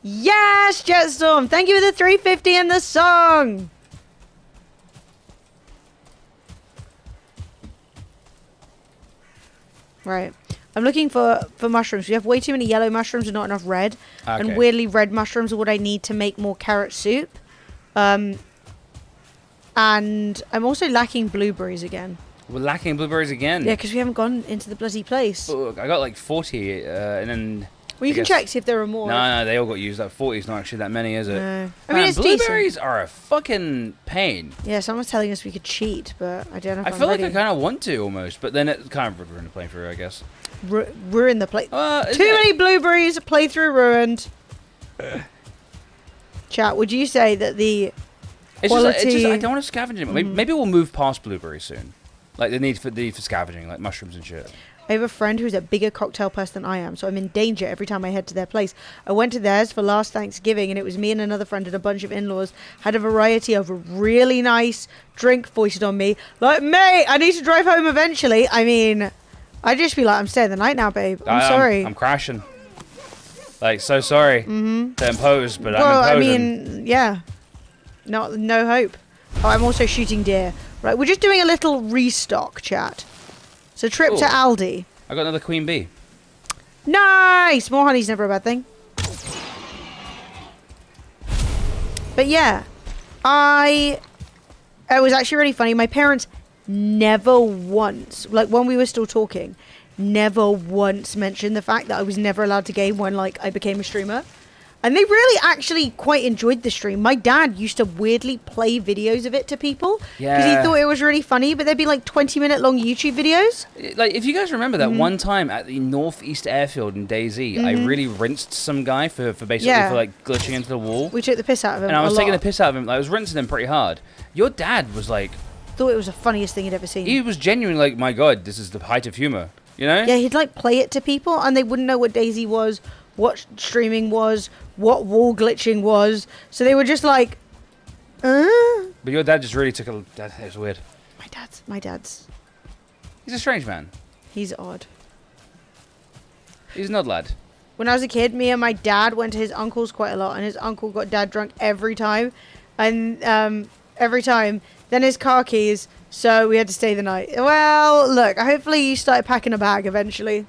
Yes, Jetstorm, thank you for the 350 and the song. Right. I'm looking for mushrooms. We have way too many yellow mushrooms and not enough red. Okay. And weirdly, red mushrooms are what I need to make more carrot soup. And I'm also lacking blueberries again. We're lacking blueberries again. Yeah, because we haven't gone into the bloody place. Look, I got like 40, and then... Well, you can check, see if there are more. No, they all got used. Like 40 is not actually that many, is it? No. I Man, mean, it's blueberries decent. are a fucking pain. Yeah, someone's telling us we could cheat, but I don't know if I I'm feel ready. like I kind of want to almost, but then it kind of ruined the playthrough, I guess. Ruin the play. Is Too it? many blueberries, playthrough ruined. Chat, would you say that the quality... I don't want to scavenge them. Maybe we'll move past blueberries soon. Like the need for scavenging, like mushrooms and shit. I have a friend who's a bigger cocktail person than I am, so I'm in danger every time I head to their place. I went to theirs for last Thanksgiving, and it was me and another friend and a bunch of in-laws. Had a variety of a really nice drink foisted on me. Like, mate, I need to drive home eventually. I mean, I'd just be like, I'm staying the night now, babe. I'm sorry. I'm crashing. Like, so sorry to impose, but Well, I'm I imposing. mean, yeah. No hope. Oh, I'm also shooting deer. Right, we're just doing a little restock, chat. So trip to Ooh. Aldi. I got another queen bee. Nice! More honey's never a bad thing. But yeah, it was actually really funny. My parents never once, like when we were still talking, never once mentioned the fact that I was never allowed to game when like I became a streamer. And they really actually quite enjoyed the stream. My dad used to weirdly play videos of it to people because he thought it was really funny, but there'd be like 20-minute long YouTube videos. Like, if you guys remember that one time at the Northeast Airfield in DayZ, I really rinsed some guy for basically for like glitching into the wall. We took the piss out of him. And I was a taking lot. the piss out of him. Like, I was rinsing him pretty hard. Your dad was like... Thought it was the funniest thing he'd ever seen. He was genuinely like, my God, this is the height of humor. You know? Yeah, he'd like play it to people and they wouldn't know what DayZ was, what streaming was, what wall glitching was. So they were just like, But your dad just really took a... That was weird. My dad's. He's a strange man. He's odd. He's an odd lad. When I was a kid, me and my dad went to his uncle's quite a lot, and his uncle got dad drunk every time. And every time. Then his car keys, so we had to stay the night. Well, look, hopefully you started packing a bag eventually.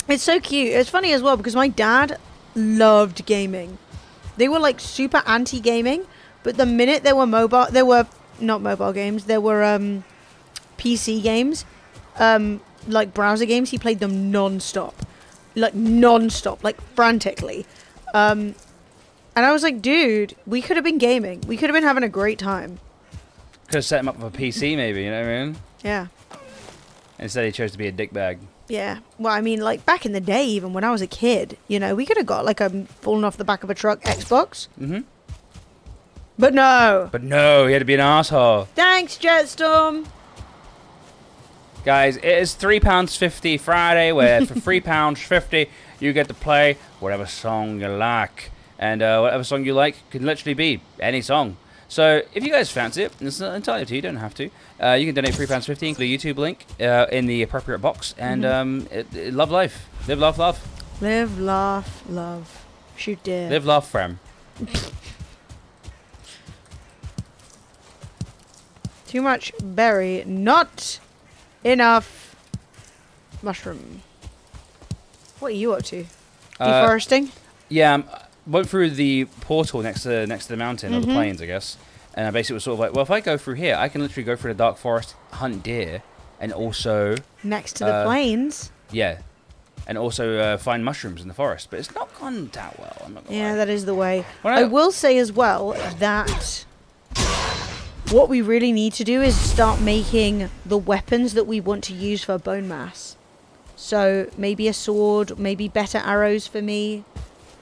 It's so cute. It's funny as well because my dad loved gaming. They were like super anti-gaming, but the minute there were not mobile games, there were PC games, like browser games, he played them non-stop, like frantically. And I was like, dude, we could have been gaming. We could have been having a great time. Could have set him up with a PC, maybe. You know what I mean? Yeah. Instead, he chose to be a dickbag. Yeah. Well, I mean, like, back in the day, even when I was a kid, you know, we could have got, like, a fallen off the back of a truck Xbox. Mm-hmm. But no. But no, he had to be an asshole. Thanks, Jetstorm. Guys, it is £3.50 Friday, where for £3.50 you get to play whatever song you like. And whatever song you like can literally be any song. So if you guys fancy it, it's entirely up to you, you don't have to. You can donate £3.50, include a YouTube link in the appropriate box. And love life. Live, laugh, love. Live, laugh, love. Shoot dear. Live, laugh, fram. Too much berry, not enough mushroom. What are you up to? Deforesting? Yeah, went through the portal next to the mountain or the plains, I guess. And I basically was sort of like, well, if I go through here, I can literally go through the dark forest, hunt deer, and also Next to the plains? yeah, and also find mushrooms in the forest. But it's not gone that well. I'm not gonna Yeah, lie. that is the way. Well, I will say as well that what we really need to do is start making the weapons that we want to use for bone mass. So maybe a sword, maybe better arrows for me,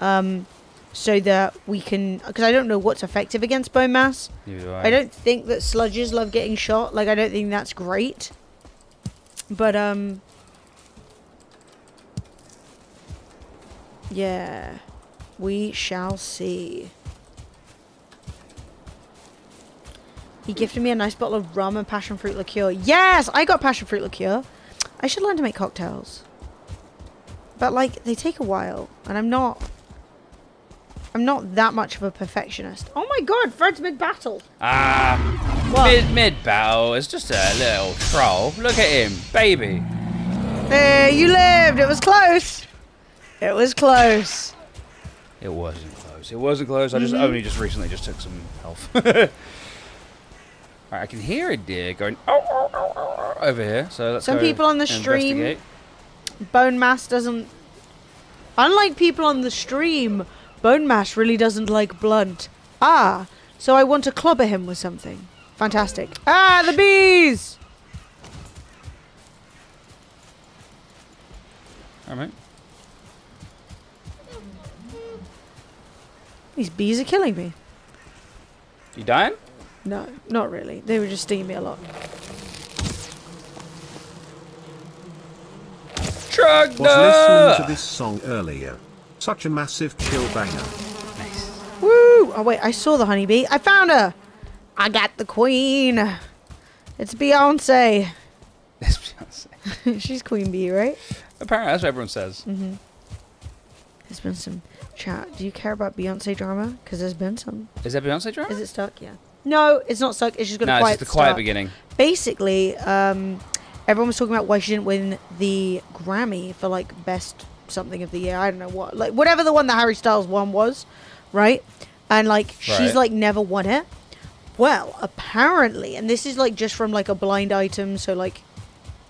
so that we can, because I don't know what's effective against bone mass. Neither do I don't think that sludges love getting shot. Like, I don't think that's great. But, yeah, we shall see. He gifted me a nice bottle of rum and passion fruit liqueur. Yes, I got passion fruit liqueur. I should learn to make cocktails. But, like, they take a while. And I'm not that much of a perfectionist. Oh my god, Fred's mid-battle. What? Mid-battle. It's just a little troll. Look at him, baby. There, you lived. It was close. It was close. It wasn't close. It wasn't close. I only recently took some health. Alright, I can hear a deer going over here. So let's Some go people on the stream, investigate. bone mass doesn't... Unlike people on the stream, bone mass really doesn't like blunt. Ah, so I want to clobber him with something. Fantastic. Ah, the bees! Alright. These bees are killing me. You dying? No, not really. They were just stinging me a lot. Was listening to this song earlier. Such a massive chill banger. Woo! Oh wait, I saw the honeybee. I found her! I got the queen. It's Beyonce. It's Beyonce. She's queen bee, right? Apparently, that's what everyone says. There's been some chat. Do you care about Beyonce drama? Because there's been some. Is that Beyonce drama? Is it stuck? Yeah. No, it's not stuck. It's just got a No, quiet it's just a quiet start. beginning. Basically, everyone was talking about why she didn't win the Grammy for like best something of the year. I don't know what, like whatever the one that Harry Styles won was, right? And like she's Right. like never won it. Well, apparently, and this is like just from like a blind item, so like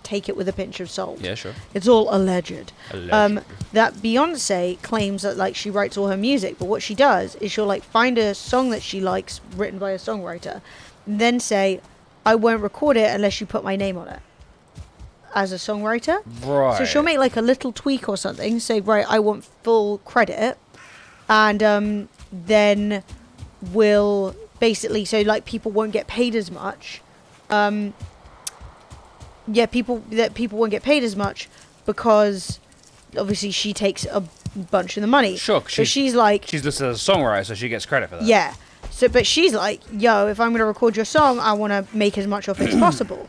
take it with a pinch of salt. Yeah, sure. It's all alleged. Alleged. That Beyonce claims that like she writes all her music, but what she does is she'll like find a song that she likes written by a songwriter, and then say, "I won't record it unless you put my name on it." As a songwriter, Right. so she'll make like a little tweak or something, say, "Right, I want full credit," and then will basically so like people won't get paid as much. People won't get paid as much because obviously she takes a bunch of the money. Sure, So she's like, She's listed as a songwriter, so she gets credit for that. yeah. So, but she's like, yo, if I'm going to record your song, I want to make as much of it as possible.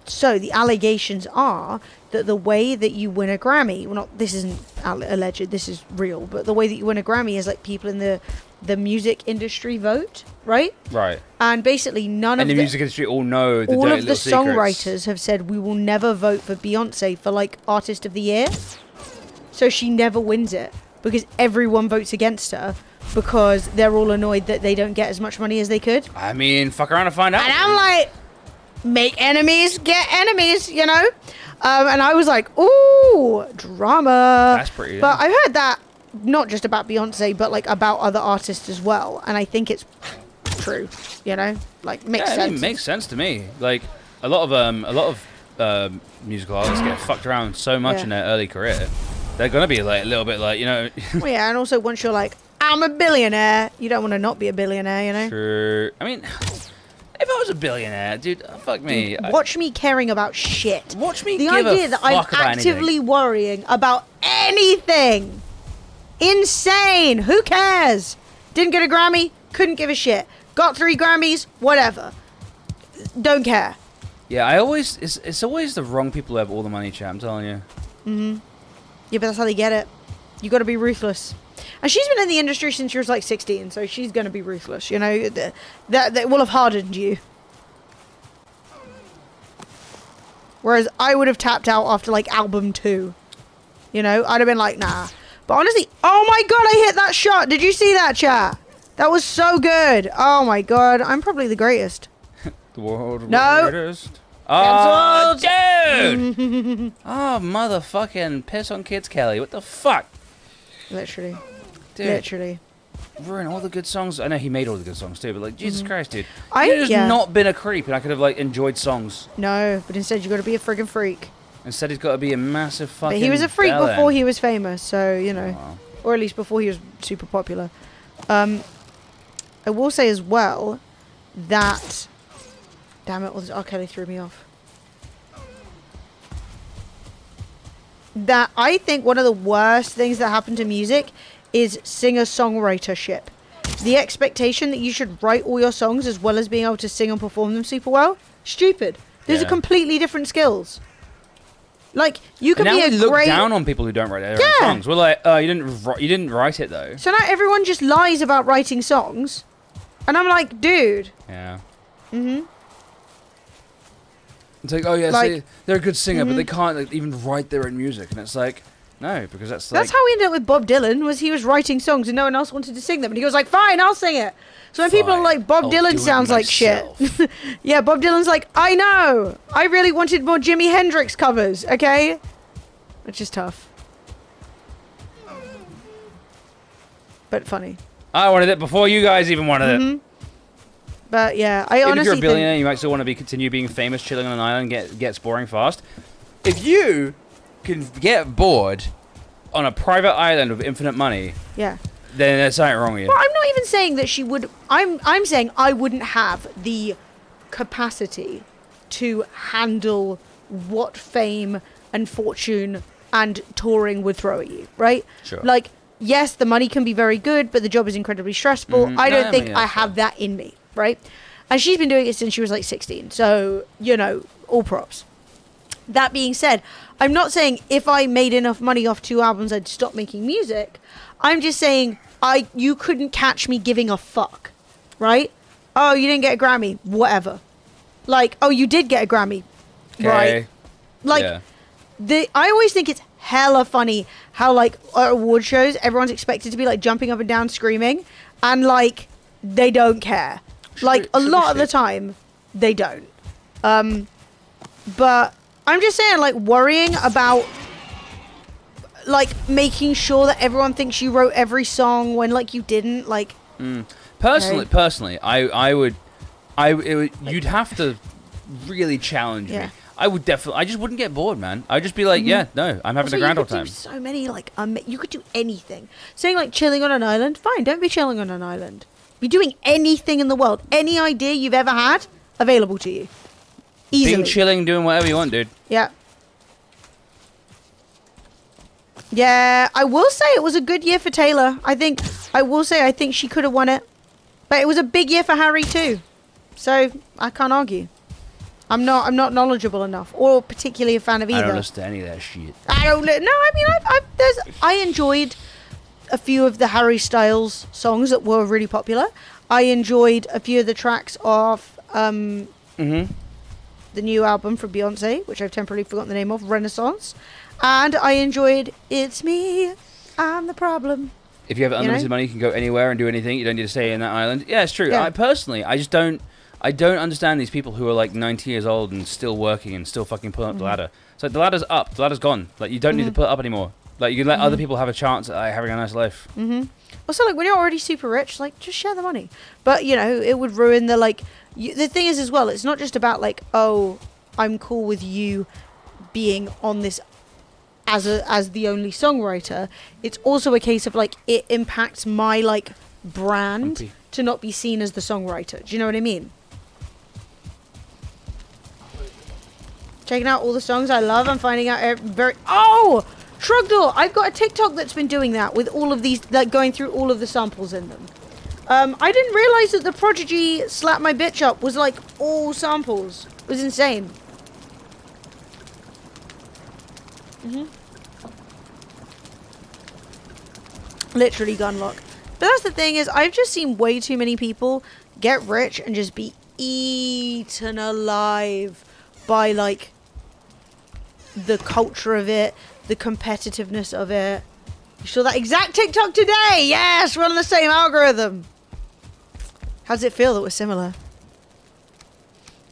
So the allegations are that the way that you win a Grammy, well, not this isn't alleged, this is real, but the way that you win a Grammy is like people in the music industry vote, right? Right. And basically none And of the music industry all know the all dirty of the little secrets. songwriters have said we will never vote for Beyonce for like Artist of the Year. So she never wins it because everyone votes against her because they're all annoyed that they don't get as much money as they could. I mean, fuck around and find out. And I'm like, make enemies, get enemies, you know? And I was like, ooh, drama. That's pretty, But yeah. I've heard that not just about Beyonce, but like about other artists as well. And I think it's true, you know, like makes sense. I mean, it makes sense to me. Like a lot of musical artists get fucked around so much in their early career. They're gonna be like a little bit like, you know. Well, yeah, and also once you're like, I'm a billionaire, you don't want to not be a billionaire, you know. Sure. I mean, if I was a billionaire, dude, fuck me. Dude, watch me caring about shit. Watch me. The give idea a that I'm fuck about actively anything. worrying about anything. Insane. Who cares? Didn't get a Grammy. Couldn't give a shit. Got 3 Grammys. Whatever. Don't care. Yeah, it's always the wrong people who have all the money, chat. I'm telling you. Yeah, but that's how they get it. You got to be ruthless. And she's been in the industry since she was like 16, so she's going to be ruthless. You know, that will have hardened you. Whereas I would have tapped out after like album 2. You know, I'd have been like, nah. But honestly, oh my god, I hit that shot. Did you see that, chat? That was so good. Oh my god, I'm probably the greatest. The world No. greatest. Oh, Cancelled. dude! Oh, motherfucking piss on kids, Kelly. What the fuck? Literally. Dude, Literally. ruin all the good songs. I know he made all the good songs too, but like, Jesus Christ, dude. I- You could have yeah. not been a creep and I could have like enjoyed songs. No, but instead you got to be a friggin' freak. Instead, he's got to be a massive fucking But he was a freak bellend. before he was famous, so, you know. Wow. Or at least before he was super popular. I will say as well that... Damn it, R. Kelly threw me off. That I think one of the worst things that happen to music is singer-songwritership. The expectation that you should write all your songs as well as being able to sing and perform them super well, stupid. Those are Yeah. completely different skills. Like, you And can now be we a look great... down on people who don't write their own Yeah. songs. We're like, you didn't write it though. So now everyone just lies about writing songs. And I'm like, dude. Yeah. Mm-hmm. It's like, oh yeah, Like- see, they're a good singer, but they can't like, even write their own music, and it's like, no, because that's like, That's how we ended up with Bob Dylan, was he was writing songs and no one else wanted to sing them. And he was like, fine, I'll sing it. So when people are Fine, like, Bob I'll do Dylan it sounds like shit. Yeah, Bob Dylan's like, I know. I really wanted more Jimi Hendrix covers, okay? Which is tough. But funny. I wanted it before you guys even wanted it. But yeah, I Even if honestly you're a think... billionaire, you might still want to be continue being famous, chilling on an island, gets boring fast. If you can get bored on a private island with infinite money, Yeah. then there's something wrong with you. Well, I'm not even saying that she would... I'm saying I wouldn't have the capacity to handle what fame and fortune and touring would throw at you, right? Sure. Like, yes, the money can be very good, but the job is incredibly stressful. I don't No, think yeah, I have that in me, right? And she's been doing it since she was like 16. So, you know, all props. That being said, I'm not saying if I made enough money off 2 albums, I'd stop making music. I'm just saying you couldn't catch me giving a fuck, right? Oh, you didn't get a Grammy, whatever. Like, oh, you did get a Grammy, right? Like, yeah. I always think it's hella funny how, like, at award shows, everyone's expected to be, like, jumping up and down screaming, and, like, they don't care. Like, a lot of the time, they don't. But I'm just saying, like, worrying about, like, making sure that everyone thinks you wrote every song when, like, you didn't, like... Personally, you'd have to really challenge Yeah. me. I would definitely, I just wouldn't get bored, man. I'd just be like, yeah, no, I'm having Also, a grand you old could time. do so many, like, you could do anything. Saying, like, chilling on an island, fine, don't be chilling on an island. Be doing anything in the world. Any idea you've ever had, available to you. Easily. Being chilling, doing whatever you want, dude. Yeah. Yeah, I will say it was a good year for Taylor. I think she could have won it. But it was a big year for Harry too. So, I can't argue. I'm not knowledgeable enough or particularly a fan of either. I don't listen to any of that shit. I enjoyed a few of the Harry Styles songs that were really popular. I enjoyed a few of the tracks off the new album from Beyonce, which I've temporarily forgotten the name of, Renaissance. And I enjoyed It's Me, I'm the Problem. If you have unlimited money, you can go anywhere and do anything. You don't need to stay in that island. Yeah, it's true. Yeah. I personally just don't understand these people who are like 90 years old and still working and still fucking pulling up the ladder. It's like the ladder's up, the ladder's gone. Like you don't need to put it up anymore. Like, you can let other people have a chance at having a nice life. Also, like, when you're already super rich, like, just share the money. But, you know, it would ruin the, like... the thing is, as well, it's not just about, like, oh, I'm cool with you being on this as the only songwriter. It's also a case of, like, it impacts my, like, brand to not be seen as the songwriter. Do you know what I mean? Checking out all the songs I love. I'm finding out Oh! Shrugdor! I've got a TikTok that's been doing that with all of these, like, going through all of the samples in them. I didn't realize that the Prodigy Slap My Bitch Up was, like, all samples. It was insane. Literally gunlock. But that's the thing is, I've just seen way too many people get rich and just be eaten alive by, like, the culture of it, the competitiveness of it. You saw that exact TikTok today. Yes, we're on the same algorithm. How does it feel that we're similar?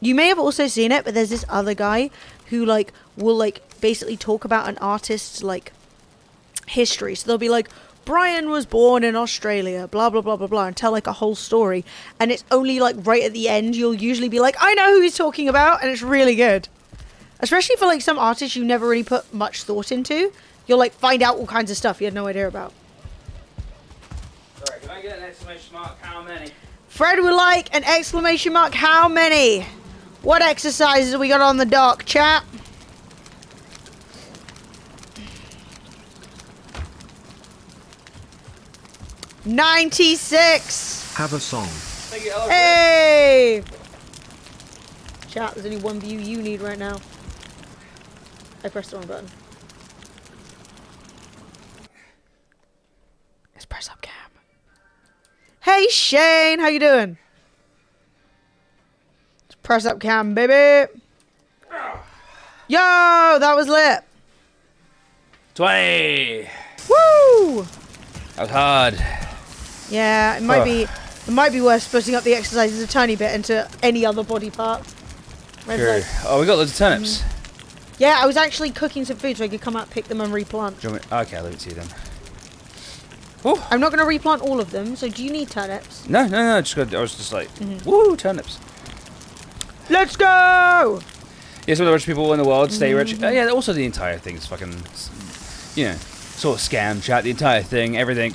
You may have also seen it, but there's this other guy who, like, will, like, basically talk about an artist's, like, history. So they'll be like, Brian was born in Australia, blah, blah, blah, blah, blah, and tell, like, a whole story. And it's only, like, right at the end, you'll usually be like, I know who he's talking about, and it's really good. Especially for, like, some artists you never really put much thought into. You'll, like, find out all kinds of stuff you had no idea about. Alright, can I get an exclamation mark? How many? Fred would like an exclamation mark. How many? What exercises have we got on the dock, chat? $96. Have a song. Thank you, hello, Hey! Chat, there's only one view you need right now. I pressed the wrong button. Let's press up cam. Hey Shane, how you doing? Let's press up cam, baby. Yo, that was lit. 20. Woo! That was hard. Yeah, it might be worth splitting up the exercises a tiny bit into any other body part. Sure. Oh, we got loads of turnips. Yeah, I was actually cooking some food so I could come out, pick them and replant. Do you want me? Okay, I'll leave it to you then. I'm not going to replant all of them, so do you need turnips? No, just good. I was just like, woo, turnips. Let's go! Yeah, some of the rich people in the world stay rich. Yeah, also the entire thing's fucking, you know, sort of scam, chat. The entire thing, everything.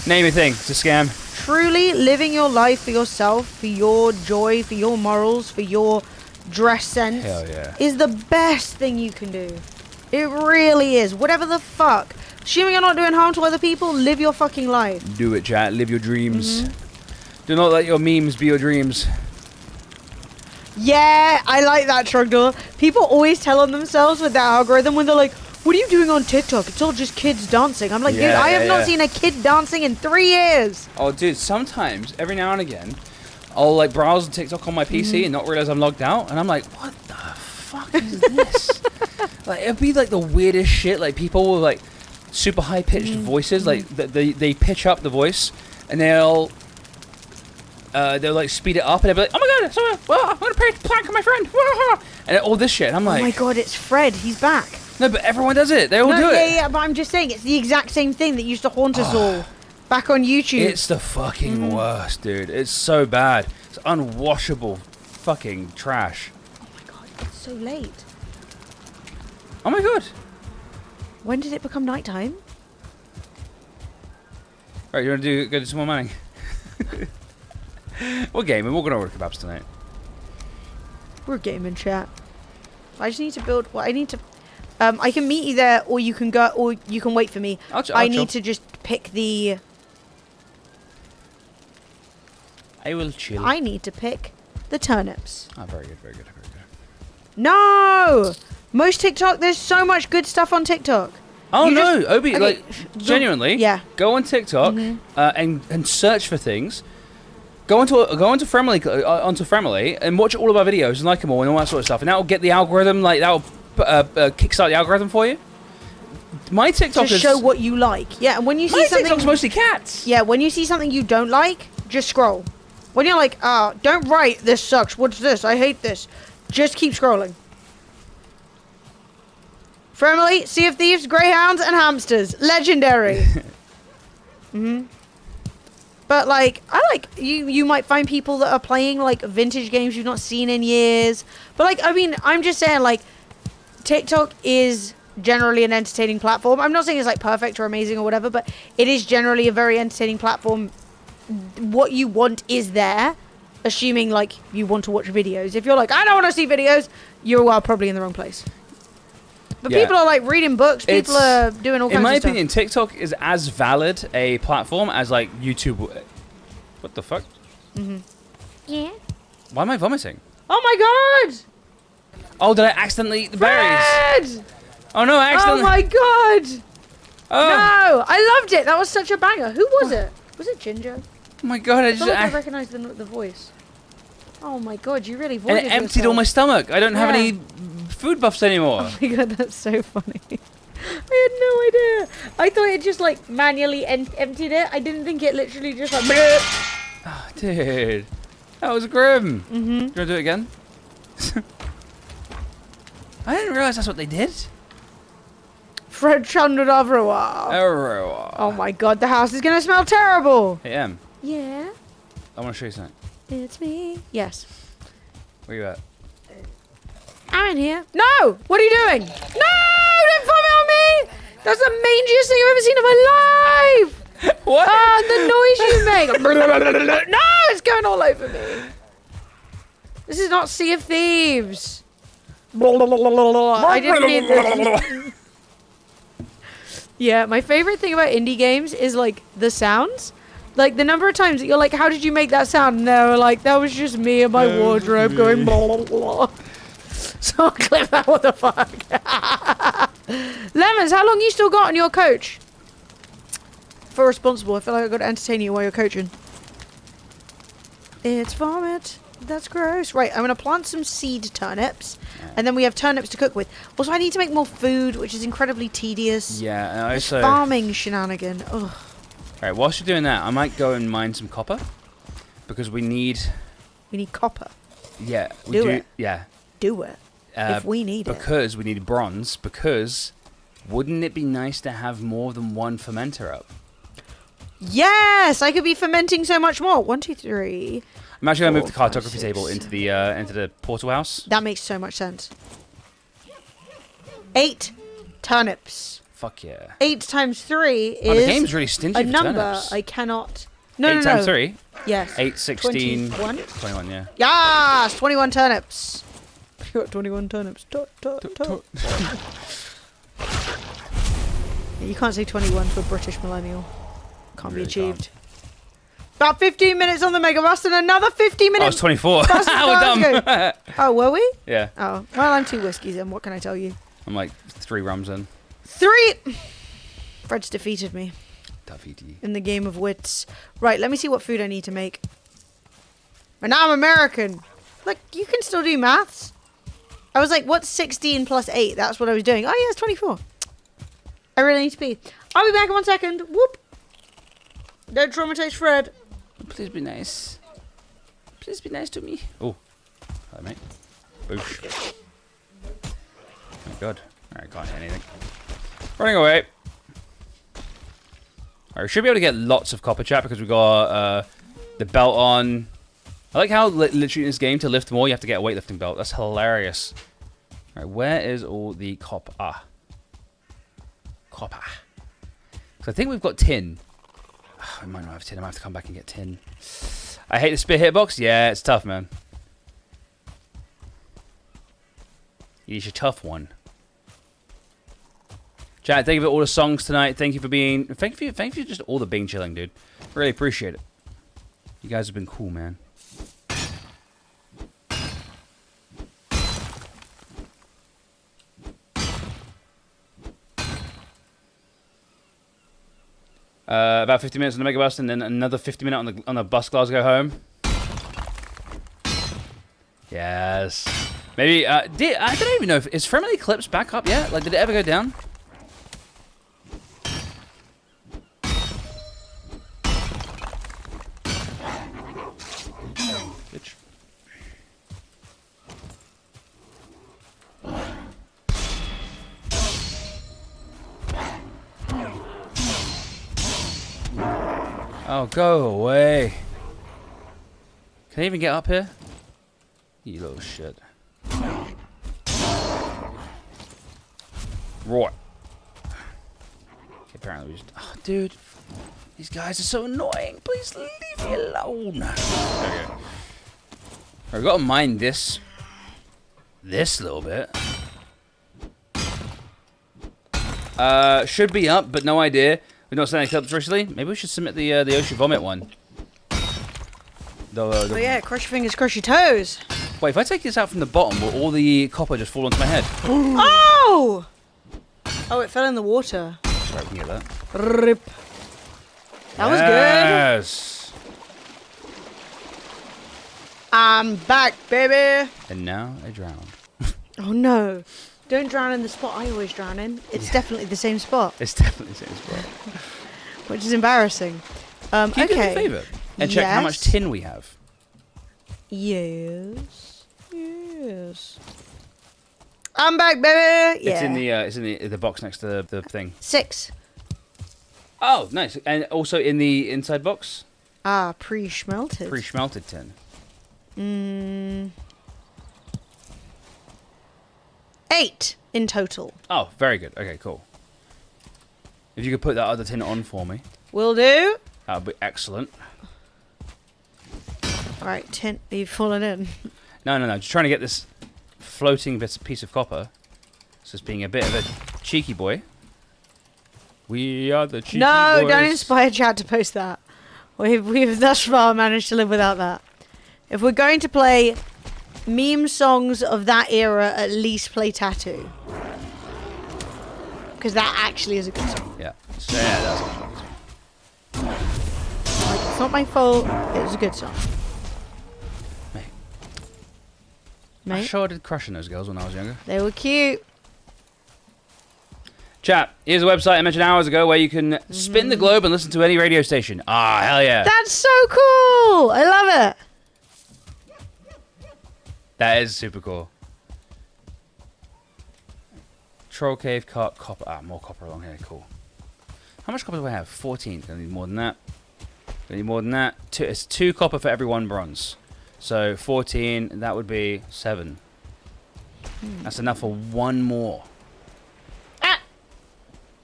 Name a thing, it's a scam. Truly living your life for yourself, for your joy, for your morals, for your dress sense Hell yeah. is the best thing you can do. It really is. Whatever the fuck. Assuming you're not doing harm to other people, live your fucking life. Do it, chat. Live your dreams. Do not let your memes be your dreams. Yeah, I like that, Trugdor. People always tell on themselves with that algorithm when they're like, what are you doing on TikTok? It's all just kids dancing. I'm like, dude, I have not seen a kid dancing in 3 years. Oh, dude, sometimes, every now and again, I'll, like, browse TikTok on my PC and not realize I'm logged out. And I'm like, what the fuck is this? Like, it'd be, like, the weirdest shit. Like, people with, like, super high-pitched voices. Like, they pitch up the voice, and they'll like, speed it up, and they'll be like, oh my god, sorry, well, I'm gonna prank my friend. And all this shit. And I'm like, oh my god, it's Fred. He's back. No, but everyone does it. They all do it. Yeah, but I'm just saying, it's the exact same thing that used to haunt us all back on YouTube. It's the fucking worst, dude. It's so bad. It's unwashable fucking trash. Oh my god, it's so late. Oh my god. When did it become nighttime? Right, you want to go do some more mining? What game? We're going to order kebabs tonight. We're gaming, chat. I just need to build. Well, I need to. I can meet you there, or you can go, or you can wait for me. I need to just pick the. I will chill. I need to pick the turnips. Oh, very good, very good, very good. No, most TikTok. There's so much good stuff on TikTok. Oh You no, just- Obi, okay, like genuinely, yeah. Go on TikTok and search for things. Go onto Fremily and watch all of our videos and like them all and all that sort of stuff, and that will get the algorithm, like that will kickstart the algorithm for you. My TikTok To show what you like. Yeah, and when you see my something, TikTok's mostly cats. yeah, when you see something you don't like, just scroll. When you're like, don't write, this sucks. What's this? I hate this. Just keep scrolling. Friendly, Sea of Thieves, Greyhounds, and Hamsters. Legendary. But like, I like you might find people that are playing like vintage games you've not seen in years. But like, I mean, I'm just saying like, TikTok is generally an entertaining platform. I'm not saying it's like perfect or amazing or whatever, but it is generally a very entertaining platform. What you want is there, assuming like you want to watch videos. If you're like, I don't want to see videos, you are probably in the wrong place. But people are like reading books. People are doing all kinds of stuff. In my opinion, TikTok is as valid a platform as like YouTube. What the fuck? Yeah. Why am I vomiting? Oh my god! Oh, did I accidentally eat the berries? Fred! Oh no, I accidentally. Oh my god! Oh. No, I loved it. That was such a banger. Who was it? Was it Ginger? Oh my god, I I just. feel like I recognized the voice. Oh my god, you really voided And it emptied all yourself. my stomach. I don't have Yeah. any food buffs anymore. Oh my god, that's so funny. I had no idea. I thought it just like manually emptied it. I didn't think it literally just like. Oh, dude, that was grim. You want to do it again? I didn't realize that's what they did. Fred Chandravrawa. Oh my god, the house is gonna smell terrible. Hey, Em, Yeah, I want to show you something. it's me. Yes. Where you at? I'm in here. No! What are you doing? No! Don't vomit on me! That's the mangiest thing I've ever seen in my life! What? Ah, the noise you make! No! It's going all over me. This is not Sea of Thieves. I didn't need this. Yeah, my favorite thing about indie games is like the sounds. Like the number of times that you're like, how did you make that sound? And they're like, that was just me and my wardrobe going blah blah blah. So I'll clip that, what the fuck? Lemons, how long you still got on your coach? For responsible, I feel like I've got to entertain you while you're coaching. It's vomit. That's gross. Right, I'm going to plant some seed turnips. And then we have turnips to cook with. Also, I need to make more food, which is incredibly tedious. Yeah, and This also. farming shenanigan. Ugh. Alright, whilst you're doing that, I might go and mine some copper. Because we need. We need copper. Yeah, we Do do. it. Yeah. Do it. If we need it. Because we need bronze. Because wouldn't it be nice to have more than one fermenter up? Yes! I could be fermenting so much more. 1, 2, 3. I'm actually going to move the 4, 5, cartography 6, table into the portal house. That makes so much sense. 8 turnips. Fuck yeah. 8 times 3 is Oh, the game's really stingy a for number turnips. I cannot. No, 8 no, times no. 3? Yes. 8, 16. 21? 21, yeah. Yes! 21 turnips. You got 21 turnips. Tut, tut, tut. Yeah, you can't say 21 to a British millennial. Can't Really be achieved. About 15 minutes on the Mega Bus and another 50 Oh, minutes. it's 24. Bus to We're dumb. Oh, were we? Yeah. Oh, well, I'm 2 whiskeys in. What can I tell you? I'm like 3 rums in. 3! Fred's defeated me Davidi. in the game of wits. Right, let me see what food I need to make. And now I'm American. Look, you can still do maths. I was like, what's 16 plus 8? That's what I was doing. Oh, yeah, it's 24. I really need to pee. I'll be back in 1 second. Whoop. Don't traumatize Fred. Please be nice. Please be nice to me. Oh. Hello, mate. Boosh. Oh my god. Alright, can't hit anything. Running away. Alright, we should be able to get lots of copper chat because we got the belt on. I like how literally in this game to lift more you have to get a weightlifting belt. That's hilarious. Alright, where is all the copper? Copper. So I think we've got tin. I might not have tin. I might have to come back and get tin. I hate the spear hitbox. Yeah, it's tough, man. It is a tough one. Chat, thank you for all the songs tonight. Thank you for being... Thank you for just all the being chilling, dude. Really appreciate it. You guys have been cool, man. About 50 minutes on the Mega Bus, and then another 50 minutes on the bus Glasgow home. Yes. Maybe I don't even know if is Friendly Clips back up yet. Like, did it ever go down? Bitch. Oh, go away. Can I even get up here? You little shit. Right. Apparently we just... Oh, dude. These guys are so annoying. Please leave me alone. There we go. I've got to mind this little bit. Should be up, but no idea. We've not sent any clips recently. Maybe we should submit the Ocean Vomit one. Oh yeah, cross your fingers, cross your toes. Wait, if I take this out from the bottom, will all the copper just fall onto my head? Oh! Oh, it fell in the water. Sorry, we can get that. Rip. That was good. Yes. I'm back, baby. And now I drown. Oh no. Don't drown in the spot I always drown in. It's definitely the same spot. It's definitely the same spot. Which is embarrassing. Can you do me a Okay. favour? And check how much tin we have. Yes. Yes. I'm back, baby. Yeah. It's in the box next to the thing. 6. Oh, nice. And also in the inside box, Ah, pre-schmelted. pre-schmelted tin. 8 in total. Oh, very good. Okay, cool. If you could put that other tin on for me, Will do. that would be excellent. All right, tin. Are you falling in? No. Just trying to get this floating piece of copper. It's just being a bit of a cheeky boy. We are the cheeky No, boys. don't inspire chat to post that. We've thus far managed to live without that. If we're going to play meme songs of that era, at least play Tattoo. Because that actually is a good song. Yeah. So, yeah, that's a good song. Like, it's not my fault. It was a good song. Mate. I Mate, sure did crush on those girls when I was younger. they were cute. Chat, here's a website I mentioned hours ago where you can spin the globe and listen to any radio station. Ah, hell yeah. That's so cool. I love it. That is super cool. Troll cave, copper. Ah, more copper along here. Cool. How much copper do I have? 14. Gonna need more than that. Gonna need more than that. It's 2 copper for every 1 bronze. So 14, that would be 7. That's enough for 1 more.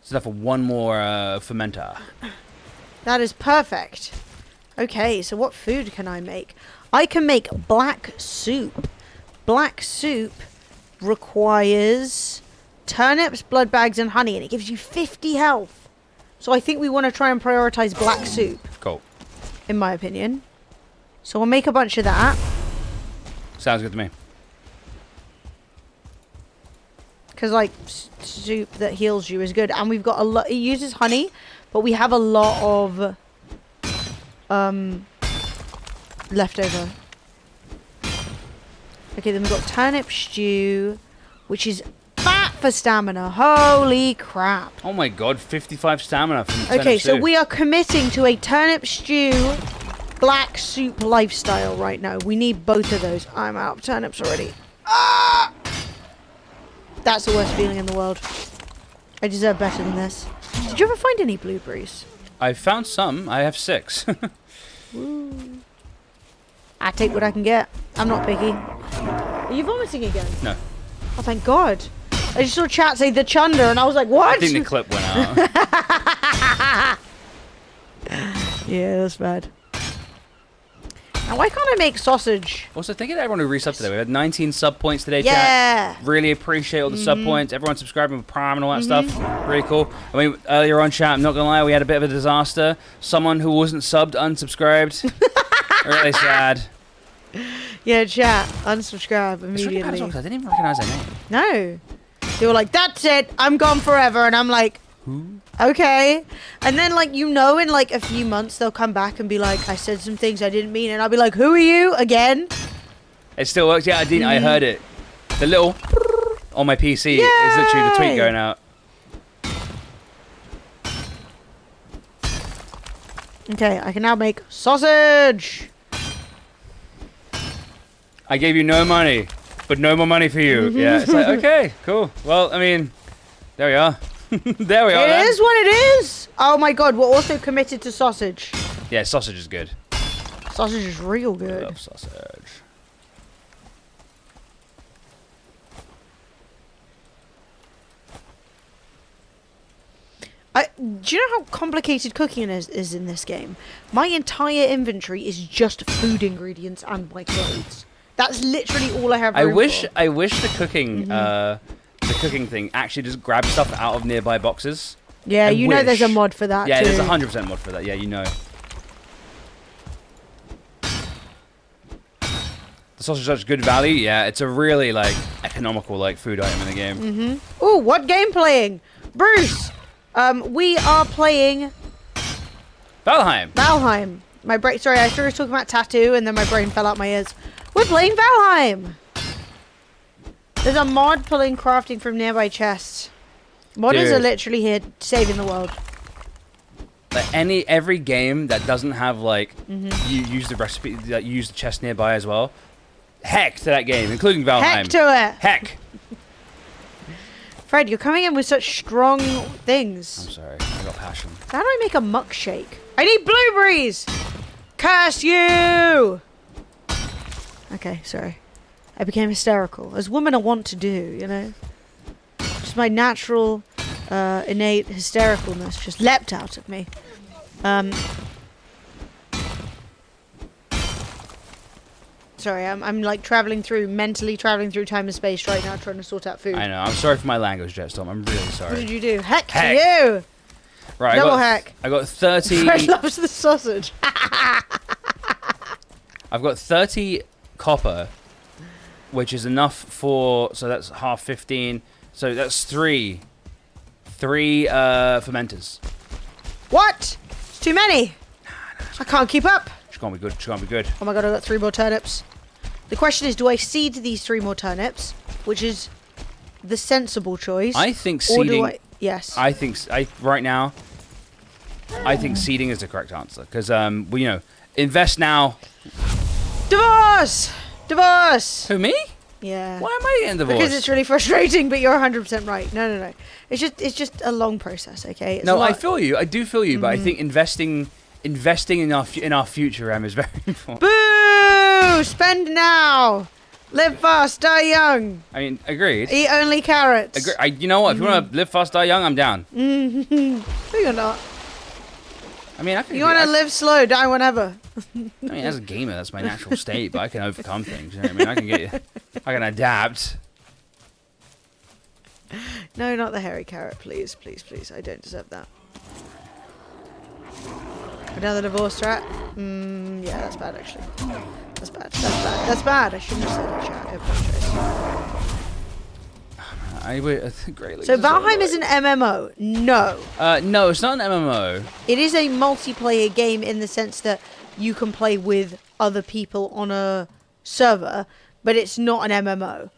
It's enough for 1 more fermenter. That is perfect. Okay, so what food can I make? I can make black soup. Black soup requires turnips, blood bags, and honey, and it gives you 50 health. So I think we want to try and prioritize black soup, Cool. in my opinion. So we'll make a bunch of that. Sounds good to me. Because, like, soup that heals you is good. And we've got a lot... It uses honey, but we have a lot of... leftover. Okay, then we've got turnip stew, which is fat for stamina. Holy crap. Oh my god, 55 stamina from Okay, turnip so stew. we are committing to a turnip stew, black soup lifestyle right now. We need both of those. I'm out of turnips already. Ah! That's the worst feeling in the world. I deserve better than this. Did you ever find any blueberries? I found some. I have 6. I take what I can get. I'm not picky. Are you vomiting again? No. Oh, thank God. I just saw chat say the chunder, and I was like, what? I think the clip went out. Yeah, that's bad. Now, why can't I make sausage? Also, thank you to everyone who resubbed today. We had 19 sub points today, Yeah. chat. Really appreciate all the sub points. Everyone subscribing with Prime and all that stuff. Really cool. I mean, earlier on, chat, I'm not going to lie, we had a bit of a disaster. Someone who wasn't subbed unsubscribed. Really sad. Yeah, chat. Unsubscribe It's really immediately. bad as well, 'cause I didn't even recognize their name. No. They were like, that's it. I'm gone forever. And I'm like, Who? okay. And then, like, you know, in like a few months, they'll come back and be like, I said some things I didn't mean. And I'll be like, who are you again? It still works. Yeah, I didn't. I heard it. The little on my PC is literally the tweet Yay! going out. Okay, I can now make sausage. I gave you no money, but no more money for you. Yeah, it's like, okay, cool. Well, I mean, there we are. There we are. It then. is what it is. Oh my God, we're also committed to sausage. Yeah, sausage is good. Sausage is real I good. love sausage. Do you know how complicated cooking is in this game? My entire inventory is just food ingredients and my clothes. That's literally all I have room for. I wish the cooking thing actually just grabs stuff out of nearby boxes. Yeah, I you know there's a wish. mod for that Yeah, too. there's 100% mod for that. Yeah, you know. The sausage is such good value. Yeah, it's a really like economical like food item in the game. Ooh, what game playing? Bruce! We are playing Valheim. Valheim. My brain. Sorry, I started talking about tattoo, and then my brain fell out my ears. We're playing Valheim. There's a mod pulling crafting from nearby chests. Modders Dude. are literally here saving the world. Like every game that doesn't have like you use the recipe that you use the chest nearby as well. Heck to that game, including Valheim. Heck to it. Heck. Fred, you're coming in with such strong I'm things. sorry, I got passion. How do I make a muck shake? I need blueberries. Curse you! Okay, sorry. I became hysterical, as women are wont to do, you know? Just my natural, innate hystericalness just leapt out of me. Sorry, I'm like mentally traveling through time and space right now, trying to sort out food. I know. I'm sorry for my language, Jetstorm. I'm really What sorry. did you do? Heck, Heck. to you! Right, Double heck. I got 30. Fred loves the sausage. I've got 30 copper, which is enough for. So that's half 15. So that's three fermenters. What? It's too many. I can't keep up. She's gonna be good. She's gonna be good. Oh my god, I got 3 more turnips. The question is, do I seed these 3 more turnips, which is the sensible choice? I think or do seeding. I? Yes. Right now, I think seeding is the correct answer because invest now. Divorce! Divorce! Who, me? Yeah. Why am I getting divorced? Because it's really frustrating, but you're 100% right. No. It's just a long process, okay? It's No, a I lot. feel you. I do feel you, but I think investing in our future, is very important. Boo! Spend now! Live fast, die young! I mean, agreed. Eat only carrots! You know what? If you want to live fast, die young, I'm down. No, you're not. I mean, I can. You want to live slow, die whenever. I mean, as a gamer, that's my natural state, but I can overcome things. You know what I mean? I can adapt. No, not the hairy carrot, please, please, please. I don't deserve that. Another divorce threat? Yeah, that's bad, actually. That's bad. That's bad. I shouldn't have said it, chat. I apologize. I would greatly. So Valheim is an MMO? No. No, it's not an MMO. It is a multiplayer game in the sense that you can play with other people on a server, but it's not an MMO.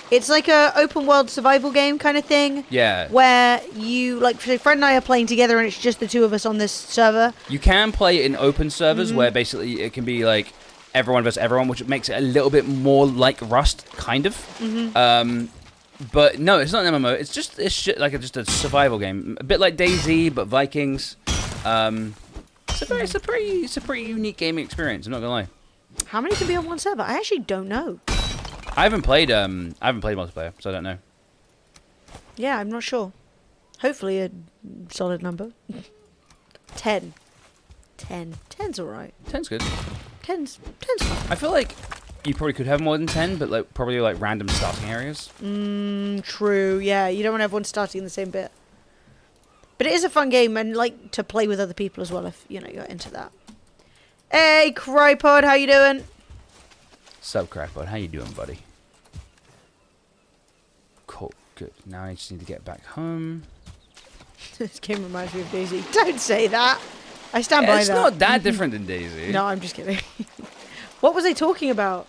It's like a open world survival game kind of thing. Yeah. Where you, like, so Fred and I are playing together and it's just the 2 of us on this server. You can play in open servers where basically it can be like everyone versus everyone, which makes it a little bit more like Rust, kind of. But no, it's not an MMO. It's just a survival game, a bit like DayZ, but Vikings. It's a pretty unique gaming experience. I'm not gonna lie. How many can be on one server? I actually don't know. I haven't played multiplayer, so I don't know. Yeah, I'm not sure. Hopefully a solid number. 10. 10. 10's alright. 10's good. 10's fine. I feel like you probably could have more than 10, but like probably like random starting areas. True, yeah. You don't want everyone starting in the same bit. But it is a fun game and like to play with other people as well if, you're into that. Hey, Crypod, how you doing? Sup, Crackbot? How you doing, buddy? Cool. Good. Now I just need to get back home. This game reminds me of Daisy. Don't say that. I stand by It's that. not that different than DayZ. No, I'm just kidding. What was I talking about?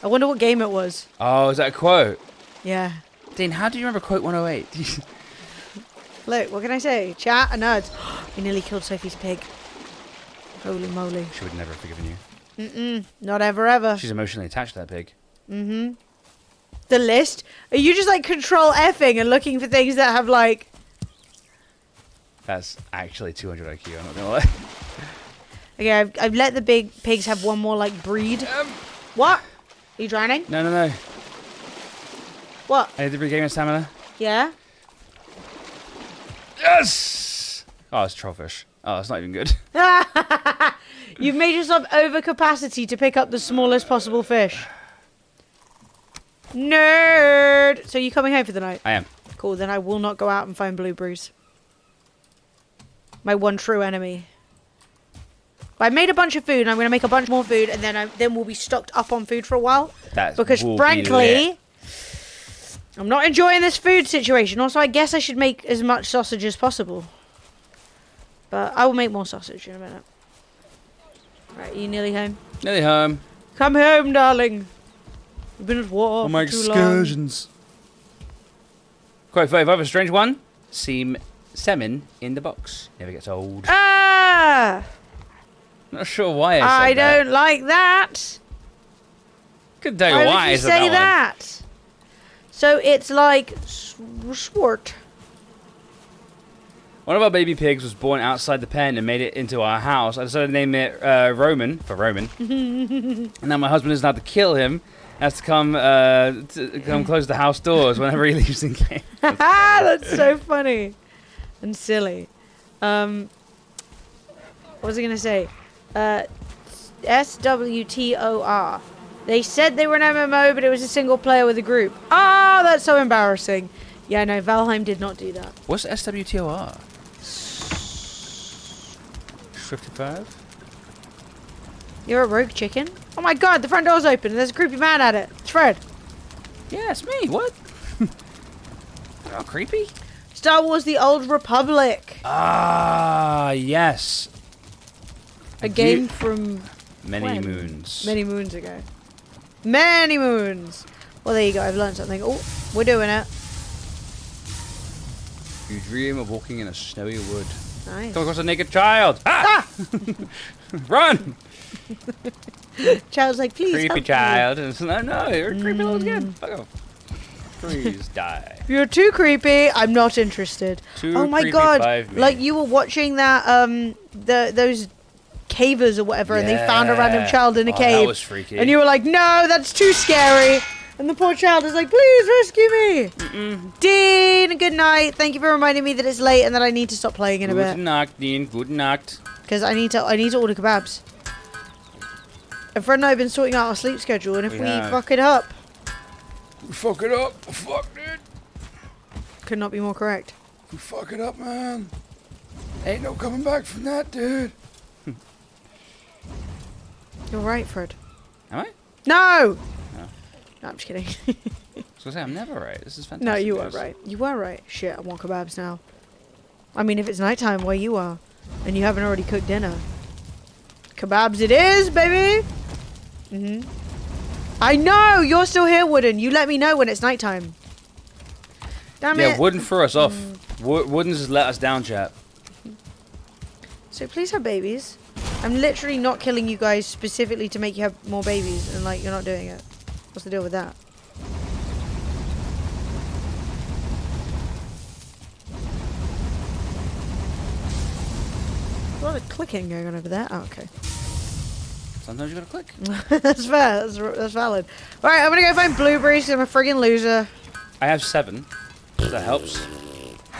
I wonder what game it was. Oh, is that a quote? Yeah. Dean, how do you remember quote 108? Look, what can I say? Chat and nerds. I nearly killed Sophie's pig. Holy moly. She would never have forgiven you. Not ever. She's emotionally attached to that pig. The list? Are you just like control Fing and looking for things that have like... That's actually 200 IQ, I'm not gonna lie. Okay, I've let the big pigs have one more like breed. What? Are you drowning? No. What? I need to regain my stamina. Yeah? Yes! Oh, it's trollfish. Oh, it's not even good. You've made yourself over capacity to pick up the smallest possible fish. Nerd! So you coming home for the night? I am. Cool, then I will not go out and find blueberries. My one true enemy. But I made a bunch of food, and I'm going to make a bunch more food, and then we'll be stocked up on food for a while. Because frankly, I'm not enjoying this food situation. Also, I guess I should make as much sausage as possible. But I will make more sausage in a minute. Right, are you nearly home? Nearly home. Come home, darling. You've been at war On my for too long. excursions. Quote 35, a strange one. Seem semen in the box. Never gets old. Ah! Not sure why I I said that. don't like that. Couldn't tell you Why why would I you said say that one. that? So it's like swart. One of our baby pigs was born outside the pen and made it into our house. I decided to name it Roman, for Roman. And now my husband is allowed to kill him. Has to come close the house doors whenever he leaves in game. That's so funny and silly. What was I gonna say? SWTOR. They said they were an MMO, but it was a single player with a group. Ah, that's so embarrassing. Yeah, no, Valheim did not do that. What's SWTOR? 55? You're a rogue chicken? Oh my god, the front door's open and there's a creepy man at it. It's Fred. Yeah, it's me. What? Oh, creepy. Star Wars The Old Republic. Ah, yes. A game from Many when? moons. Many moons ago. Many moons. Well, there you go. I've learned something. Oh, we're doing it. You dream of walking in a snowy wood. Nice. Come across a naked child. Ah! Run! Child's like, please help Creepy me. child. And it's, no, you're a creepy little kid. Fuck off. Please die. You're too creepy. I'm not interested. Too oh my creepy, god! 5 me. Like you were watching that those cavers or whatever, and they found a random child in a cave. That was freaky. And you were like, no, that's too scary. And the poor child is like, please rescue me. Dean, good night. Thank you for reminding me that it's late and that I need to stop playing in a bit. Good Nacht, Dean. Good Nacht. Because I need to order kebabs. And Fred and I have been sorting out our sleep schedule, and if we have. fuck it up, We fuck it up. Fuck it. could not be more correct. We fuck it up, man. Ain't no coming back from that, dude. You're right, Fred. Am I? No! No. No, I'm just kidding. I was gonna say, I'm never right. This is fantastic. No, you are news. right. You were right. Shit, I want kebabs now. I mean, if it's nighttime where you are, and you haven't already cooked dinner. Kebabs it is, baby! I know! You're still here, Wooden. You let me know when it's nighttime. Damn it. Yeah, Wooden threw us off. Wooden's just let us down, chap. So please have babies. I'm literally not killing you guys specifically to make you have more babies, and like, you're not doing it. What's the deal with that? A lot of clicking going on over there. Oh, okay. Sometimes you gotta click. That's fair. That's valid. All right, I'm gonna go find blueberries 'cause I'm a friggin' loser. I have 7. That helps.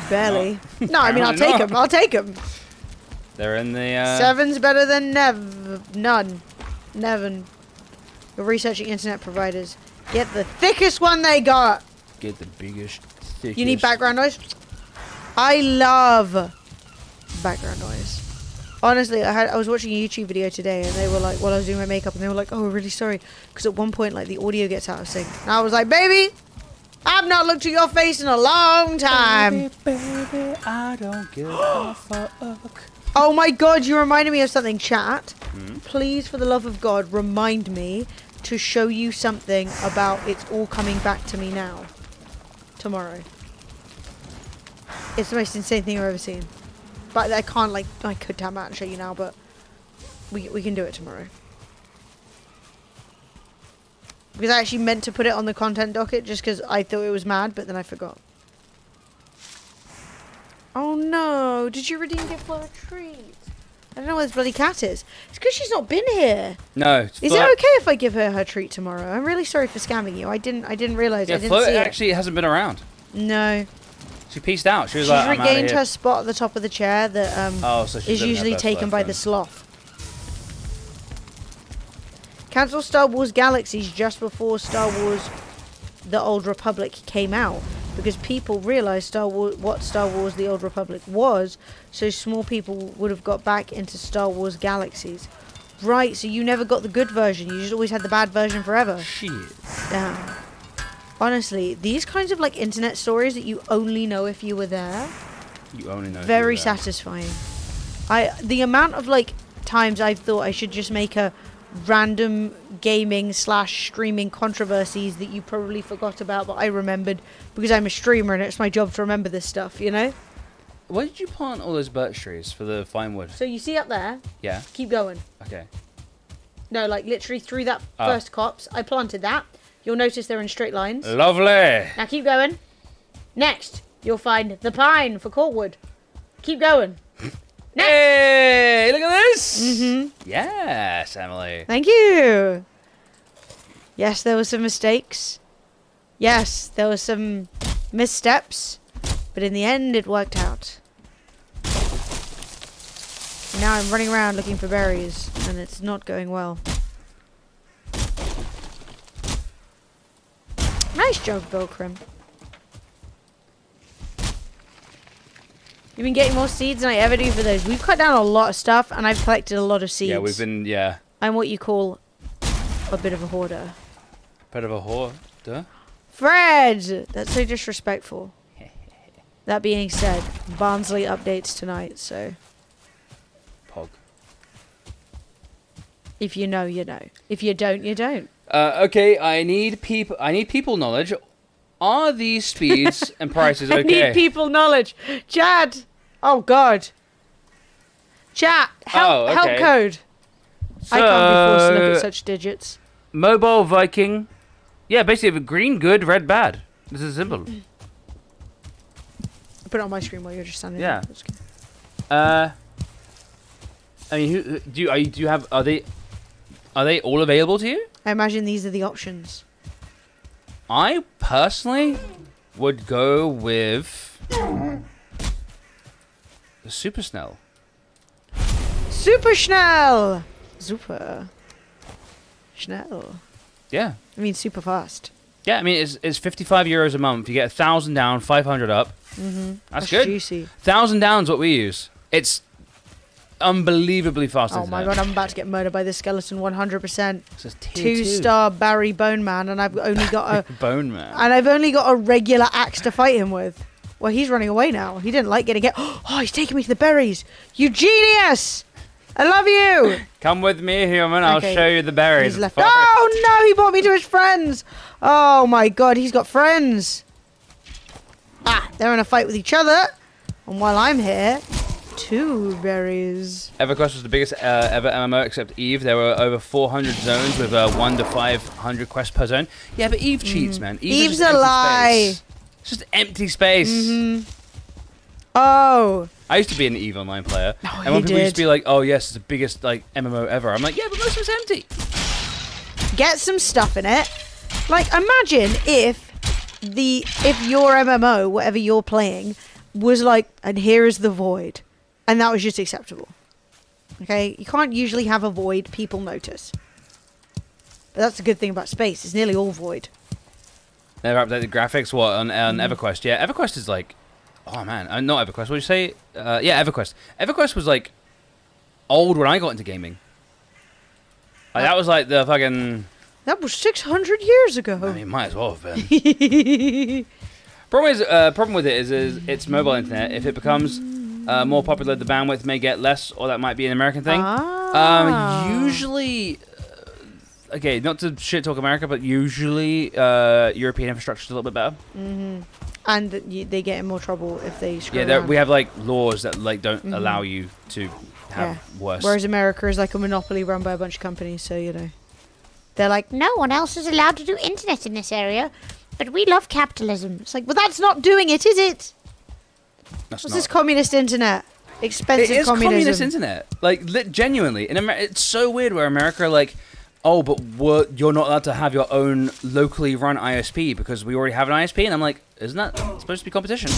Barely. No, I mean, I'll take them. I'll take them. They're in the. 7's better than none. Neven. You're researching internet providers. Get the thickest one they got. Get the biggest, thickest. You need background noise? I love background noise. Honestly, I was watching a YouTube video today, and they were like, while I was doing my makeup, and they were like, oh, really sorry, because at one point, like, the audio gets out of sync. And I was like, baby, I've not looked at your face in a long time. Baby, I don't give a fuck. Oh my god, you reminded me of something, chat. Please, for the love of God, remind me to show you something about It's All Coming Back to Me Now. Tomorrow. It's the most insane thing I've ever seen. But I can't, like, I could tap out and show you now, but we can do it tomorrow. Because I actually meant to put it on the content docket just because I thought it was mad, but then I forgot. Oh no, did you redeem gift for a treat? I don't know where this bloody cat is. It's because she's not been here. No. Is it okay if I give her her treat tomorrow? I'm really sorry for scamming you. I didn't realize. Yeah, I didn't Flo see it. actually hasn't been around. No. She pieced out. She was She's like, I'm outta regained here. her spot at the top of the chair that So she's is living her usually best taken life by then. the sloth. Cancel Star Wars Galaxies just before Star Wars The Old Republic came out because people realized what Star Wars The Old Republic was, so small people would have got back into Star Wars Galaxies. Right, so you never got the good version. You just always had the bad version forever. Shit. Damn. Honestly, these kinds of like internet stories that you only know if you were there, You only know. very satisfying. The amount of like times I've thought I should just make a random gaming / streaming controversies that you probably forgot about, but I remembered because I'm a streamer and it's my job to remember this stuff, you know? Why did you plant all those birch trees for the fine wood? So you see up there, Yeah. keep going. Okay. No, like literally through that first copse, I planted that. You'll notice they're in straight lines. Lovely. Now keep going. Next, you'll find the pine for corkwood. Keep going. Next. Hey, look at this. Mm-hmm. Yes, Emily. Thank you. Yes, there were some mistakes. Yes, there were some missteps. But in the end, it worked out. Now I'm running around looking for berries, and it's not going well. Nice job, Volcrim. You've been getting more seeds than I ever do for those. We've cut down a lot of stuff, and I've collected a lot of seeds. Yeah, we've been, yeah. I'm what you call a bit of a hoarder. Bit of a whore. Duh. Fred! That's so disrespectful. That being said, Barnsley updates tonight, so Pog. if you know, you know. If you don't, you don't. Okay, I need people knowledge. Are these speeds and prices okay? I need people knowledge. Chad! Oh, God. Chat, help, help code. I can't be forced to look at such digits. Mobile Viking. Yeah, basically, green good, red bad. This is simple. Put it on my screen while you're just standing Yeah. there. That's good. I mean, who do you have? Are they all available to you? I imagine these are the options. I personally would go with the Super Snell. Super Schnell! Super. Schnell. Yeah. I mean, super fast. Yeah, I mean, it's 55 euros a month. You get 1,000 down, 500 up. Mm-hmm. That's good. Juicy. 1,000 down's what we use. It's unbelievably fast. Oh my god, I'm about to get murdered by this skeleton 100%. This is tier 2-star Barry Bone Man, and I've only got a Bone Man. and I've only got a regular axe to fight him with. Well, he's running away now. He didn't like getting hit. Oh, he's taking me to the berries. You genius! I love you. Come with me, human. I'll Okay. show you the berries. He's left. Oh no, he brought me to his friends. Oh my god, he's got friends. Ah, they're in a fight with each other. And while I'm here, 2 berries. EverQuest was the biggest ever MMO except Eve. There were over 400 zones with 1 to 500 quests per zone. Yeah, but Eve cheats, man. Eve's a lie. Space. It's just empty space. Mm-hmm. Oh. I used to be an Eve online player, Oh, and when you people used to did. be like, "Oh yes, it's the biggest like MMO ever," I'm like, "Yeah, but most of it's empty." Get some stuff in it. Like, imagine if your MMO, whatever you're playing, was like, and here is the void, and that was just acceptable. Okay, you can't usually have a void people notice, but that's the good thing about space. It's nearly all void. Never updated graphics. What on EverQuest? Yeah, EverQuest is like, oh man, not EverQuest. What did you say? Yeah, EverQuest. EverQuest was like old when I got into gaming. Like, that was like the fucking. That was 600 years ago. I mean, might as well have been. Problem with it is it's mobile internet. If it becomes more popular, the bandwidth may get less, or that might be an American thing. Usually, okay, not to shit talk America, but usually European infrastructure is a little bit better. Mm-hmm. And they get in more trouble if they screw Yeah, around. we have like laws that like don't allow you to have worse. Whereas America is like a monopoly run by a bunch of companies, so you know. They're like, no one else is allowed to do internet in this area, but we love capitalism. It's like, well, that's not doing it, is it? That's What's not. this communist internet? expensive It is communism. communist internet. Like, genuinely. It's so weird where America are like, oh, but you're not allowed to have your own locally run ISP because we already have an ISP. And I'm like, isn't that supposed to be competition?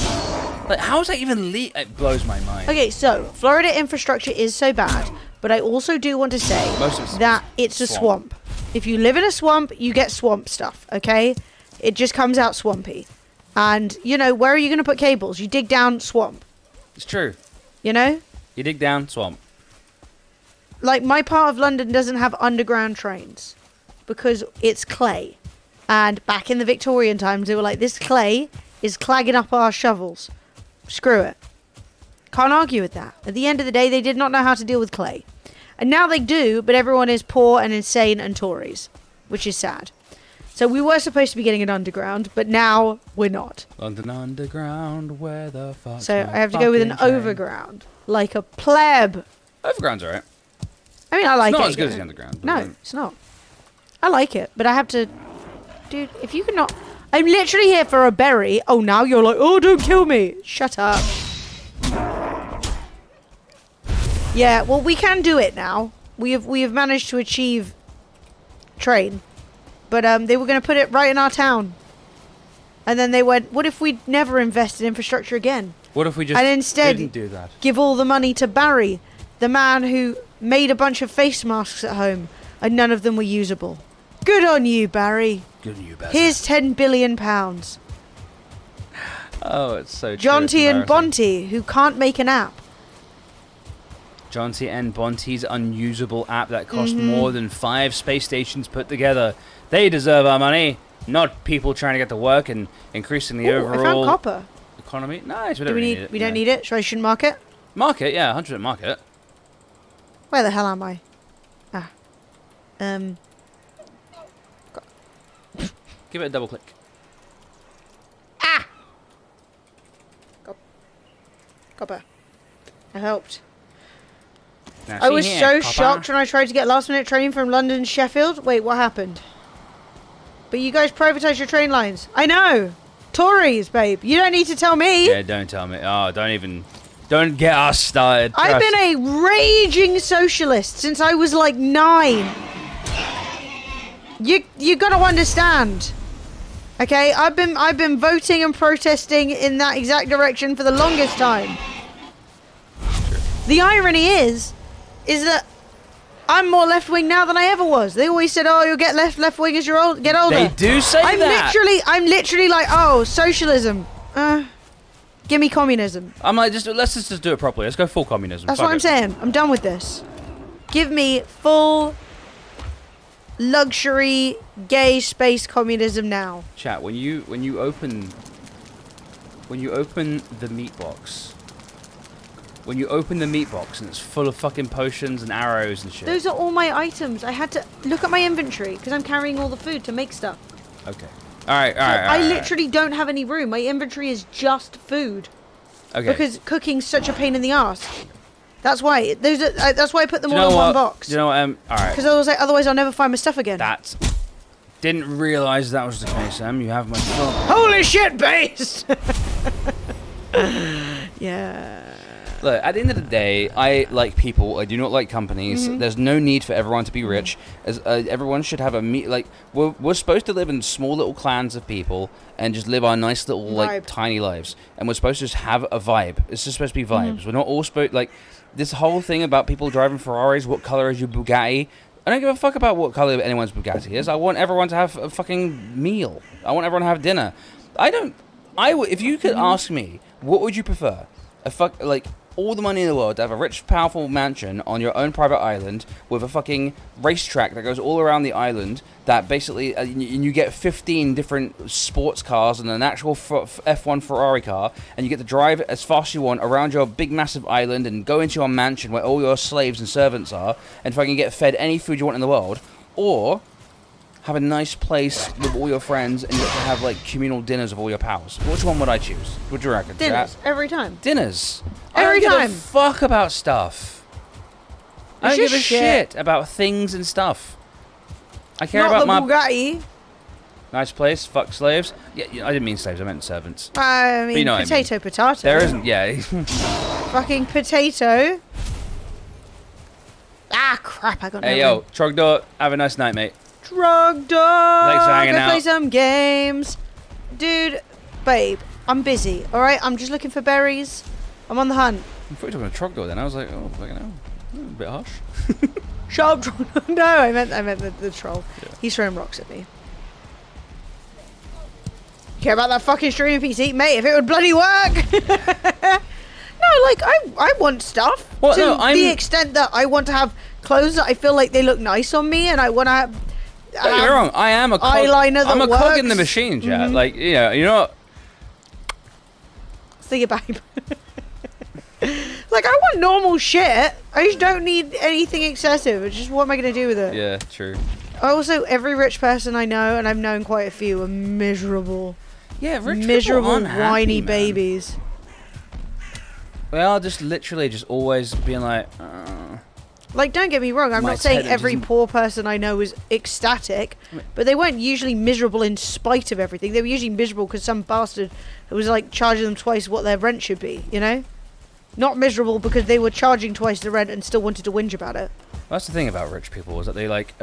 Like, how is that even It blows my mind. Okay, so Florida infrastructure is so bad, but I also do want to say that it's a swamp. If you live in a swamp, you get swamp stuff, okay? It just comes out swampy. And, you know, where are you going to put cables? You dig down swamp. It's true. You know? You dig down swamp. Like, my part of London doesn't have underground trains because it's clay. And back in the Victorian times, they were like, this clay is clagging up our shovels. Screw it. Can't argue with that. At the end of the day, they did not know how to deal with clay. And now they do, but everyone is poor and insane and Tories, which is sad. So we were supposed to be getting an underground, but now we're not. London Underground, where the fuck? So I have to go with an overground, like a pleb. Overground's alright. I mean, I like it. It's not as good as the underground. No, it's not. I like it, but I have to... Dude, if you cannot... I'm literally here for a berry. Oh, now you're like, oh, don't kill me. Shut up. Yeah, well, we can do it now. We have managed to achieve train. But they were going to put it right in our town. And then they went, what if we never invest in infrastructure again? What if we just didn't do that? Give all the money to Barry, the man who made a bunch of face masks at home, and none of them were usable. Good on you, Barry. Good on you, Barry. Here's £10 billion. Oh, it's so true. Jonty and Bonty, who can't make an app. Jonty and Bonty's unusable app that cost more than 5 space stations put together. They deserve our money, not people trying to get to work and increasing the overall I found copper. economy. Nice. We don't Do we really need need it. We don't need it. So I shouldn't mark it. Mark it, yeah, 100% mark it. Where the hell am I? Ah. Give it a double click. Ah. Copper. I helped. Now, I see was here, so copper. shocked when I tried to get last minute train from London to Sheffield. Wait, what happened? But you guys privatised your train lines. I know. Tories, babe. You don't need to tell me. Yeah, don't tell me. Oh, don't get us started. I've been a raging socialist since I was like 9. You gotta understand. Okay, I've been voting and protesting in that exact direction for the longest time. The irony is that I'm more left wing now than I ever was. They always said, "Oh, you'll get left wing as you get older." They do say that. I'm literally like, "Oh, socialism. Give me communism." I'm like, let's just do it properly. Let's go full communism. That's Fuck what I'm it. saying. I'm done with this. Give me full luxury gay space communism now. Chat, when you open the meat box. When you open the meat box and it's full of fucking potions and arrows and shit. Those are all my items. I had to look at my inventory because I'm carrying all the food to make stuff. Okay. All right. I literally don't have any room. My inventory is just food. Okay. Because cooking's such a pain in the ass. That's why. That's why I put them Do you all know in what? one box. Do you know what? All right. Because I was like, otherwise I'll never find my stuff again. That. Didn't realize that was the case, Em. You have my phone. Holy shit, base! Yeah. Look, at the end of the day, I like people. I do not like companies. There's no need for everyone to be rich. As everyone should have we're supposed to live in small little clans of people and just live our nice little tiny lives. And we're supposed to just have a vibe. It's just supposed to be vibes. We're not all supposed this whole thing about people driving Ferraris. What color is your Bugatti? I don't give a fuck about what color anyone's Bugatti is. I want everyone to have a fucking meal. I want everyone to have dinner. If you could ask me, what would you prefer? All the money in the world to have a rich, powerful mansion on your own private island with a fucking racetrack that goes all around the island that basically, you get 15 different sports cars and an actual F1 Ferrari car, and you get to drive as fast as you want around your big, massive island and go into your mansion where all your slaves and servants are and fucking get fed any food you want in the world, or have a nice place with all your friends and you get to have communal dinners with all your pals. Which one would I choose? What do you reckon? Dinners. Every time. Dinners. Every I don't time. give a fuck about stuff. I don't give a shit about things and stuff. I care Not about the my Bugatti. nice place. Fuck slaves. Yeah, I didn't mean slaves. I meant servants. I mean, you know what I mean. potato. There isn't. Yeah. fucking potato. Ah, crap, I got no Hey, yo, Trogdor, have a nice night, mate. Drug dog. Thanks for hanging Go play out. some games. Dude, babe, I'm busy, alright? I'm just looking for berries. I'm on the hunt. I thought you were talking to Trogdor then. I was like, oh, fucking hell. A bit harsh. Sharp troll. No, I meant the troll. Yeah. He's throwing rocks at me. Care about that fucking streaming PC, mate? If it would bloody work. No, like I want stuff Well, to no, the extent that I want to have clothes that I feel like they look nice on me, and I want to have. Don't get me wrong. I am a cog. Eyeliner that I'm a cog in the works. machine, chat. Like, you know what? See you, babe. Like, I want normal shit. I just don't need anything excessive. It's just, what am I going to do with it? Yeah, true. Also, every rich person I know, and I've known quite a few, are miserable. Yeah, rich Miserable, people aren't happy, whiny man. babies. They are just literally just always being like, Like, don't get me wrong, I'm My not saying tenant every doesn't- poor person I know is ecstatic, but they weren't usually miserable in spite of everything. They were usually miserable because some bastard was, like, charging them twice what their rent should be, you know? Not miserable because they were charging twice the rent and still wanted to whinge about it. that's the thing about rich people, is that they like,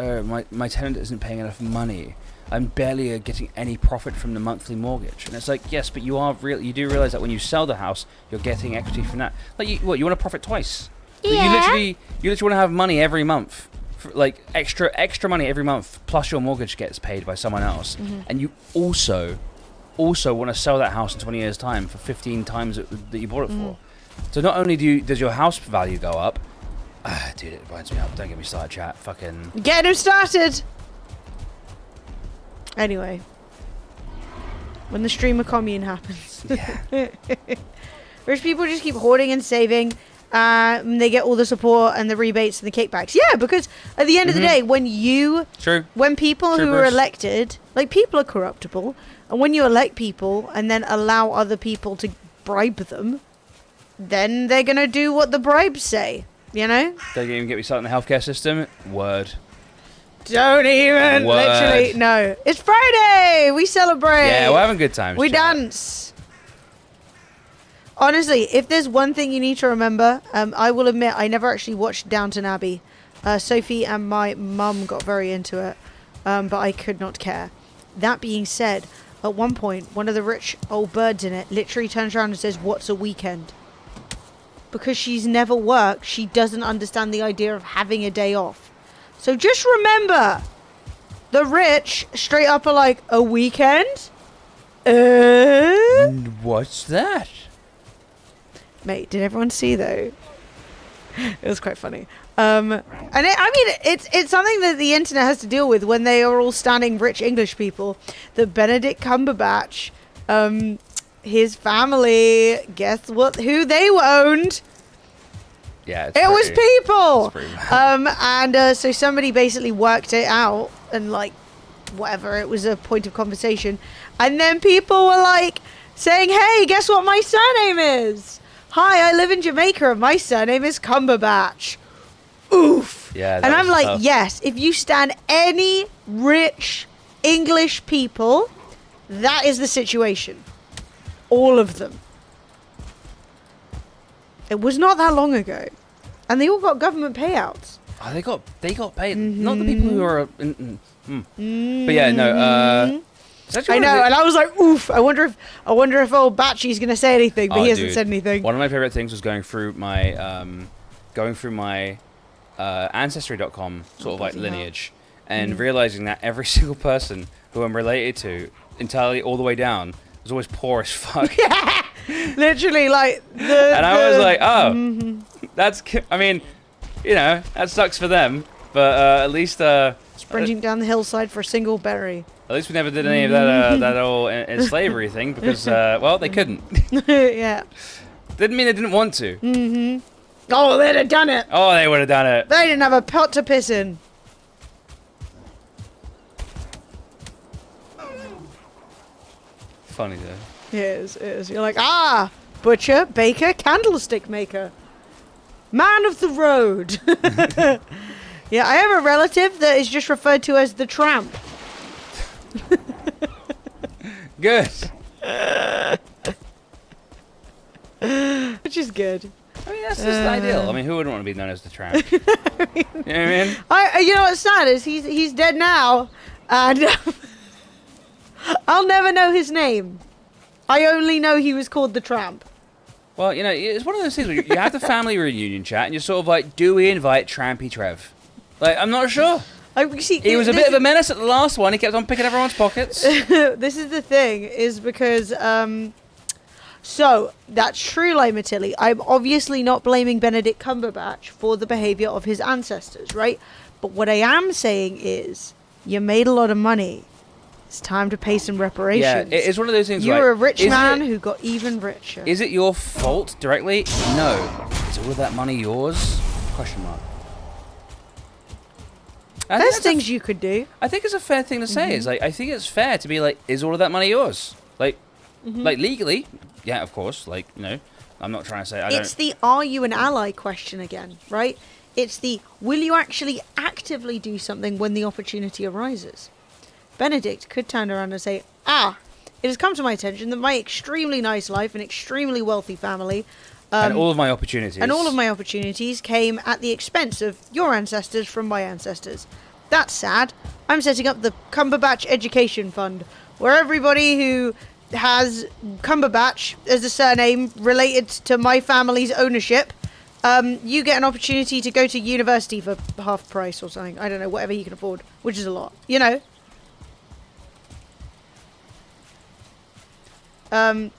my tenant isn't paying enough money. I'm barely getting any profit from the monthly mortgage. And it's like, yes, but you do realize that when you sell the house, you're getting equity from that. Like, you want to profit twice? Like, Yeah. you literally want to have money every month, like extra money every month, plus your mortgage gets paid by someone else, and you also want to sell that house in 20 years' time for 15 times that you bought it for. So not only does your house value go up, dude, it winds me up. Don't get me started, chat. Fucking. Get him started! Anyway. When the streamer commune happens. Yeah. Rich people just keep hoarding and saving. They get all the support and the rebates and the kickbacks. Yeah, because at the end of the day, when people True, who are Bruce. elected, like, people are corruptible, and when you elect people and then allow other people to bribe them, then they're gonna do what the bribes say, you know? Don't even get me started in the healthcare system. Word. Don't even. Word. Literally, no. It's Friday. We celebrate. Yeah, we're having good times. We chat. dance. Honestly, if there's one thing you need to remember, I will admit I never actually watched Downton Abbey. Sophie and my mum got very into it, but I could not care. That being said, at one point, one of the rich old birds in it literally turns around and says, "What's a weekend?" Because she's never worked, she doesn't understand the idea of having a day off. So just remember, the rich straight up are like, a weekend? What's that? Mate, did everyone see though? It was quite funny. It's something that the internet has to deal with when they are all standing rich English people. The Benedict Cumberbatch, his family, guess what? Who they owned? Yeah, It was people. it's pretty bad. And so somebody basically worked it out, and like, whatever, it was a point of conversation, and then people were like saying, "Hey, guess what my surname is? Hi, I live in Jamaica, and my surname is Cumberbatch." Oof. Yeah, And that I'm was like, tough. yes, if you stand any rich English people, that is the situation. All of them. It was not that long ago, and they all got government payouts. Oh, they got paid. Not the people who are. But yeah, no. it's actually I one know, of and I was like, oof. I wonder if old Batchy's gonna say anything, but Oh, he hasn't dude. said anything. One of my favorite things was going through my ancestry.com sort of like bloody hell. lineage, and realizing that every single person who I'm related to, entirely all the way down, was always poor as fuck. Literally, like the. And I was like, oh, that's. I mean, you know, that sucks for them, but at least sprinting down the hillside for a single berry. at least we never did any of that that whole in slavery thing because well, they couldn't. Yeah. Didn't mean they didn't want to. Oh, they'd have done it. Oh, they would have done it. They didn't have a pot to piss in. Funny though. It is. You're like, ah, butcher, baker, candlestick maker, man of the road. Yeah, I have a relative that is just referred to as the tramp. Good. Which is good. I mean, that's just ideal. I mean, who wouldn't want to be known as the tramp? You know what I mean? You know what's sad is he's dead now, and I'll never know his name. I only know he was called the Tramp. Well, you know, it's one of those things where you have the family reunion chat, and you're sort of like, do we invite Trampy Trev? Like, I'm not sure. He was a bit of a menace at the last one. He kept on picking everyone's pockets. This is the thing, is because, so, that's true, Matilli. I'm obviously not blaming Benedict Cumberbatch for the behaviour of his ancestors, right? But what I am saying is, you made a lot of money. It's time to pay some reparations. Yeah, it's one of those things. You're a rich man who got even richer. Is it your fault directly? No. Is all of that money yours? Question mark. There's things you could do. I think it's a fair thing to say. It's like, I think it's fair to be like, is all of that money yours? Like, like legally, yeah, of course. Like, you know, I'm not trying to say It's the are you an ally question again, right? It's the will you actually actively do something when the opportunity arises? Benedict could turn around and say, it has come to my attention that my extremely nice life and extremely wealthy family and all of my opportunities came at the expense of your ancestors from my ancestors. That's sad. I'm setting up the Cumberbatch Education Fund, where everybody who has Cumberbatch as a surname related to my family's ownership, you get an opportunity to go to university for half price or something. I don't know, whatever you can afford, which is a lot, you know. Well,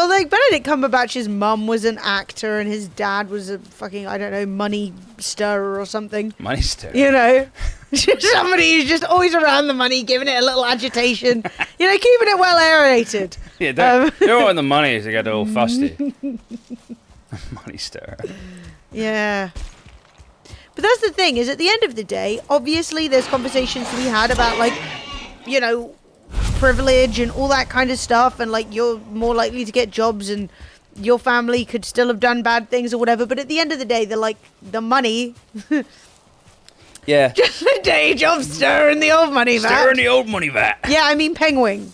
like, Benedict Cumberbatch's mum was an actor and his dad was a fucking, I don't know, money stirrer or something. Money stirrer. You know? Somebody who's just always around the money, giving it a little agitation. You know, keeping it well aerated. Yeah, don't want the money to get all fusty. Money stirrer. Yeah. But that's the thing, is at the end of the day, obviously there's conversations to be had about, like, you know, privilege and all that kind of stuff, and like you're more likely to get jobs and your family could still have done bad things or whatever, but at the end of the day, they're like the money. Yeah. Just a day job stirring the old money vat. Stirring the old money vat. Yeah, I mean Penguin.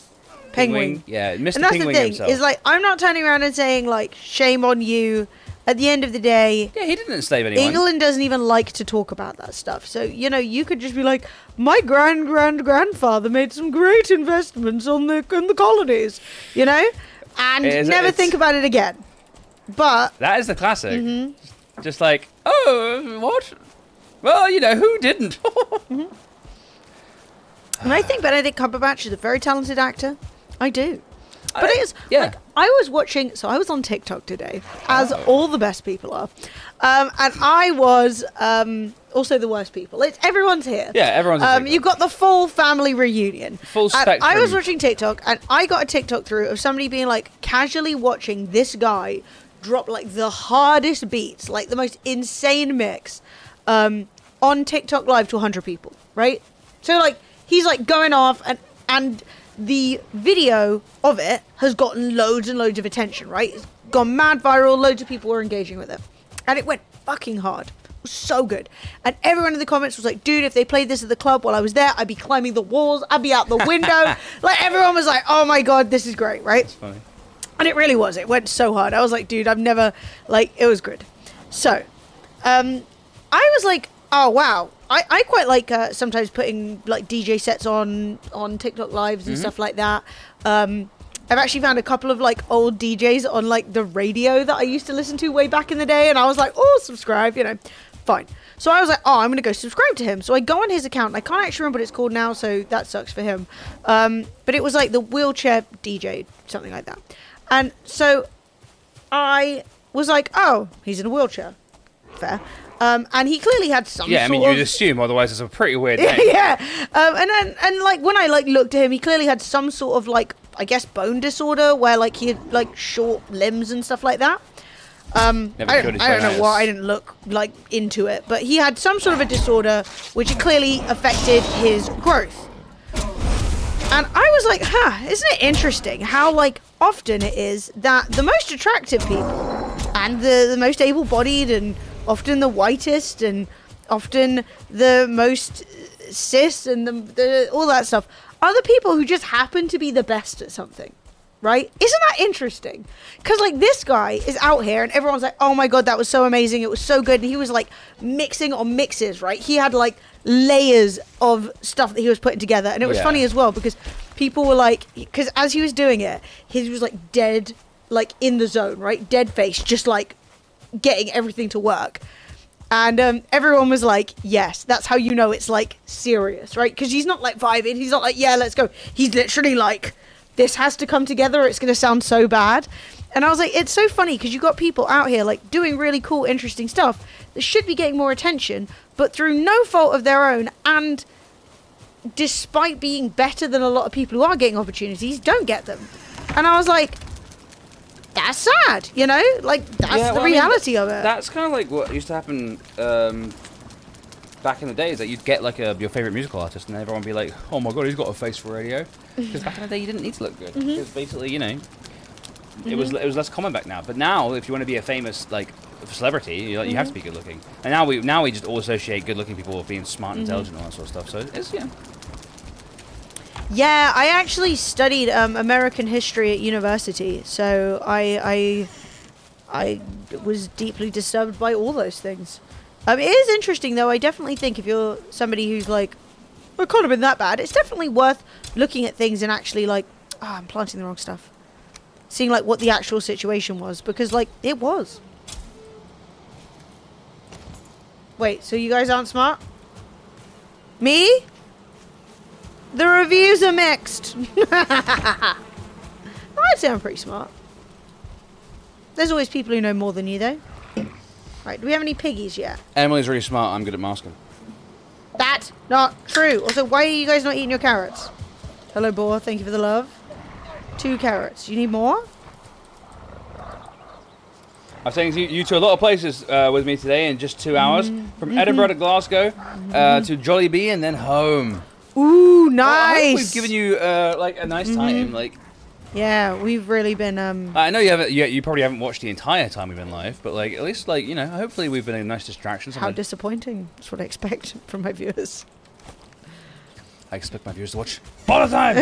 Yeah, Mr. And that's Penguin the thing, himself. is like, I'm not turning around and saying like, shame on you. At the end of the day, yeah, he didn't enslave anyone. England doesn't even like to talk about that stuff. So, you know, you could just be like, my grandfather made some great investments in the colonies, you know, and never think about it again. But that is the classic. Just like, oh, what? Well, you know, who didn't? And I think Benedict Cumberbatch is a very talented actor. I do. But it is, like, I was on TikTok today, as all the best people are, and I was also the worst people. Everyone's here. Yeah, everyone's here. You've got the full family reunion. Full spectrum. I was watching TikTok, and I got a TikTok through of somebody being, like, casually watching this guy drop, like, the hardest beats, like, the most insane mix, on TikTok Live to 100 people, right? So, like, he's, like, going off, and the video of it has gotten loads and loads of attention, right? It's gone mad viral, loads of people were engaging with it. And it went fucking hard. It was so good. And everyone in the comments was like, dude, if they played this at the club while I was there, I'd be climbing the walls, I'd be out the window. Like, everyone was like, oh my God, this is great, right? That's funny. And it really was. It went so hard. I was like, dude, I've never, like, it was good. So, I was like, oh, wow. I quite like sometimes putting like DJ sets on TikTok lives and stuff like that. I've actually found a couple of like old DJs on like the radio that I used to listen to way back in the day, and I was like, oh, subscribe, you know, fine. So I was like, oh, I'm gonna go subscribe to him. So I go on his account, and I can't actually remember what it's called now, so that sucks for him. But it was like the wheelchair DJ, something like that. And so I was like, oh, he's in a wheelchair. Fair. And he clearly had some yeah, I mean, you'd assume, otherwise it's a pretty weird name. Yeah. And like, when I, like, looked at him, he clearly had some sort of, like, I guess, bone disorder, where, like, he had, like, short limbs and stuff like that. I don't know why I didn't look, like, into it, but he had some sort of a disorder which clearly affected his growth. And I was like, isn't it interesting how, like, often it is that the most attractive people and the most able-bodied and often the whitest and often the most cis and the all that stuff are the people who just happen to be the best at something. right? Isn't that interesting? Because like this guy is out here and everyone's like, oh my god, that was so amazing, it was so good, and he was like mixing on mixes, right? He had like layers of stuff that he was putting together, and it was funny as well because people were like, because as he was doing it, he was like dead, like in the zone, right? Dead face, just like getting everything to work. And everyone was like, yes, that's how you know it's like serious, right? Because he's not like vibing, he's not like, yeah, let's go. He's literally like, this has to come together, it's going to sound so bad. And I was like, it's so funny because you got people out here like doing really cool, interesting stuff that should be getting more attention, but through no fault of their own, and despite being better than a lot of people who are getting opportunities, don't get them. And I was like, that's sad, you know? Like, that's the reality of it. That's kind of like what used to happen back in the days, that you'd get like your favorite musical artist and everyone would be like, oh my god, he's got a face for radio. Because back in the day you didn't need to look good. Because basically, you know, it was less common back now. But now, if you want to be a famous like celebrity, you have to be good looking. And now we just all associate good looking people with being smart and intelligent and all that sort of stuff. So it's Yeah, I actually studied American history at university, so I was deeply disturbed by all those things. It is interesting, though. I definitely think if you're somebody who's like, well, it can't have been that bad, it's definitely worth looking at things and actually like, I'm planting the wrong stuff. Seeing like what the actual situation was, because like it was. Wait, so you guys aren't smart? Me? The reviews are mixed. I'd say I'm pretty smart. There's always people who know more than you, though. Right, do we have any piggies yet? Emily's really smart. I'm good at masking. That's not true. Also, why are you guys not eating your carrots? Hello, boar. Thank you for the love. 2 carrots. You need more? I've taken you to a lot of places with me today in just 2 hours. From Edinburgh to Glasgow, to Jollibee, and then home. Ooh, nice. Well, I hope we've given you like a nice time. Like, yeah, we've really been. I know you haven't. You probably haven't watched the entire time we've been live, but like at least like hopefully we've been a nice distraction. How disappointing! That's what I expect from my viewers. I expect my viewers to watch all the time.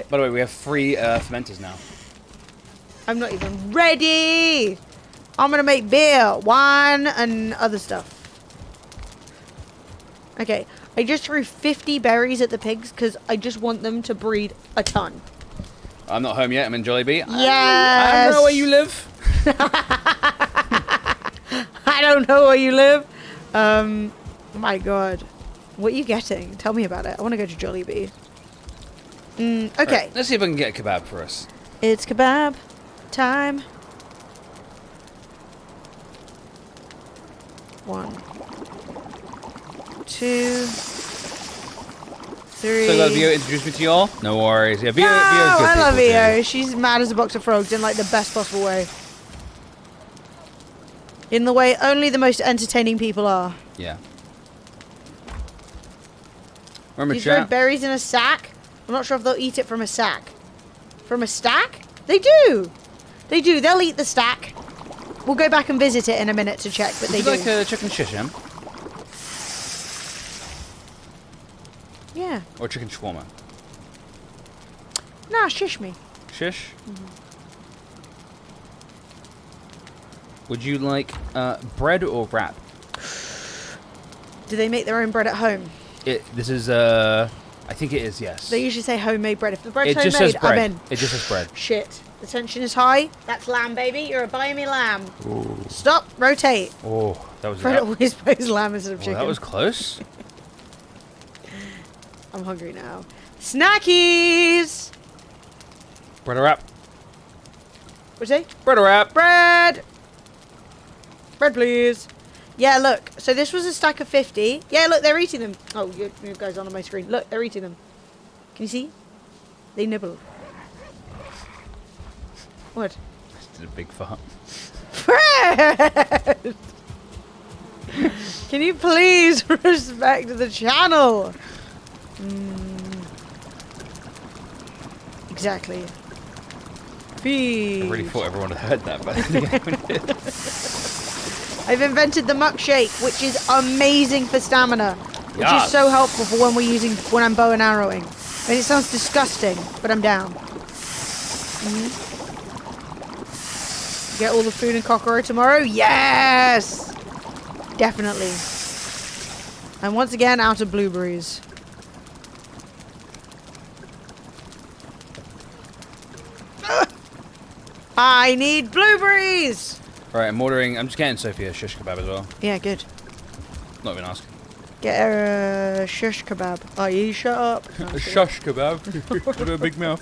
By the way, we have 3 fermenters now. I'm not even ready. I'm gonna make beer, wine, and other stuff. Okay, I just threw 50 berries at the pigs because I just want them to breed a ton. I'm not home yet. I'm in Jollibee. Yes. I don't know where you live. I don't know where you live. My God, what are you getting? Tell me about it. I want to go to Jollibee. Okay. Right, let's see if I can get a kebab for us. It's kebab time. 1, 2, 3. So glad Vio introduced me to y'all. No worries. Yeah, Vio's good. I love people Vio. too. She's mad as a box of frogs in like the best possible way. In the way only the most entertaining people are. Yeah. Remember, You throw chat? berries in a sack? I'm not sure if they'll eat it from a sack. From a stack? They do. They do. They'll eat the stack. We'll go back and visit it in a minute to check, but Would they you do. like a chicken shish, Em? Yeah. Or chicken shawarma? Nah, shish me. Shish? Would you like bread or wrap? Do they make their own bread at home? This is I think it is, yes. They usually say homemade bread. If the bread's It just homemade, says bread. I'm in. It just says bread. Shit. The tension is high. That's lamb, baby. You're buying me lamb. Ooh. Stop. Rotate. Oh, that was Fred always buys lamb instead of chicken. that was close. I'm hungry now. Snackies! Bread or wrap? What'd you say? Bread or wrap? Bread! Bread, please. Yeah, look. So this was a stack of 50. Yeah, look, they're eating them. Oh, you guys on my screen. Look, they're eating them. Can you see? They nibble. What? Just did a big fart. Fred! Can you please respect the channel? Exactly. Feed. I really thought everyone had heard that, but I think everyone did. I've invented the muck shake, which is amazing for stamina, which Yes. is so helpful for when I'm bow and arrowing. And it sounds disgusting, but I'm down. Get all the food in Kokoro tomorrow? Yes! Definitely. And once again, out of blueberries. I need blueberries! Right, I'm just getting Sophie a shish kebab as well. Yeah, good. Not even asking. Get her a shish kebab. Oh, you shut up. No, A shush kebab. With a big mouth.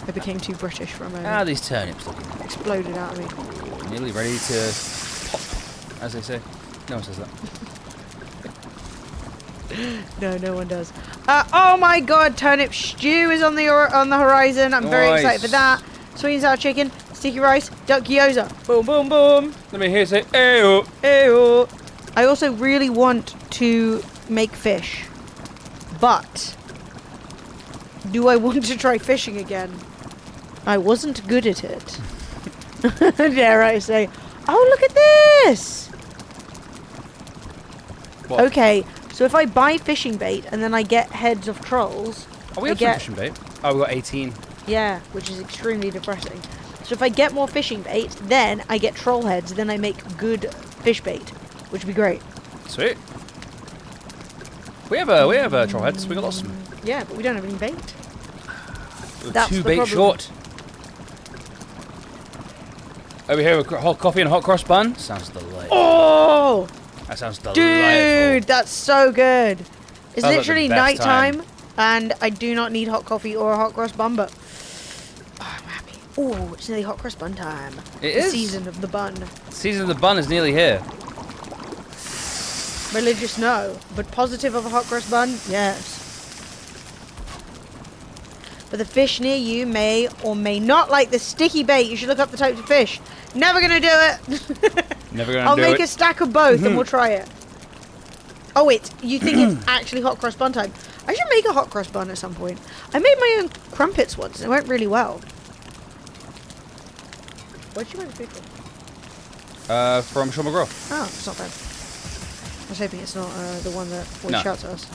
I became too British for a moment. Ah, these turnips looking Exploded out of me. nearly ready to pop, as they say. No one says that. No, no one does. Oh my god, turnip stew is on the horizon. I'm very Nice. excited for that. Sweet and sour chicken, sticky rice, duck gyoza. Boom, boom, boom. Let me hear you say, ew. Ew. I also really want to make fish. But do I want to try fishing again? I wasn't good at it. Dare I say. Oh, look at this. What? Okay, so if I buy fishing bait and then I get heads of trolls, Oh, we I have some get, fishing bait. Oh, we got 18. yeah, which is extremely depressing. So if I get more fishing bait, then I get troll heads, then I make good fish bait, which would be great. Sweet. We have troll heads. We got lots of them. Yeah, but we don't have any bait. We're That's two the bait problem. short. Over here, with hot coffee and a hot cross bun. Sounds delightful. Oh, That sounds delightful. dude, that's so good. It's Sounds like the literally best nighttime, and I do not need hot coffee or a hot cross bun, but oh, I'm happy. Oh, it's nearly hot cross bun time. It The is. season of the bun. Season of the bun is nearly here. Religious, no. But positive of a hot cross bun, yes. But the fish near you may or may not like the sticky bait. You should look up the types of fish. Never gonna do it. Never gonna I'll do make it. a stack of both and we'll try it. Oh wait, you think it's actually hot cross bun time? I should make a hot cross bun at some point. I made my own crumpets once and it went really well. Where'd you make the food from? From Sean McGraw. Oh, it's not bad. I was hoping it's not the one that always No. shouts at us.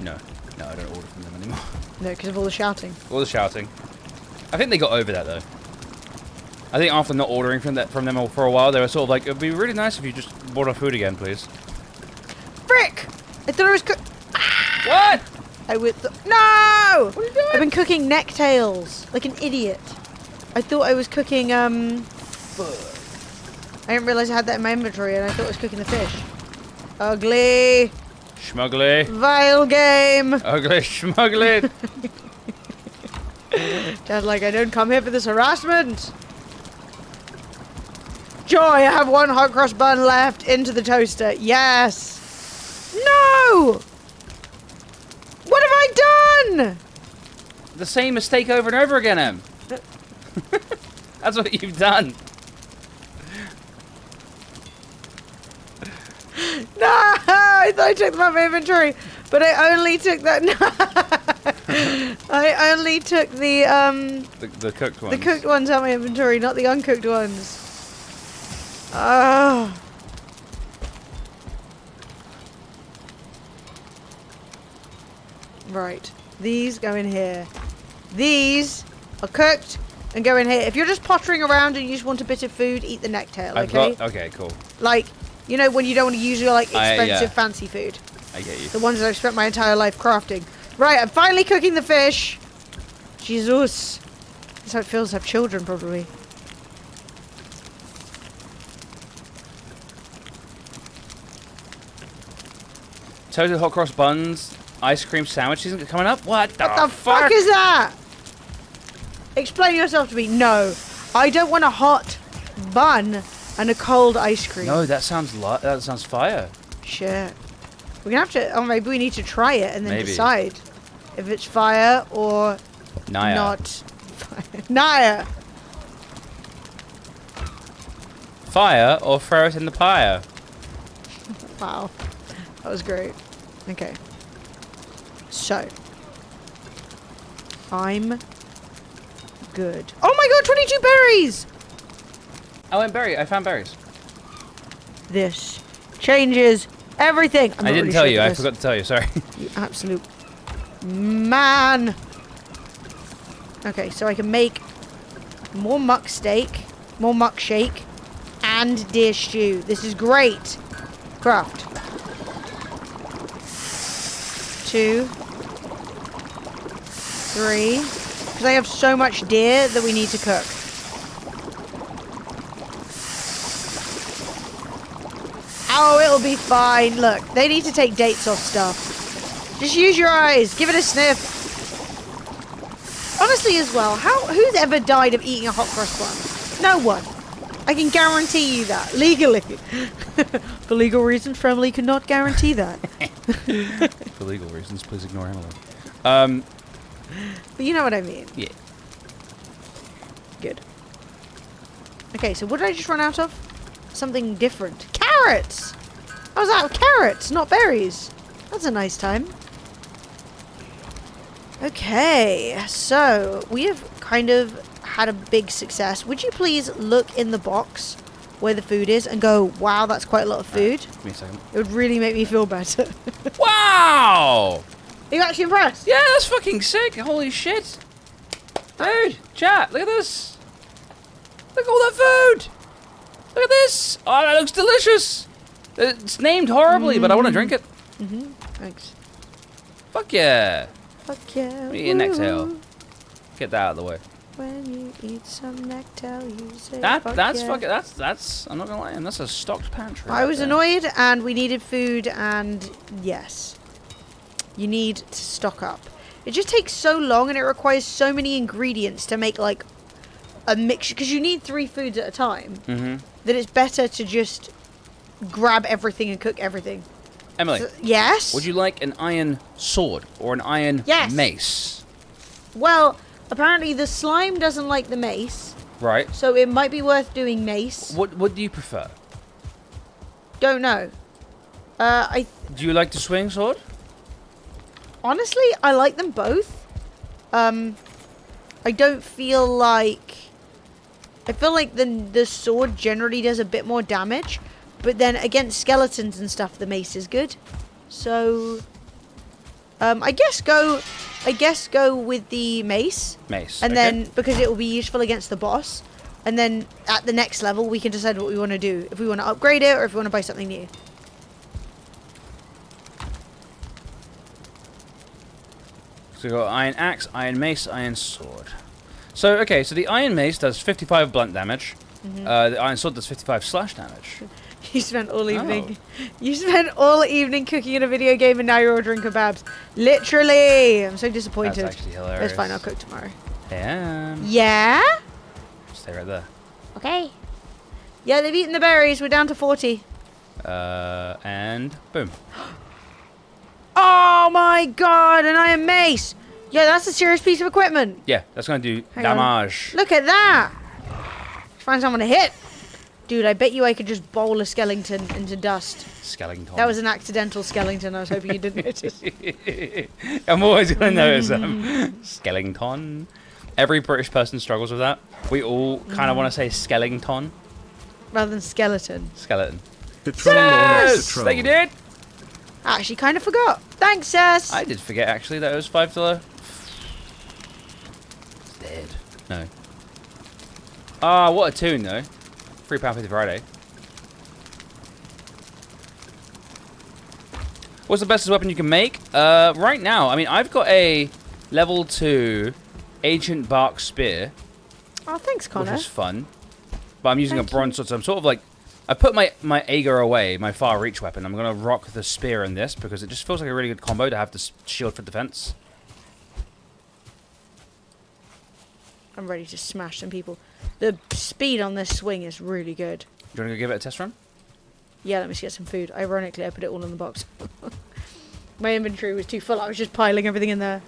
No, I don't order from them anymore. No, because of all the shouting. All the shouting. I think they got over that though. I think after not ordering from them for a while, they were sort of like, it'd be really nice if you just bought our food again, please. Frick! I thought I was What? I would. No! What are you doing? I've been cooking necktails like an idiot. I thought I was cooking. I didn't realize I had that in my inventory, and I thought I was cooking the fish. Ugly, Schmuggly. vile game. Ugly schmuggly. Just like I don't come here for this harassment. Joy, I have one hot cross bun left into the toaster. Yes. No. What have I done? The same mistake over and over again, Em. That's what you've done. No, I thought I took them out of my inventory, but I only took that. I only took the The cooked ones. the cooked ones out of my inventory, not the uncooked ones. Oh. Right, these go in here. These are cooked and go in here. If you're just pottering around and you just want a bit of food, eat the necktail, okay? Okay, cool. Like, you know, when you don't want to use your like expensive yeah. fancy food. I get you. The ones that I've spent my entire life crafting. Right, I'm finally cooking the fish. Jesus. That's how it feels to have children, probably. Toasted hot cross buns, ice cream sandwiches coming up. What the, What the fuck is that? Explain yourself to me. No. I don't want a hot bun and a cold ice cream. No, that sounds fire. Shit. We're gonna have to, or maybe we need to try it and then Maybe. decide if it's fire or Naya. not fire. Naya. Fire or throw it in the pyre. Wow. That was great. Okay. So. I'm good. Oh my god, 22 berries! Oh, and berry. I found berries. This changes everything. I'm I not didn't really tell sure you. for I this. forgot to tell you. Sorry. You absolute Man! Okay, so I can make more muck steak, more muck shake, and deer stew. This is great. Craft. 2, 3. Because I have so much deer that we need to cook. Oh, it'll be fine. Look, they need to take dates off stuff. Just use your eyes. Give it a sniff. Honestly as well, who's ever died of eating a hot cross bun? No one. I can guarantee you that. Legally. For legal reasons, Fremley cannot guarantee that. For legal reasons, please ignore Emily. But you know what I mean. Yeah. Good. Okay, so what did I just run out of? Something different. Carrots! I was out of carrots, not berries. That's a nice time. Okay, so we have kind of had a big success. Would you please look in the box where the food is and go, wow, that's quite a lot of food? Give me a second. It would really make me feel better. Wow! Are you actually impressed? Yeah, that's fucking sick. Holy shit. Dude, chat, look at this. Look at all that food. Look at this. Oh, that looks delicious. It's named horribly, but I want to drink it. Thanks. Fuck yeah. Fuck yeah. Let me eat an exhale. Get that out of the way. When you eat some nectar, you say That's yeah. fucking, that's, I'm not gonna lie, that's a stocked pantry. I right was there. annoyed and we needed food and yes. You need to stock up. It just takes so long and it requires so many ingredients to make like a mixture because you need 3 foods at a time. That it's better to just grab everything and cook everything. Emily, So, yes? would you like an iron sword or an iron Yes. mace? Well, apparently the slime doesn't like the mace, Right. so it might be worth doing mace. What do you prefer? Don't know. Do you like the swing sword? Honestly, I like them both. I don't feel like... I feel like the sword generally does a bit more damage, but then against skeletons and stuff, the mace is good. So, I guess go with the mace. Mace. And okay. then, because it will be useful against the boss, and then at the next level, we can decide what we want to do. If we want to upgrade it, or if we want to buy something new. So we got iron axe, iron mace, iron sword. So okay, so the iron mace does 55 blunt damage. The iron sword does 55 slash damage. You spent all evening. You spent all evening cooking in a video game, and now you're ordering kebabs. Literally, I'm so disappointed. That's actually hilarious. It's fine. I'll cook tomorrow. Damn. Yeah. Stay right there. Okay. Yeah, they've eaten the berries. We're down to 40. And boom. Oh my god! An iron mace. Yeah, that's a serious piece of equipment. Yeah, that's gonna do Hang on. damage. Look at that. Find someone to hit. Dude, I bet you I could just bowl a skeleton into dust. Skeleton. That was an accidental skeleton. I was hoping you didn't notice. I'm always gonna notice them. Skeleton. Every British person struggles with that. We all kind of want to say skeleton. Rather than skeleton. Skeleton. The troll or not the Yes! troll? That you did. I actually kind of forgot. Thanks, Sess. I did forget actually that it was $5. It's dead. No. Ah, what a tune though. £3.50 Friday. What's the best weapon you can make? Right now, I mean, I've got a level 2 ancient bark spear, Oh, thanks, Connor. which is fun. But I'm using Thank a bronze sword, so I'm sort of like, I put my Ager away, my far reach weapon. I'm gonna rock the spear in this because it just feels like a really good combo to have the shield for defense. I'm ready to smash some people. The speed on this swing is really good. Do you wanna go give it a test run? Yeah, let me get some food. Ironically, I put it all in the box. My inventory was too full. I was just piling everything in there.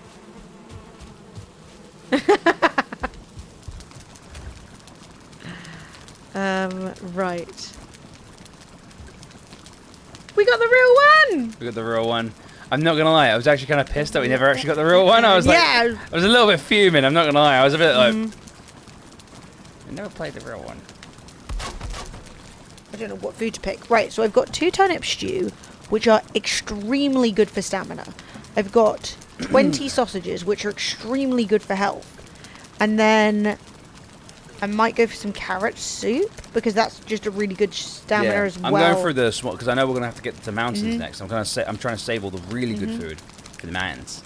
Right. We got the real one! We got the real one. I'm not gonna lie, I was actually kind of pissed that we never actually got the real one. I was like, Yeah. I was a little bit fuming. I'm not gonna lie, I was a bit like, I never played the real one. I don't know what food to pick. Right, so I've got 2 turnip stew, which are extremely good for stamina. I've got 20 sausages, which are extremely good for health. And then I might go for some carrot soup because that's just a really good stamina as well. I'm going for the small because I know we're gonna have to get to the mountains next. I'm trying to save all the really good food for the mountains.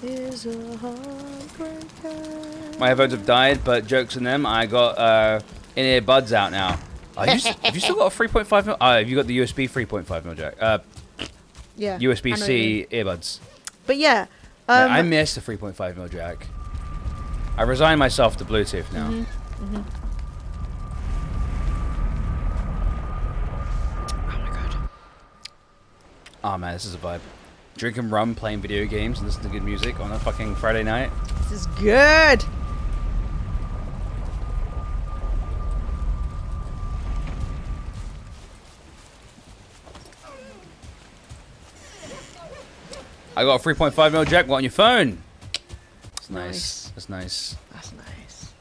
Is a heartbreaker. My headphones have died, but jokes on them. I got in-ear buds out now. Have you still got a 3.5 mil? Have you got the USB 3.5 mil jack? Yeah. USB-C earbuds. But yeah. I missed the 3.5 mil jack. I resigned myself to Bluetooth now. Oh my god. Oh man, this is a vibe. Drinking rum, playing video games, and listening to good music on a fucking Friday night. This is good. I got a 3.5 mil jack. What on your phone? That's nice. That's nice. That's nice.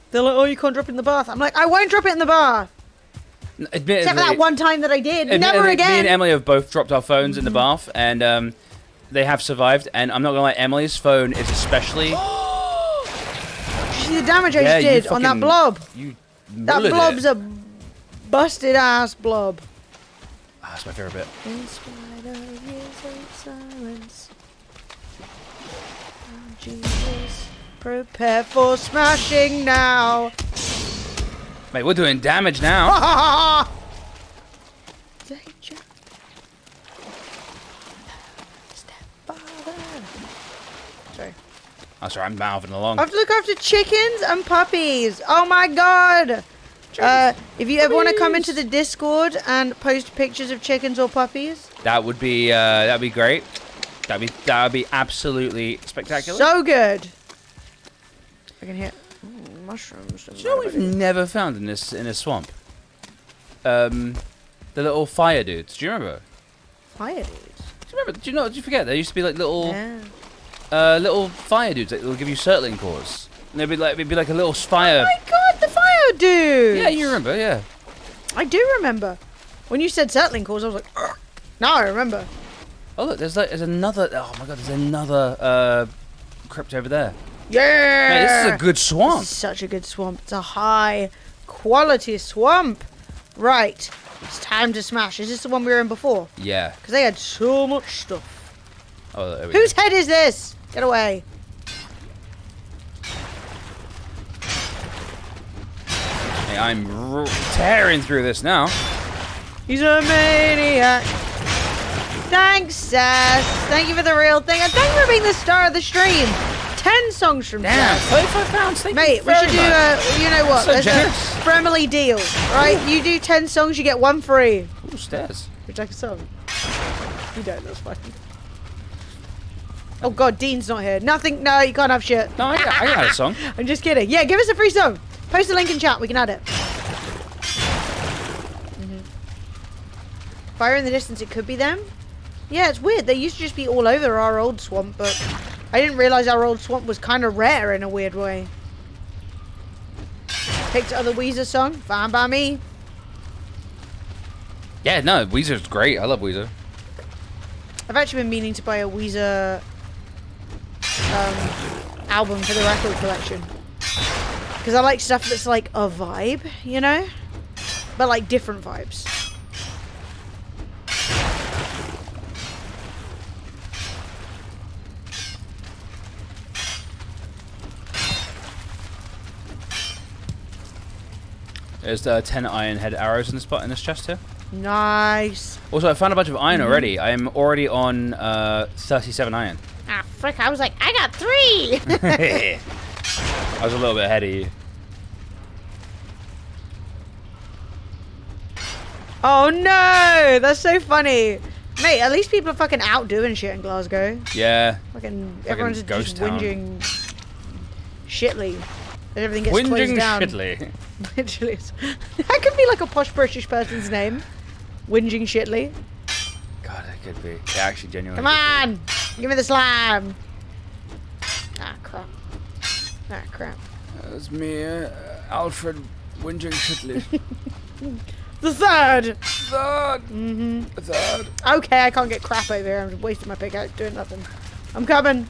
They're like, oh, you can't drop it in the bath. I'm like, I won't drop it in the bath. Except for that one time that I did. Never again. Me and Emily have both dropped our phones in the bath, and they have survived. And I'm not gonna lie, Emily's phone is especially. Did you see the damage I just did on that blob? That blob's a busted ass blob. Ah, that's my favorite bit. In spite of years of silence, oh, Jesus, prepare for smashing now. Mate, we're doing damage now. Sorry. Oh, sorry, I'm mouthing along. I have to look after chickens and puppies. Oh my god. If you ever want to come into the Discord and post pictures of chickens or puppies, That'd be great. That'd be absolutely spectacular. so good. I can hear mushrooms. Do you know what we've never found in this swamp? The little fire dudes. Do you remember? Fire dudes. Do you remember? Did you forget? There used to be like little Yeah. little fire dudes that will give you circling cores. And it'd be like a little fire. Oh my god, the fire dude. Yeah, you remember? Yeah. I do remember. When you said settling cores, I was like, ugh. Now I remember. Oh look, there's another. Oh my god, there's another crypt over there. Yeah. Mate, this is a good swamp. This is such a good swamp. It's a high quality swamp. Right. It's time to smash. Is this the one we were in before? Yeah. Because they had so much stuff. Oh, there we Whose go. head is this? Get away. Hey, I'm tearing through this now. He's a maniac. Thanks, Sass. Thank you for the real thing. And thank you for being the star of the stream. 10 songs from Damn, Sass. £35. Thank Mate, you we should very do much. you know what? So There's generous. a Fremily deal, right? You do 10 songs, you get one free. Ooh, stairs. Would you like a song? You don't, that's fine. Oh god, Dean's not here. Nothing, no, you can't have shit. No, I got a song. I'm just kidding. Yeah, give us a free song. Post a link in chat, we can add it. Fire in the distance, it could be them. Yeah, it's weird. They used to just be all over our old swamp, but I didn't realize our old swamp was kind of rare in a weird way. Picked other Weezer song, fine by me. Yeah, no, Weezer's great. I love Weezer. I've actually been meaning to buy a Weezer album for the record collection. Because I like stuff that's like a vibe, you know? But like different vibes. There's 10 iron head arrows in this chest here. Nice. Also, I found a bunch of iron already. I am already on 37 iron. Ah, frick, I was like, I got 3! I was a little bit ahead of you. Oh no! That's so funny. Mate, at least people are fucking out doing shit in Glasgow. Yeah. Fucking everyone's just ghost town. whinging shitly. And everything gets Whinging closed down. shitley. Literally. That could be like a posh British person's name. Whinging shitley. God, it could be. It actually genuinely Come could on! Give me the slime! Ah, crap. Ah, crap. be. That's me, Alfred Whinging Shitley. The third. Third. Third. Okay, I can't get crap over here. I'm just wasting my pickaxe doing nothing. I'm coming.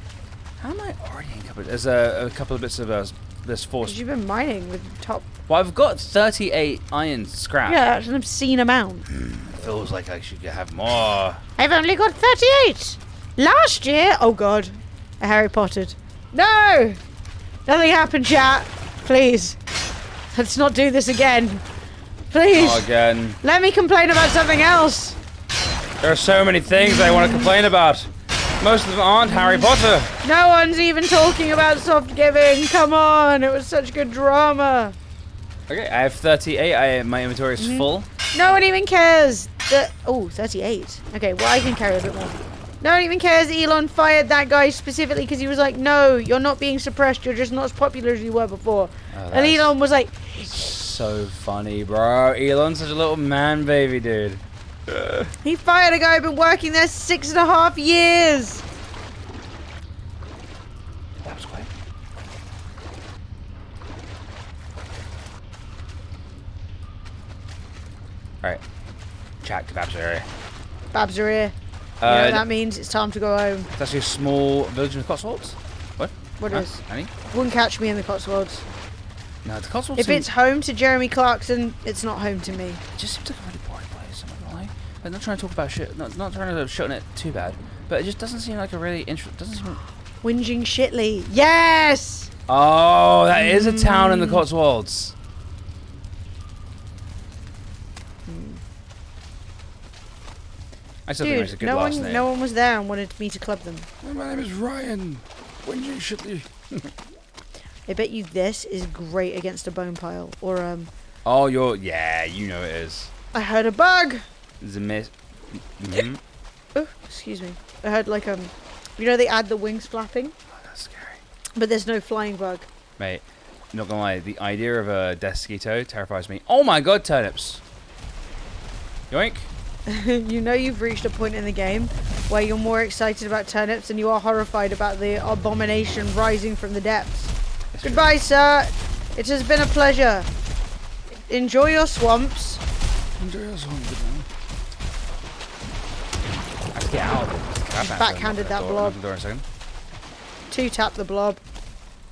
How am I already covered? There's a couple of bits of this force. Because you've been mining with top. Well, I've got 38 iron scrap. Yeah, that's an obscene amount. Feels like I should have more. I've only got 38. Last year, oh god, I Harry Pottered. No! Nothing happened, chat. Please. Let's not do this again. Please. Not again. Let me complain about something else. There are so many things I want to complain about. Most of them aren't Harry Potter. No one's even talking about soft giving. Come on, it was such good drama. Okay, I have 38. My inventory is full. No one even cares. Oh, 38. Okay, well, I can carry a bit more. No one even cares Elon fired that guy specifically because he was like, no, you're not being suppressed. You're just not as popular as you were before. Oh, and Elon was like... So funny, bro. Elon's such a little man baby, dude. He fired a guy who'd been working there 6.5 years. That was quick. Alright. Chat kebabs are here. Babs are here. You know what that means? It's time to go home. It's actually a small village in the Cotswolds. What? What is? Annie? Wouldn't catch me in the Cotswolds. No, the Cotswolds If it's home to Jeremy Clarkson, it's not home to me. It just seems like a really boring place, I'm not gonna lie. I'm not trying to talk about shit, not trying to shit on it too bad, but it just doesn't seem like a really interesting, doesn't seem... Whinging Shitley. Yes! Oh, that is a town in the Cotswolds. I still think it was a Dude, good last name. no one was there and wanted me to club them. My name is Ryan. Whinging Shitley. I bet you this is great against a bone pile. Or, Oh, yeah, you know it is. I heard a bug! The miss. Oh, excuse me. I heard like, you know they add the wings flapping? Oh, that's scary. But there's no flying bug. Mate, not gonna lie, the idea of a Desquito terrifies me. Oh my god, turnips. Yoink. You know you've reached a point in the game where you're more excited about turnips than you are horrified about the abomination rising from the depths. That's Goodbye, sir. It has been a pleasure. Enjoy your swamps. Enjoy your swamps, good man. I have to get out. Backhanded that blob. Door in a second. 2-tap the blob.